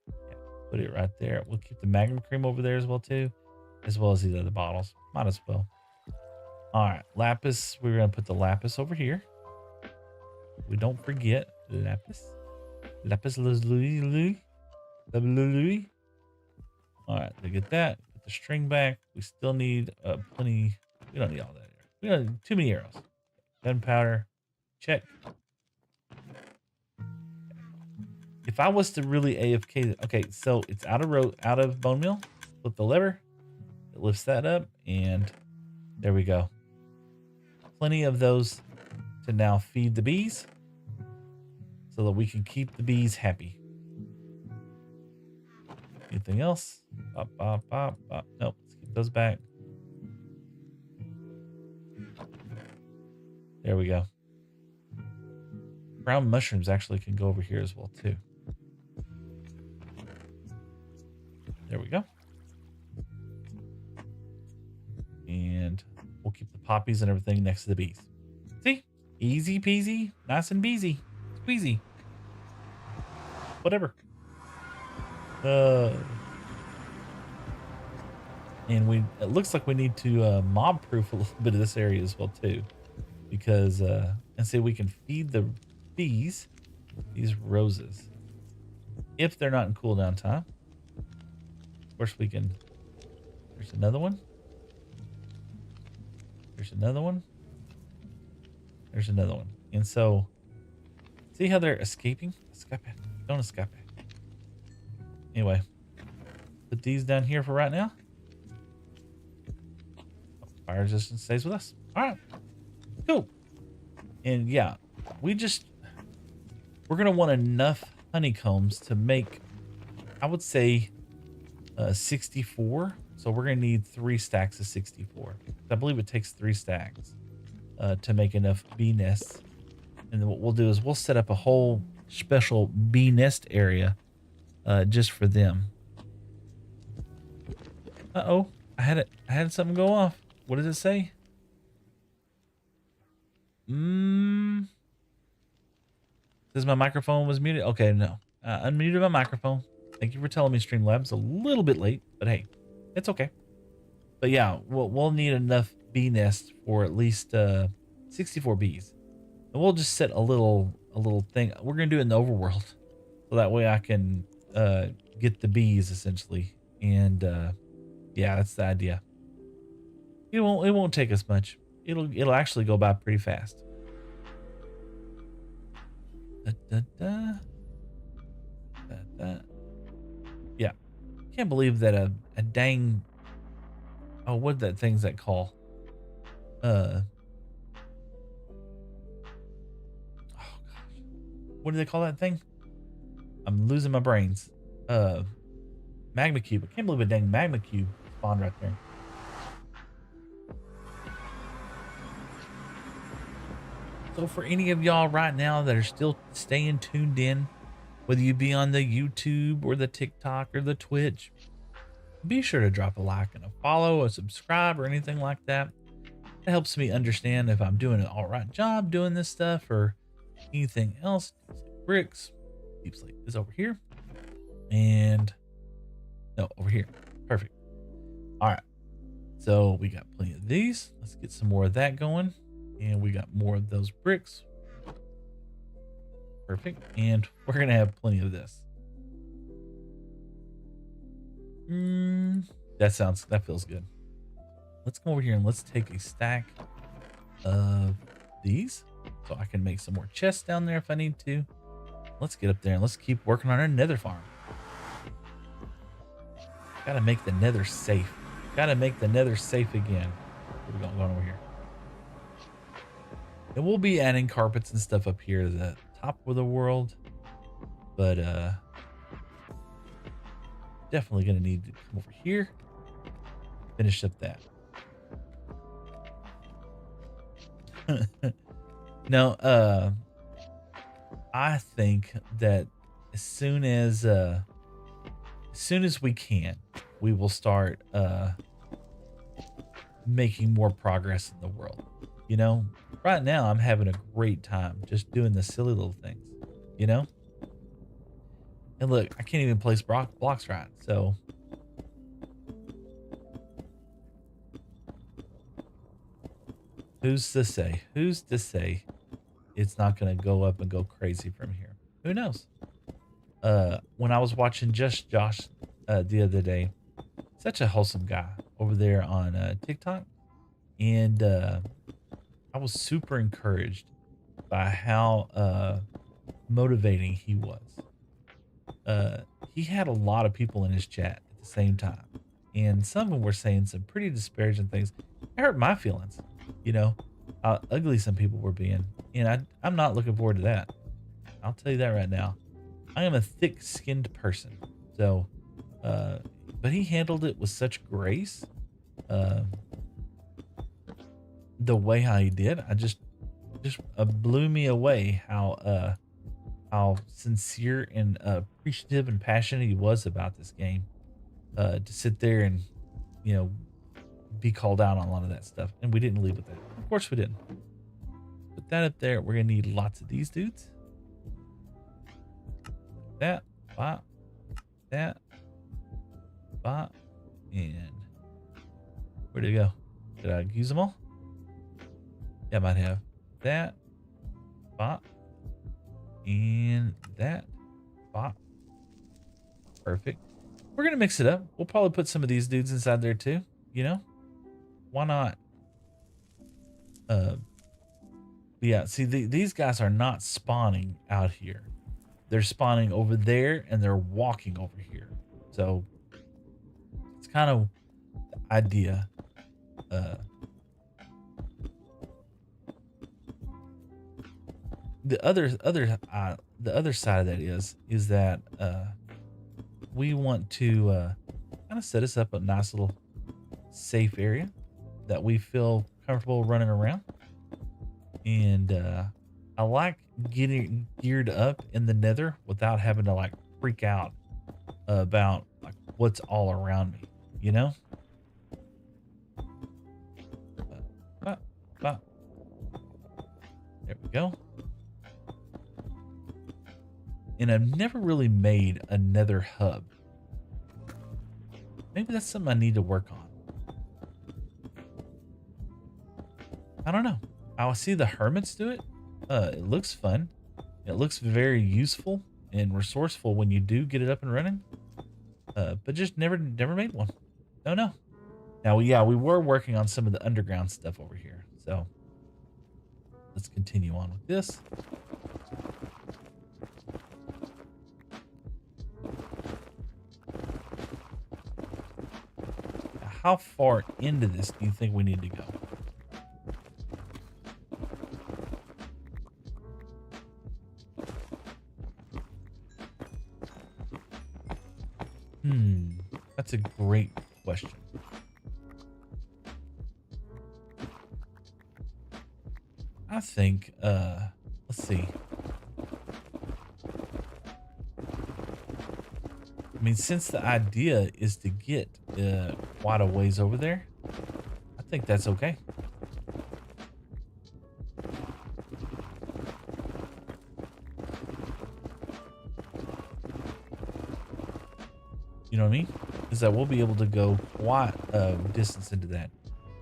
yeah, put it right there. We'll keep the Magnum cream over there as well too, as well as these other bottles. Might as well. All right, lapis. We're gonna put the lapis over here. We don't forget lapis. Lapis lazuli. All right, to get that, put the string back. We still need plenty. We don't need all that. We don't need too many arrows. Gunpowder, check. if I was to really AFK, okay, so it's out of bone meal. Flip the lever, it lifts that up, and there we go. Plenty of those to now feed the bees so that we can keep the bees happy. Anything else? Bop, bop, bop, bop. Nope, let's keep those back. There we go. Brown mushrooms actually can go over here as well too. There we go. And we'll keep the poppies and everything next to the bees. See? Easy peasy, nice and beezy. Squeezy. Whatever. And it looks like we need to mob proof a little bit of this area as well too. Because and say we can feed the bees these roses. If they're not in cooldown time. Of course we can. There's another one. There's another one. There's another one. And so, see how they're escaping? Escape. Don't escape. Anyway, put these down here for right now. Fire resistance stays with us. All right. Cool. And yeah, we're going to want enough honeycombs to make, I would say, 64. So we're going to need 3 stacks of 64. I believe it takes 3 stacks to make enough bee nests. And then what we'll do is we'll set up a whole special bee nest area just for them. Uh-oh. I had something go off. What does it say? Says my microphone was muted. Okay, no. Unmuted my microphone. Thank you for telling me, Streamlabs. A little bit late, but hey, it's okay. But yeah, we'll need enough bee nests for at least 64 bees. And we'll just set a little thing. We're gonna do it in the overworld, so that way I can get the bees essentially. And yeah, that's the idea. It won't take us much. It'll actually go by pretty fast. Yeah, can't believe that a dang. Oh, what that thing's that call? Oh gosh, what do they call that thing? I'm losing my brains. Magma cube. I can't believe a dang magma cube spawned right there. So for any of y'all right now that are still staying tuned in, whether you be on the YouTube or the TikTok or the Twitch, be sure to drop a like and a follow, a subscribe, or anything like that. It helps me understand if I'm doing an all right job doing this stuff or anything else. Bricks. Deep Slate is over here. And no, over here. Perfect. All right. So we got plenty of these. Let's get some more of that going. And we got more of those bricks. Perfect. And we're going to have plenty of this. That feels good. Let's go over here and let's take a stack of these so I can make some more chests down there if I need to. Let's get up there and let's keep working on our nether farm. Gotta make the nether safe. Gotta make the nether safe again. What are we going over here? And we'll be adding carpets and stuff up here to the top of the world. But definitely gonna need to come over here. Finish up that. No, I think that as soon as we can, we will start making more progress in the world. You know, right now I'm having a great time just doing the silly little things, you know? And look, I can't even place blocks right, so. Who's to say? Who's to say it's not going to go up and go crazy from here? Who knows? When I was watching Just Josh the other day, such a wholesome guy over there on TikTok. And I was super encouraged by how motivating he was. uh, he had a lot of people in his chat at the same time, and some of them were saying some pretty disparaging things. It hurt my feelings, you know, how ugly some people were being, and I'm not looking forward to that. I'll tell you that right now. I am a thick-skinned person, so, uh, but he handled it with such grace. Uh, the way how he did, I just blew me away how sincere and appreciative and passionate he was about this game. To sit there and, you know, be called out on a lot of that stuff, and we didn't leave with that. Of course, we didn't. Put that up there. We're gonna need lots of these dudes. That, bop, that, bop, and where'd it go? Did I use them all? Yeah, I might have. That, bop, and that, bop. Perfect. We're gonna mix it up. We'll probably put some of these dudes inside there too. You know, why not? Uh, yeah. See, these guys are not spawning out here. They're spawning over there, and they're walking over here. So it's kind of the idea. Uh, the other side of that is that we want to kind of set us up a nice little safe area that we feel comfortable running around. And I like getting geared up in the nether without having to like freak out about like what's all around me, you know? Uh, uh, uh. There we go. And I've never really made a nether hub. Maybe that's something I need to work on. I don't know. I'll see the hermits do it. It looks fun. It looks very useful and resourceful when you do get it up and running. But just never made one. Don't know. Now, yeah, we were working on some of the underground stuff over here. So let's continue on with this. Now, how far into this do you think we need to go? That's a great question. I think, let's see. I mean, since the idea is to get quite a ways over there, I think that's okay. You know what I mean? Is that we'll be able to go quite a distance into that.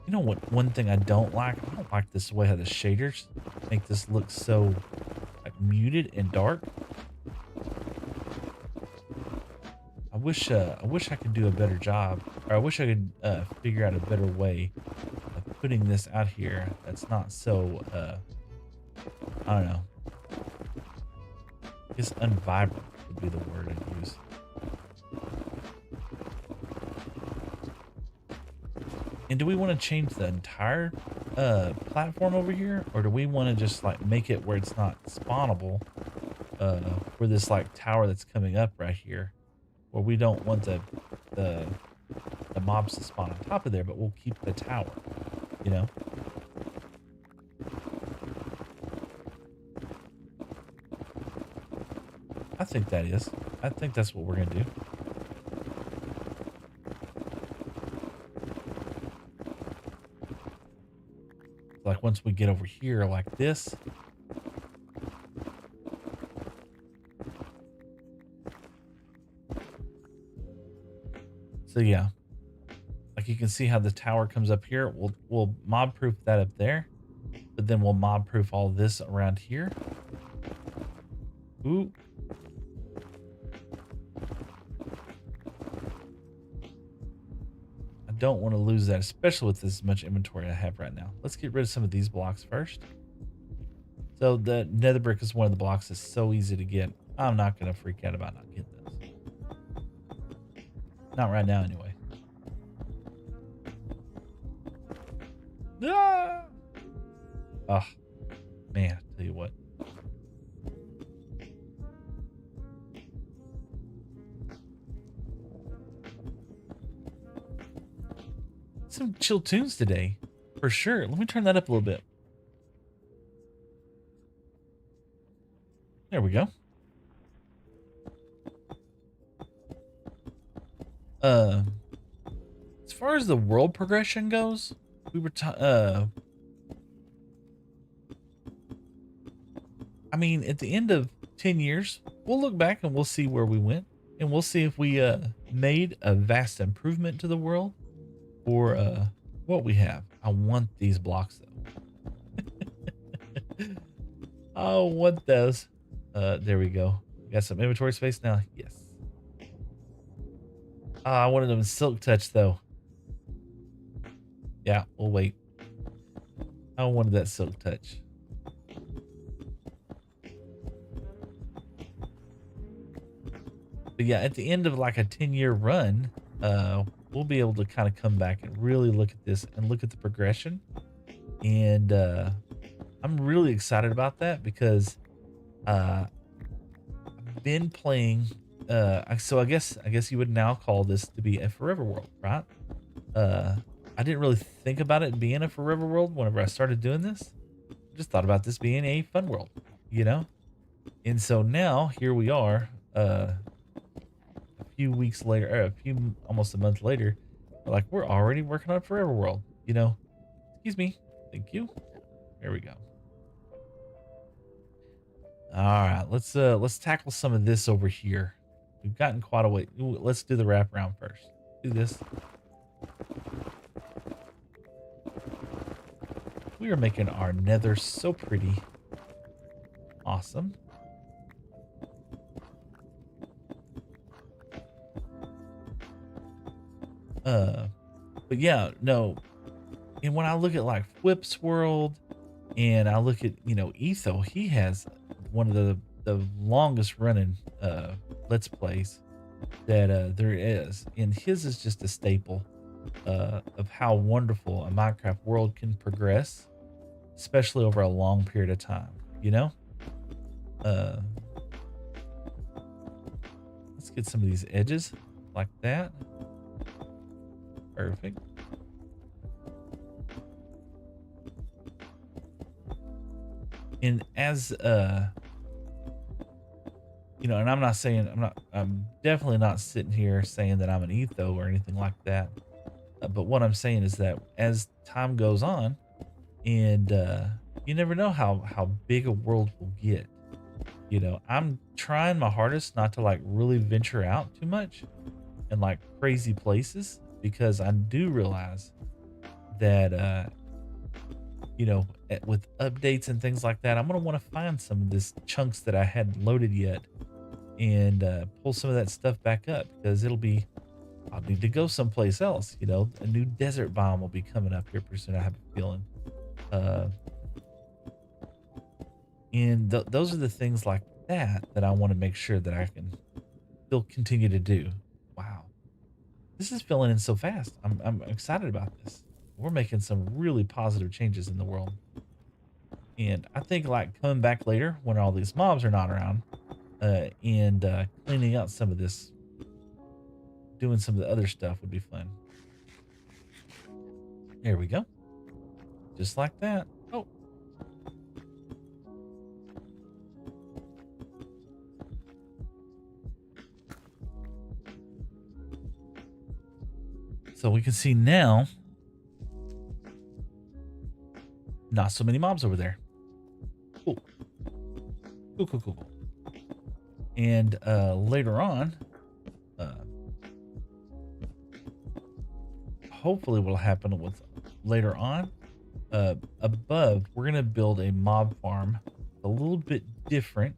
You know what? One thing I don't like this way how the shaders make this look so like muted and dark. I wish I could do a better job, or I wish I could figure out a better way of putting this out here that's not so I don't know. I guess unvibrant would be the word I'd use. And do we want to change the entire platform over here, or do we want to just like make it where it's not spawnable for this like tower that's coming up right here, where we don't want the mobs to spawn on top of there, but we'll keep the tower, you know? I think that's what we're gonna do. Like once we get over here like this. So yeah, like you can see how the tower comes up here. We'll mob proof that up there, but then we'll mob proof all this around here. Ooh. Don't want to lose that, especially with as much inventory I have right now. Let's get rid of some of these blocks first. So the nether brick is one of the blocks that's so easy to get. I'm not going to freak out about not getting this. Not right now, anyway. Ah! Oh, man, I tell you what. Some chill tunes today, for sure. Let me turn that up a little bit. There we go. Uh, as far as the world progression goes, we were I mean, at the end of 10 years, we'll look back and we'll see where we went, and we'll see if we made a vast improvement to the world or what we have. I want these blocks though. I want those. There we go. Got some inventory space now. Yes. I wanted them in silk touch though. Yeah, we'll wait. I wanted that silk touch. But yeah, at the end of like a 10-year run, we'll be able to kind of come back and really look at this and look at the progression. And I'm really excited about that because I've been playing. So I guess you would now call this to be a forever world, right? I didn't really think about it being a forever world whenever I started doing this. I just thought about this being a fun world, you know? And so now here we are, a few weeks later, or almost a month later, like we're already working on forever world, you know? Excuse me. Thank you. There we go. All right, let's tackle some of this over here. We've gotten quite a way. Ooh, let's do the wraparound first. Do this. We are making our nether so pretty. Awesome. But yeah, no. And when I look at like Whip's world and I look at, Etho, he has one of the longest running let's plays that there is. And his is just a staple of how wonderful a Minecraft world can progress, especially over a long period of time, you know? Let's get some of these edges like that. Perfect. And as and I'm definitely not sitting here saying that I'm an etho or anything like that. But what I'm saying is that as time goes on, and you never know how big a world will get. I'm trying my hardest not to like really venture out too much and like crazy places, because I do realize that with updates and things like that, I'm gonna want to find some of this chunks that I hadn't loaded yet and pull some of that stuff back up, because I'll need to go someplace else. A new desert biome will be coming up here pretty soon, I have a feeling. And those are the things like that I want to make sure that I can still continue to do. Wow, this is filling in so fast. I'm excited about this. We're making some really positive changes in the world. And I think like coming back later when all these mobs are not around, and cleaning out some of this, doing some of the other stuff would be fun. There we go. Just like that. Oh. So we can see now, not so many mobs over there. Cool. Cool. And later on, hopefully what'll happen with later on, above, we're going to build a mob farm a little bit different.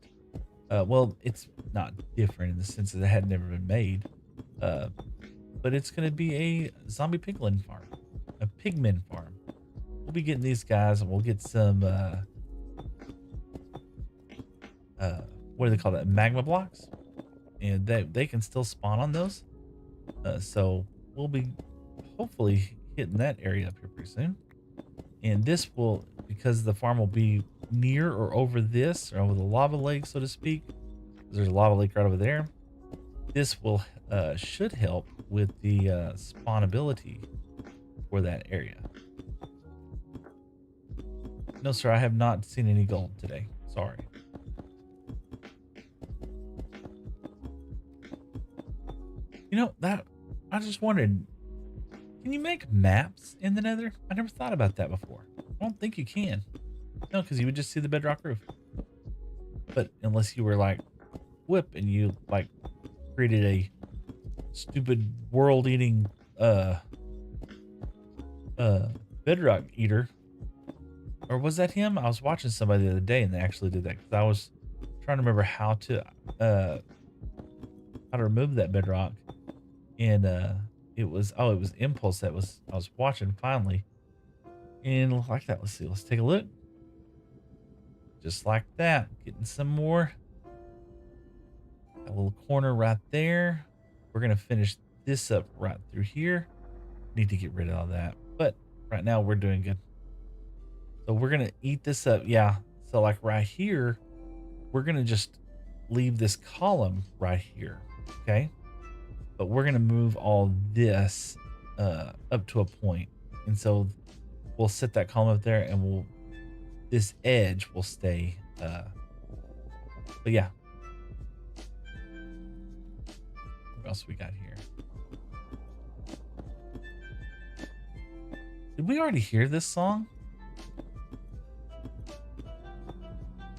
Well, it's not different in the sense that it had never been made. But it's going to be a zombie piglin farm, a pigman farm. We'll be getting these guys, and we'll get some, what do they call that? Magma blocks. And they can still spawn on those. So we'll be hopefully hitting that area up here pretty soon. And this will, because the farm will be near or over this, or over the lava lake, so to speak. There's a lava lake right over there. This will should help with the spawnability for that area. No, sir, I have not seen any gold today. Sorry. You know, that I just wondered, can you make maps in the Nether? I never thought about that before. I don't think you can. No, because you would just see the bedrock roof. But unless you were like Whip and you like created a stupid world-eating bedrock eater. Or was that him? I was watching somebody the other day and they actually did that, because I was trying to remember how to remove that bedrock. And it was Impulse that I was watching finally. And like that, let's see, let's take a look. Just like that, getting some more. A little corner right there. We're gonna finish this up right through here. Need to get rid of all that, but right now we're doing good. So we're gonna eat this up. Yeah, so like right here, we're gonna just leave this column right here, okay? But we're gonna move all this up to a point, and so we'll set that column up there, and this edge will stay. But yeah, what else we got here? Did we already hear this song?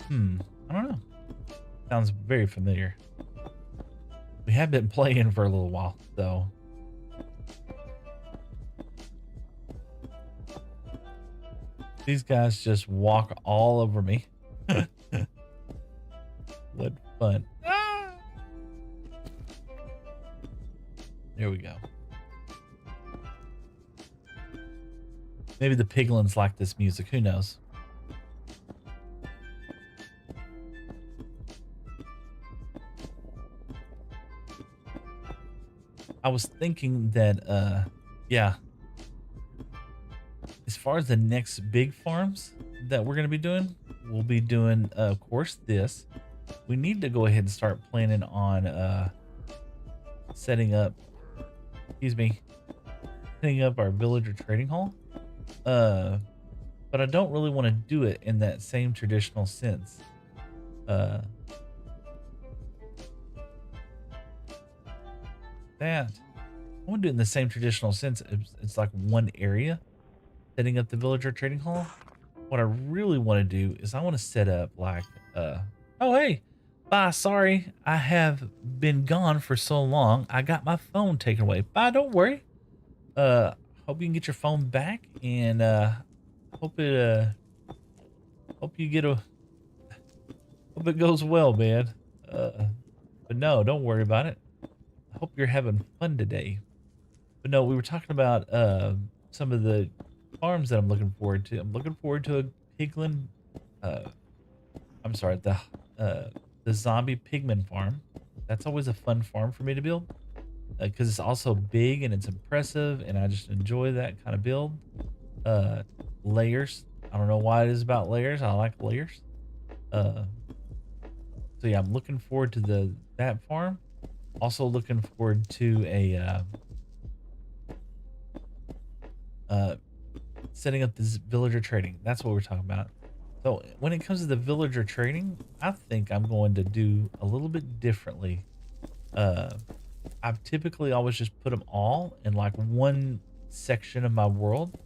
I don't know. Sounds very familiar. We have been playing for a little while, so. These guys just walk all over me. What fun. Ah! There we go. Maybe the piglins like this music, who knows? I was thinking that, yeah, as far as the next big farms that we're going to be doing, we'll be doing, of course, this. We need to go ahead and start planning on setting up, setting up our villager trading hall. But I don't really want to do it in that same traditional sense. That I want to do it in the same traditional sense. It's like one area setting up the villager trading hall. What I really want to do is I want to set up like oh hey, bye, sorry, I have been gone for so long. I got my phone taken away. Bye, don't worry. Hope you can get your phone back, and hope you get a hope it goes well, man. But no, don't worry about it. I hope you're having fun today. But no, we were talking about some of the farms that I'm looking forward to. I'm looking forward to a piglin. I'm sorry, the zombie pigman farm. That's always a fun farm for me to build, because it's also big and it's impressive, and I just enjoy that kind of build. Layers. I don't know why it is about layers. I like layers. So yeah, I'm looking forward to that farm. Also looking forward to a setting up this villager trading. That's what we're talking about. So when it comes to the villager trading, I think I'm going to do a little bit differently. I've typically always just put them all in like one section of my world,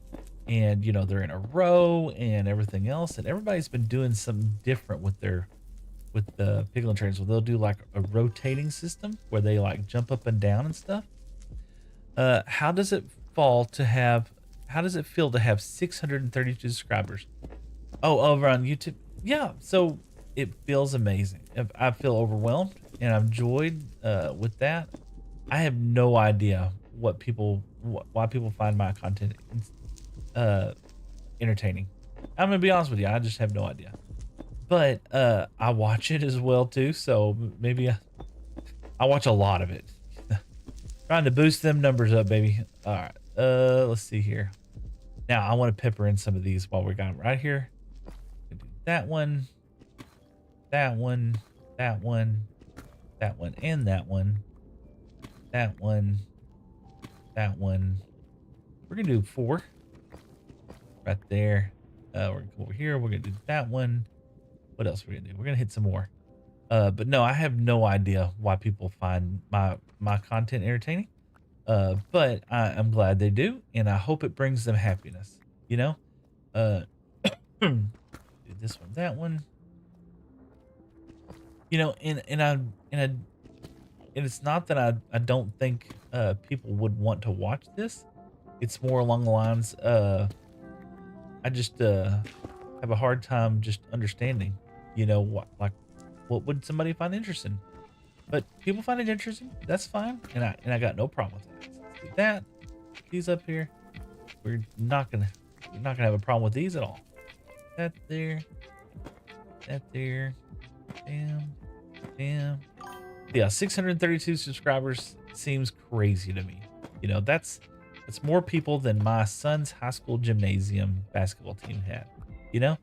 and you know, they're in a row and everything else, and everybody's been doing something different with the piglin trains. So they'll do like a rotating system where they like jump up and down and stuff. How does it feel to have 632 subscribers? Oh, over on YouTube? Yeah, so it feels amazing. I feel overwhelmed and I'm enjoyed with that. I have no idea why people find my content entertaining. I'm gonna be honest with you, I just have no idea. But I watch it as well too, so maybe I watch a lot of it. Trying to boost them numbers up, baby. All right. Let's see here. Now I want to pepper in some of these while we got them right here. Do that one, that one, that one, that one, and that one, that one, that one. We're gonna do 4 right there. We're gonna come over here. We're gonna do that one. What else we're gonna do? We're gonna hit some more. But no, I have no idea why people find my content entertaining. But I'm glad they do, and I hope it brings them happiness. You know, uh, do this one, that one. You know, and it's not that I don't think people would want to watch this. It's more along the lines I just have a hard time just understanding, you know, what would somebody find interesting? But people find it interesting. That's fine, and I got no problem with that. Let's do that. These up here, we're not gonna have a problem with these at all. That there, that there, bam, bam. Yeah, 632 subscribers seems crazy to me. You know, that's more people than my son's high school gymnasium basketball team had. You know,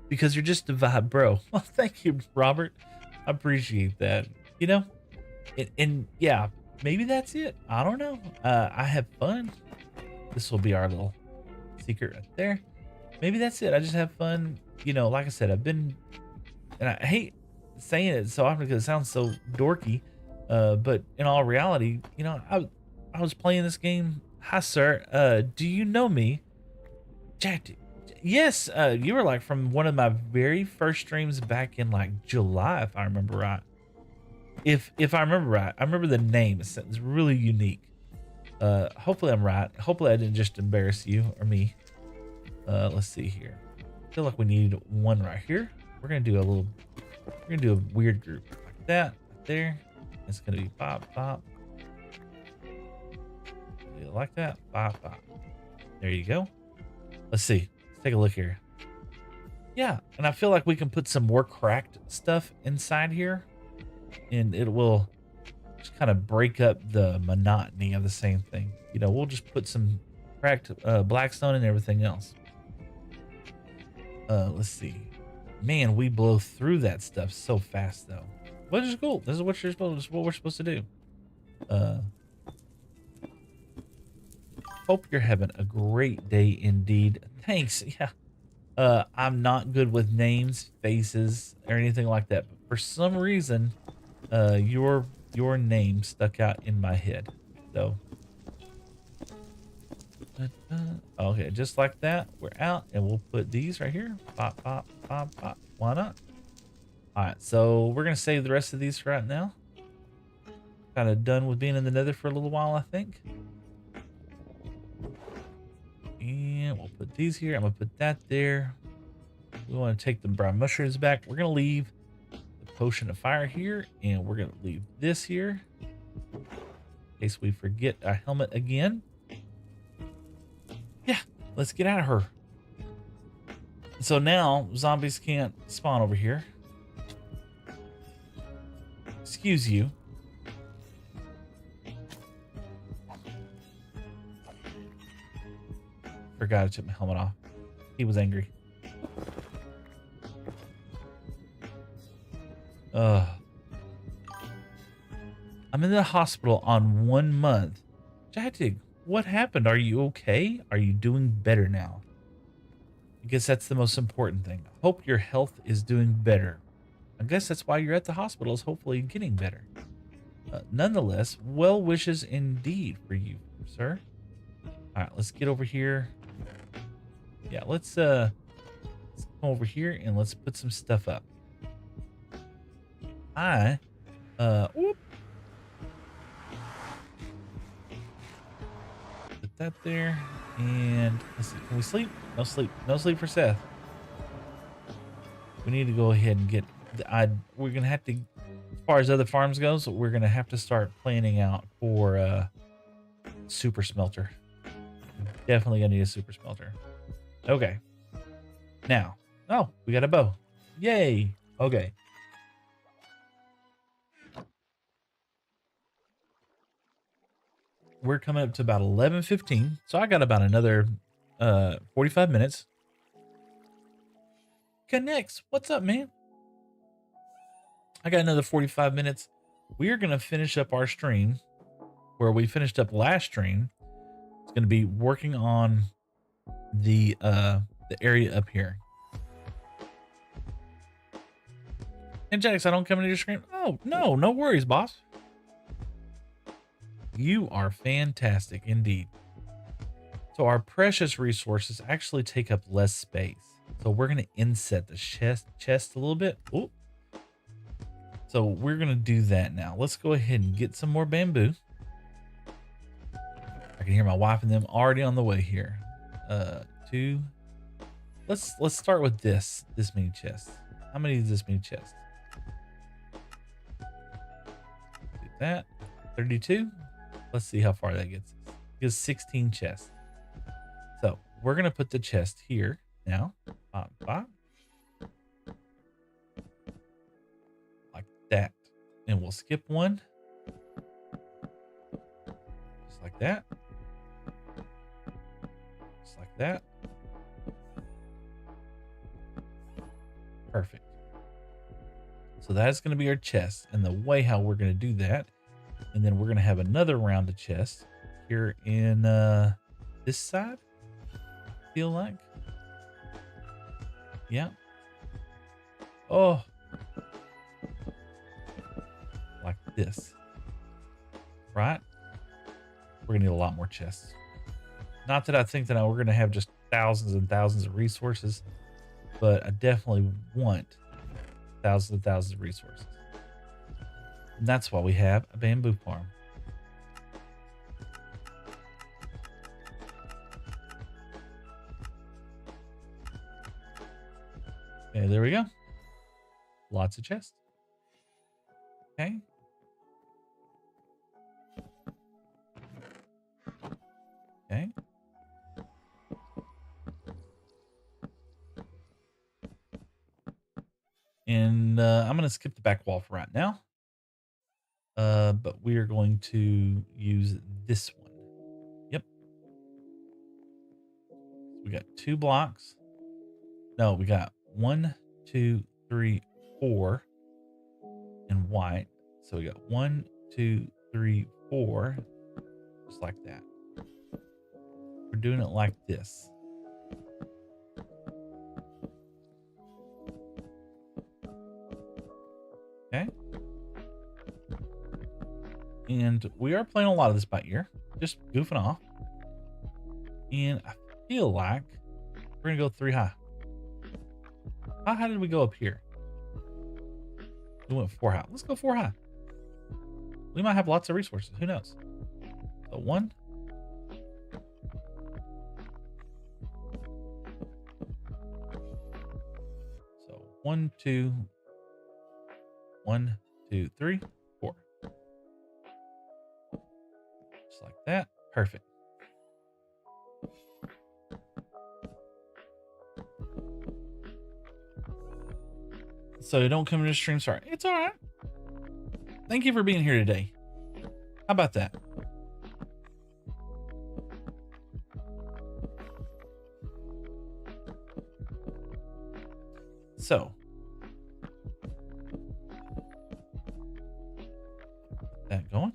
because you're just a vibe, bro. Well, thank you, Robert. I appreciate that. You know, and yeah, maybe that's it. I don't know. I have fun. This will be our little secret right there. Maybe that's it. I just have fun. You know, like I said, I've been, and I hate saying it so often because it sounds so dorky. But in all reality, you know, I was playing this game. Hi, sir. Do you know me? Jack, yes, you were like from one of my very first streams back in like July, if I remember right. If I remember right, I remember the name. It's really unique. Hopefully I'm right. Hopefully I didn't just embarrass you or me. Let's see here. I feel like we need one right here. We're gonna do a weird group like that right there. It's gonna be bop bop. You like that? Bop bop. There you go. Let's see. Let's take a look here. Yeah, and I feel like we can put some more cracked stuff inside here, and it will just kind of break up the monotony of the same thing. You know, we'll just put some cracked blackstone and everything else. Let's see. Man, we blow through that stuff so fast, though. Which is cool. This is what we're supposed to do. Hope you're having a great day indeed. Thanks. Yeah. I'm not good with names, faces, or anything like that. But for some reason, your name stuck out in my head. So, okay, just like that, we're out, and we'll put these right here. Pop, pop, pop, pop. Why not? All right, so we're gonna save the rest of these for right now. Kind of done with being in the nether for a little while, I think. And we'll put these here. I'm gonna put that there. We want to take the brown mushrooms back. We're gonna leave the potion of fire here, and we're gonna leave this here in case we forget our helmet again. Yeah, let's get out of her. So now zombies can't spawn over here. Excuse you. Forgot I took my helmet off. He was angry. I'm in the hospital on 1 month. Jatig, what happened? Are you okay? Are you doing better now? I guess that's the most important thing. I hope your health is doing better. I guess that's why you're at the hospital, is hopefully getting better. Nonetheless, well wishes indeed for you, sir. All right, let's get over here. Yeah, let's come over here and let's put some stuff up. Whoop. Put that there, and let's see. Can we sleep? No sleep. No sleep for Seth. We need to go ahead and get. We're gonna have to, as far as other farms goes, we're gonna have to start planning out for super smelter. Definitely gonna need a super smelter. Okay. Now, oh, we got a bow. Yay. Okay. we're coming up to about 11:15. So I got about another 45 minutes. Connects. What's up, man? I got another 45 minutes. We are going to finish up our stream where we finished up last stream. It's going to be working on the area up here. And Jax, I don't come into your screen. Oh, no worries, boss. You are fantastic indeed. So our precious resources actually take up less space. So we're going to inset the chest a little bit. Ooh. So we're going to do that now. Let's go ahead and get some more bamboo. I can hear my wife and them already on the way here. Two. Let's start with this mini chest. How many is this mini chest? Do that. 32. Let's see how far that gets us. It gives 16 chests. So we're going to put the chest here now. Bop, bop. Like that. And we'll skip one. Just like that. Just like that. Perfect. So that's going to be our chest. And the way how we're going to do that. And then we're going to have another round of chests here in this side. Feel like. Yeah. Oh. Like this. Right? We're going to need a lot more chests. Not that I think that we're going to have just thousands and thousands of resources, but I definitely want thousands and thousands of resources. And that's why we have a bamboo farm. Okay, there we go. Lots of chests. Okay. Okay. And I'm going to skip the back wall for right now. But we are going to use this one. Yep. We got 2 blocks. No, we got 1, 2, 3, 4 in white. So we got 1, 2, 3, 4, just like that. We're doing it like this. Okay. And we are playing a lot of this by ear, just goofing off. And I feel like we're going to go 3 high. How high did we go up here? We went 4 high. Let's go 4 high. We might have lots of resources. Who knows? So 1. So 1, 2. 1, 2, 3, 4. Just like that. Perfect. So you don't come into the stream. Sorry. It's all right. Thank you for being here today. How about that? So that going.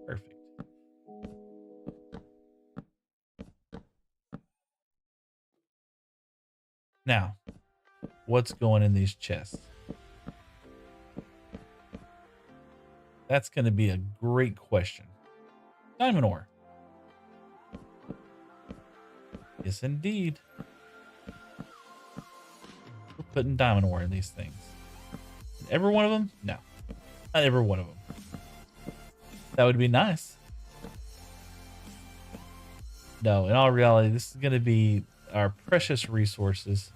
Perfect. Now, what's going in these chests? That's going to be a great question. Diamond ore. Yes, indeed. We're putting diamond ore in these things. Every one of them? No. Not every one of them. That would be nice. No, in all reality, this is going to be our precious resources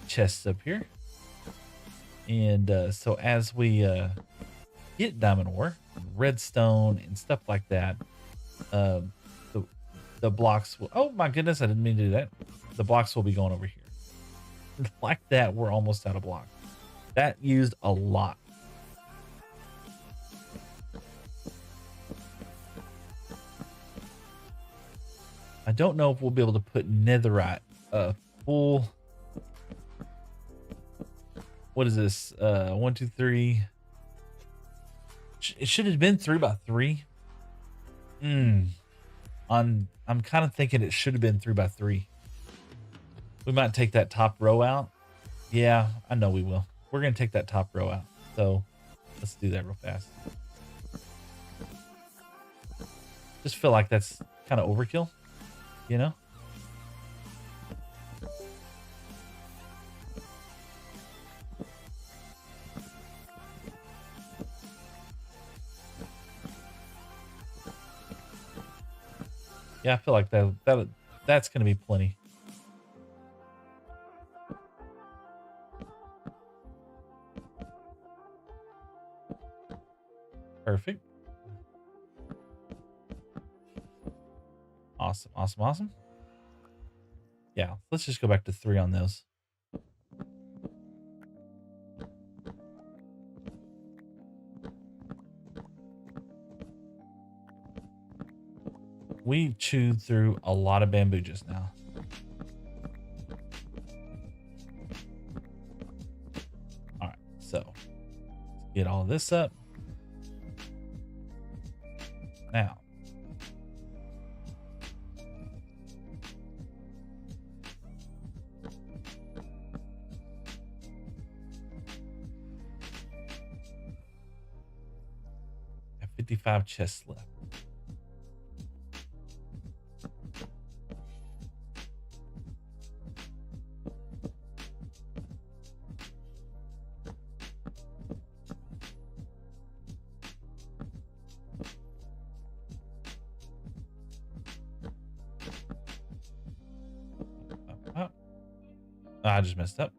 chests up here. And so as we get diamond ore, redstone and stuff like that, um, the the blocks will, oh my goodness, I didn't mean to do that. The blocks will be going over here. Like that, we're almost out of blocks. That used a lot. I don't know if we'll be able to put netherite full. What is this? 1, 2, 3. It should have been 3x3. I'm kind of thinking it should have been 3x3. We might take that top row out. Yeah, I know we will. We're gonna take that top row out. So let's do that real fast. Just feel like that's kind of overkill, you know? Yeah, I feel like that's gonna be plenty. Perfect. Awesome, awesome, awesome. Yeah, let's just go back to 3 on those. We chewed through a lot of bamboo just now. All right, so let's get all this up. Now, I have 55 chests left. Oh, I just messed up.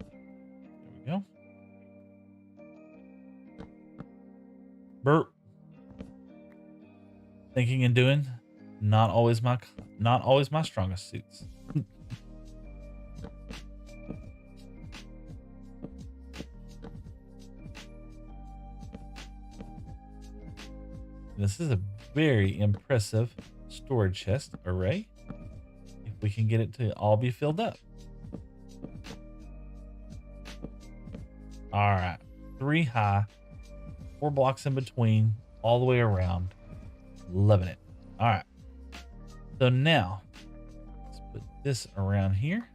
There we go. Burp. Thinking and doing, not always my strongest suits. This is a very impressive storage chest array. If we can get it to all be filled up. All right, 3 high, 4 blocks in between, all the way around. Loving it. All right. So now let's put this around here.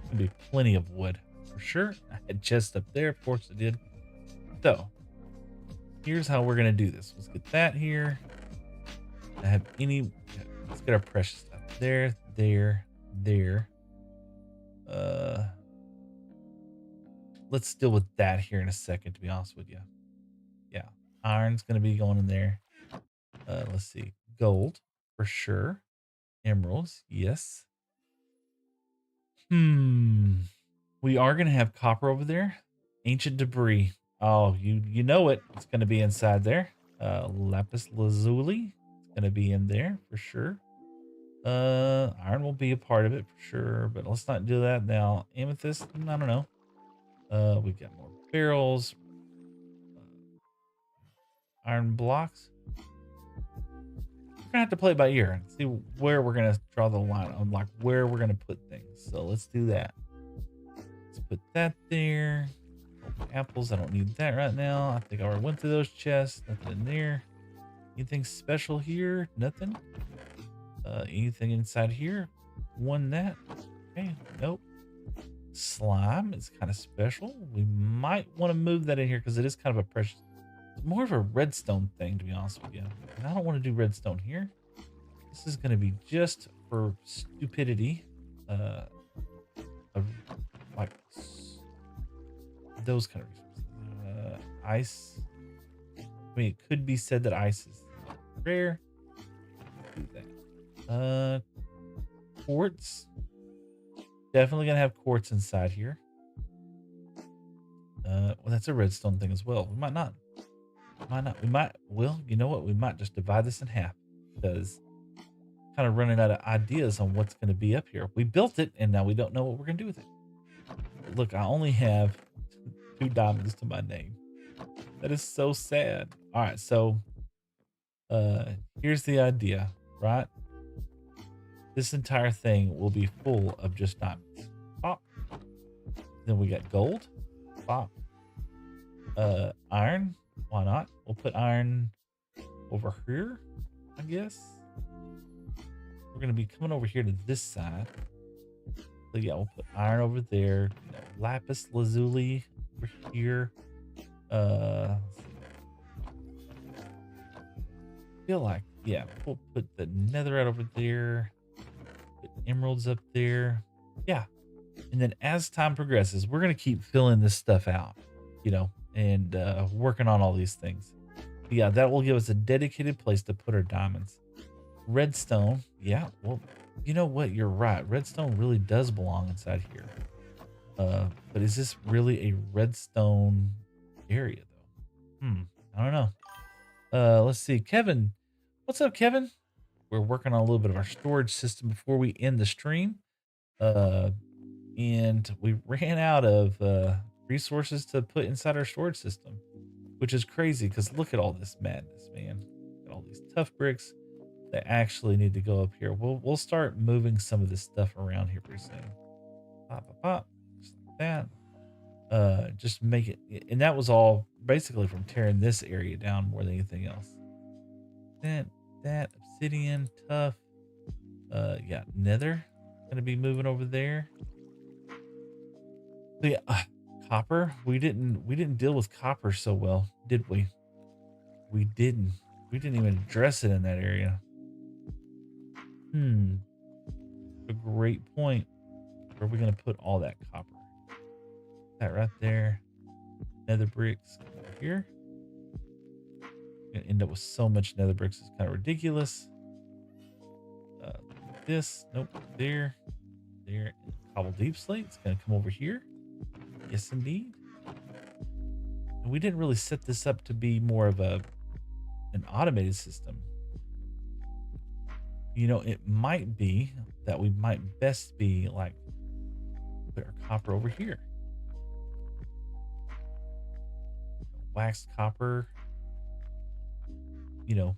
There'll be plenty of wood for sure. I had chests up there, of course I did. So here's how we're gonna do this. Let's get that here. I have any. Let's get our precious stuff there, there, there. Let's deal with that here in a second. To be honest with you, yeah, iron's gonna be going in there. Let's see, gold for sure. Emeralds, yes. We are gonna have copper over there. Ancient debris. Oh, you know it. It's gonna be inside there. Lapis lazuli. It's gonna be in there for sure. Iron will be a part of it for sure, but let's not do that now. Amethyst, I don't know. We've got more barrels. Iron blocks. We're gonna have to play it by ear and see where we're gonna draw the line on like where we're gonna put things. So let's do that. Let's put that there. Apples, I don't need that right now. I think I already went through those chests. Nothing in there. Anything special here? Nothing. Anything inside here? One that. Okay, nope. Slime is kind of special. We might want to move that in here because it is kind of a precious. It's more of a redstone thing, to be honest with you. And I don't want to do redstone here. This is going to be just for stupidity. Of like those kind of resources. Ice. I mean, it could be said that ice is rare. Do that. Quartz. Definitely gonna have quartz inside here. Well, that's a redstone thing as well. We might not. Might not. We might. Well, you know what? We might just divide this in half because kind of running out of ideas on what's going to be up here. We built it, and now we don't know what we're going to do with it. Look, I only have 2 diamonds to my name. That is so sad. All right, so here's the idea, right? This entire thing will be full of just diamonds. Pop. Then we got gold. Pop. Iron. Why not? We'll put iron over here, I guess. We're gonna be coming over here to this side. So yeah, we'll put iron over there. You know, lapis lazuli over here. Feel like, yeah, we'll put the netherite over there. Put emeralds up there. Yeah. And then as time progresses, we're gonna keep filling this stuff out, you know, and working on all these things. But yeah, that will give us a dedicated place to put our diamonds. Redstone, yeah, well, you know what? You're right. Redstone really does belong inside here. But is this really a redstone area though? I don't know. Let's see. Kevin, what's up, Kevin? We're working on a little bit of our storage system before we end the stream. And we ran out of resources to put inside our storage system, which is crazy because look at all this madness, man. Look at all these tough bricks. They actually need to go up here. We'll start moving some of this stuff around here pretty soon. Pop, pop, pop, just like that. Just make it, and that was all basically from tearing this area down more than anything else. That obsidian, tough. Yeah, nether gonna be moving over there. So yeah, copper. We didn't deal with copper so well, did we? We didn't. We didn't even address it in that area. A great point. Where are we going to put all that copper? That right there. Nether bricks over here. Gonna end up with so much nether bricks. It's kind of ridiculous. This, nope, there. Cobble deep slate. It's going to come over here. Yes, indeed. And we didn't really set this up to be more of an automated system. You know, it might be that we might best be like put our copper over here. Waxed copper. You know,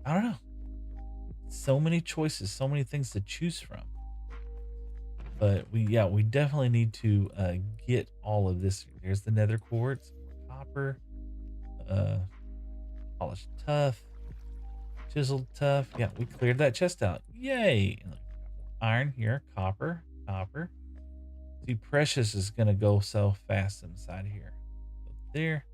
I don't know. So many choices, so many things to choose from. But we definitely need to get all of this. There's the nether quartz, copper, polished tough, chiseled tough. Yeah, we cleared that chest out. Yay! And look, iron here, copper. See, precious is gonna go so fast inside here. So there.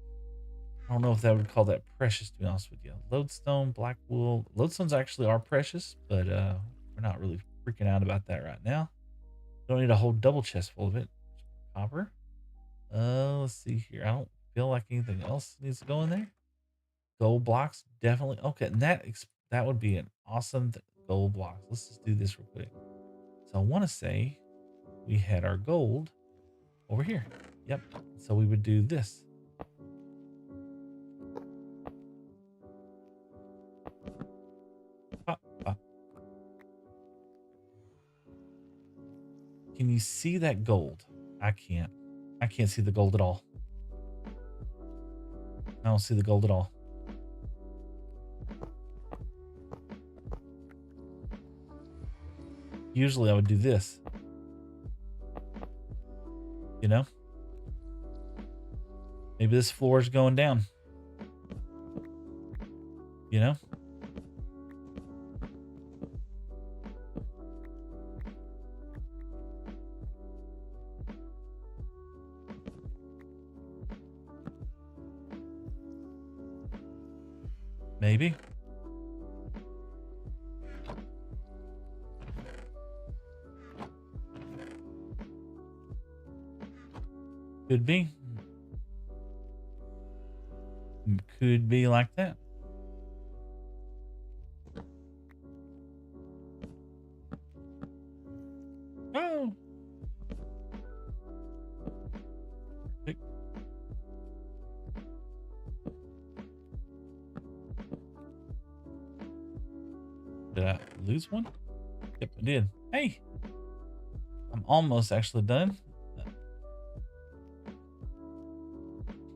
I don't know if that would call that precious, to be honest with you. Lodestone, black wool. Lodestones actually are precious, but we're not really freaking out about that right now. Don't need a whole double chest full of it. Copper. Let's see here. I don't feel like anything else needs to go in there. Gold blocks, definitely. Okay, and that would be an awesome gold block. Let's just do this real quick. So I want to say we had our gold over here. Yep. So we would do this. Pop, pop. Can you see that gold? I can't. I can't see the gold at all. I don't see the gold at all. Usually I would do this. You know? Maybe this floor is going down. You know? Maybe. Could be. Could be like that. Oh, Did I lose one? Yep, I did. Hey, I'm almost actually done.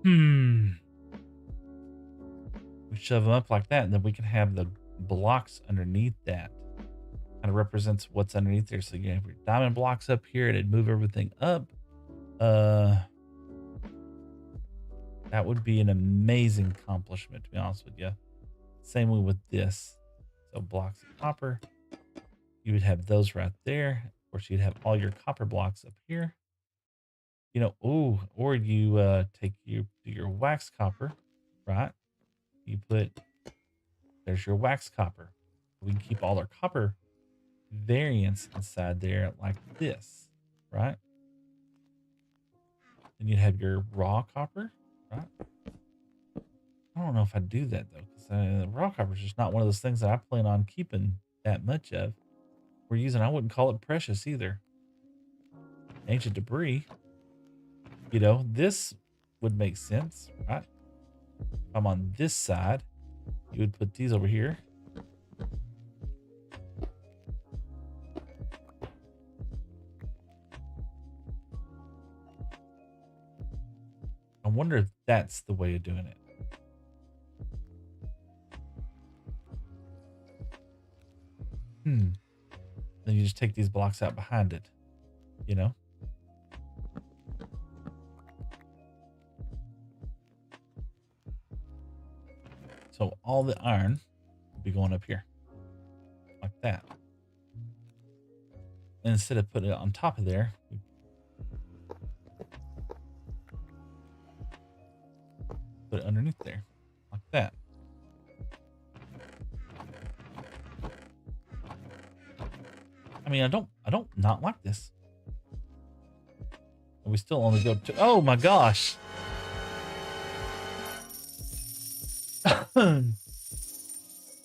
Hmm. We shove them up like that, and then we can have the blocks underneath that. Kind of represents what's underneath there. So you have your diamond blocks up here, and it'd move everything up. Uh, that would be an amazing accomplishment, to be honest with you. Same way with this. So blocks of copper. You would have those right there. Of course, you'd have all your copper blocks up here. You know, ooh, or you take your wax copper, right? You put there's your wax copper. We can keep all our copper variants inside there like this, right? And you'd have your raw copper, right? I don't know if I'd do that though, because raw copper is just not one of those things that I plan on keeping that much of. We're using, I wouldn't call it precious either. Ancient debris. You know, this would make sense, right? If I'm on this side, you would put these over here. I wonder if that's the way of doing it. Then you just take these blocks out behind it, you know? So all the iron will be going up here like that. And instead of putting it on top of there, we put it underneath there like that. I mean, I don't not like this. And we still only go to, oh my gosh.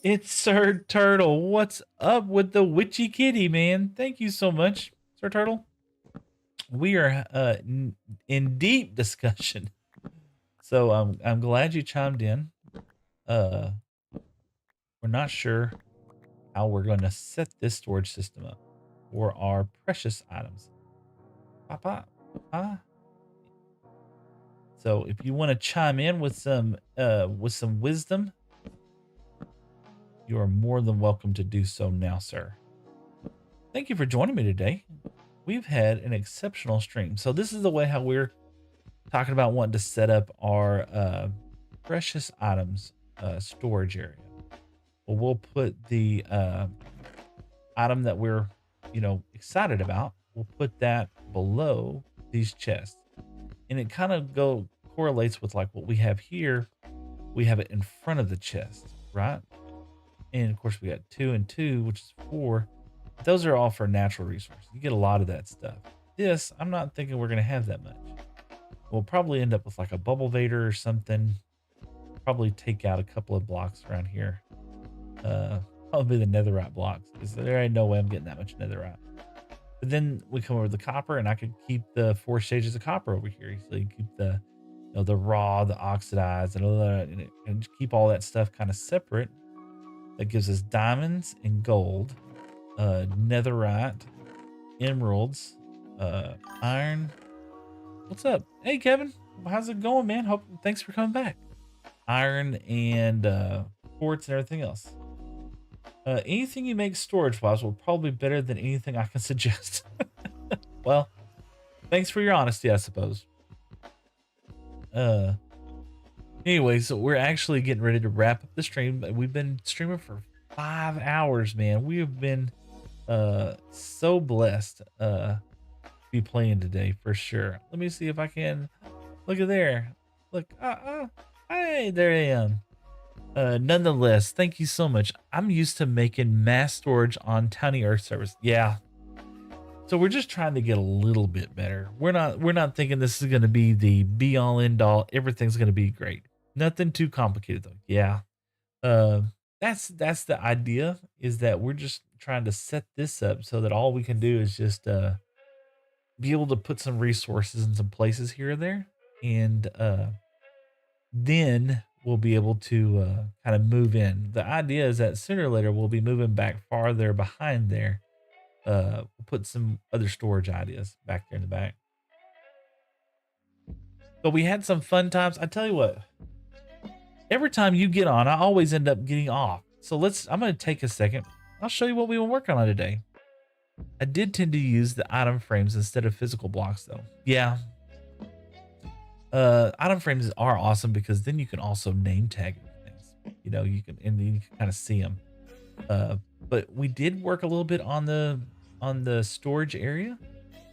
It's Sir Turtle. What's up with the witchy kitty, man? Thank you so much, Sir Turtle. We are in deep discussion. So I'm glad you chimed in. We're not sure how we're going to set this storage system up for our precious items. Papa. So if you want to chime in with some wisdom, you are more than welcome to do so now, sir. Thank you for joining me today. We've had an exceptional stream. So this is the way how we're talking about wanting to set up our precious items storage area. Well, we'll put the item that we're, excited about. We'll put that below these chests, and it kind of correlates with like what we have here. We have it in front of the chest, right? And of course, we got 2 and 2, which is 4. Those are all for natural resources. You get a lot of that stuff. This, I'm not thinking we're going to have that much. We'll probably end up with like a bubble vader or something. Probably take out a couple of blocks around here. Probably the netherite blocks, because there ain't no way I'm getting that much netherite. But then we come over to the copper, and I could keep the 4 stages of copper over here. So you keep the, the raw, the oxidized, and keep all that stuff kind of separate. That gives us diamonds and gold, netherite, emeralds, iron. What's up? Hey, Kevin. How's it going, man? Thanks for coming back. Iron and quartz and everything else. Anything you make storage-wise will probably be better than anything I can suggest. Well, thanks for your honesty, I suppose. Anyway, so we're actually getting ready to wrap up the stream. We've been streaming for 5 hours, man. We have been so blessed to be playing today for sure. Let me see if I can. Look at there. Look, hey, there I am. Nonetheless, thank you so much. I'm used to making mass storage on Tiny Earth servers. Yeah. So we're just trying to get a little bit better. We're not thinking this is going to be the be all end all. Everything's going to be great. Nothing too complicated though. Yeah. That's the idea, is that we're just trying to set this up so that all we can do is just be able to put some resources in some places here and there. And then we'll be able to kind of move in. The idea is that sooner or later we'll be moving back farther behind there. We'll put some other storage ideas back there in the back. But we had some fun times. I tell you what, every time you get on, I always end up getting off. So I'm going to take a second. I'll show you what we were working on today. I did tend to use the item frames instead of physical blocks though. Yeah. Item frames are awesome because then you can also name tag things. You know, you can, and then you can kind of see them. But we did work a little bit on the storage area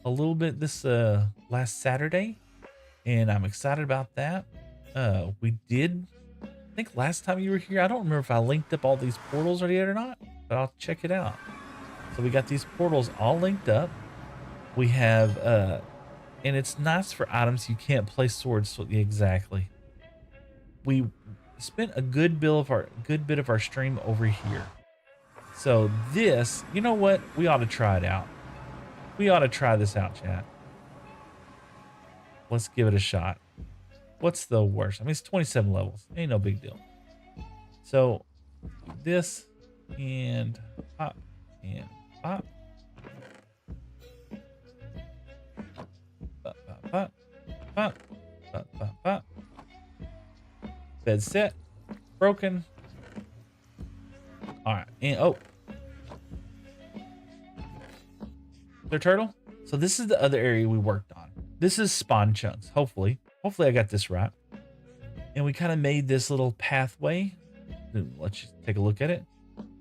a little bit this last Saturday, and I'm excited about that. We did, I think last time you were here, I don't remember if I linked up all these portals yet or not, but I'll check it out. So we got these portals all linked up. We have and it's nice for items you can't place swords. So exactly. We spent a good bit of our stream over here. So this, you know what? We ought to try it out. We ought to try this out, chat. Let's give it a shot. What's the worst? I mean, it's 27 levels. Ain't no big deal. So this and pop and pop. Pop, pop, pop, pop, pop, pop. Bed set. Broken. All right. And oh. Their turtle. So this is the other area we worked on. This is spawn chunks. Hopefully I got this right. And we kind of made this little pathway. Let's just take a look at it.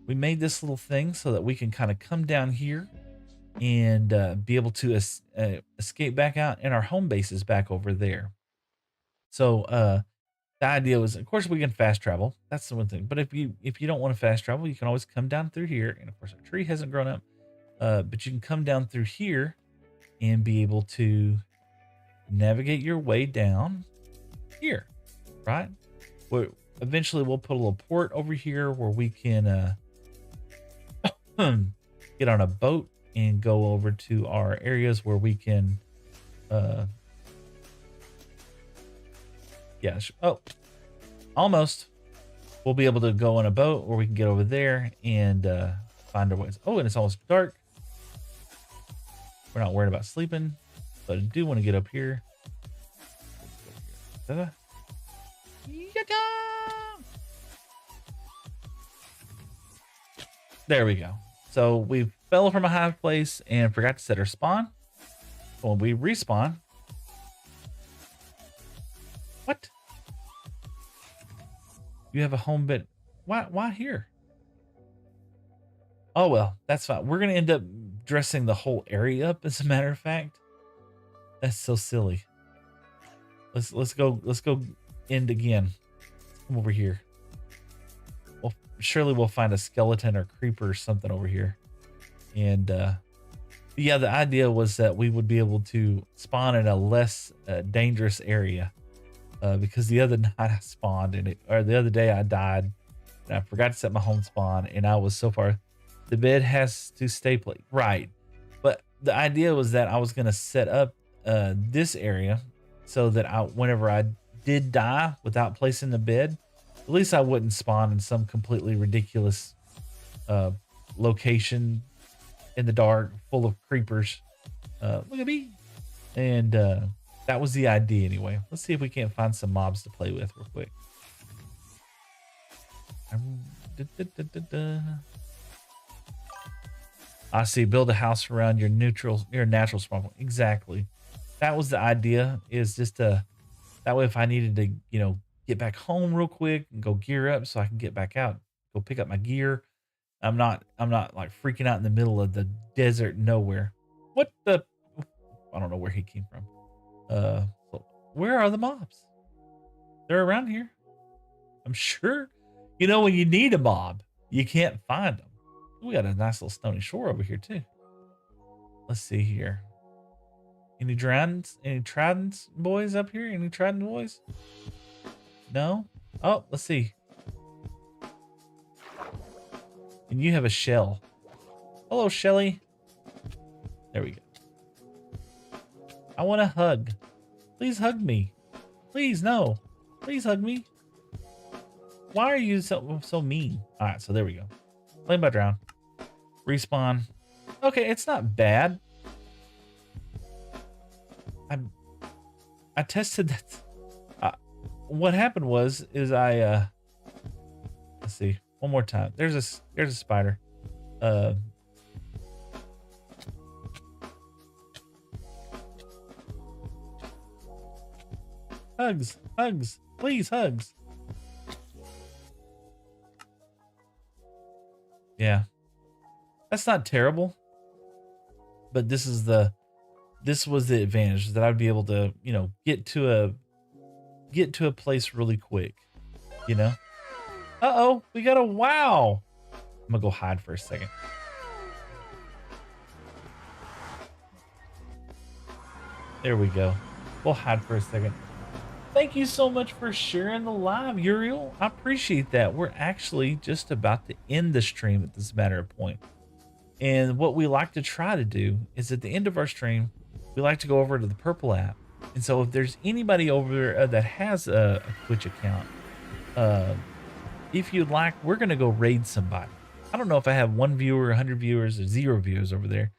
We made this little thing so that we can kind of come down here and be able to escape back out, and our home base is back over there. So the idea was, of course, we can fast travel. That's the one thing. But if you don't want to fast travel, you can always come down through here. And of course, our tree hasn't grown up, but you can come down through here and be able to navigate your way down here, right? Where eventually we'll put a little port over here where we can get on a boat and go over to our areas where we can almost we'll be able to go on a boat where we can get over there and find our ways. Oh, and it's almost dark. We're not worried about sleeping, but I do want to get up here. There we go. So we fell from a high place and forgot to set our spawn. When we respawn, what? You have a home bit. Why here? Oh well, that's fine. We're gonna end up dressing the whole area up, as a matter of fact. That's so silly. Let's go end again. Come over here. Well, surely we'll find a skeleton or creeper or something over here. And yeah, the idea was that we would be able to spawn in a less dangerous area. Because the other night I spawned or the other day I died and I forgot to set my home spawn, and I was so far. The bed has to stay played. Right. But the idea was that I was going to set up this area so that whenever I did die without placing the bed, at least I wouldn't spawn in some completely ridiculous location in the dark full of creepers. Look at me. And that was the idea anyway. Let's see if we can't find some mobs to play with real quick. I see. Build a house around your natural spawn point. Exactly. That was the idea. Is just that way if I needed to, get back home real quick and go gear up so I can get back out, go pick up my gear. I'm not like freaking out in the middle of the desert nowhere. What the? I don't know where he came from. Where are the mobs? They're around here. I'm sure. When you need a mob, you can't find them. We got a nice little stony shore over here too. Let's see here. Any tridents boys up here? Any trident boys? No? Oh, let's see. And you have a shell. Hello, Shelly. There we go. I want a hug. Please hug me. Please, no. Please hug me. Why are you so mean? All right, so there we go. Flame by drown. Respawn. Okay, it's not bad. I tested that. What happened is I let's see one more time. There's a spider. Hugs, please, hugs. Yeah, that's not terrible, but this was the advantage that I'd be able to, you know, get to a place really quick, you know. Uh-oh, we got a wow. I'm gonna go hide for a second. There we go. We'll hide for a second. Thank you so much for sharing the live, Uriel. I appreciate that. We're actually just about to end the stream at this matter of point. And what we like to try to do is at the end of our stream, we like to go over to the Purple app. And so if there's anybody over there that has a Twitch account, if you'd like, we're going to go raid somebody. I don't know if I have 1 viewer, 100 viewers, or 0 viewers over there,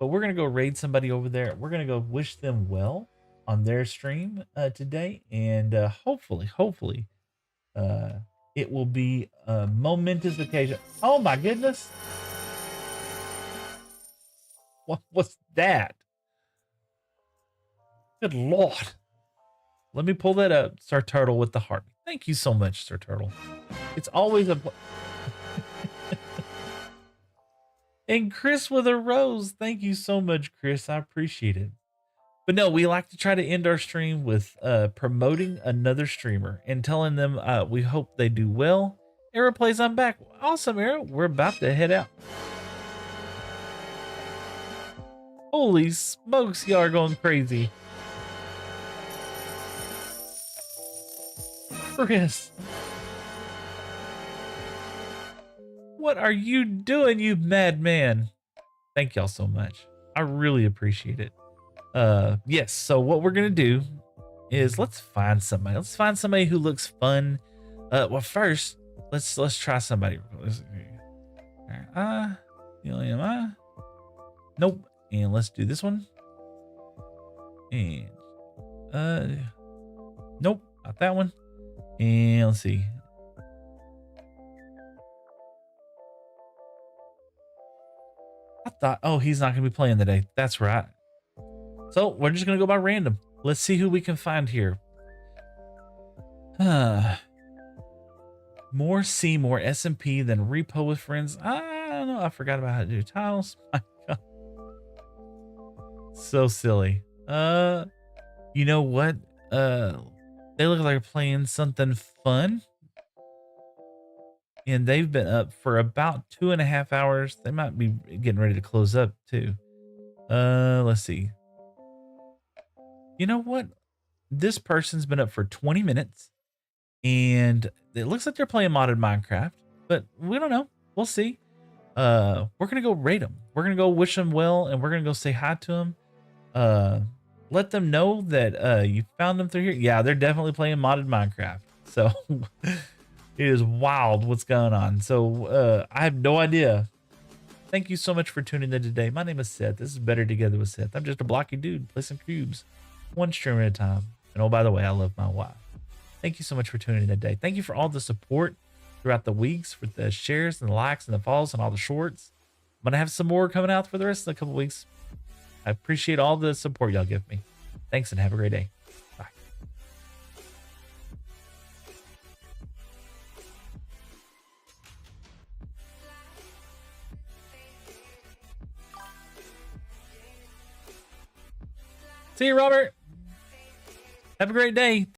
but we're going to go raid somebody over there. We're going to go wish them well on their stream today. And hopefully, it will be a momentous occasion. Oh my goodness. What was that? Good Lord. Let me pull that up. Sir Turtle with the heart. Thank you so much, Sir Turtle. It's always a... And Chris with a rose. Thank you so much, Chris. I appreciate it. But no, we like to try to end our stream with promoting another streamer and telling them we hope they do well. Era plays, I'm back. Awesome, Era. We're about to head out. Holy smokes, y'all are going crazy. Chris. What are you doing, you madman? Thank y'all so much. I really appreciate it. Yes, so what we're gonna do is let's find somebody. Let's find somebody who looks fun. Well, first, let's try somebody. Nope. And let's do this one. And nope, not that one. And let's see. I thought, oh, he's not gonna be playing today. That's right. So we're just gonna go by random. Let's see who we can find here. More C, more SMP than repo with friends. I don't know. I forgot about how to do tiles. My God. So silly. You know what? They look like they're playing something fun. And they've been up for about 2.5 hours. They might be getting ready to close up too. Let's see. You know what? This person's been up for 20 minutes. And it looks like they're playing modded Minecraft. But we don't know. We'll see. We're going to go raid them. We're going to go wish them well. And we're going to go say hi to them. Let them know that you found them through here. Yeah, they're definitely playing modded Minecraft. So... It is wild what's going on. So I have no idea. Thank you so much for tuning in today. My name is Seth. This is Better Together with Seth. I'm just a blocky dude. Play some cubes. One stream at a time. And oh, by the way, I love my wife. Thank you so much for tuning in today. Thank you for all the support throughout the weeks, for the shares and the likes and the follows and all the shorts. I'm going to have some more coming out for the rest of the couple weeks. I appreciate all the support y'all give me. Thanks and have a great day. Bye. See you, Robert. Have a great day.